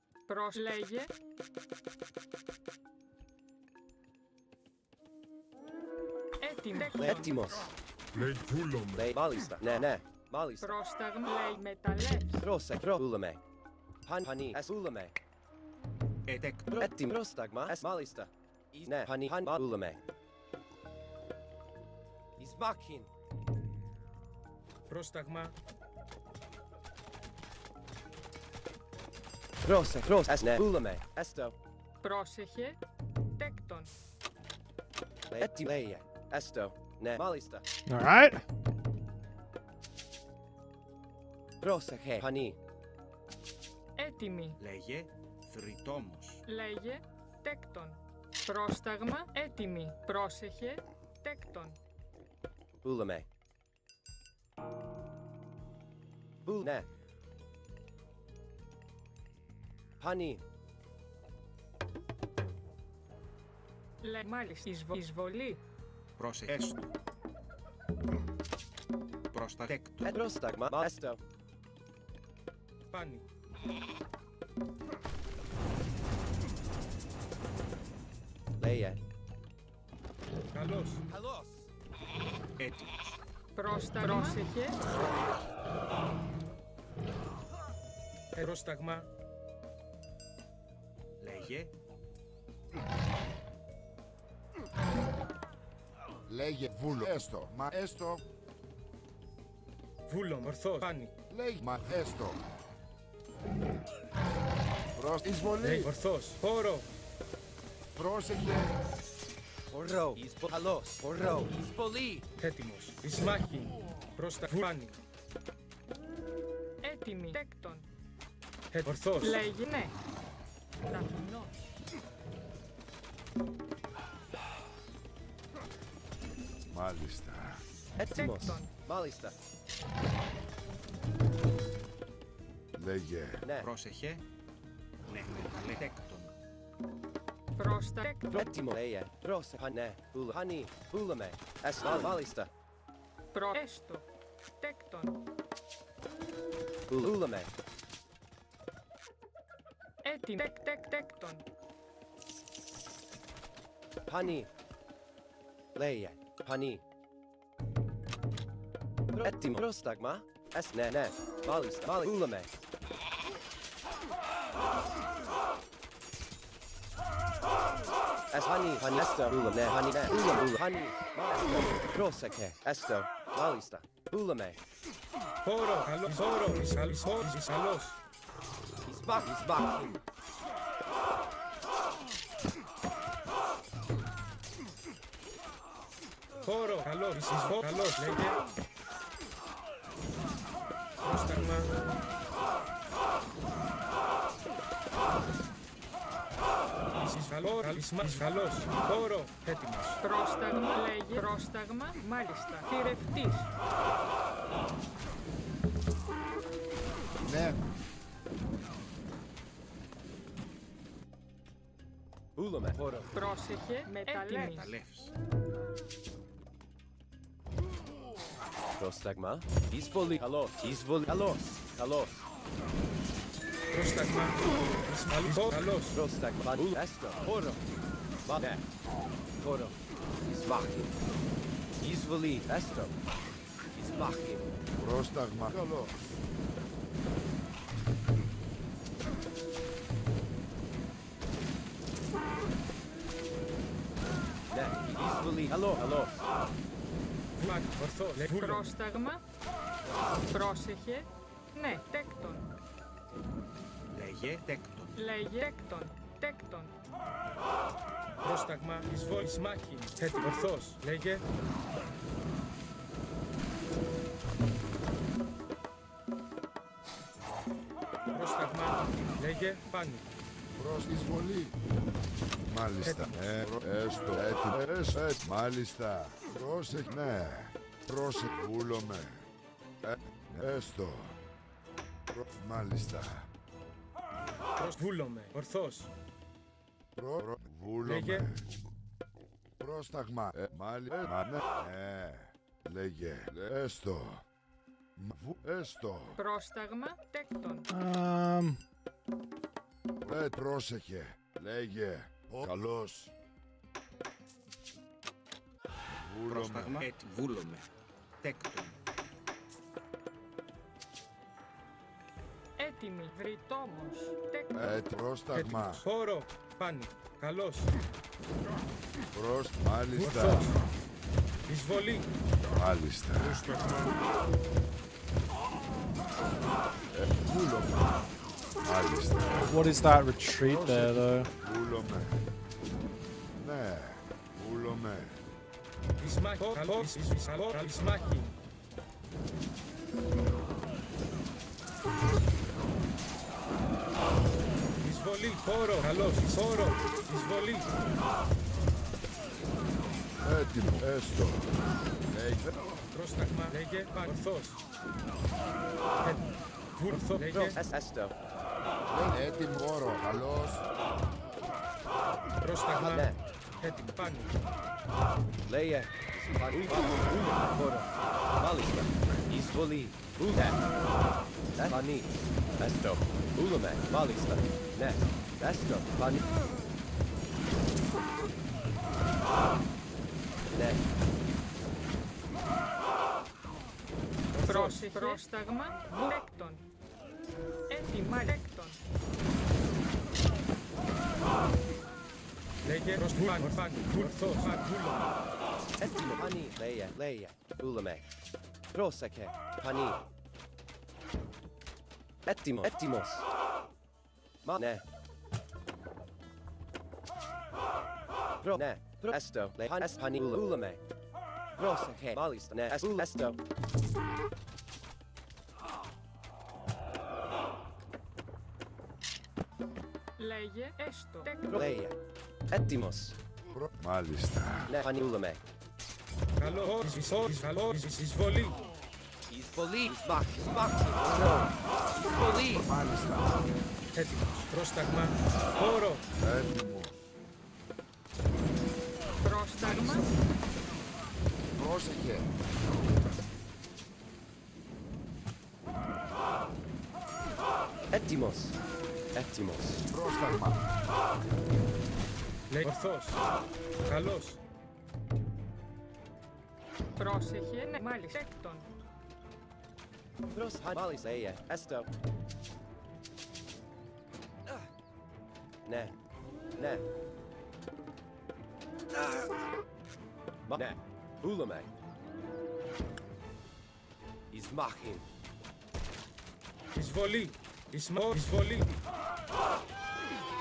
Λέγε. Έτοιμος. Λέει βούλομαι. Λέει μάλιστα. Ναι, ναι. Μάλιστα. Πρόσταγμα. Λέει μεταλλεύς. Πρόσεχε. Πούλαμε. Honey. Πούλαμε. Έτοιμο. Πρόσταγμα. Μάλιστα. Ναι. Honey. Πούλαμε. Εις μάχην. Πρόσταγμα. Πρόσεχε. Ναι. Πούλαμε. Έστω. Πρόσεχε. Τέκτον. Έτοιμο. Λέγε. Έστω. Ναι. Μάλιστα. Alright. Πρόσεχε. Honey. Έτοιμη. Λέγε θρητόμος. Λέγε. Τέκτον. Πρόσταγμα. Έτοιμη. Πρόσεχε. Τέκτον. Πούλαμε. Ναι. Honey. Λέει μάλιστα. Εισβολή. Πρόσεχε έστω. Προστατέκτον. Πρόσταγμα. Έστω. Φάνη. Λέγε. Καλώς. Καλώς. Έτοιμος. Πρόσεχε. Πρόσταγμα. Λέγε Λέγε βούλο. Έστω. Μα έστω. Βούλο. Ορθός. Φάνη. Λέγε μα έστω. Προς εισβολή. Λέγε ορθός. Πόρο. Πρόσεχε. Ορό. Καλώς. Ορό. Εισβολή. Έτοιμος. Εις μάχην. Πρόσταγμα. Φάνη. Έτοιμη. Τέκτον. Ορθός. Λέγει ναι. Ταπεινός. Μάλιστα. Έτοιμος. Τέκτον. Μάλιστα. Λέγε. Ναι. πρόσεχε. Ναι, μεταλλέκτον. Πρόσταγμα. Έτοιμο. Λέγε. Πρόσεχε. Ναι. Honey. Πούλαμε. Μάλιστα. Προέστο. Τέκτον. Ulame. Έτοιμο. Τέκτον. Pani. Leia. Pani. Έτοιμο. Πρόσταγμα. Ναι. Μάλιστα. Ulame. Pani. Esto. Ulame. Pani. Ulame. Pani. Πρόσεχε. Esto. Μάλιστα. Ulame. Χώρο, Ισαλός. Ισμπάχ. Χώρο, καλός, λέγε. Πρόσταγμα. Ισαλός, χώρο, έτοιμος. Πρόσταγμα, λέγε. Πρόσταγμα, μάλιστα. Θηρευτής. Ναι. Ulame. Χώρο. Πρόσεχε, μεταλλεύς. Πρόσταγμα. Εισβολή. Καλός. Καλός. Πρόσταγμα. Καλός. Πρόσταγμα. Έστω. Χώρο. Ναι. Χώρο. Εισβάχη. Εισβολή. Έστω. Εισβάχη. Πρόσταγμα. Καλό. Ναι. Εισβολή. Καλός. Πρόσταγμα. Πρόσεχε. Ναι, τέκτον. Λέγε τέκτον. Τέκτον. Πρόσταγμα, εισβόλης μάχη. Έτοιμο, ορθός, λέγε. Πρόσταγμα, λέγε, πάνι. Προς τη εισβολή. Μάλιστα. Έστω. Έτοιμο. Μάλιστα. Πρόσεχε. Ναι. Πρόσεχε. Βούλομαι. Έστω. Μάλιστα. Βούλομαι, ορθός. Βούλομαι. Πρόσταγμα. Μάλιστα. Ναι. Λέγε. Έστω. Έστω. Πρόσταγμα, τέκτον. Πρόσεχε. Λέγε. Καλός. Πρόσταγμα. Βούλομαι. Τέκτον. Έτοιμη, βρυτόμος. Τέκτον. Πρόσταγμα. Χώρο, πάνι. Καλός. Μάλιστα. Ορθός. Εισβολή. Μάλιστα. Μάλιστα. What is that retreat there, though? Βούλομαι. Ναι. Βούλομαι. Εισμάχη. Καλός. Εισμάχη. Εισβολή. Χώρο. Καλός. Χώρο. Εισβολή. Έτοιμο. Έστω. Λέγε. Πρόσταγμα. Λέγε. Ορθός. Ορθό. Λέγε. Έστω. Έτοιμο. Χώρο. Καλός. Πρόσταγμα. Ναι. Έτοιμο. Πάνι. Λέγε. Χώρο. Μάλιστα. Εισβολή. Ναι. Πάνι. Έστω. Ούλαμε. Μάλιστα. Ναι. Έστω. Πάνι. Ναι. Πρόσεχε. Πρόσταγμα, τέκτον. Έτοιμα, τέκτον. Λέγε. Πάνι. Ορθός. Έτοιμο. Πάνι. Λέγε. Ούλαμε. Πρόσεχε. Πάνι. Έτοιμος. Ναι. Ναι. Έστω. Πάνι. Ούλαμε. Πρόσεχε. Μάλιστα. Ναι. Έστω. Λέγε, έστω. Τέκτον. Λέγε. Έτοιμος. Μάλιστα. Ναι. Πάνι. Ούλαμε. Καλό. Εισβολή. Εισβολή. Εισβάχη. Εισβολή. Μάλιστα. Έτοιμος. Πρόσταγμα. Χώρο. Έτοιμο. Πρόσταγμα. Πρόσεχε. Έτοιμος. Έτοιμος. Πρόσταγμα. Λέει ορθός. Καλός. Πρόσεχε, ναι, μάλιστα. Έκτον. Μάλιστα, έστω. Ναι. Ναι. Ναι. Βούλαμε. Εισμάχιν. Εισβολή. Εισβολή.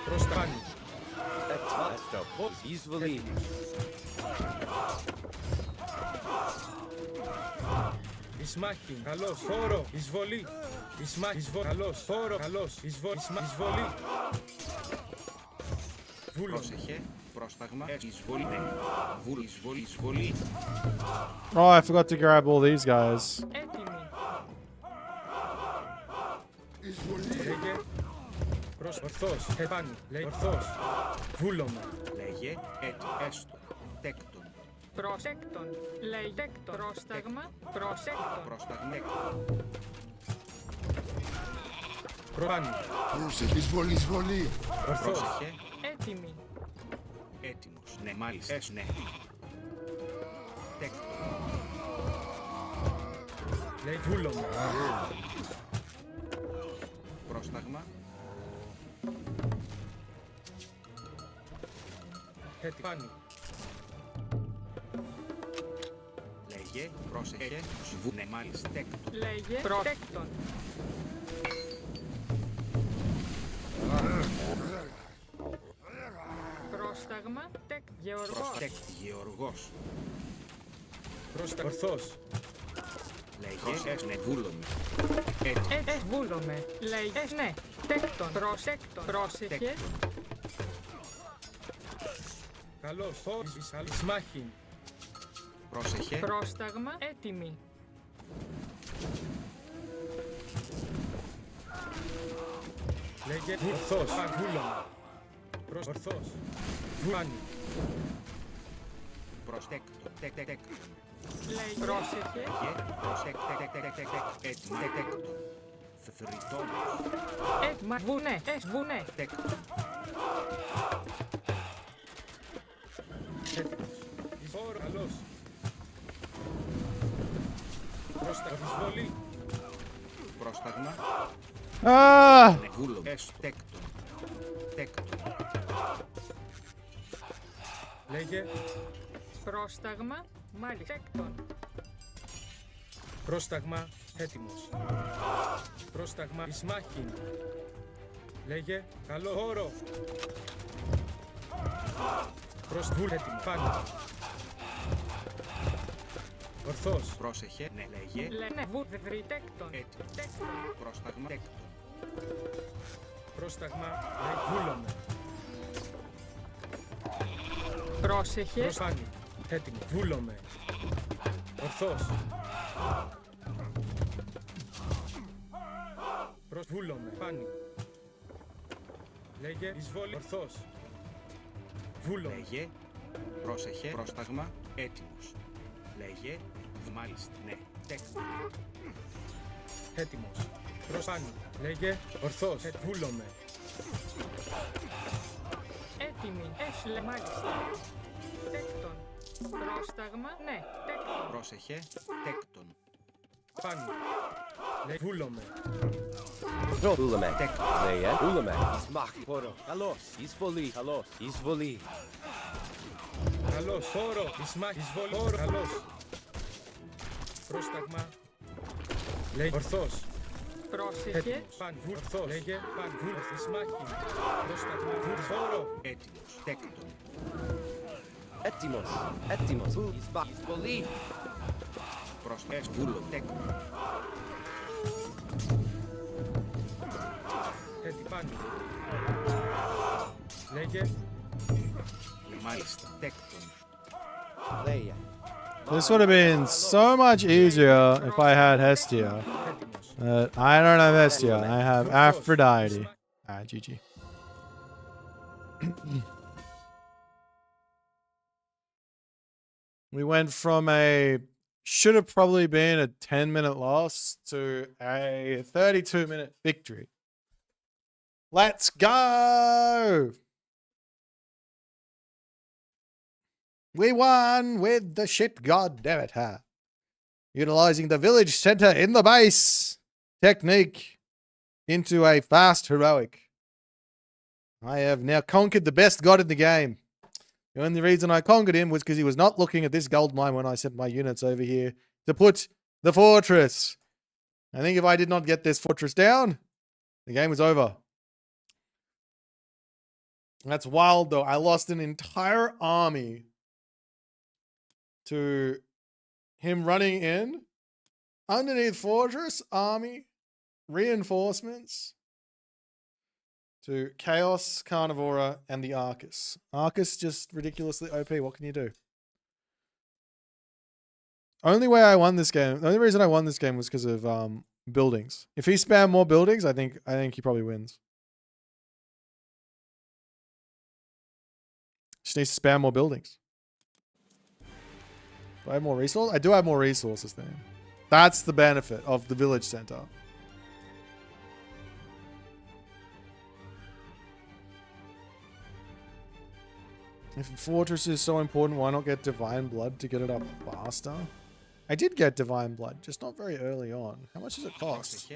Προς τα πάνω. Έστω. Εισβολή. Εισμάχιν. Καλός. Χώρο. Εισβολή. Καλός. Χώρο. Καλός. Εισβολή. Πρόσεχε. Πρόσταγμα. Εισβολή. Εισβολή. Εισβολή. Oh, I forgot to grab all these guys. Έτοιμοι. Λέγε. Προς ορθός. Επάνω. Λέει ορθός. Βούλωμα. Λέγε. Έστω. Τέκτον. Προσέκτον. Λέει τέκτον. Πρόσταγμα. Προσέκτον. Πρόσταγμα. Προπάνω. Πρόσεχε. Εισβολή. Ορθός. Πρόσεχε. Έτοιμοι. Έτοιμος. Ναι, μάλιστα. Ναι. Τέκτον. Λέει βούλωμα. Πρόσταγμα. Πάνω. Λέγε. Πρόσεχε. Ναι, μάλιστα. Τέκτον. Λέγε. Προσέκτον. Πρόσταγμα. Τεκ. Γεωργός. Γεωργός. Ορθός. Λέγε. Ναι, βούλομαι. Βούλομαι. Λέγε. Ναι. Τέκτον. Προσέκτον. Πρόσεχε. Καλός. Εισμάχιν. Πρόσεχε. Πρόσταγμα. Έτοιμοι. Λέγε. Ορθός. Βούλωμα. Ορθός. Βάνι. Προστέκτον. Τέκτον. Λέει πρόσεχε. Έτοιμο. Τέκτον. Θρητόμος. Έτοιμα. Βουνέ. Βουνέ. Τέκτον. Φόρο. Καλός. Εισβολή. Πρόσταγμα. Ah! Βούλο. Τέκτον. Τέκτον. Λέγε. Πρόσταγμα. Μάλιστα. Έκτον. Πρόσταγμα. Έτοιμος. Πρόσταγμα. Εισμάχιν. Λέγε. Καλό χώρο. Βούλ. Έτοιμο. Πάνω. Ορθός. Πρόσεχε. Ναι, λέγε. Λένε βουδευρή. Τέκτον. Έτοιμο. Πρόσταγμα. Τέκτον. Πρόσταγμα. Βούλομαι. Πρόσεχε. Προσάνι. Έτοιμο. Βούλομαι. Ορθός. Βούλομαι. Πάνι. Λέγε. Εισβόλη. Ορθός. Βούλομαι. Λέγε. Πρόσεχε. Πρόσταγμα. Έτοιμος. Λέγε. Μάλιστα. Ναι. Τέκτον. Έτοιμος. Προσάνι. Λέγε. Ορθός. Βούλομαι. Έτοιμοι. Έσλε μάλιστα. Τέκτον. Πρόσταγμα. Ναι. Τέκτον. Πρόσεχε. Τέκτον. Πάνι. Λέγε. Βούλομαι. Βούλαμε. Λέγε. Βούλαμε. Εισμάχιν. Χώρο. Καλός. Εισβολή. Καλός. Εισβολή. Καλός. Χώρο. Εισβολή. Χώρο. Καλός. Πρόσταγμα. Λέγε. Ορθός. Πρόσεχε. Παν. Ορθός. Λέγε. Παν. Εισμάχιν. Πρόσταγμα. Χώρο. Έτοιμος. Τέκτον. Έτοιμος. Έτοιμος. Εισβολή. Πρόσεχε. Βούλο. Τέκτον. Πάνω. Λέγε. Μάλιστα. Τέκτον. Λέγε. This would have been so much easier if I had Hestia. I don't have Hestia. I have Aphrodite. Ah, GG. We went from a should have probably been a 10-minute loss to a 32-minute victory. Let's go. We won with the shit, god damn it, huh? Utilizing the village center in the base technique into a fast heroic. I have now conquered the best god in the game. The only reason I conquered him was because he was not looking at this gold mine when I sent my units over here to put the fortress. I think if I did not get this fortress down, the game was over. That's wild though. I lost an entire army to him running in underneath fortress, army, reinforcements to Chaos, Carnivora, and the Arcus. Arcus just ridiculously OP. What can you do? Only way I won this game, the only reason I won this game was because of buildings. If he spammed more buildings, I think he probably wins. Just needs to spam more buildings. Do I have more resources? I do have more resources then. That's the benefit of the village center. If fortress is so important, why not get divine blood to get it up faster? I did get divine blood, just not very early on. How much does it cost?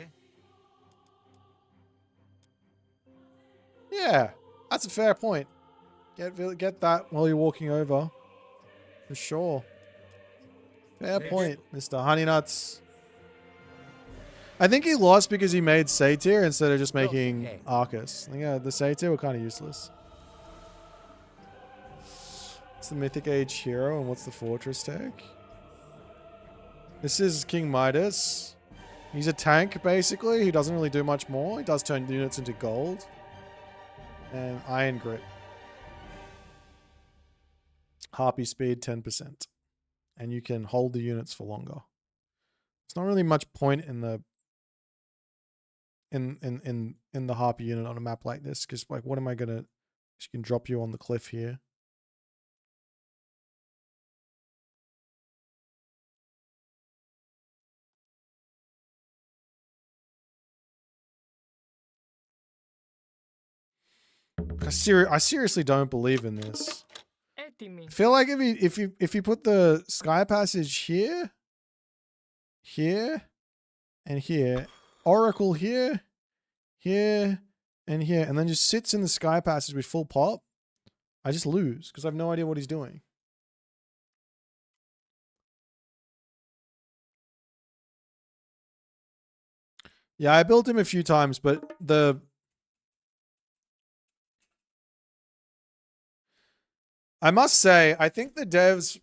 Yeah, that's a fair point. Get that while you're walking over. For sure. Fair point, Mr. Honeynuts. I think he lost because he made Satyr instead of just making Arcus. I think the Satyr were kind of useless. What's the Mythic Age hero and what's the fortress tech? This is King Midas. He's a tank, basically. He doesn't really do much more. He does turn units into gold. And Iron Grip. Harpy speed 10%. And you can hold the units for longer. There's not really much point in the in the Harpy unit on a map like this, because like what am I gonna, she can drop you on the cliff here. I seriously don't believe in this. I feel like if you put the Sky Passage here, and here, Oracle here, and here, and then just sits in the Sky Passage with full pop, I just lose because I have no idea what he's doing. Yeah, I built him a few times, but I must say, I think the devs,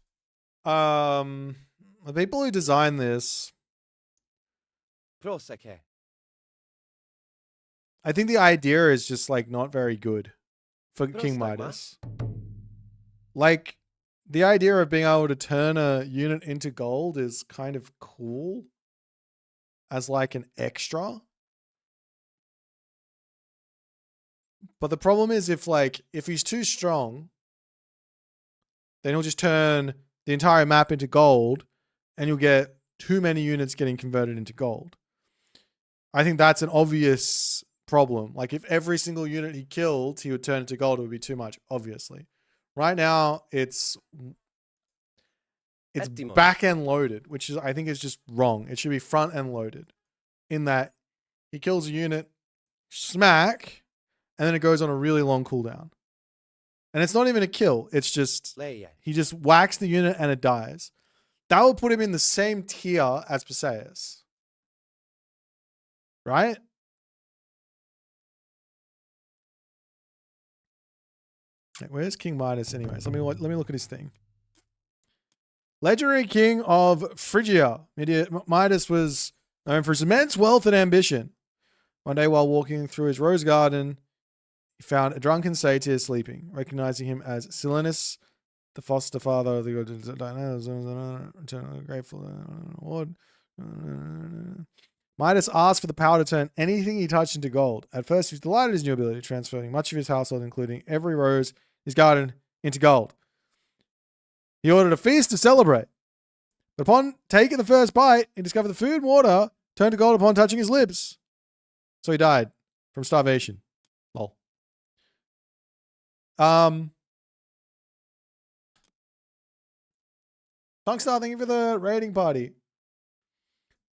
the people who designed this, I think the idea is just like not very good for King Midas. Like, the idea of being able to turn a unit into gold is kind of cool as like an extra. But the problem is if he's too strong, then he'll just turn the entire map into gold and you'll get too many units getting converted into gold. I think that's an obvious problem. Like if every single unit he killed, he would turn into gold, it would be too much, obviously. Right now, it's back end loaded, which is I think is just wrong. It should be front end loaded in that he kills a unit, smack, and then it goes on a really long cooldown. And it's not even a kill. It's just, he just whacks the unit and it dies. That will put him in the same tier as Perseus. Right? Where's King Midas anyways? Let me look at his thing. Legendary King of Phrygia. Midas was known for his immense wealth and ambition. One day while walking through his rose garden, he found a drunken satyr sleeping. Recognizing him as Silenus, the foster father of the grateful award. Midas asked for the power to turn anything he touched into gold. At first, he was delighted at his new ability, transferring much of his household, including every rose in his garden, into gold. He ordered a feast to celebrate. But upon taking the first bite, he discovered the food and water turned to gold upon touching his lips. So he died from starvation. Funkstar, thank you for the rating party.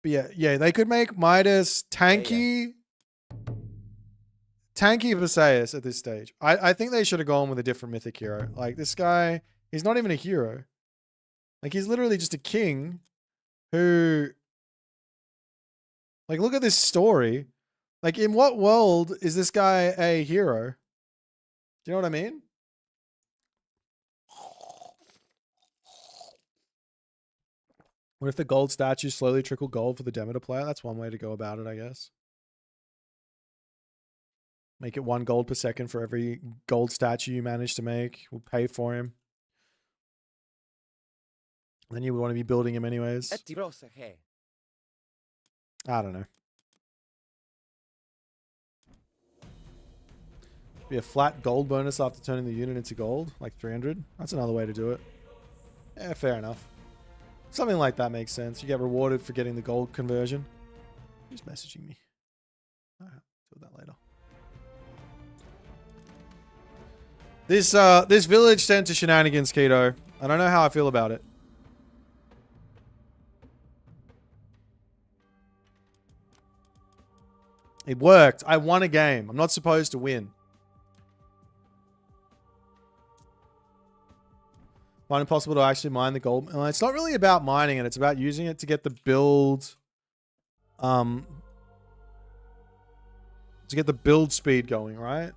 But yeah, they could make Midas tanky. Tanky Visayas at this stage. I think they should have gone with a different mythic hero. Like this guy, he's not even a hero. Like he's literally just a king who, like, look at this story. Like, in what world is this guy a hero? Do you know what I mean? What if the gold statues slowly trickle gold for the Demeter player? That's one way to go about it, I guess. Make it 1 gold per second for every gold statue you manage to make. We'll pay for him. Then you would want to be building him anyways. I don't know. Be a flat gold bonus after turning the unit into gold, like 300. That's another way to do it. Yeah, fair enough. Something like that makes sense. You get rewarded for getting the gold conversion. Who's messaging me? Alright, do that later. This village sent to shenanigans, Keto. I don't know how I feel about it. It worked. I won a game. I'm not supposed to win. Find it possible to actually mine the gold. It's not really about mining it. It's about using it to get the build, to get the build speed going, right?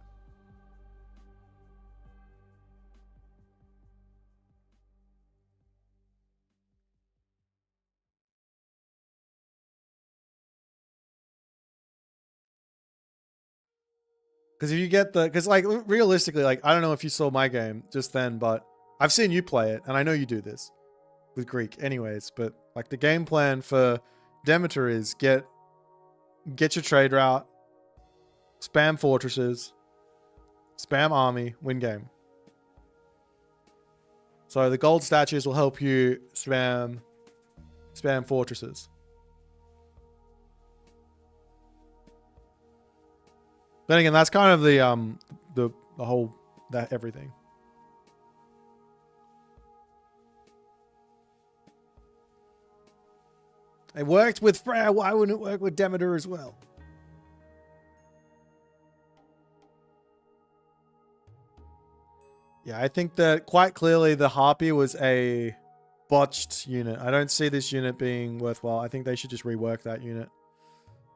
Because if you get the, because like realistically, like I don't know if you saw my game just then, but I've seen you play it, and I know you do this with Greek, anyways. But like the game plan for Demeter is get your trade route, spam fortresses, spam army, win game. So the gold statues will help you spam fortresses. Then again, that's kind of the whole that everything. It worked with Freya. Why wouldn't it work with Demeter as well? Yeah, I think that quite clearly the Harpy was a botched unit. I don't see this unit being worthwhile. I think they should just rework that unit.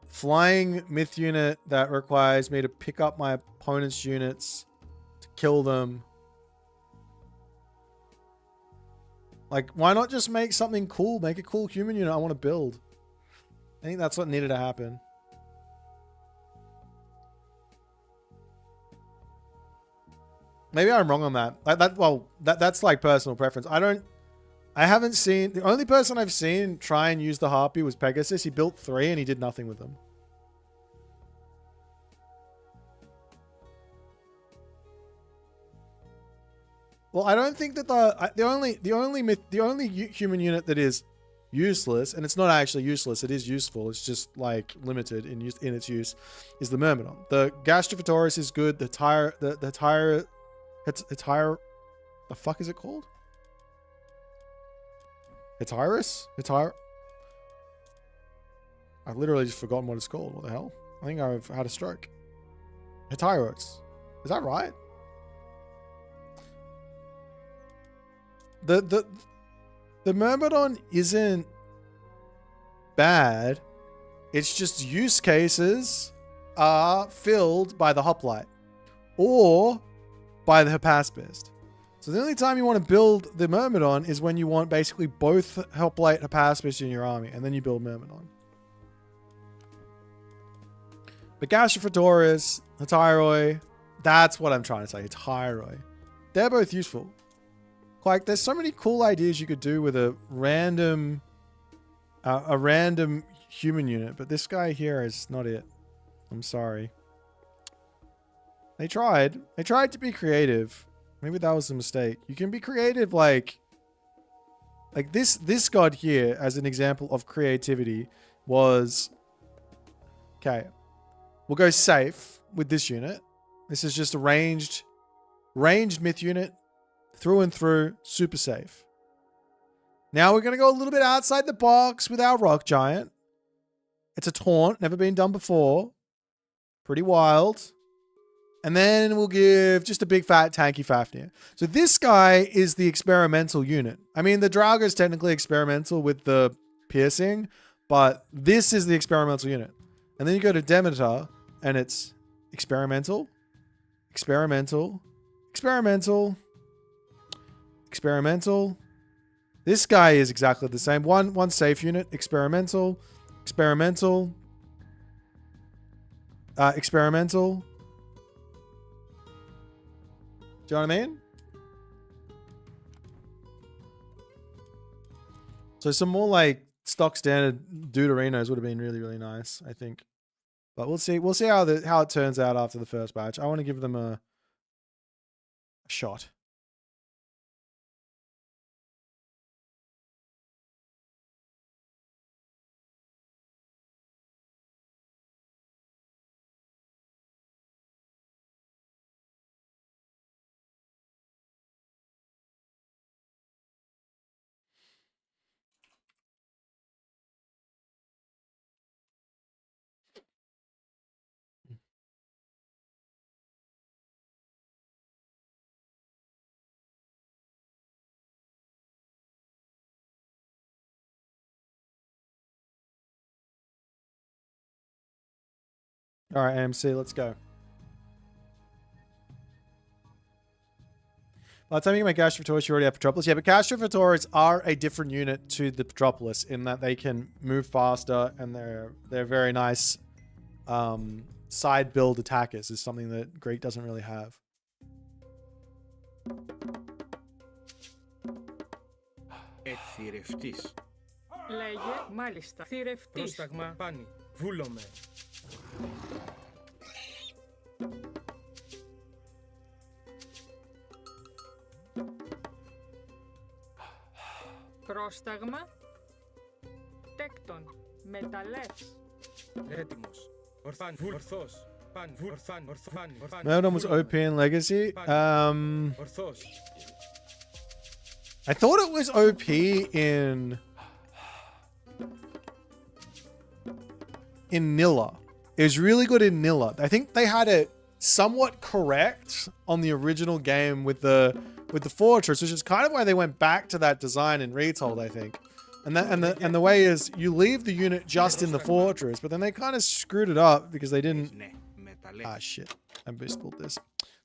Flying myth unit that requires me to pick up my opponent's units to kill them. Like, why not just make something cool? Make a cool human unit I want to build. I think that's what needed to happen. Maybe I'm wrong on that. That's like personal preference. I haven't seen, the only person I've seen try and use the Harpy was Pegasus. He built 3 and he did nothing with them. Well, I don't think that the only human unit that is useless, and it's not actually useless, it is useful, it's just like limited in its use, is the Myrmidon. The Gastrophosaurus is good. The fuck is it called? Hetyrus? I've literally just forgotten what it's called. What the hell? I think I've had a stroke. Hetyrus. Is that right? The Myrmidon isn't bad. It's just use cases are filled by the Hoplite or by the Hypaspist. So the only time you want to build the Myrmidon is when you want basically both Hoplite Hypaspist in your army, and then you build Myrmidon. But Gastrophosaurus, Hetyroi, that's what I'm trying to say. Hetyroi. They're both useful. Like, there's so many cool ideas you could do with a random human unit, but this guy here is not it. I'm sorry. They tried to be creative. Maybe that was a mistake. You can be creative like this god here as an example of creativity was, okay, we'll go safe with this unit. This is just a ranged Ranged myth unit, through and through, super safe. Now we're going to go a little bit outside the box with our rock giant. It's a taunt, never been done before. Pretty wild. And then we'll give just a big fat tanky Fafnir. So this guy is the experimental unit. I mean, the Draugr is technically experimental with the piercing, but this is the experimental unit. And then you go to Demeter, and it's experimental, experimental, experimental, experimental. This guy is exactly the same. One safe unit, experimental, experimental, experimental. Do you know what I mean? So some more like stock standard Deuterinos would have been really, really nice, I think. But we'll see. We'll see how it turns out after the first batch. I want to give them a shot. All right, AMC, let's go. By the time you can make Gastrophosaurus, you already have Petropolis. Yeah, but Gastrophosaurus are a different unit to the Petropolis in that they can move faster and they're very nice side build attackers. Is something that Greek doesn't really have. Εθυρευτής. Λέγε, μάλιστα. Θηρευτής. Πρόσταγμα, πάνι. Βούλομαι. Πρόσταγμα. Τέκτον. Μεταλλεύς. Έτοιμος. Ορθάν, ορθός. Παν, ορθάν, ορθάν, ορθάν. Merdon was OP in Legacy. Ορθός. I thought it was OP in Nilla. It was really good in Nilla. I think they had it somewhat correct on the original game with the fortress, which is kind of why they went back to that design in Retold, I think. And the way is you leave the unit just in the fortress, but then they kind of screwed it up because they didn't. Ah shit! I misspelled this.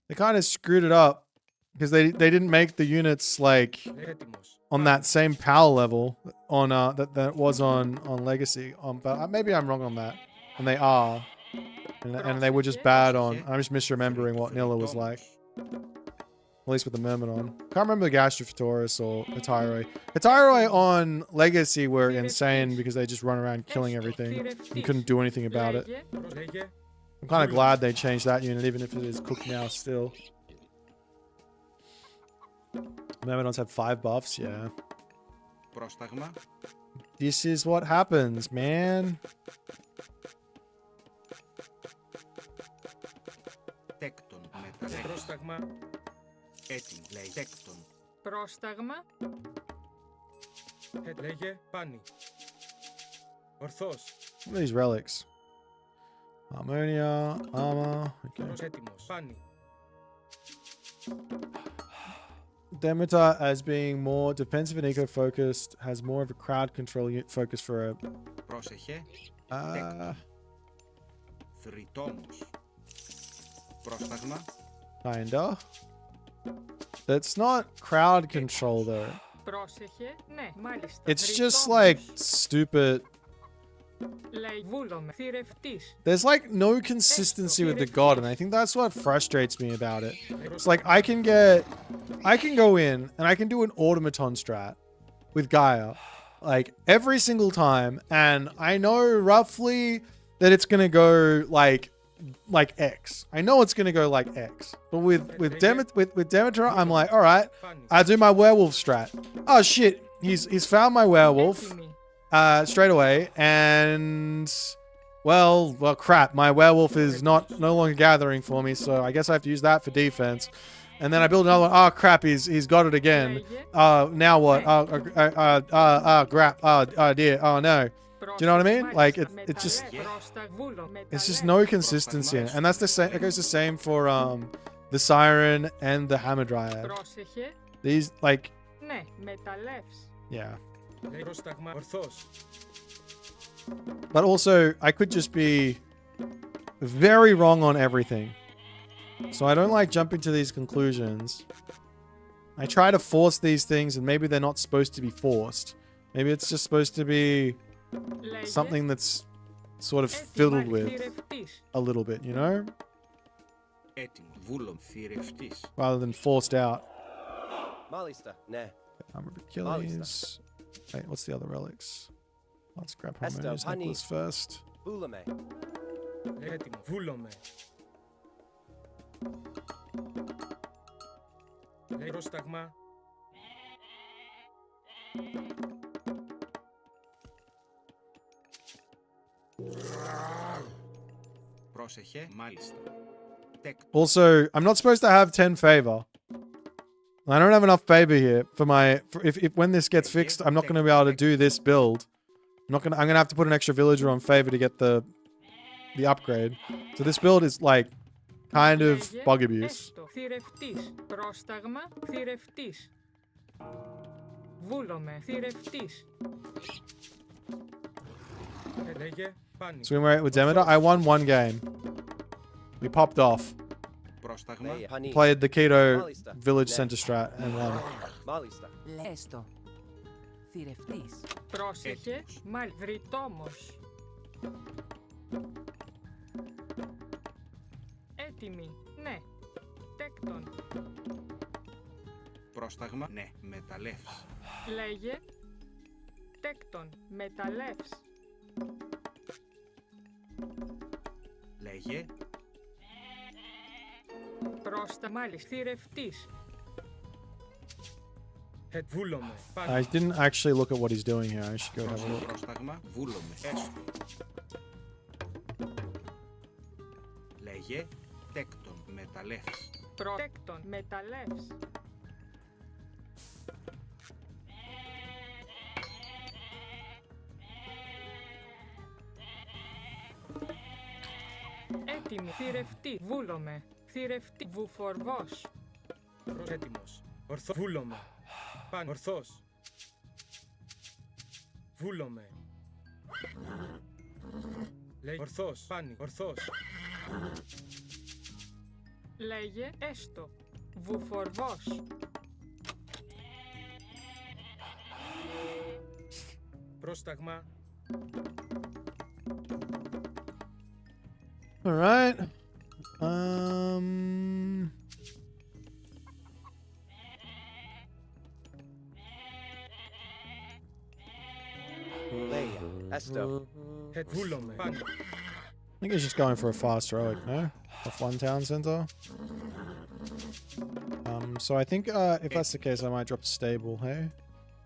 They kind of screwed it up because they didn't make the units like on that same power level on that was on Legacy. But maybe I'm wrong on that, and they are, and they were just bad on. I'm just misremembering what Nilla was like. At least with the Myrmidon. Can't remember the Gastrophosaurus or Hetyroi. Hetyroi on Legacy were insane because they just run around killing everything. You couldn't do anything about it. I'm kind of glad they changed that unit, even if it is cooked now still. Myrmidons had 5 buffs, yeah. This is what happens, man. Πρόσταγμα. Έτοιμο, λέει, τέκτον. Πρόσταγμα. Λέγε, πάνι. Ορθός. What are these relics? Harmonia, armor. Okay. Έτοιμος, πάνι. Demeter, as being more defensive and eco-focused, has more of a crowd control focus for a... Πρόσεχε. Θρητόμος. Πρόσταγμα. Kinda. It's not crowd control though. Πρόσεχε, ναι, μάλιστα. It's just like stupid. Λέει, βούλομαι. Θηρευτής. There's like no consistency with the god, and I think that's what frustrates me about it. It's like I can go in and I can do an automaton strat with Gaia, like every single time, and I know roughly that it's gonna go like X. I know it's gonna go like X. But with Demeter, I'm like, all right, I do my werewolf strat. Oh shit, he's found my werewolf straight away, and well crap, my werewolf is no longer gathering for me, so I guess I have to use that for defense. And then I build another one. Oh crap! He's got it again. Now what? Crap. Oh dear. Oh no. Do you know what I mean? Like it's just no consistency in it. And that's the same. It goes the same for the Siren and the Hammer Dryad. These like. Yeah. But also, I could just be very wrong on everything. So I don't like jumping to these conclusions. I try to force these things, and maybe they're not supposed to be forced. Maybe it's just supposed to be something that's sort of fiddled with a little bit, you know? Rather than forced out. Armor of Achilles. Wait, what's the other relics? Let's grab Harmonious Necklace first. Πρόσταγμα. Πρόσεχε, μάλιστα. Also, I'm not supposed to have 10 favor. I don't have enough favor here for my. If when this gets fixed, I'm not going to be able to do this build. I'm gonna have to put an extra villager on favor to get the upgrade. So this build is like kind of bug abuse. So we were with Demeter. I won one game. We popped off. Played the Keto Village Center Strat and won. Πρόσεχε, βρυτόμος. Έτοιμοι, ναι. Τέκτον. Πρόσταγμα, ναι. Μεταλλεύς. Λέγε. Τέκτον, μεταλλεύς. Λέγε. Πρόστα μάλιστα, θηρευτής. I didn't actually look at what he's doing here. I should go have a look. Πρόσταγμα, βούλομαι. Έστω. Λέγε. Τέκτον, μεταλλεύς. Τέκτον, μεταλλεύς. Έτοιμη, θηρευτή, βούλομαι. Θηρευτή, βουφορβός. Έτοιμος. Ορθό, βούλομαι. Πάνω, ορθός. Βούλομαι. Λέει, ορθός, πάνι, ορθός. Λέγε, έστω. Βουφορβός. Πρόσταγμα. All right. Esto. I think he's just going for a fast heroic, no? Off one town center. So I think if that's the case, I might drop stable, hey?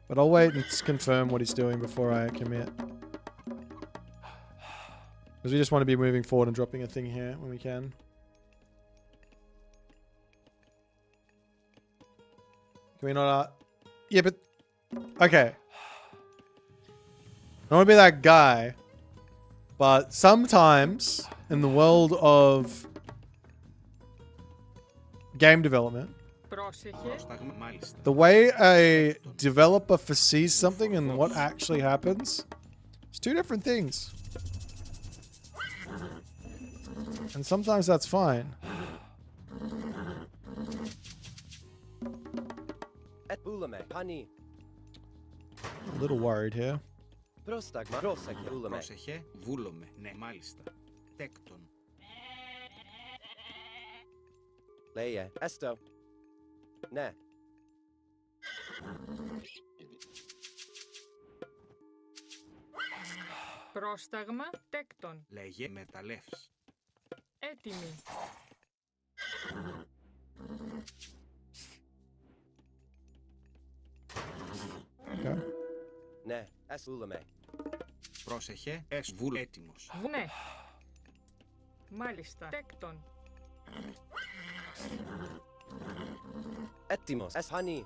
But I'll wait and confirm what he's doing before I commit. Because we just want to be moving forward and dropping a thing here when we can. Can we not... Yeah, but... Okay. I don't want to be that guy. But sometimes, in the world of game development, the way a developer foresees something and what actually happens, it's two different things. And sometimes that's fine. A little worried here. Πρόσεχε, βούλομαι. Ναι, μάλιστα. Τέκτον. Λέγε, έστω. Ναι. Πρόσταγμα, τέκτον. Λέγε, μεταλλεύς. Έτοιμοι. Okay. Ναι, βούλαμε. Πρόσεχε, έτοιμος. Ναι. Μάλιστα. Τέκτον. Έτοιμος. Hani.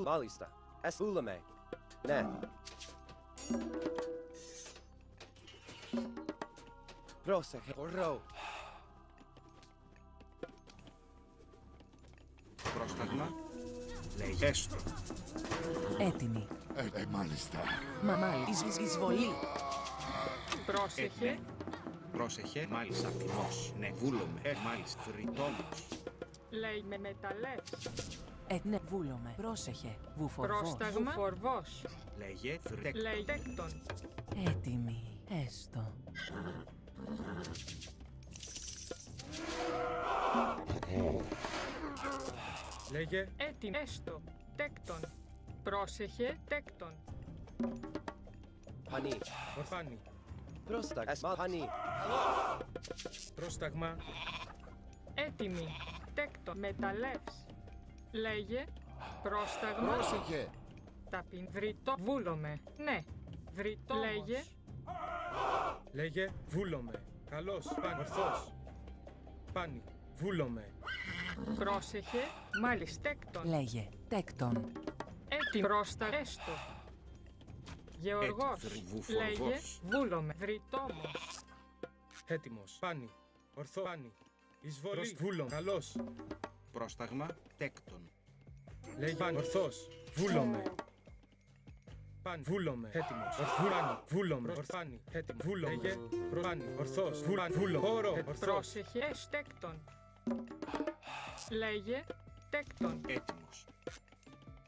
Μάλιστα. Βούλαμε. Ναι. Πρόσεχε. Ρο. Πρόσταγμα. Λέγε έστω. Έτοιμη. Μάλιστα. Μάλιστα. Εισβολή. Πρόσεχε. Πρόσεχε. Μάλιστα. Ακριβώς. Ναι. Βούλομαι. Μάλιστα. Φρυτόμος. Λέει με μεταλλές. Ναι, βούλομαι. Πρόσεχε. Βουφορβός. Πρόσταγμα. Βουφορβός. Λέγε φρυτέκτον. Λέει τέκτον. Έτοιμη. Έστω. Λέγε. Έτοιμη. Έστω. Τέκτον. Πρόσεχε. Τέκτον. Hani. Ορφάνη. Πρόσταγμα. Hani. Πρόσταγμα. Έτοιμη. Τέκτον. Μεταλλεύς. Λέγε. Πρόσταγμα. Πρόσεχε. Ταπειν. Βρυτό. Βούλομαι. Ναι. Βρυτό. Λέγε. Λέγε. Βούλομαι. Καλός. Πάνι. Ορθός. Πάνι. Βούλομαι. Πρόσεχε. Μάλιστα. Τέκτον. Λέγε. Τέκτον. Έτοιμη. Πρόστα. Έστω. Γεωργός. Λέγε. Βούλομαι. Βρυτόμος. Έτοιμος. Πάνι. Ορθό. Πάνι. Εισβολή. Βούλομαι. Καλός. Πρόσταγμα. Τέκτον. Λέγε. Πάνι. Ορθός. Βούλομαι. Πάνι. Βούλομαι. Έτοιμος. Πάνι. Βούλομαι. Ορθάνι. Έτοιμο. Βούλομαι. Λέγε. Πάνι. Ορθός. Βούλομαι. Βούλομαι. Χώρο. Πρόσεχε. Τέκτον. Λέγε. Τέκτον. Έτοιμος.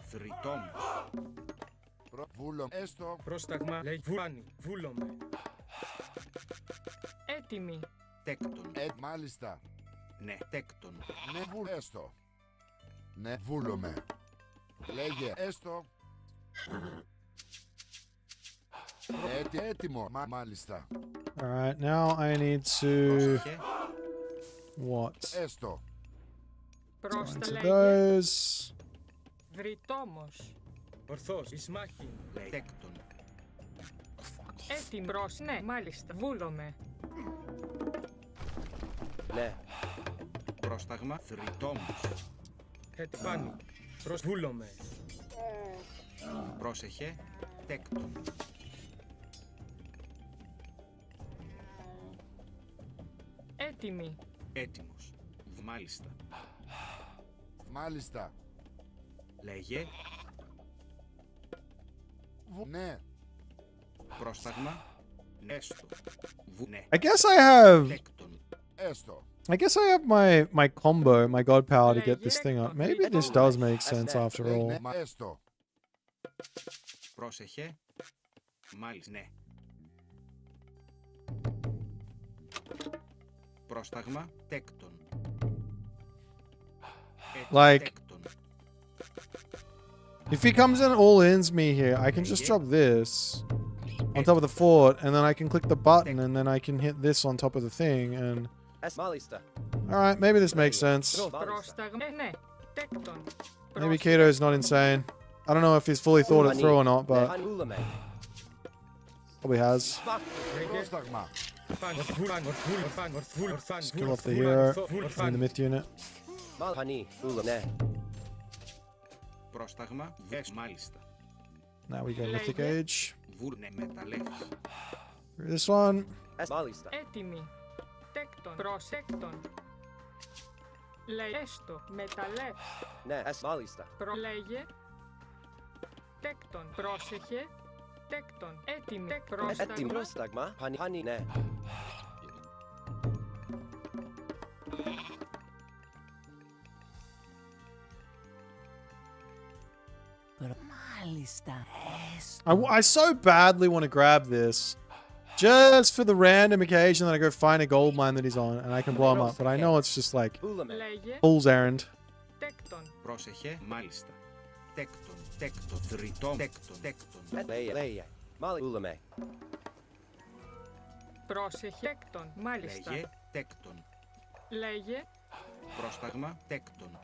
Φρυτόμος. Βούλο. Έστω. Πρόσταγμα. Λέγε. Πάνι. Βούλομαι. Έτοιμη. Τέκτον. Μάλιστα. Ναι. Τέκτον. Ναι, έστω. Ναι, βούλομαι. Λέγε. Έστω. Έτοιμο. Μάλιστα. Alright, now I need to... What? Έστω. Πρόστα. Into Λέγε. those. Βρυτόμος. Ορθός. Ισμάχη. Τέκτον. Έτοιμη. Προς. Ναι. Μάλιστα. Βούλομαι. Ναι. Πρόσταγμα. Φρυτόμος. Πάνι. Προς. Βούλομαι. Πρόσεχε. Τέκτον. Έτοιμη. Έτοιμος. Μάλιστα. Μάλιστα. Λέγε. Ναι. Πρόσταγμα. Έστω. Ναι. I guess I have... Τέκτον. Έστω. I guess I have my combo, my god power to get this thing up. Maybe this does make sense after all. Έστω. Πρόσεχε. Μάλιστα. Ναι. Πρόσταγμα. Τέκτον. Like, Τέκτον. if he comes and all-ins me here, I can just drop this on top of the fort, and then I can click the button, and then I can hit this on top of the thing, and... Μάλιστα. Alright, maybe this makes sense. Πρόσταγμα. Ναι. Τέκτον. Maybe Kato is not insane. I don't know if he's fully thought it through or not, but probably has. Πρόσταγμα. Skill off the hero in the myth unit. Hani. Ναι. Πρόσταγμα. Μάλιστα. Now we go mythic age. Βούρνε μεταλλεύς. This one. Μάλιστα. Έτοιμη. Τέκτον. Προσέκτον. Λέει έστω. Μεταλλεύς. Ναι. Μάλιστα. Λέγε. Τέκτον. Πρόσεχε. Τέκτον. Έτοιμη. Έτοιμο. Πρόσταγμα. Hani. Ναι. Μάλιστα. I so badly want to grab this. Just for the random occasion that I go find a gold mine that he's on and I can blow him up. But I know it's just like fool's errand. Τέκτον. Πρόσεχε. Μάλιστα. Τέκτον. Τέκτον. Τριτό. Τέκτον. Τέκτον. Λέγε. Βούλομαι. Πρόσεχε. Τέκτον. Μάλιστα. Λέγε. Τέκτον. Λέγε. Πρόσταγμα. Τέκτον.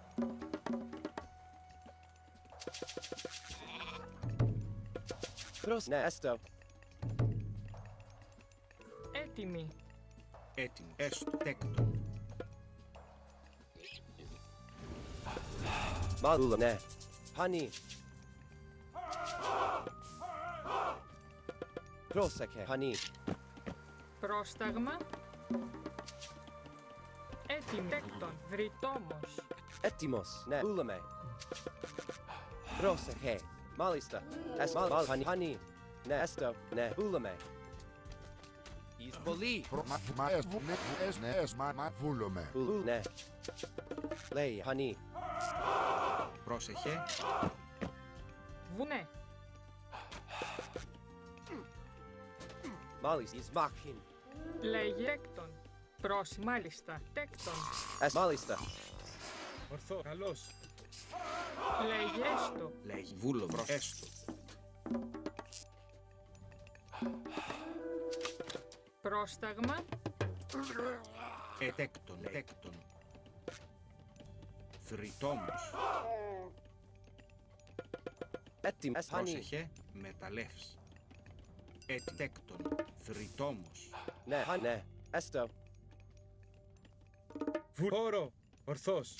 Ναι. Έστω. Έτοιμη. Έτοιμο. Έστω. Τέκτον. Malulame. Hani. Proseke. Hani. Πρόσταγμα. Έτοιμη. Τέκτον. Βρυτόμος. Etimos. Ne. Ulame. Proseke. Malista. Es mal hani. Hani. Ne. Esto. Ne. Ulame. Is πολύ. Βούλομαι. Ναι. Λέει, honey. Πρόσεχε. Βουνέ. Μάλιστα, εις μάχην. Λέγει τέκτον. Μάλιστα. Τέκτον. Μάλιστα. Ορθό. Καλώς. Λέγει έστω. Λέγει βούλωμο. Έστω. Πρόσταγμα. Ετέκτον. Ετέκτον. Θρητόμος. Έτοιμος. Πρόσεχε. Μεταλλεύς. Ετέκτον. Θρητόμος. Ναι. Ναι. Έστω. Όρο. Ορθός.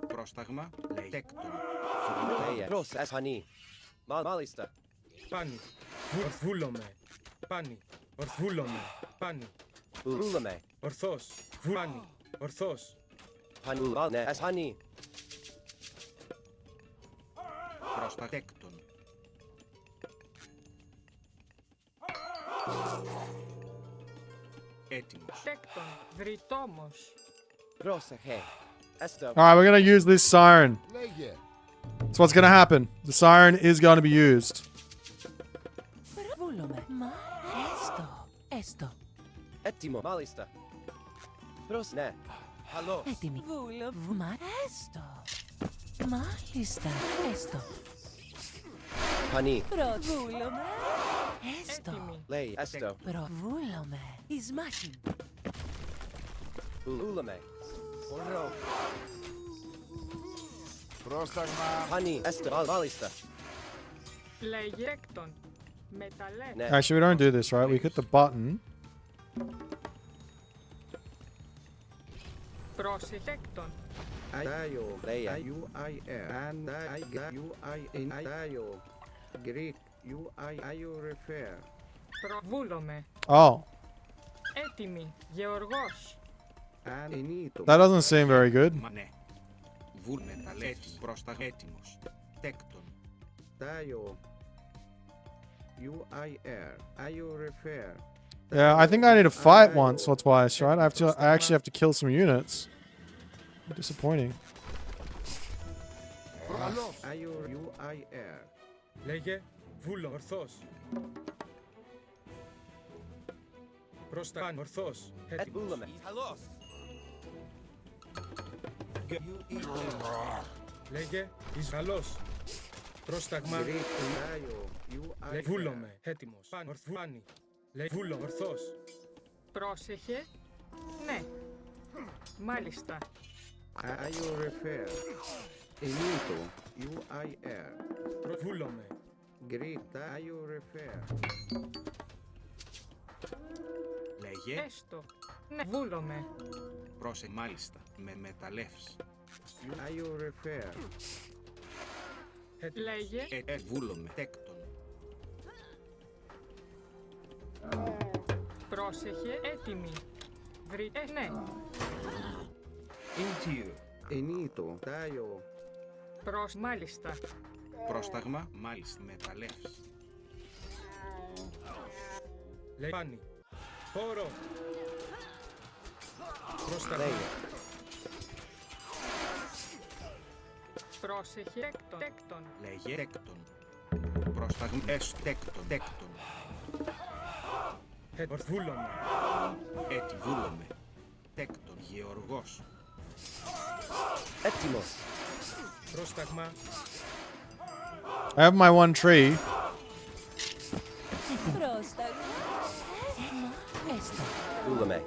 Πρόσταγμα. Λέει τέκτον. Λέει, πρόσες, honey. Μάλιστα. Πάνι. Βούλομαι. Πάνι. Βούλομαι. Πάνι. Βούλομαι. Ορθός. Πάνι. Ορθός. Πανούλα. Ναι. Honey. Πρόστα τέκτον. Έτοιμος. Τέκτον. Βρυτόμος. Πρόσεχε. Έστω. All right, we're gonna use this siren. Λέγε. That's what's gonna happen. The siren is gonna be used. Βούλομαι. Μα έστω. Έστω. Έτοιμο. Μάλιστα. Προς. Ναι. Καλώς. Έτοιμη. Βούλομαι. Έστω. Μάλιστα. Έστω. Honey. Προβούλομαι. Έστω. Λέει, έστω. Προβούλομαι. Εις μάχην. Βούλομαι. Ωραίο. Πρόσταγμα. Honey. Έστω. Μάλιστα. Λέγει τέκτον. Μεταλλεύς. Ναι. Actually, we don't do this, right? We hit the button. Πρόσεχε τέκτον. Άιο. Λέει. IUIR. And UIN. Άιο. Greek. Άιο refer. Προβούλομαι. Oh, Έτοιμη. Γεωργός. And ενίτο. that doesn't seem very good. Μα ναι. Βουλ μεταλλεύς. Πρόσταγμα. Έτοιμος. Τέκτον. Άιο. UIR. Άιο refer. Yeah, I think I need to fight once or twice, right? I actually have to kill some units. Disappointing. Άιο UIR. Λέγε. Βούλο. Ορθός. Πρόσταγμα. Ορθός. Έτοιμος. Βούλομαι. Καλώς. Λέγε. Εις καλός. Πρόσταγμα. Λέει βούλομαι. Έτοιμος. Πάνι. Λέει βούλο. Ορθός. Πρόσεχε. Ναι. Μάλιστα. Άιο refer. Ενίτο. UIR. Βούλομαι. Greek. Άιο refer. Λέγε. Έστω. Ναι. Βούλομαι. Πρόσε μάλιστα. Με μεταλλεύς. Άιο refer. Λέγε. Βούλομαι. Τέκτον. Πρόσεχε. Έτοιμη. Ναι. Intio. Ενίτο. Τάιο. Μάλιστα. Πρόσταγμα. Μάλιστα. Μεταλλεύς. Λέει πάνι. Χώρο. Πρόσταγμα. Πρόσεχε. Τέκτον. Λέγε. Τέκτον. Πρόσταγμα. Τέκτον. Τέκτον. Βούλομαι. Έτι. Βούλομαι. Τέκτον. Γεωργός. Έτοιμος. Πρόσταγμα. I have my one tree. Πρόσταγμα. Έστω. Βούλομαι.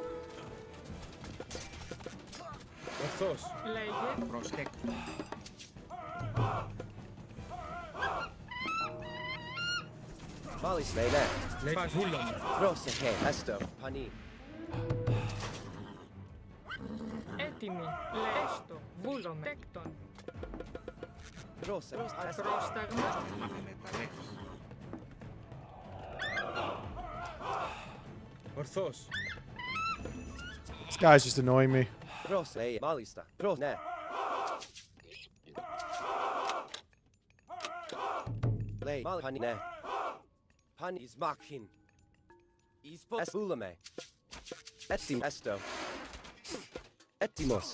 Ορθός. Λέγε. Προστέκτον. Μάλιστα. Ναι. Λέει Πρόσεχε. Έστω. Honey. Έτοιμοι. Λέστο. Βούλομαι. Τέκτον. Πρόσταγμα. Ορθώς. This guy's just annoying me. Malista. Ne. Lay Malhani ne. Han is Machin. Ispos Bulame. Etim Esto. Etimos.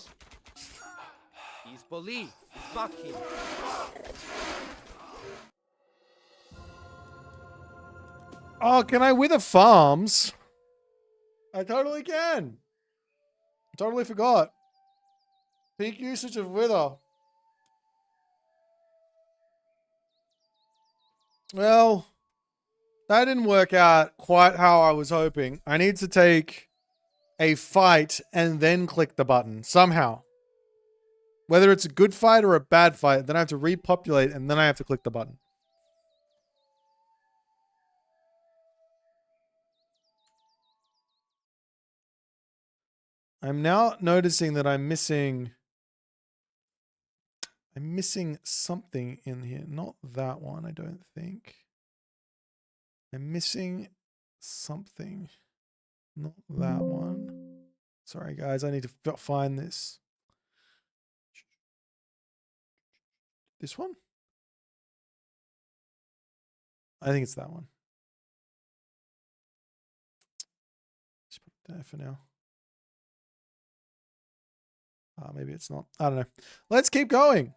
Ispoli. Ismachin. Oh, can I wither farms? I totally can. I totally forgot. Peak usage of wither. Well, that didn't work out quite how I was hoping. I need to take a fight and then click the button somehow. Whether it's a good fight or a bad fight, then I have to repopulate and then I have to click the button. I'm now noticing that I'm missing something in here. Not that one, I don't think. I'm missing something. Not that one. Sorry, guys. I need to find this. This one? I think it's that one. Just put it there for now. Maybe it's not. I don't know. Let's keep going.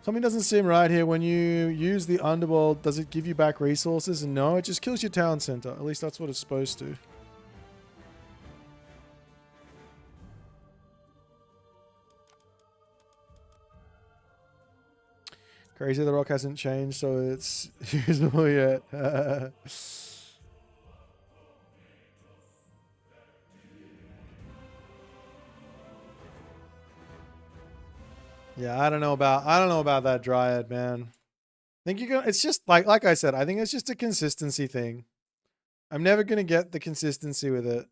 Something doesn't seem right here. When you use the underworld, does it give you back resources? No, it just kills your town center. At least that's what it's supposed to. Crazy the rock hasn't changed, so it's usable yet. Yeah, I don't know about that dryad, man. I think you're gonna, it's just like I said, I think it's just a consistency thing. I'm never gonna get the consistency with it.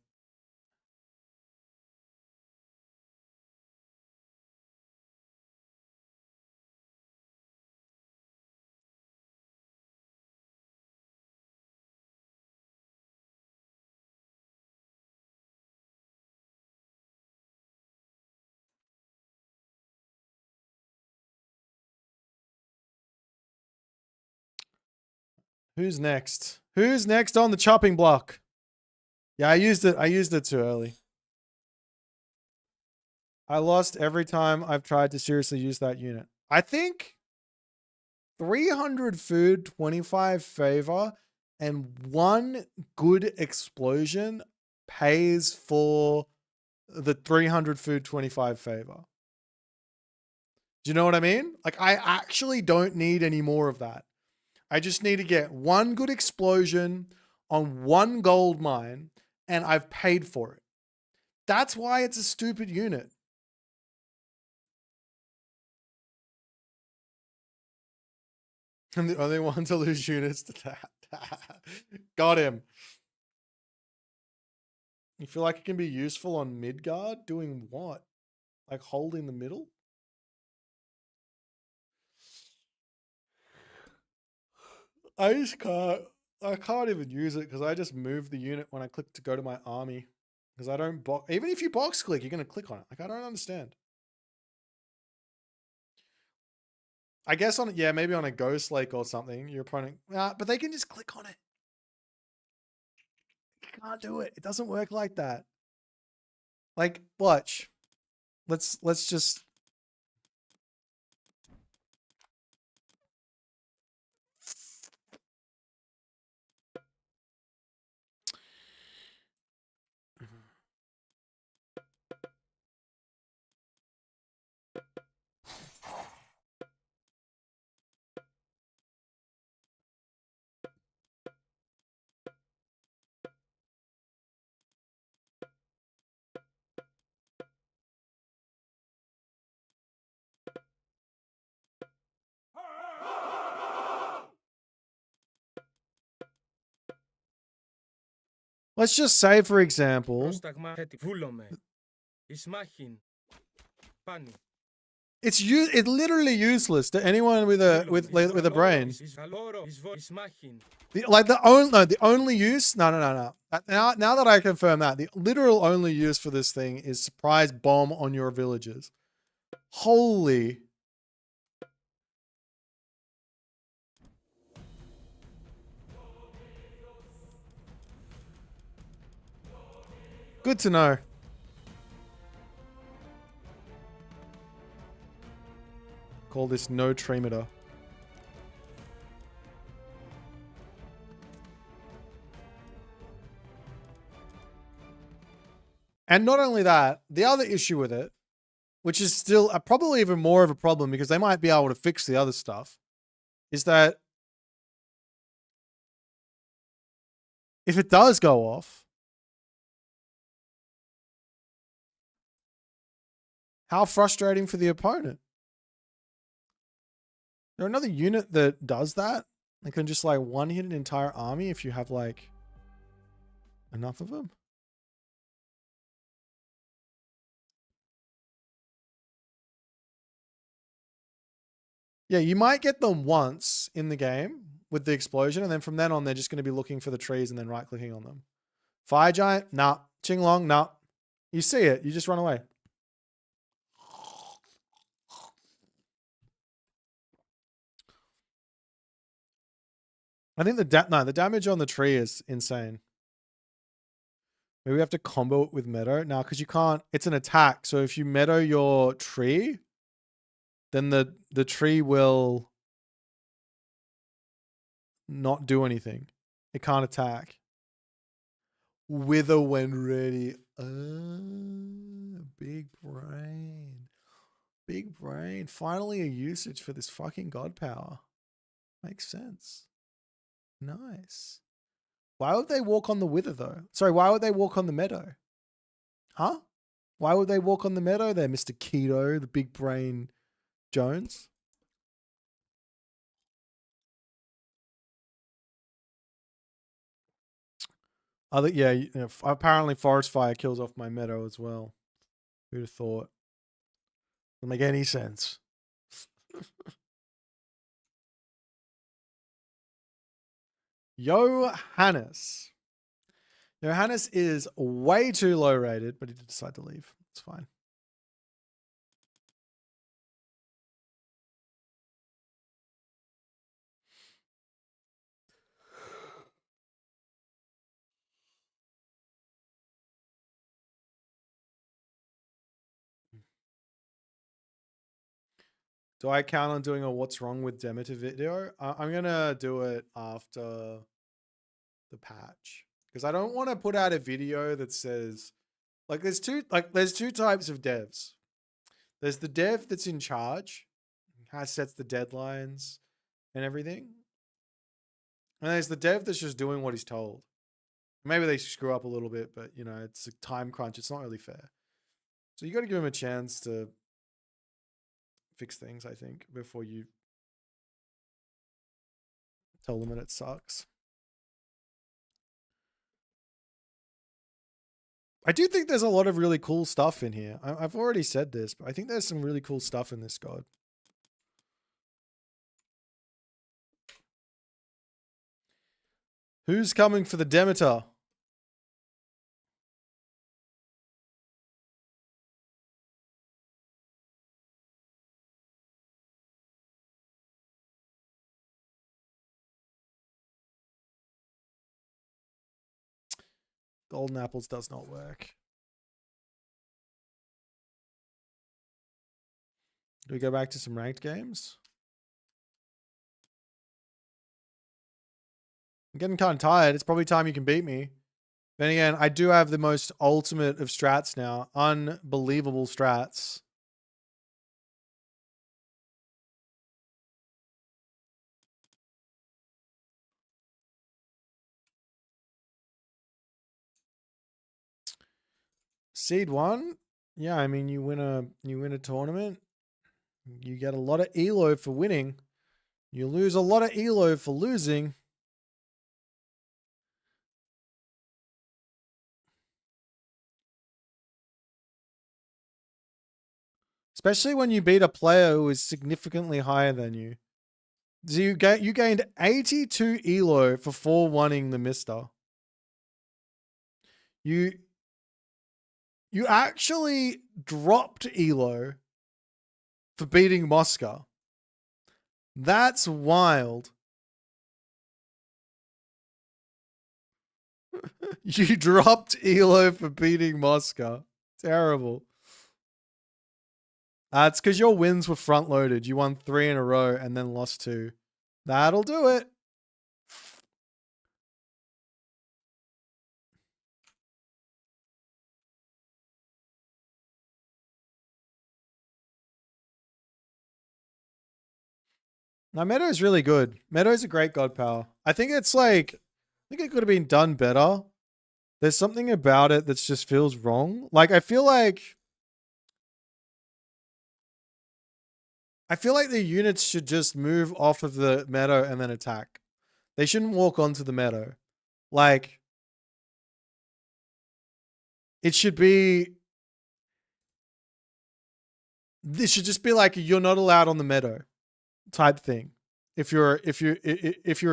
Who's next? Who's next on the chopping block? Yeah, I used it too early. I lost every time I've tried to seriously use that unit. I think 300 food, 25 favor, and 1 good explosion pays for the 300 food, 25 favor. Do you know what I mean? Like, I actually don't need any more of that. I just need to get 1 good explosion on 1 gold mine, and I've paid for it. That's why it's a stupid unit. I'm the only one to lose units to that. Got him. You feel like it can be useful on Midgard? Doing what? Like holding the middle? I can't even use it because I just move the unit when I click to go to my army. Because I don't even if you box click, you're gonna click on it. Like, I don't understand. I guess on, yeah, maybe on a ghost lake or something, your opponent, but they can just click on it. You can't do it. It doesn't work like that. Like, watch. Let's just. Let's just say, for example, Πρόσταγμα βούλομαι. Εισμάχιν. Πάνι. it's literally useless to anyone with a brain. The only use. No. Now that I confirm that, the literal only use for this thing is surprise bomb on your villagers. Holy. Good to know. Call this no tremeter. And not only that, the other issue with it, which is still probably even more of a problem because they might be able to fix the other stuff, is that if it does go off, how frustrating for the opponent. There's another unit that does that. They can just like one hit an entire army if you have like enough of them. Yeah, you might get them once in the game with the explosion, and then from then on, they're just going to be looking for the trees and then right-clicking on them. Fire Giant? Nah. Qinglong? Nah. You see it, you just run away. I think the damage on the tree is insane. Maybe we have to combo it with meadow. Now, because you can't, it's an attack. So if you meadow your tree, then the tree will not do anything. It can't attack. Wither when ready. Big brain. Big brain. Finally a usage for this fucking god power. Makes sense. Nice. Why would they walk on the wither though? Sorry, why would they walk on the meadow? Huh? Why would they walk on the meadow there, Mr. Keto, the big brain Jones? Yeah, apparently forest fire kills off my meadow as well. Who'd have thought? Doesn't make any sense. Johannes. Johannes is way too low rated, but he did decide to leave. It's fine. Do I count on doing a what's wrong with Demeter video? I'm going to do it after the patch. Because I don't want to put out a video that says, like there's two types of devs. There's the dev that's in charge, sets the deadlines and everything. And there's the dev that's just doing what he's told. Maybe they screw up a little bit, but you know, it's a time crunch. It's not really fair. So you got to give him a chance to fix things, I think, before you tell them that it sucks. I do think there's a lot of really cool stuff in here. I've already said this, but I think there's some really cool stuff in this god. Who's coming for the Demeter? Golden apples does not work. Do we go back to some ranked games? I'm getting kind of tired. It's probably time you can beat me. Then again, I do have the most ultimate of strats now. Unbelievable strats. Seed 1? Yeah, I mean you win a tournament. You get a lot of elo for winning. You lose a lot of elo for losing. Especially when you beat a player who is significantly higher than you. So you gained 82 elo for 4-1ing the Mister. You actually dropped elo for beating Mosca. That's wild. You dropped elo for beating Mosca. Terrible. It's because your wins were front loaded. You won 3 in a row and then lost 2. That'll do it. Now, Meadow is really good. Meadow is a great god power. I think it's like, I think it could have been done better. There's something about it that just feels wrong. Like, I feel like the units should just move off of the meadow and then attack. They shouldn't walk onto the meadow. Like, it should be, this should just be like, you're not allowed on the meadow type thing. If you're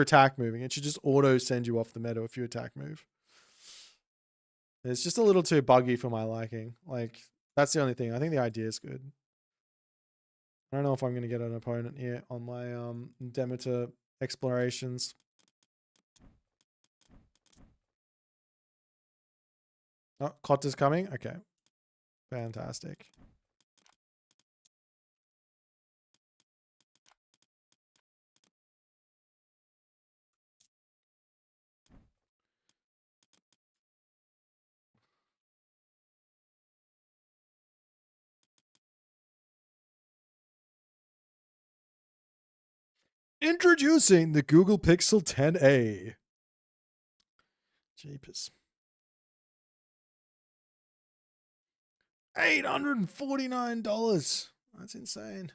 attack moving, it should just auto send you off the meadow if you attack move. It's just a little too buggy for my liking. Like, that's the only thing. I think the idea is good. I don't know if I'm going to get an opponent here on my Demeter explorations. Oh, Kotta's coming? Okay. Fantastic. Introducing the Google Pixel 10a. Jeepers. $849. That's insane.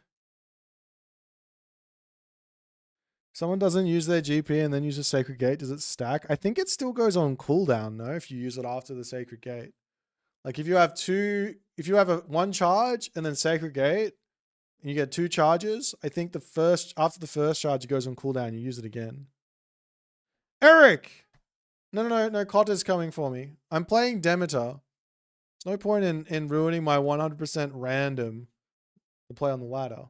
Someone doesn't use their GP and then use a Sacred Gate, does it stack? I think it still goes on cooldown, no, if you use it after the Sacred Gate. Like if you have one charge and then Sacred Gate, and you get 2 charges, I think after the first charge it goes on cooldown, you use it again. Eric! No, Kotta's coming for me. I'm playing Demeter. There's no point in ruining my 100% random to play on the ladder.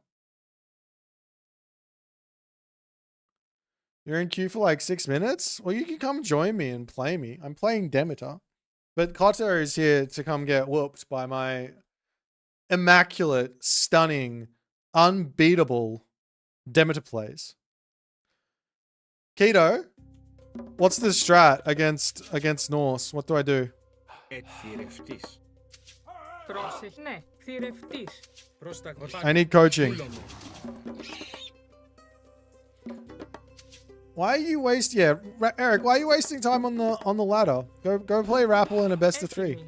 You're in queue for like 6 minutes? Well, you can come join me and play me. I'm playing Demeter. But Kotta is here to come get whooped by my immaculate, stunning, unbeatable Demeter plays. Keto, what's the strat against Norse? What do I do? I need coaching. Why are you wasting? Yeah, Eric, why are you wasting time on the ladder? Go play Rappel in a best of 3.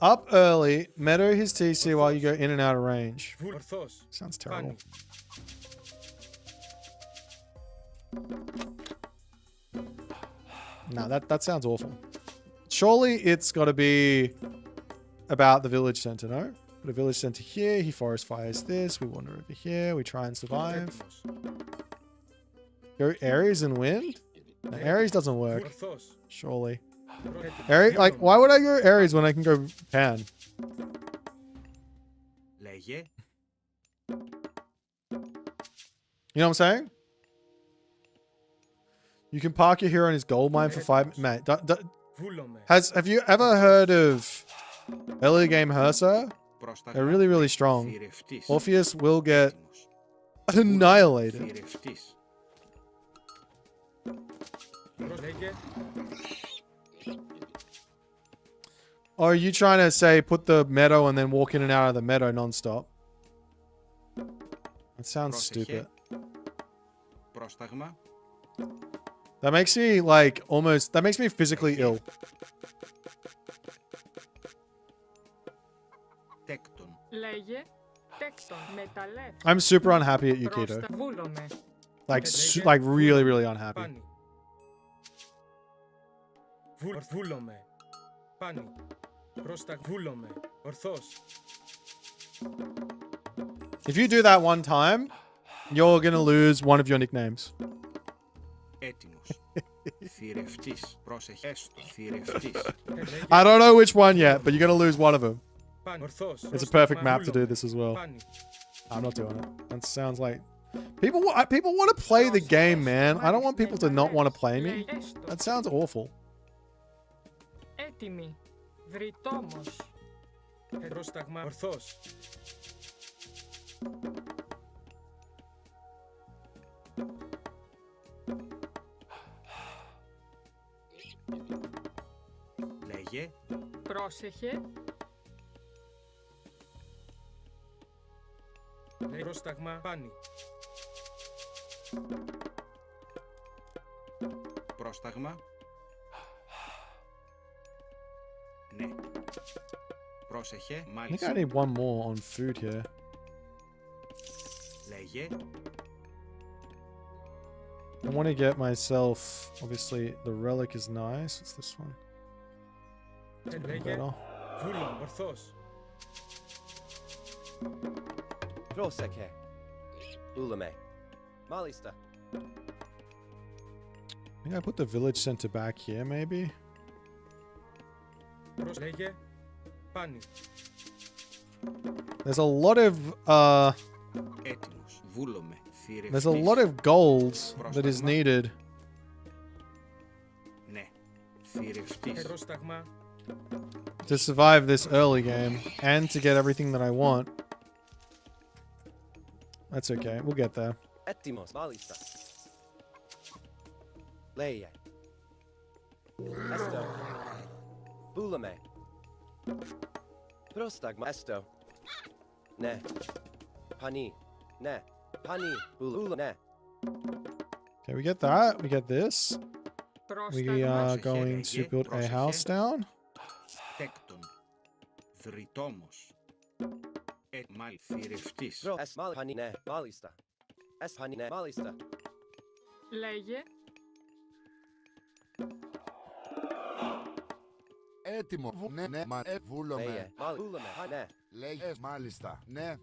Up early, meadow his TC while you go in and out of range. Sounds terrible. No, that sounds awful. Surely it's got to be about the village center, no? Put a village center here, he forest fires this, we wander over here, we try and survive. Go Ares and win? No, Ares doesn't work. Surely. Ares, like, why would I go Ares when I can go Pan? You know what I'm saying? You can park your hero in his gold mine for 5... Mate, have you ever heard of early game Hersa? They're really, really strong. Orpheus will get annihilated. Or are you trying to say put the meadow and then walk in and out of the meadow non-stop? That sounds stupid. That makes me like almost... That makes me physically ill. I'm super unhappy at Yukito. Like really, really unhappy. Πάνι. Πρόσταγμα. Βούλομαι. Ορθώς. If you do that one time, you're gonna lose one of your nicknames. Έτοιμος. Θηρευτής. Πρόσεχε. Έστω. Θηρευτής. I don't know which one yet, but you're gonna lose one of them. Πάνι. Ορθώς. It's a perfect map to do this as well. Πάνι. I'm not doing it. That sounds like people want to play the game, man. I don't want people to not want to play me. That sounds awful. Έτοιμη. Βρυτόμος. Πρόσταγμα. Ορθώς. Λέγε. Πρόσεχε. Πρόσταγμα. Πάνι. Πρόσταγμα. Ναι. Πρόσεχε. I think Μάλιστα. I need one more on food here. Λέγε. I want to get myself, obviously, the relic is nice. What's this one? Λέγε. Better. Βούλο. Ορθώς. Πρόσεχε. Βούλομαι. Μάλιστα. I think I put the village center back here, maybe. Λέγε. Πάνι. There's a lot of Έτοιμος. Βούλομαι. there's a lot of gold that is needed. Ναι. Θηρευτής. Πρόσταγμα. To survive this early game and to get everything that I want. That's okay. We'll get there. Έτοιμος. Μάλιστα. Λέγε. Έστω. Βούλομαι. Πρόσταγμα. Έστω. Ναι. Πάνι. Ναι. Πάνι. Βούλο. Ναι. Okay, we get that. We get this. We are going to build a house down. Τέκτον. Δρυτόμος. Μάλ. Θηρευτής. Πάνι. Ναι. Μάλιστα. Πάνι. Ναι. Μάλιστα. Λέγε. Έτοιμο. Ναι, ναι, μα βούλομαι. Λέγε. Βούλομαι. Ναι. Λέγε, μάλιστα. Ναι.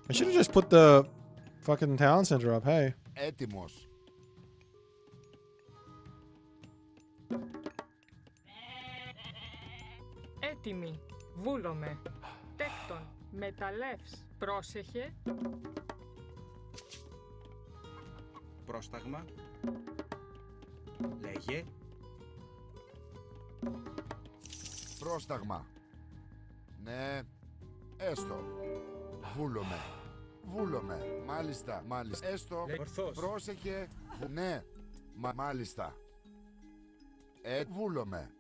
I should have just put the fucking town center up, hey. Έτοιμος. Έτοιμη. Βούλομαι. Τέκτον. Μεταλλεύς. Πρόσεχε. Πρόσταγμα. Λέγε. Πρόσταγμα. Ναι. Έστω. Βούλομαι. Βούλομαι. Μάλιστα. Μάλιστα. Έστω. Ορθώς. Πρόσεχε. Ναι. Μάλιστα. Βούλομαι.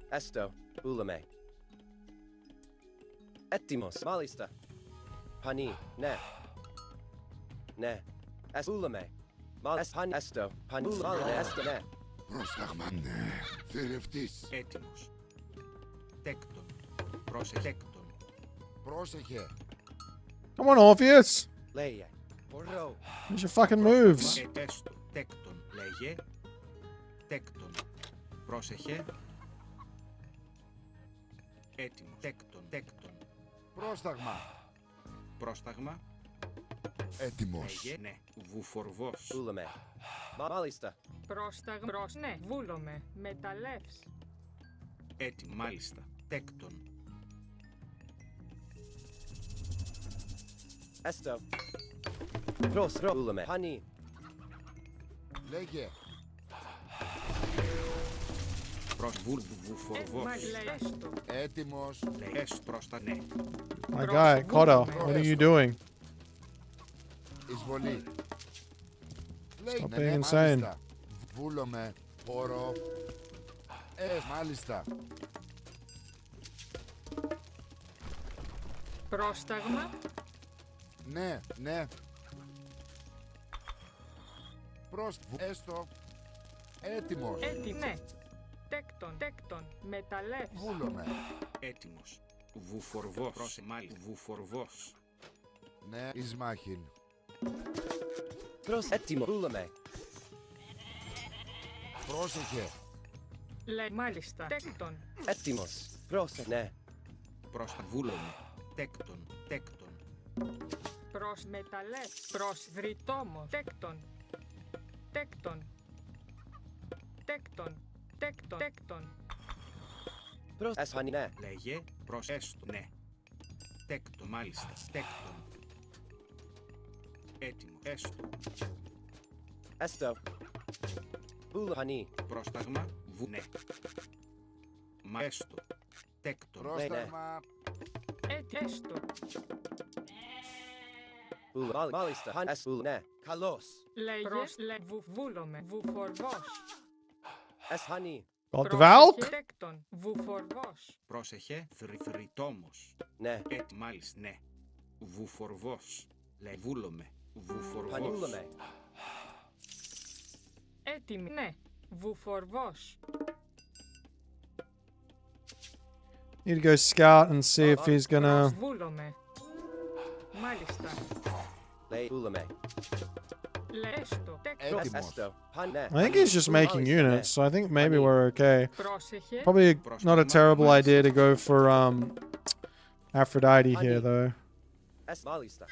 Έστω. Βούλομαι. Έτοιμος. Μάλιστα. Πάνι. Ναι. Ναι. Βούλομαι. Μάλιστα. Έστω. Πάνι. Βούλομαι. Έστω. Ναι. Πρόσταγμα. Ναι. Θηρευτής. Έτοιμος. Τέκτον. Πρόσεχε. Τέκτον. Πρόσεχε. Come on, Orpheus. Λέγε. Μπορώ. Use your fucking moves. Έστω. Τέκτον. Λέγε. Τέκτον. Πρόσεχε. Έτοιμο. Τέκτον. Τέκτον. Πρόσταγμα. Πρόσταγμα. Έτοιμος. Λέγε. Ναι. Βουφορβός. Βούλομαι. Μάλιστα. Πρόσταγμα. Ναι. Βούλομαι. Μεταλλεύς. Έτοιμο. Μάλιστα. Τέκτον. Έστω. Βούλομαι. Πάνι. Λέγε. Βουφορβός. Έτοιμος. Λέγε. Πρόστα. Ναι. My guy, Kodo, what are you doing? Εισβολή. Stop Ναι, being ναι, insane. μάλιστα. Βούλομαι. Μπορώ. Μάλιστα. Πρόσταγμα. Ναι, ναι. Έστω. Έτοιμος. Έτοιμη. Ναι. Τέκτον. Τέκτον. Μεταλλεύς. Βούλομαι. Έτοιμος. Βουφορβός. Πρόσε. Μάλιστα. Βουφορβός. Ναι, εις μάχην. Έτοιμο. Βούλομαι. Πρόσεχε. Μάλιστα. Τέκτον. Έτοιμος. Πρόσεχε. Ναι. Βούλομαι. Τέκτον. Τέκτον. Προς μεταλλεύς. Προς βρυτόμος. Τέκτον. Τέκτον. Τέκτον. Τέκτον. Τέκτον. Προς εσφανή. Ναι. Λέγε προς έστω. Ναι. Τέκτον. Μάλιστα. Τέκτον. Έτοιμο. Έστω. Έστω. Βουλοχανή. Πρόσταγμα. Ναι. Μα έστω. Τέκτον. Πρόσταγμα. Έστω. Μάλιστα. Χαν ες ναι. Καλώς. Λέγε. Προς βούλομαι. Βουφορβός. Εσφανή. Got the Valk? Τέκτον. Βουφορβός. Πρόσεχε. Θρητόμος. Ναι. Μάλιστα. Ναι. Βουφορβός. Λέει βούλομαι. Βουφορβός. Πανούλομαι. Έτοιμη. Ναι. Βουφορβός. Need to go scout and see if he's gonna. Βούλομαι. Μάλιστα. Λέει βούλομαι. Λέστο. Έστω. Ναι. I think he's just making units, so I think maybe we're okay. Πρόσεχε. Probably not a terrible idea to go for Aphrodite here though. Μάλιστα.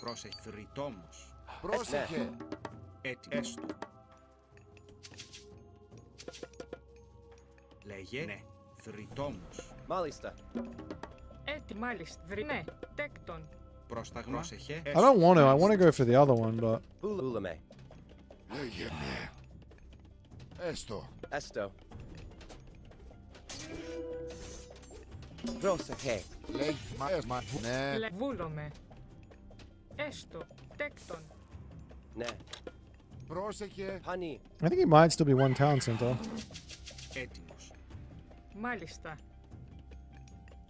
Πρόσεχε. Θρητόμος. Πρόσεχε. Έστω. Λέγε. Ναι. Θρητόμος. Μάλιστα. Μάλιστα. Ναι. Τέκτον. Πρόσταγμα. Πρόσεχε. I don't want to. I want to go for the other one, but. Βούλομαι. Λέγε ναι. Έστω. Έστω. Πρόσεχε. Λέγε μα. Ναι. Βούλομαι. Έστω. Τέκτον. Ναι. Πρόσεχε. Χανή. I think he might still be one town center. Έτοιμος. Μάλιστα.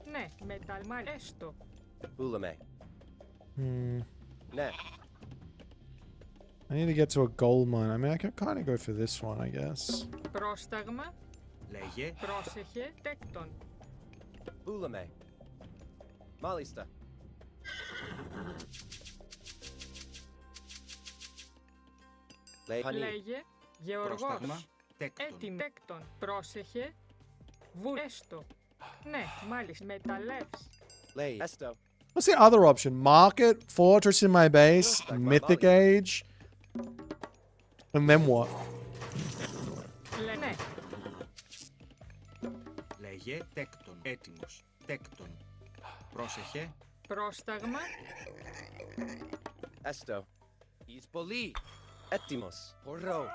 Ναι. Μεταλμά. Έστω. Βούλομαι. Hmm. Ναι. I need to get to a gold mine. I mean, I could kind of go for this one, I guess. Πρόσταγμα. Λέγε. Πρόσεχε. Τέκτον. Βούλομαι. Μάλιστα. Λέγε. Γεωργός. Πρόσταγμα. Τέκτον. Έτοιμη. Τέκτον. Πρόσεχε. Έστω. Ναι. Μάλιστα. Μεταλλεύς. Λέει έστω. What's the other option? Market, fortress in my base, mythic age, and then what? Ναι. Λέγε. Τέκτον. Έτοιμος. Τέκτον. Πρόσεχε. Πρόσταγμα. Έστω. Εις πολύ. Έτοιμος. Μπορώ.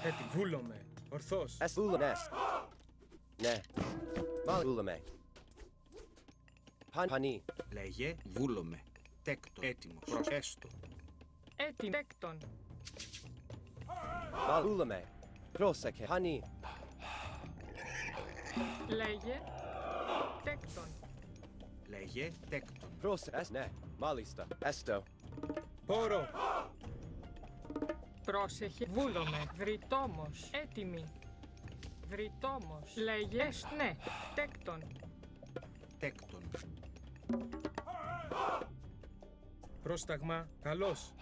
Έτοιμο. Βούλομαι. Ορθός. Βούλομαι. Ναι. Μάλιστα. Βούλομαι. Χανή. Λέγε. Βούλομαι. Τέκτον. Έτοιμος. Προς έστω. Έτοιμη. Τέκτον. Βούλομαι. Πρόσεχε. Χανή. Λέγε. Τέκτον. Λέγε. Τέκτον. Πρόσεχε. Ναι. Μάλιστα. Έστω. Πόρο. Πρόσεχε. Βούλομαι. Βρυτόμος. Έτοιμη. Βρυτόμος. Λέγε. Ναι. Τέκτον. Τέκτον. Πρόσταγμα. Καλός.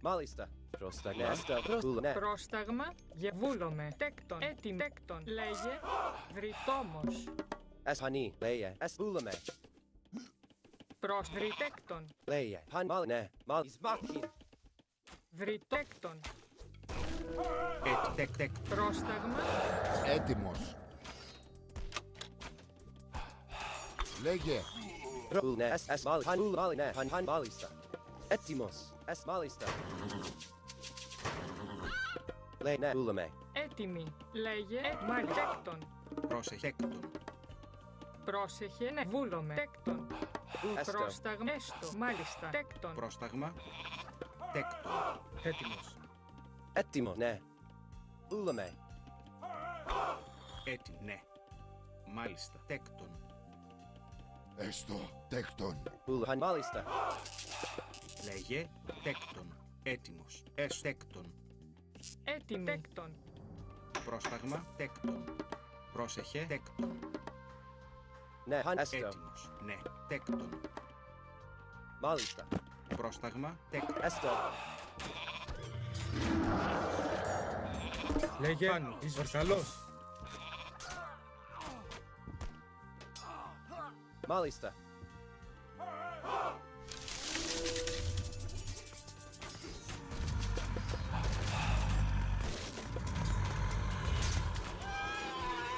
Μάλιστα. Πρόσταγμα. Έστω. Βούλομαι. Πρόσταγμα. Βούλομαι. Τέκτον. Έτοιμη. Τέκτον. Λέγε. Βρυτόμος. Χανή. Λέγε. Βούλομαι. Προς βρυτέκτον. Λέγε. Μάλ. Ναι. Μάλ. Εις μάχην. Βρυτέκτον. Τέκτ. Πρόσταγμα. Έτοιμος. Λέγε. Ναι. Μάλιστα. Έτοιμος. Μάλιστα. Λέει ναι. Βούλομαι. Έτοιμη. Λέγε. Μάλιστα. Τέκτον. Πρόσεχε. Τέκτον. Πρόσεχε. Ναι. Βούλομαι. Τέκτον. Πρόσταγμα. Έστω. Μάλιστα. Τέκτον. Πρόσταγμα. Τέκτον. Έτοιμος. Έτοιμο. Ναι. Βούλομαι. Έτοιμο. Ναι. Μάλιστα. Τέκτον. Έστω. Τέκτον. Βούλομαι. Μάλιστα. Λέγε. Τέκτον. Έτοιμος. Τέκτον. Έτοιμη. Τέκτον. Πρόσταγμα τέκτον. Πρόσεχε τέκτον. Ναι, έστω. Έτοιμος. Ναι, τέκτον. Μάλιστα. Πρόσταγμα τέκτον. Έστω. Λέγε Φάνη, είσαι βαρσαλός. Μάλιστα.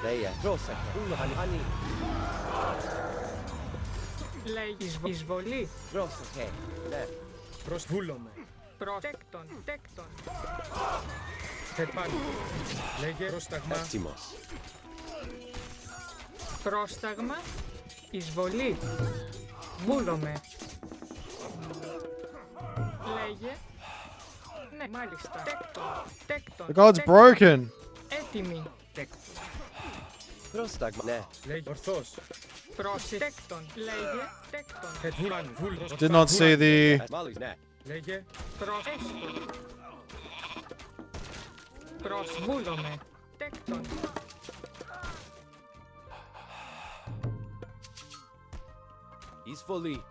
Λέια, πρόσεχε. Χάνι. Λέει εισβολή. Πρόσεχε. Ναι. Προσβούλομαι. Τέκτον, τέκτον. Επάνω. Λέγε πρόσταγμα. Έτοιμος. Πρόσταγμα. Εισβολή. Βούλομαι. Λέγε. Ναι, μάλιστα. Τέκτον, τέκτον. The god's broken. Έτοιμη. Τέκτον. Πρόσταγμα. Ναι. Λέγε ορθός. Τέκτον. Λέγε. Τέκτον. Φάνη, βούλος. Did not see the. Μάλιστα. Ναι. Λέγε προσβούλομαι. Τέκτον. Εισβολή.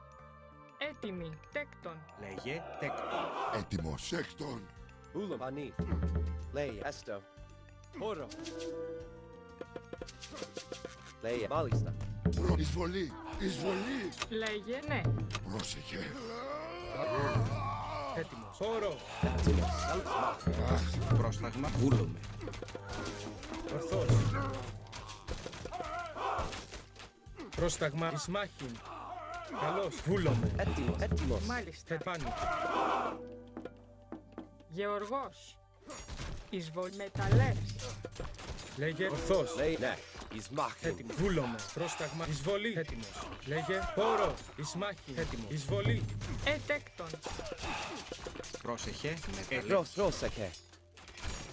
Έτοιμη. Τέκτον. Λέγε τέκτον. Έτοιμος. Τέκτον. Ούλο. Πανί. Λέει, έστω. Χώρο. Λέει, μάλιστα. Εισβολή. Εισβολή. Λέγε ναι. Πρόσεχε. έτοιμος. Χώρο. Έτοιμος. Πρόσταγμα βούλομαι. Ορθός. Πρόσταγμα εις μάχην. Καλώς. Βούλομαι. Έτοιμος. Έτοιμος. Μάλιστα. Επάνω. Γεωργός. Εισβολή. Μεταλλεύς. Λέγε ορθός. Λέει, ναι. Εις μάχην. Έτοιμο. Βούλομαι. Πρόσταγμα. Εισβολή. Έτοιμος. Λέγε χώρο. Εις μάχην. Έτοιμο. Εισβολή. Τέκτον. Πρόσεχε με έλεγχος. Πρόσεχε.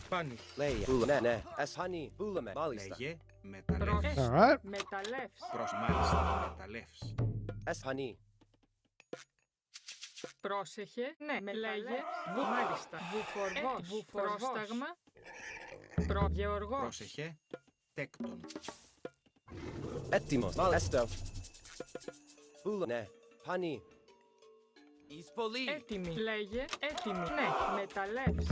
Πάνι. Λέει, ναι, ναι. Εσχάνι. Βούλαμε. Μάλιστα. Λέγε μεταλλεύς. Alright. Μεταλλεύς. Μάλιστα μεταλλεύς. Εσχάνι. Πρόσεχε. Ναι. Λέγε. Μάλιστα. Βουφοργός. Πρόσταγμα. Γεωργός. Πρόσεχε τέκτον. Έτοιμος. Μάλιστα. Βούλα. Ναι. Πανί. Εισβολή. Έτοιμη. Λέγε. Έτοιμη. Ναι. Μεταλλεύς.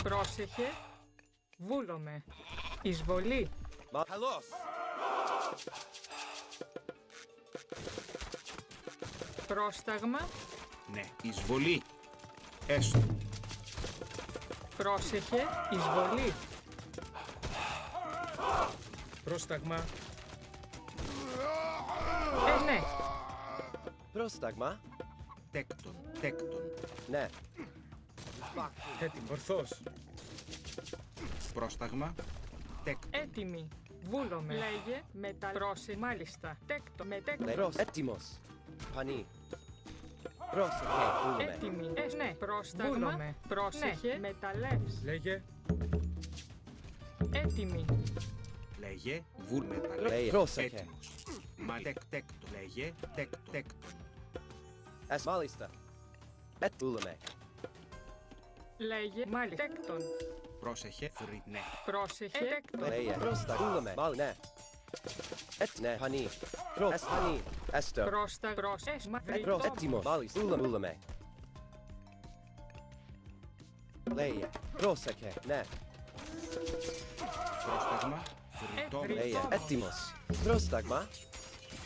Πρόσεχε. Βούλομαι. Εισβολή. Καλώς. Πρόσταγμα. Ναι, εισβολή. Έστω. Πρόσεχε. Εισβολή. Πρόσταγμα. Ναι. Πρόσταγμα. Τέκτον. Τέκτον. Ναι. Έτοιμο. Ορθός. Πρόσταγμα τέκτον. Έτοιμη. Βούλομαι. Λέγε. Μεταλλεύς. Μάλιστα. Τέκτο. Με τέκτο. Λέει, έτοιμος. Πανί. Πρόσεχε. Βούλαμε. Έτοιμη. Ναι. Πρόσταγμα. Πρόσεχε. Ναι. Μεταλλεύς. Λέγε Έτοιμη. Λέγε βουλ μεταλλεύς. Λέει, πρόσεχε. Έτοιμος. Μα τέκτο. Λέγε τέκτον. Μάλιστα. Βούλαμε. Λέγε. Μάλιστα. Τέκτον. Πρόσεχε φρύ. Ναι. Πρόσεχε. Τέκτον. Λέει, πρόστα. Βούλαμε. Μάλ, ναι. Ναι. Πανί. Πανί. Έστω. Πρόσταγμα. Έτοιμος. Μάλιστα. Βούλαμε. Λέει, πρόσεχε. Ναι. Πρόσταγμα φρυτό. Λέει, έτοιμος. Πρόσταγμα.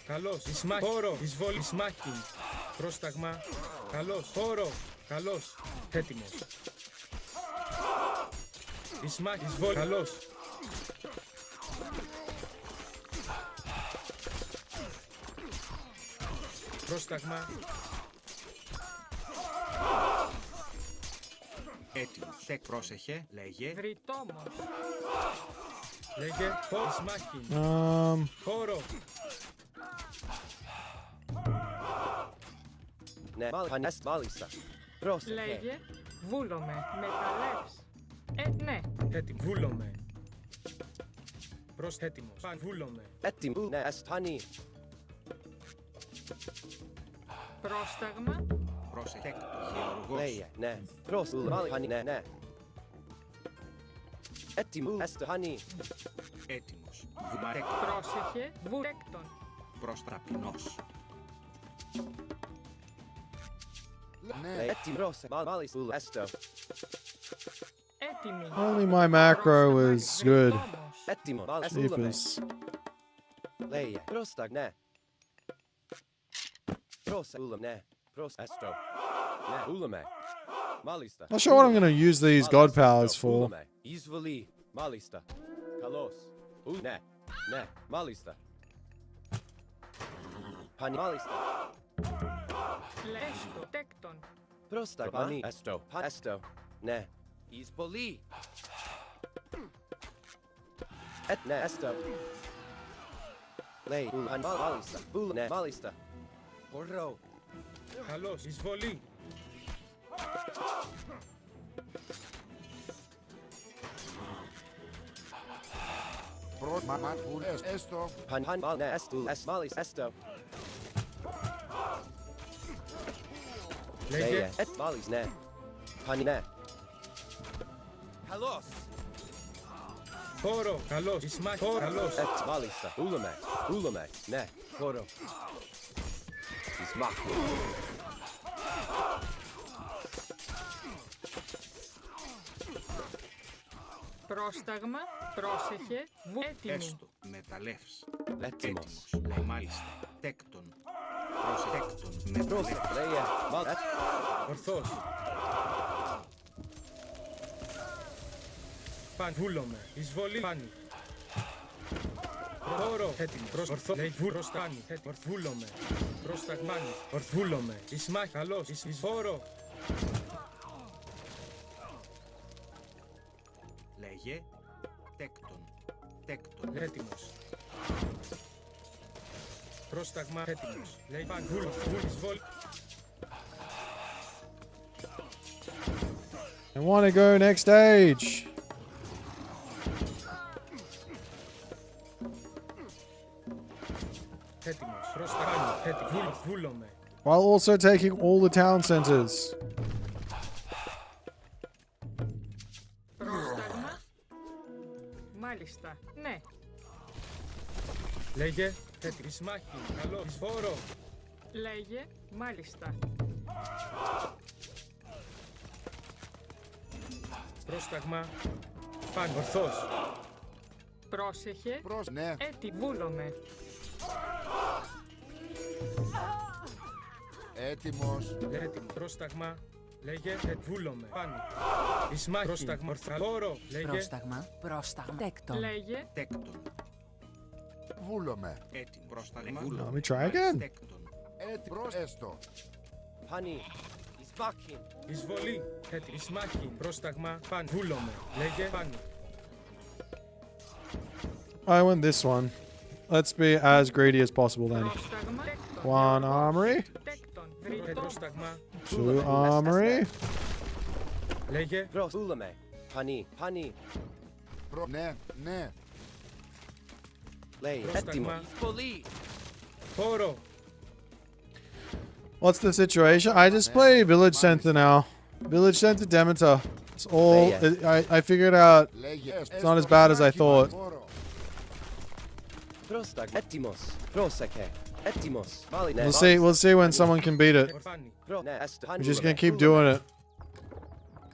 καλώς. Εις μάχην. Χώρο. Εισβολή. Εις μάχην. Πρόσταγμα. Καλώς. Χώρο. Καλώς. Έτοιμος. Εις μάχην. Εισβολή. Καλώς. Πρόσταγμα. Έτοιμος. Πρόσεχε. Λέγε. Βρυτόμος. Λέγε χώρο. Εις μάχην. Χώρο. Ναι. Μάλιστα. Πρόσεχε. Λέγε. Βούλομαι. Μεταλλεύς. Ναι. Έτοιμο. Βούλομαι. Έτοιμος. Βούλομαι. Έτοιμο. Ναι. Πανί. Πρόσταγμα. Πρόσεχε. Γεωργός. Λέει, ναι. Πρόσεχε. Πανί. Ναι, ναι. Έτοιμο. Έστω. Χάνι. Έτοιμος. Πρόσεχε. Βουρέκτον. Προς ταπεινός. Έτοιμο. Μάλιστα. Έστω. Έτοιμη. Only my macro was good. Έτοιμο. Jeepers. Λέει. Πρόστα. Ναι. Πρόστα. Ναι. Πρόστα. Έστω. Ναι. Ούλαμε. Μάλιστα. Not sure what I'm going to use these god powers for. Εισβολή. Μάλιστα. Καλώς. Ναι. Ναι. Μάλιστα. Πανί. Μάλιστα. Λέστο. Τέκτον. Πρόσταγμα. Έστω. Έστω. Ναι. Εισβολή. Ναι. Έστω. Λέει. Μάλιστα. Ναι. Μάλιστα. Ωραίο. Καλώς, εισβολή. Έστω. Ναι. Έστω. Μάλιστα. Έστω. Λέγε. Μάλιστα. Ναι. Πανί. Ναι. Καλώς. Χώρο. Καλώς. Ισμάχη. Χώρο. Καλώς. Μάλιστα. Ούλαμε. Ούλαμε. Ναι. Χώρο. Ισμάχη. Πρόσταγμα. Πρόσεχε. Έτοιμη. Έστω. Μεταλλεύς. Έτοιμος. Λέει μάλιστα. Τέκτον. Τέκτον. Μεταλλεύς. Ορθώς. Παν. Βούλομαι. Εισβολή. Πάνι. Χώρο. Έτοιμο. Ορθώ. Λέει προστάνι. Ορθβούλομαι. Προσταγμάνι. Ορθβούλομαι. Ισμάχη. Καλώς. Εισφόρο. Λέγε. Τέκτον. Τέκτον. Έτοιμος. Πρόσταγμα. Έτοιμος. Λέει παν. Βούλο. Εισβολή. I want to go next stage. Έτοιμος. Προσταγμάνι. Έτοιμος. Βούλομαι. While also taking all the town centers. Πρόσταγμα. Μάλιστα. Ναι. Λέγε. Έτοιμος. Μάχη. Καλό. Εισφόρο. Λέγε. Μάλιστα. Πρόσταγμα. Παν. Ορθώς. Πρόσεχε. Ναι. Βούλομαι. Έτοιμος. Έτοιμο. Πρόσταγμα. Λέγε. Βούλομαι. Πάνω. Ισμάχη. Πρόσταγμα. Ορθαλόρο. Λέγε. Πρόσταγμα. Πρόσταγμα. Τέκτον. Λέγε. Τέκτον. Βούλομαι. Έτοιμο. Πρόσταγμα. Let me try again. Τέκτον. Έτοιμος. Έστω. Πανί. Ισμάχη. Εισβολή. Έτοιμο. Ισμάχη. Πρόσταγμα. Παν. Βούλομαι. Λέγε. Πάνω. I want this one. Let's be as greedy as possible then. Πρόσταγμα. Τέκτον. One armory. Τέκτον. Πρόσταγμα. Two armory. Λέγε. Βούλαμε. Πανί. Πανί. Ναι. Ναι. Λέει. Πρόσταγμα. Έτοιμο. Εισβολή. Χώρο. What's the situation? I just play Village Center now. Village Center Demeter. It's all. I figured out it's not as bad as I thought. Πρόσταγμα. Έτοιμος. Πρόσεχε. Έτοιμος. Μάλιστα. We'll see when someone can beat it. Ναι. Έστω. We're just gonna keep doing it.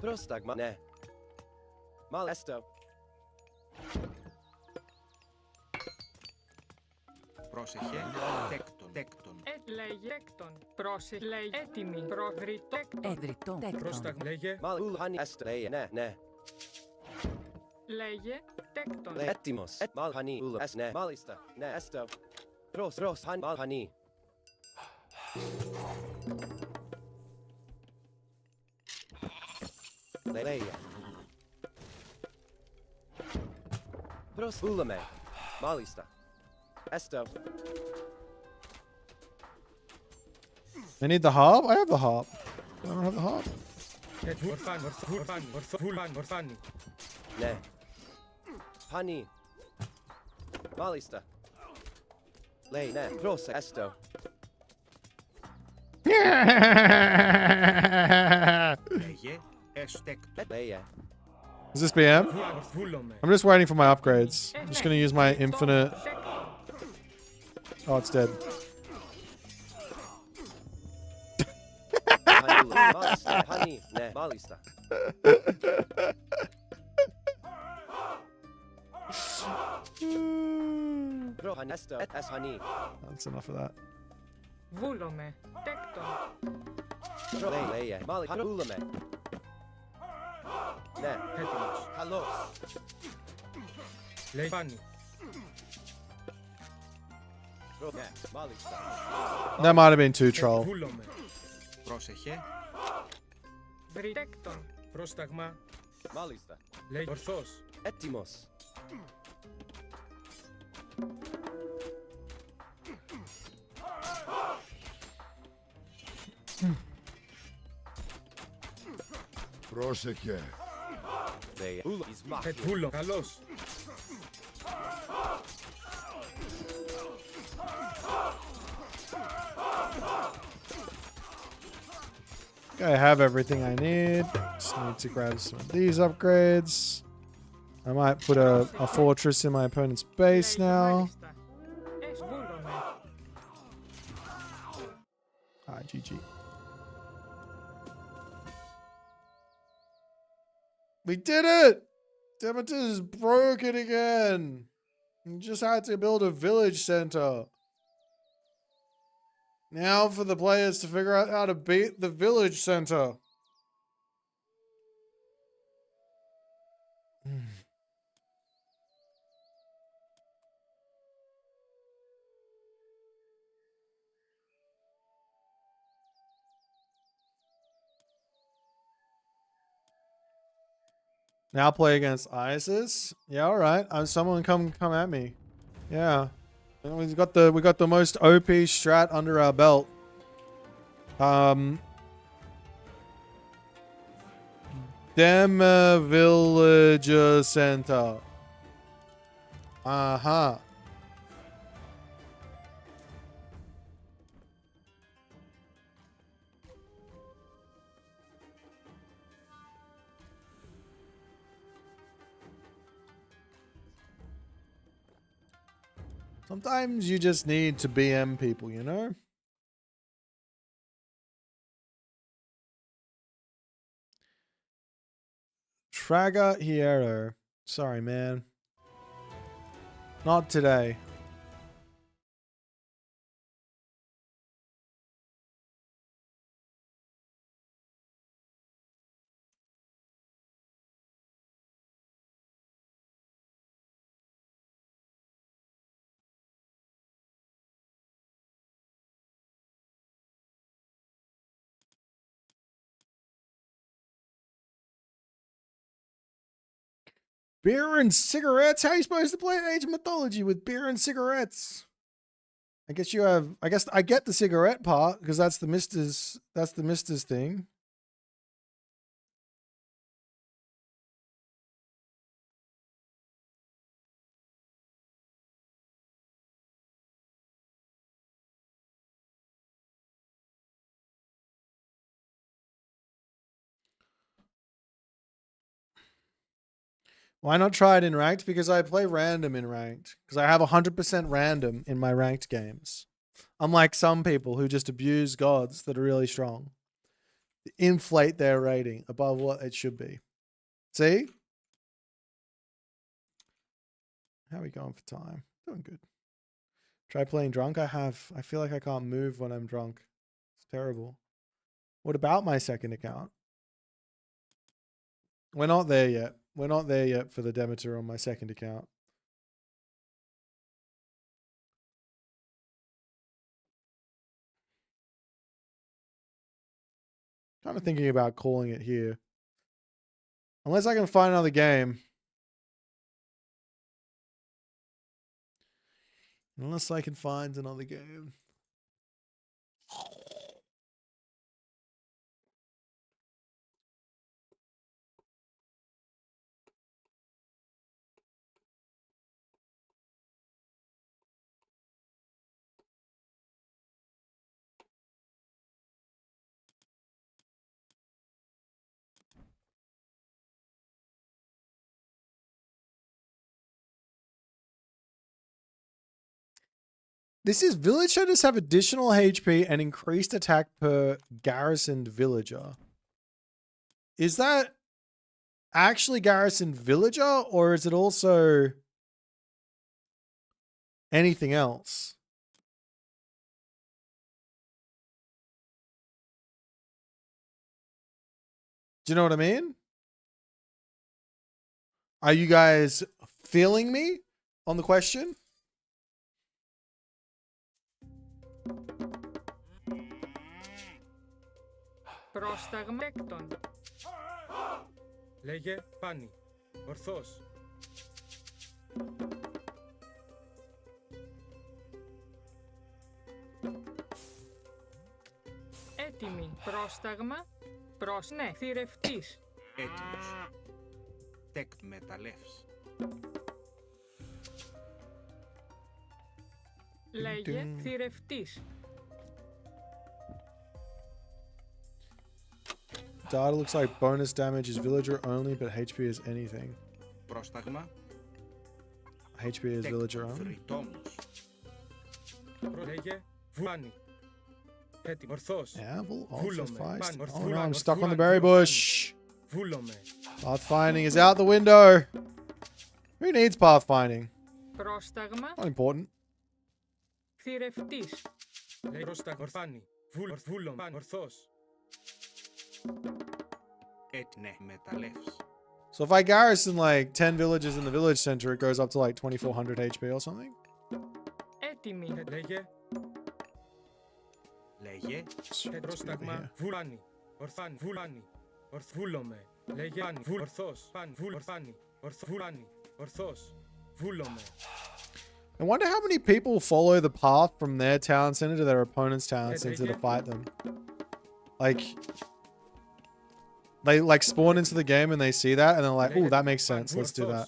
Πρόσταγμα. Ναι. Μάλιστα. Πρόσεχε. Τέκτον. Τέκτον. Λέγε. Τέκτον. Πρόσεχε. Λέγε. Έτοιμη. Προδρυτό. Έδρυτο. Τέκτον. Πρόσταγμα. Λέγε. Μάλιστα. Έστω. Λέει. Ναι. Ναι. Λέγε. Τέκτον. Έτοιμος. Μάλχανί. Ναι. Μάλιστα. Ναι. Έστω. Μάλχανί. Λέει. Βούλαμε. Μάλιστα. Έστω. I need the harp? I have the harp. I don't have the harp. Ορθάνι. Ναι. Πανί. Μάλιστα. Λέει. Ναι. Πρόσεχε. Έστω. Λέγε. Έστεκτον. Λέει. Is this BM? I'm just waiting for my upgrades. I'm just gonna use my infinite. Oh, it's dead. Honey, ne, malista. That's enough of that. Βούλομαι. Τέκτον. Mali, bulame. Ne, Έτοιμος. halos. Λέει φάνη. Ne, malista. That might have been too troll. Βούλομαι. Πρόσεχε. Βρυτέκτον. Πρόσταγμα. Malista. Λέει ορθός. Έτοιμος. Πρόσεχε. Βούλο. Καλός. I have everything I need. Just need to grab some of these upgrades. I might put a fortress in my opponent's base now. Alright, GG. We did it! Demeter's broken again. You just had to build a village center. Now for the players to figure out how to beat the village center. Now play against ISIS. Yeah, all right. Someone come at me. Yeah, and we got the most OP strat under our belt. Dem Villager Center. Uh-huh. Sometimes you just need to BM people, you know? Traga Hierro. Sorry, man. Not today. Beer and cigarettes? How are you supposed to play Age of Mythology with beer and cigarettes? I guess you have. I guess I get the cigarette part because that's the Mister's. That's the Mister's thing. Why not try it in ranked? Because I play random in ranked. Because I have 100% random in my ranked games. Unlike some people who just abuse gods that are really strong. Inflate their rating above what it should be. See? How are we going for time? Doing good. Try playing drunk? I feel like I can't move when I'm drunk. It's terrible. What about my second account? We're not there yet. We're not there yet for the Demeter on my second account. Kind of thinking about calling it here. Unless I can find another game. Unless I can find another game. This is village centers have additional HP and increased attack per garrisoned villager. Is that actually garrisoned villager, or is it also anything else? Do you know what I mean? Are you guys feeling me on the question? Πρόσταγμα έκτον. Λέγε πάνι. Ορθώς. Έτοιμη. Πρόσταγμα. Ναι. Θηρευτής. Έτοιμος. Τεκ μεταλλεύς. Λέγε θηρευτής. Data looks like bonus damage is villager only, but HP is anything. Πρόσταγμα. HP is villager only. Φρυτόμος. Λέγε βουάνι. Έτοιμο. Ορθώς. Yeah, well, Βούλομαι. oh no, I'm stuck on the berry bush. Βούλομαι. Pathfinding is out the window. Who needs pathfinding? Πρόσταγμα. Not important. Θηρευτής. Λέγε πρόσταγμα. Ορφάνι. Βούλομαι. Ορθώς. Ναι, μεταλλεύς. So if I garrison like 10 villages in the village center, it goes up to like 2400 HP or something? Έτοιμη. Λέγε. Λέγε. Πρόσταγμα. Βουλάνι. Ορφάνι. Βουλάνι. Βούλομαι. Λέγε πάνι. Ορθώς. Πάνι. Ορφάνι. Βουλάνι. Ορθώς. Βούλομαι. I wonder how many people follow the path from their town center to their opponent's town center to fight them. Like, they like spawn into the game and they see that and they're like, "Oh, that makes sense. Let's do that."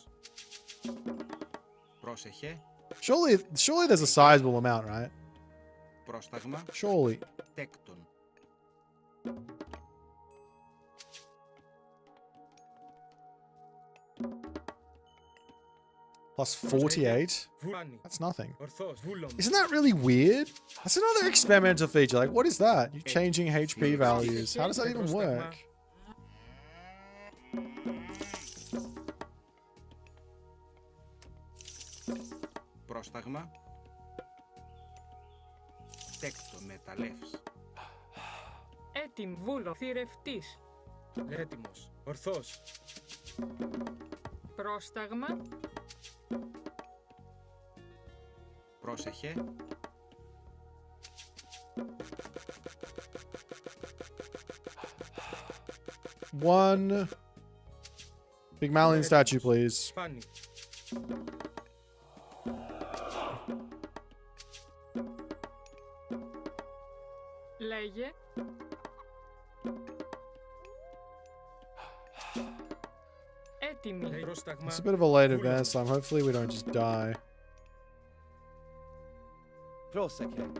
Πρόσεχε. Surely there's a sizable amount, right? Πρόσταγμα. Surely. Τέκτον. Plus 48? That's nothing. Isn't that really weird? That's another experimental feature. Like, what is that? You're changing HP values. How does that even work? Πρόσταγμα. Τέκτον μεταλλεύς. Έτοιμη. Βούλο. Θηρευτής. Έτοιμος. Ορθώς. Πρόσταγμα. Πρόσεχε. One big Malin statue, please. Πάνι. Λέγε. Έτοιμη. It's a bit of a late advance time. Hopefully we don't just die. Πρόσεχε.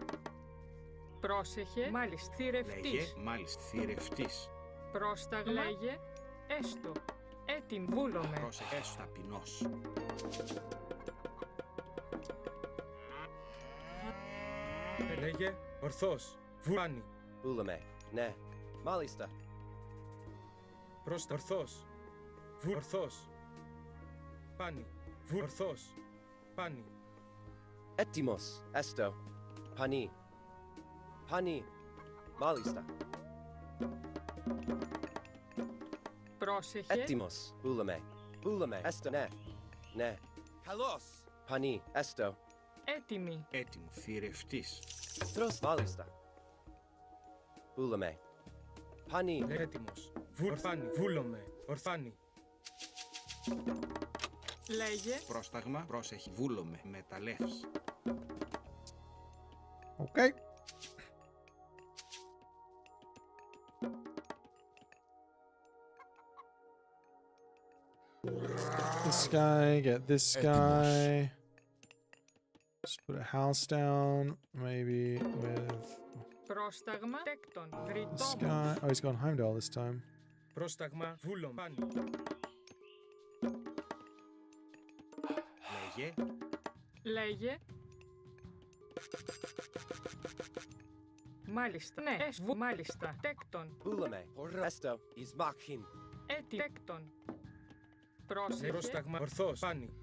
Πρόσεχε. Μάλιστα. Θηρευτής. Λέγε. Μάλιστα. Θηρευτής. Πρόσταγμα. Λέγε. Έστω. Έτοιμη. Βούλομαι. Πρόσεχε. Έστω. Ταπεινός. Λέγε. Ορθώς. Βουλάνι. Βούλομαι. Ναι. Μάλιστα. Ορθώς. Ορθώς. Πάνι. Ορθώς. Πάνι. Έτοιμος. Έστω. Πανί. Πανί. Μάλιστα. Πρόσεχε. Έτοιμος. Βούλομαι. Βούλομαι. Έστω. Ναι. Ναι. Καλώς. Πανί. Έστω. Έτοιμη. Έτοιμο. Θηρευτής. Μάλιστα. Βούλομαι. Πανί. Έτοιμος. Ορφάνι. Βούλομαι. Ορφάνι. Λέγε. Πρόσταγμα. Πρόσεχε. Βούλομαι. Μεταλλεύς. Okay. This guy, get this guy. Just put a house down, maybe with Πρόσταγμα. Τέκτον. this guy. Oh, he's gone Heimdall this time. Πρόσταγμα. Βούλομαι. Πάνι. Λέγε. Λέγε. Μάλιστα, ναι, μάλιστα, τέκτον. Βούλαμε. Εστω. Εις μάχην. Έτι, τέκτον. Πρόσεχε. Πρόσταγμα. Ορθώς. Πάνι.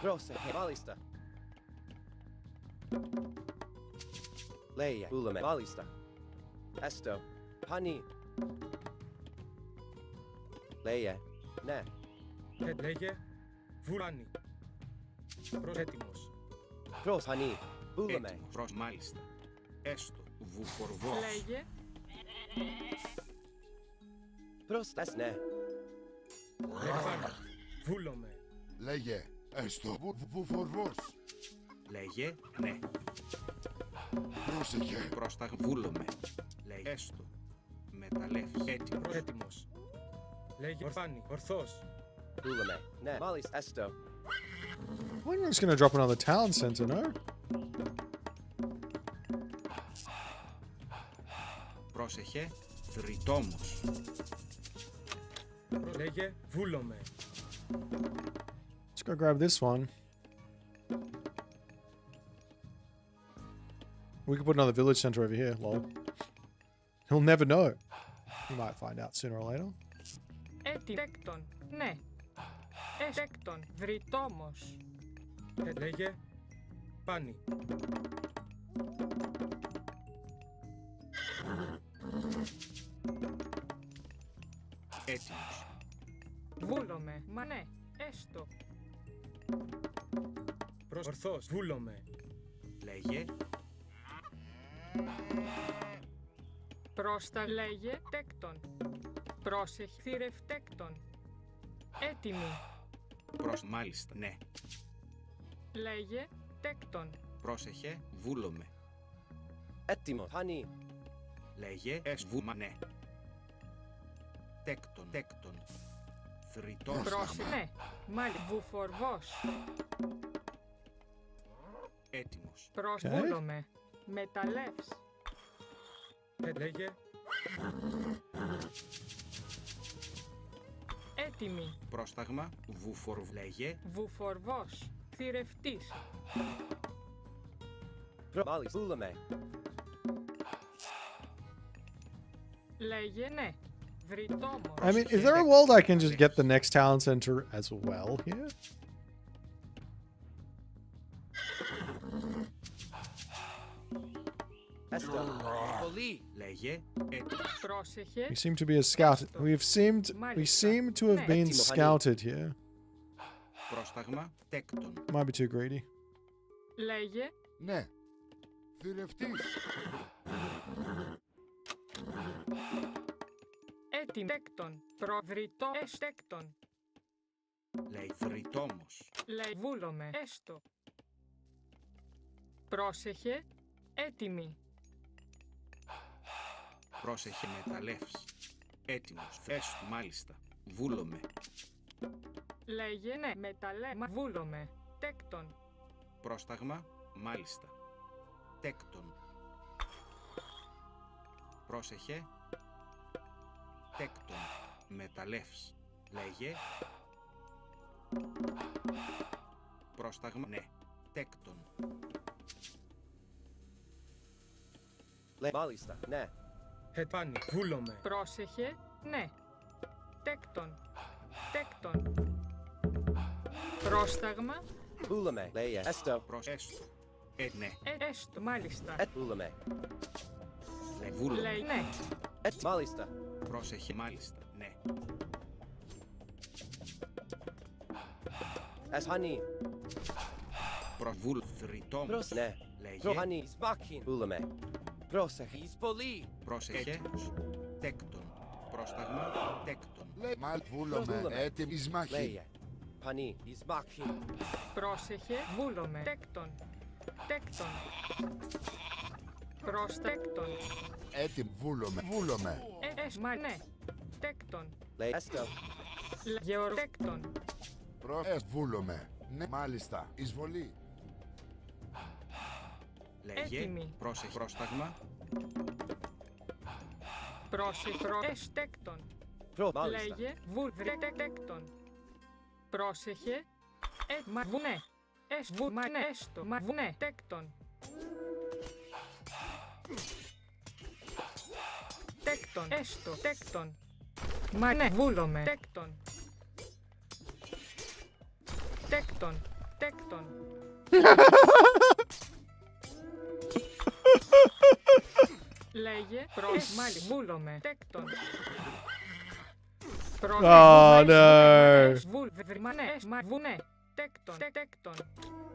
Πρόσεχε. Μάλιστα. Λέγε. Βούλαμε. Μάλιστα. Εστω. Πανί. Λέγε. Ναι. Λέγε. Βουλάνι. Έτοιμος. Προς πανί. Βούλαμε. Έτοιμος. Προς μάλιστα. Έστω. Βουφορβός. Λέγε. Προς ναι. Βούλομαι. Λέγε. Έστω. Βουφορβός. Λέγε. Ναι. Πρόσεχε. Πρόσταγμα. Βούλομαι. Λέγε. Έστω. Μεταλλεύς. Έτοιμος. Έτοιμος. Λέγε. Ορφάνι. Ορθώς. Βούλαμε. Ναι. Μάλιστα. Έστω. I think I'm just going to drop another talent center, no? Πρόσεχε. Θρητόμος. Λέγε. Βούλομαι. Let's go grab this one. We could put another village center over here, lol. He'll never know. He might find out sooner or later. Έτι, τέκτον. Ναι. Τέκτον. Βρυτόμος. Λέγε. Πάνι. Έτοιμος. Βούλομαι. Μα ναι. Έστω. Ορθώς. Βούλομαι. Λέγε. Πρόστα λέγε. Τέκτον. Πρόσεχε. Θηρευτέκτον. Έτοιμη. Προς μάλιστα. Ναι. Λέγε. Τέκτον. Πρόσεχε. Βούλομαι. Έτοιμο. Πανί. Λέγε. Βούμα. Ναι. Τέκτον. Τέκτον. Θρητός. Πρόσεχε. Ναι. Μάλι. Βουφορβός. Έτοιμος. Προσβούλομαι. Μεταλλεύς. Λέγε. Έτοιμη. Πρόσταγμα. Βουφορβ. Λέγε. Βουφορβός. Θηρευτής. Μάλιστα. Βούλαμε. Λέγε ναι. Βρυτόμος. I mean, is there a world I can just get the next talent center as well here? Έστω. Πολύ. Λέγε. Έτοιμος. Πρόσεχε. We seem to be a scout. We seem to have been scouted here. Πρόσταγμα. Τέκτον. Might be too greedy. Λέγε. Ναι. Θηρευτής. Έτοιμη. Τέκτον. Προβρυτό. Εστέκτον. Λέει θρητόμος. Λέει βούλομαι. Έστω. Πρόσεχε. Έτοιμη. Πρόσεχε. Μεταλλεύς. Έτοιμος. Έστω. Μάλιστα. Βούλομαι. Λέγε ναι. Μεταλλέ. Βούλομαι. Τέκτον. Πρόσταγμα. Μάλιστα. Τέκτον. Πρόσεχε. Τέκτον. Μεταλλεύς. Λέγε. Πρόσταγμα. Ναι. Τέκτον. Μάλιστα. Ναι. Πάνι. Βούλομαι. Πρόσεχε. Ναι. Τέκτον. Τέκτον. Πρόσταγμα. Βούλαμε. Λέγε. Έστω. Έστω. Ναι. Έστω. Μάλιστα. Βούλαμε. Λέει βούλομαι. Λέει ναι. Μάλιστα. Πρόσεχε. Μάλιστα. Ναι. Πανί. Προβούλ. Θρητόμος. Προς ναι. Λέγε. Πανί. Εις μάχην. Βούλαμε. Πρόσεχε. Εις πολύ. Πρόσεχε. Έτοιμος. Τέκτον. Πρόσταγμα. Τέκτον. Μάλ βούλομαι. Έτοιμη. Εις μάχη. Λέγε. Πανί. Εις μάχην. Πρόσεχε. Βούλομαι. Τέκτον. Τέκτον. Προστέκτον. Έτοιμη. Βούλομαι. Βούλομαι. Μα ναι. Τέκτον. Λέγε. Έστω. Γεωρτέκτον. Βούλομαι. Ναι, μάλιστα. Εισβολή. Λέγε. Έτοιμη. Πρόσεχε. Πρόσταγμα. Εστέκτον. Μάλιστα. Λέγε. Βουλβρετέκτον. Πρόσεχε. Μα ναι. Έσβου, μα ναι, έστω, μα ναι, τέκτον. Τέκτον, έστω, τέκτον. Μα ναι, βούλομαι, τέκτον. Τέκτον, τέκτον. Λέγε, μάλι, βούλομαι, τέκτον. Oh no. Βουνέ, τέκτον, τέκτον.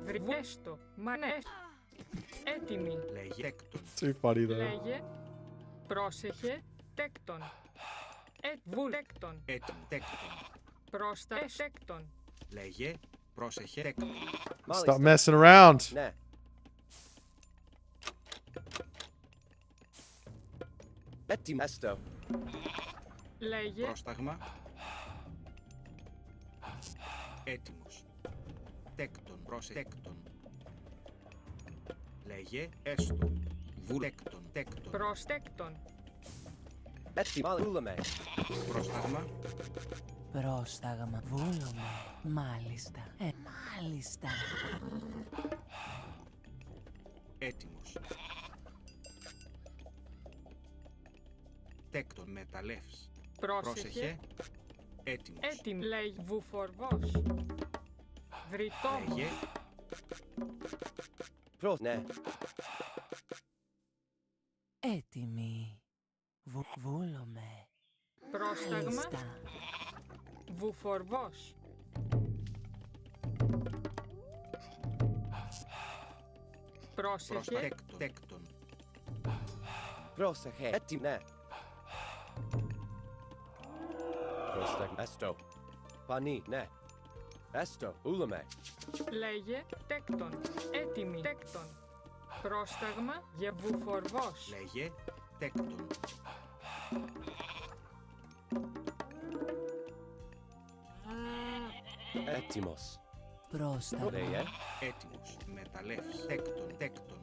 Βρυβέστο, μανέ. Έτοιμη. Λέγε τέκτον. Too funny though. Λέγε, πρόσεχε, τέκτον. Τέκτον. Έτοιμο, τέκτον. Πρόστα, τέκτον. Λέγε, πρόσεχε, τέκτον. Stop messing around. Ναι. Έτοιμο. Έστω. Λέγε, Πρόσταγμα. Έτοιμος. Τέκτον, πρόσεχε, τέκτον. Λέγε, έστω. Βουλέκτον, τέκτον. προστέκτον. Έτοιμο. Βούλαμε. Πρόσταγμα. Πρόσταγμα. Βούλομαι. Μάλιστα. Μάλιστα. Έτοιμος. Τέκτον, μεταλλεύς. Πρόσεχε. Έτοιμος. Έτοιμη. Λέγε, βουφορβός. Βρυτόμος. Λέγε, Ναι. Έτοιμη. Βούλομαι. Πρόσταγμα. Μάλιστα. Βουφορβός. Πρόσεχε. τέκτον. Πρόσεχε. Έτοιμο. Ναι. Πρόσταγμα. Έστω. Πανί. Ναι. Έστω. Βούλαμε. Λέγε, τέκτον. Έτοιμη. Τέκτον. Πρόσταγμα για βουφορβός. Λέγε, τέκτον. Έτοιμος. Πρόσταγμα. Λέγε. Έτοιμος. Μεταλλεύς. Τέκτον, τέκτον.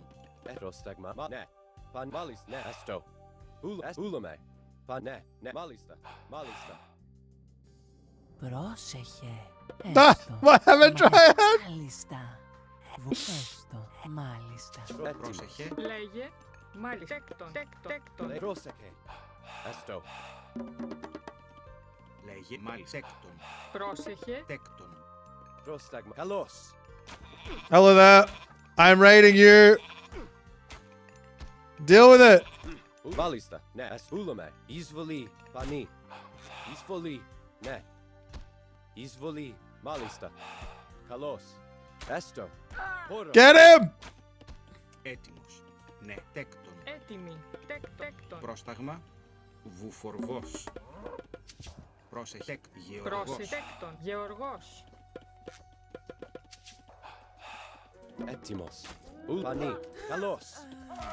Πρόσταγμα. Ναι. Παν. Μάλιστα. Ναι. Έστω. Βούλαμε. Παν. Ναι. Ναι. Μάλιστα. Μάλιστα. Πρόσεχε. Ah, what happened, Tryon? Μάλιστα. Έστω. Μάλιστα. Πρόσεχε. Λέγε, μάλιστα. Τέκτον. Τέκτον. Πρόσεχε. Έστω. Λέγε, μάλιστα. Τέκτον. Πρόσεχε. Τέκτον. Πρόσταγμα. Καλώς. Hello there. I'm raiding you. Deal with it. Μάλιστα. Ναι. Βούλαμε. Εισβολή. Πανί. Εισβολή. Ναι. Εισβολή. Μάλιστα. Καλώς. Έστω. Get him. Έτοιμος. Ναι, τέκτον. Έτοιμη. Τέκτον. Πρόσταγμα. Βουφορβός. Πρόσεχε. Γεωργός. Πρόσεχτον. Γεωργός. Έτοιμος. Πανί. Καλώς.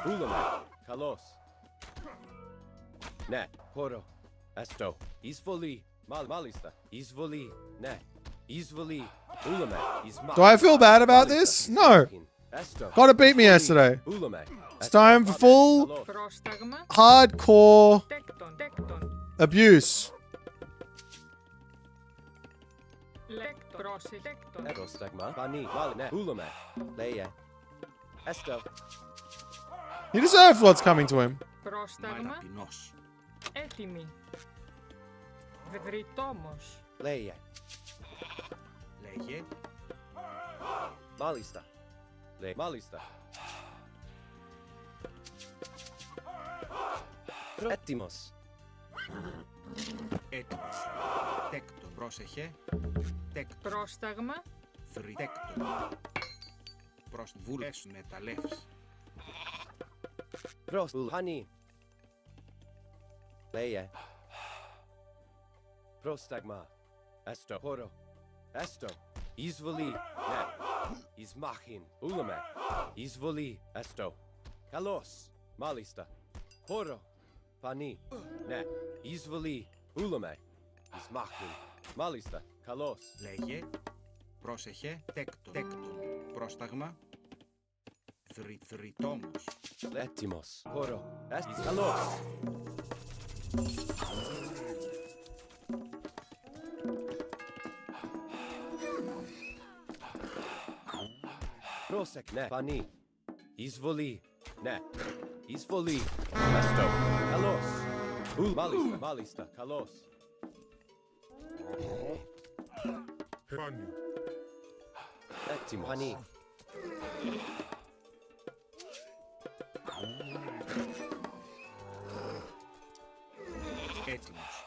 Βούλαμε. Καλώς. Ναι. Χώρο. Έστω. Εισβολή. Μάλιστα. Εισβολή. Ναι. Εισβολή. Βούλαμε. Do I feel bad about this? No. Gotta beat me yesterday. It's time for full Πρόσταγμα. hardcore Τέκτον. abuse. Λέκτον. Πρόσεχτον. Πρόσταγμα. Πανί. Ναι. Βούλαμε. Λέγε. Έστω. He deserved what's coming to him. Πρόσταγμα. Ταπεινός. Έτοιμη. Βρυτόμος. Λέγε. Λέγε, Μάλιστα. Μάλιστα. Έτοιμος. έτοιμος. Τέκτον. Πρόσεχε. Τέκτον. Πρόσταγμα. Τέκτον. Προς βούλες μεταλλεύς. Χάνι. Λέγε. Πρόσταγμα. Έστω. Χώρο. Έστω. Εισβολή. Ναι. Εισμάχιν. Ούλαμε. Εισβολή. Έστω. Καλώς. Μάλιστα. Χώρο. Πανί. Ναι. Εισβολή. Ούλαμε. Εισμάχιν. Μάλιστα. Καλώς. Λέγε. Πρόσεχε. Τέκτον. Τέκτον. Πρόσταγμα. Θρητόμος. Έτοιμος. Χώρο. Καλώς. Prosek, ne. Pani. Izvoli. Ne. Izvoli. Esto. Kalos. Malista. Malista. Kalos. Pani. Ettimos. Pani. Έτοιμος.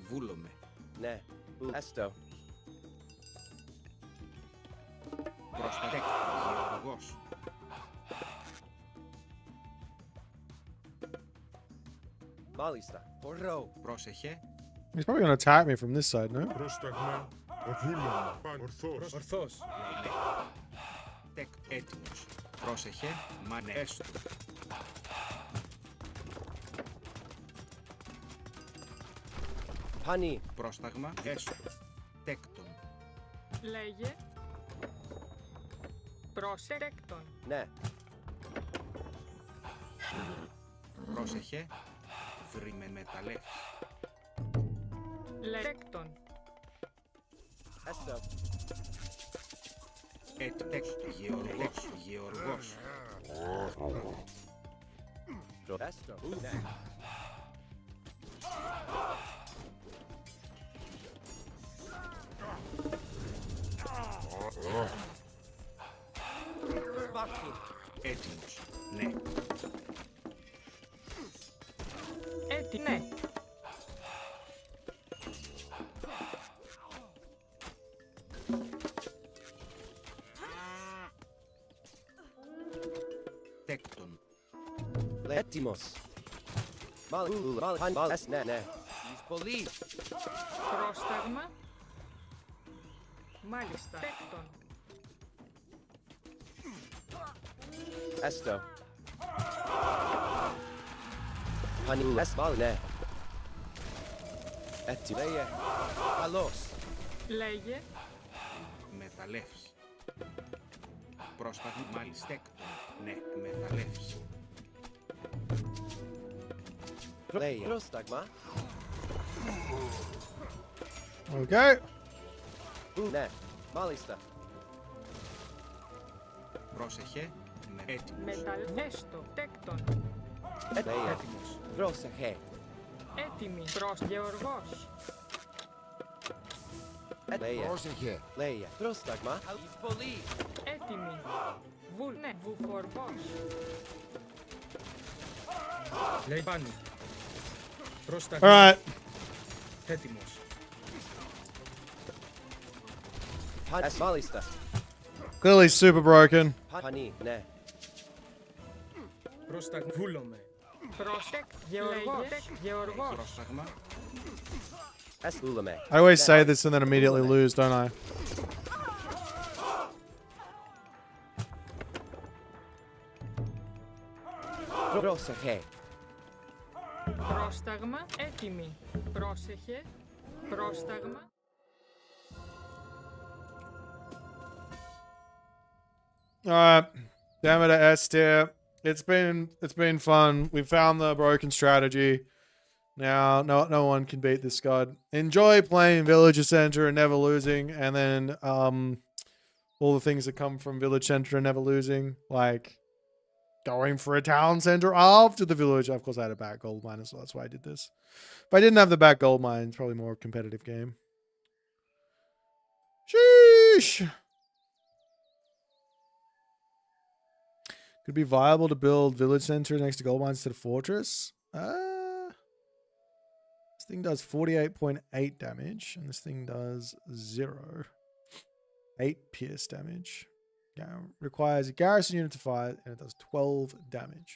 Βούλομαι. Ναι. Esto. Προστατέκτο. Γεωργός. Malista. Porro. Πρόσεχε. He's probably going to attack me from this side, no? Πρόσταγμα. Βούλομαι. Παν. Ορθός. Ορθός. Ναι. Τεκ. Έτοιμος. Πρόσεχε. Μανε. Έστω. Pani. Πρόσταγμα. Έστω. Τέκτον. Λέγε. Προσέκτον. Ναι. Πρόσεχε. Βρήμε μεταλλεύς. Λέκτον. Esto. Τέκτο. Γεωργός. Γεωργός. Esto. Ναι. Έτοιμος. Ναι. Ναι. Τέκτον. Έτοιμος. Μάλιστα. Ναι, ναι. Εισβολή. Πρόσταγμα. Μάλιστα. Τέκτον. Esto. Pani. Esmal, ναι. Έτοιμος. Λέγε. Καλώς. Λέγε. Μεταλλεύς. Πρόσταγμα. Μάλιστα. Τέκτον. Ναι. Μεταλλεύς. Λέγε. Πρόσταγμα. Okay. Ναι. Μάλιστα. Πρόσεχε. Έτοιμος. Μεταλλέστο. Τέκτον. Λέγε. Έτοιμος. Πρόσεχε. Έτοιμη. Προς Γεωργός. Λέγε. Πρόσεχε. Λέγε. Πρόσταγμα. Εισβολή. Έτοιμη. Ναι. Βουφορβός. Λέει πάνω. Πρόσταγμα. Alright. Έτοιμος. Μάλιστα. Clearly super broken. Pani. Ναι. Πρόσταγμα. Βούλομαι. Προσέκτ. Γεωργός. Γεωργός. Πρόσταγμα. Esvulame. I always say this and then immediately lose, don't I? Πρόσεχε. Πρόσταγμα. Έτοιμη. Πρόσεχε. Πρόσταγμα. Alright. Damn it, S tier. It's been fun. We found the broken strategy. Now no one can beat this god. Enjoy playing Villager Center and never losing, and then all the things that come from Village Center and never losing, like going for a town center after the village. Of course I had a back gold mine, so that's why I did this. If I didn't have the back gold mine, it's probably more a competitive game. Sheesh. Could be viable to build village center next to gold mines instead of fortress. This thing does 48.8 damage, and this thing does 0. 8 pierce damage. Yeah, requires a garrison unit to fire, and it does 12 damage.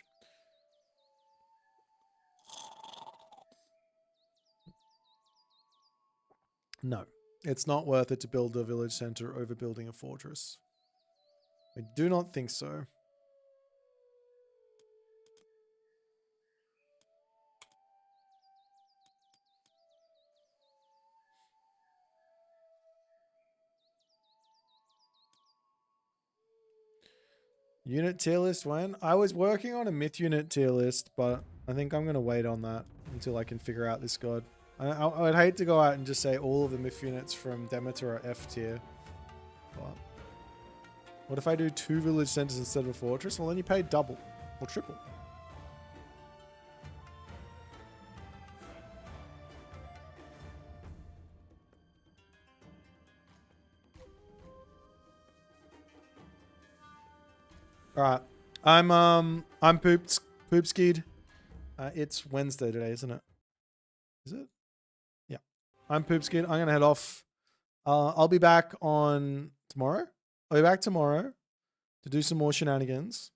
No, it's not worth it to build a village center over building a fortress. I do not think so. Unit tier list when? I was working on a myth unit tier list, but I think I'm going to wait on that until I can figure out this god. I'd hate to go out and just say all of the myth units from Demeter are F tier. But What if I do 2 village centers instead of a fortress? Well, then you pay double or triple. All right, I'm poop skied. It's Wednesday today, isn't it? Is it? Yeah, I'm poop skied. I'm gonna head off. I'll be back on tomorrow. I'll be back tomorrow to do some more shenanigans.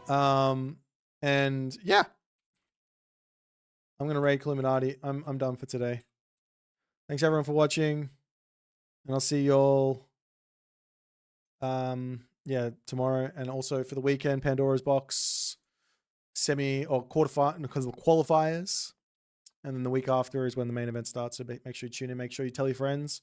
And yeah, I'm gonna raid Illuminati. I'm done for today. Thanks everyone for watching, and I'll see you all. Yeah, tomorrow, and also for the weekend, Pandora's Box, semi or quarterfinal because of the qualifiers, and then the week after is when the main event starts. So make sure you tune in. Make sure you tell your friends.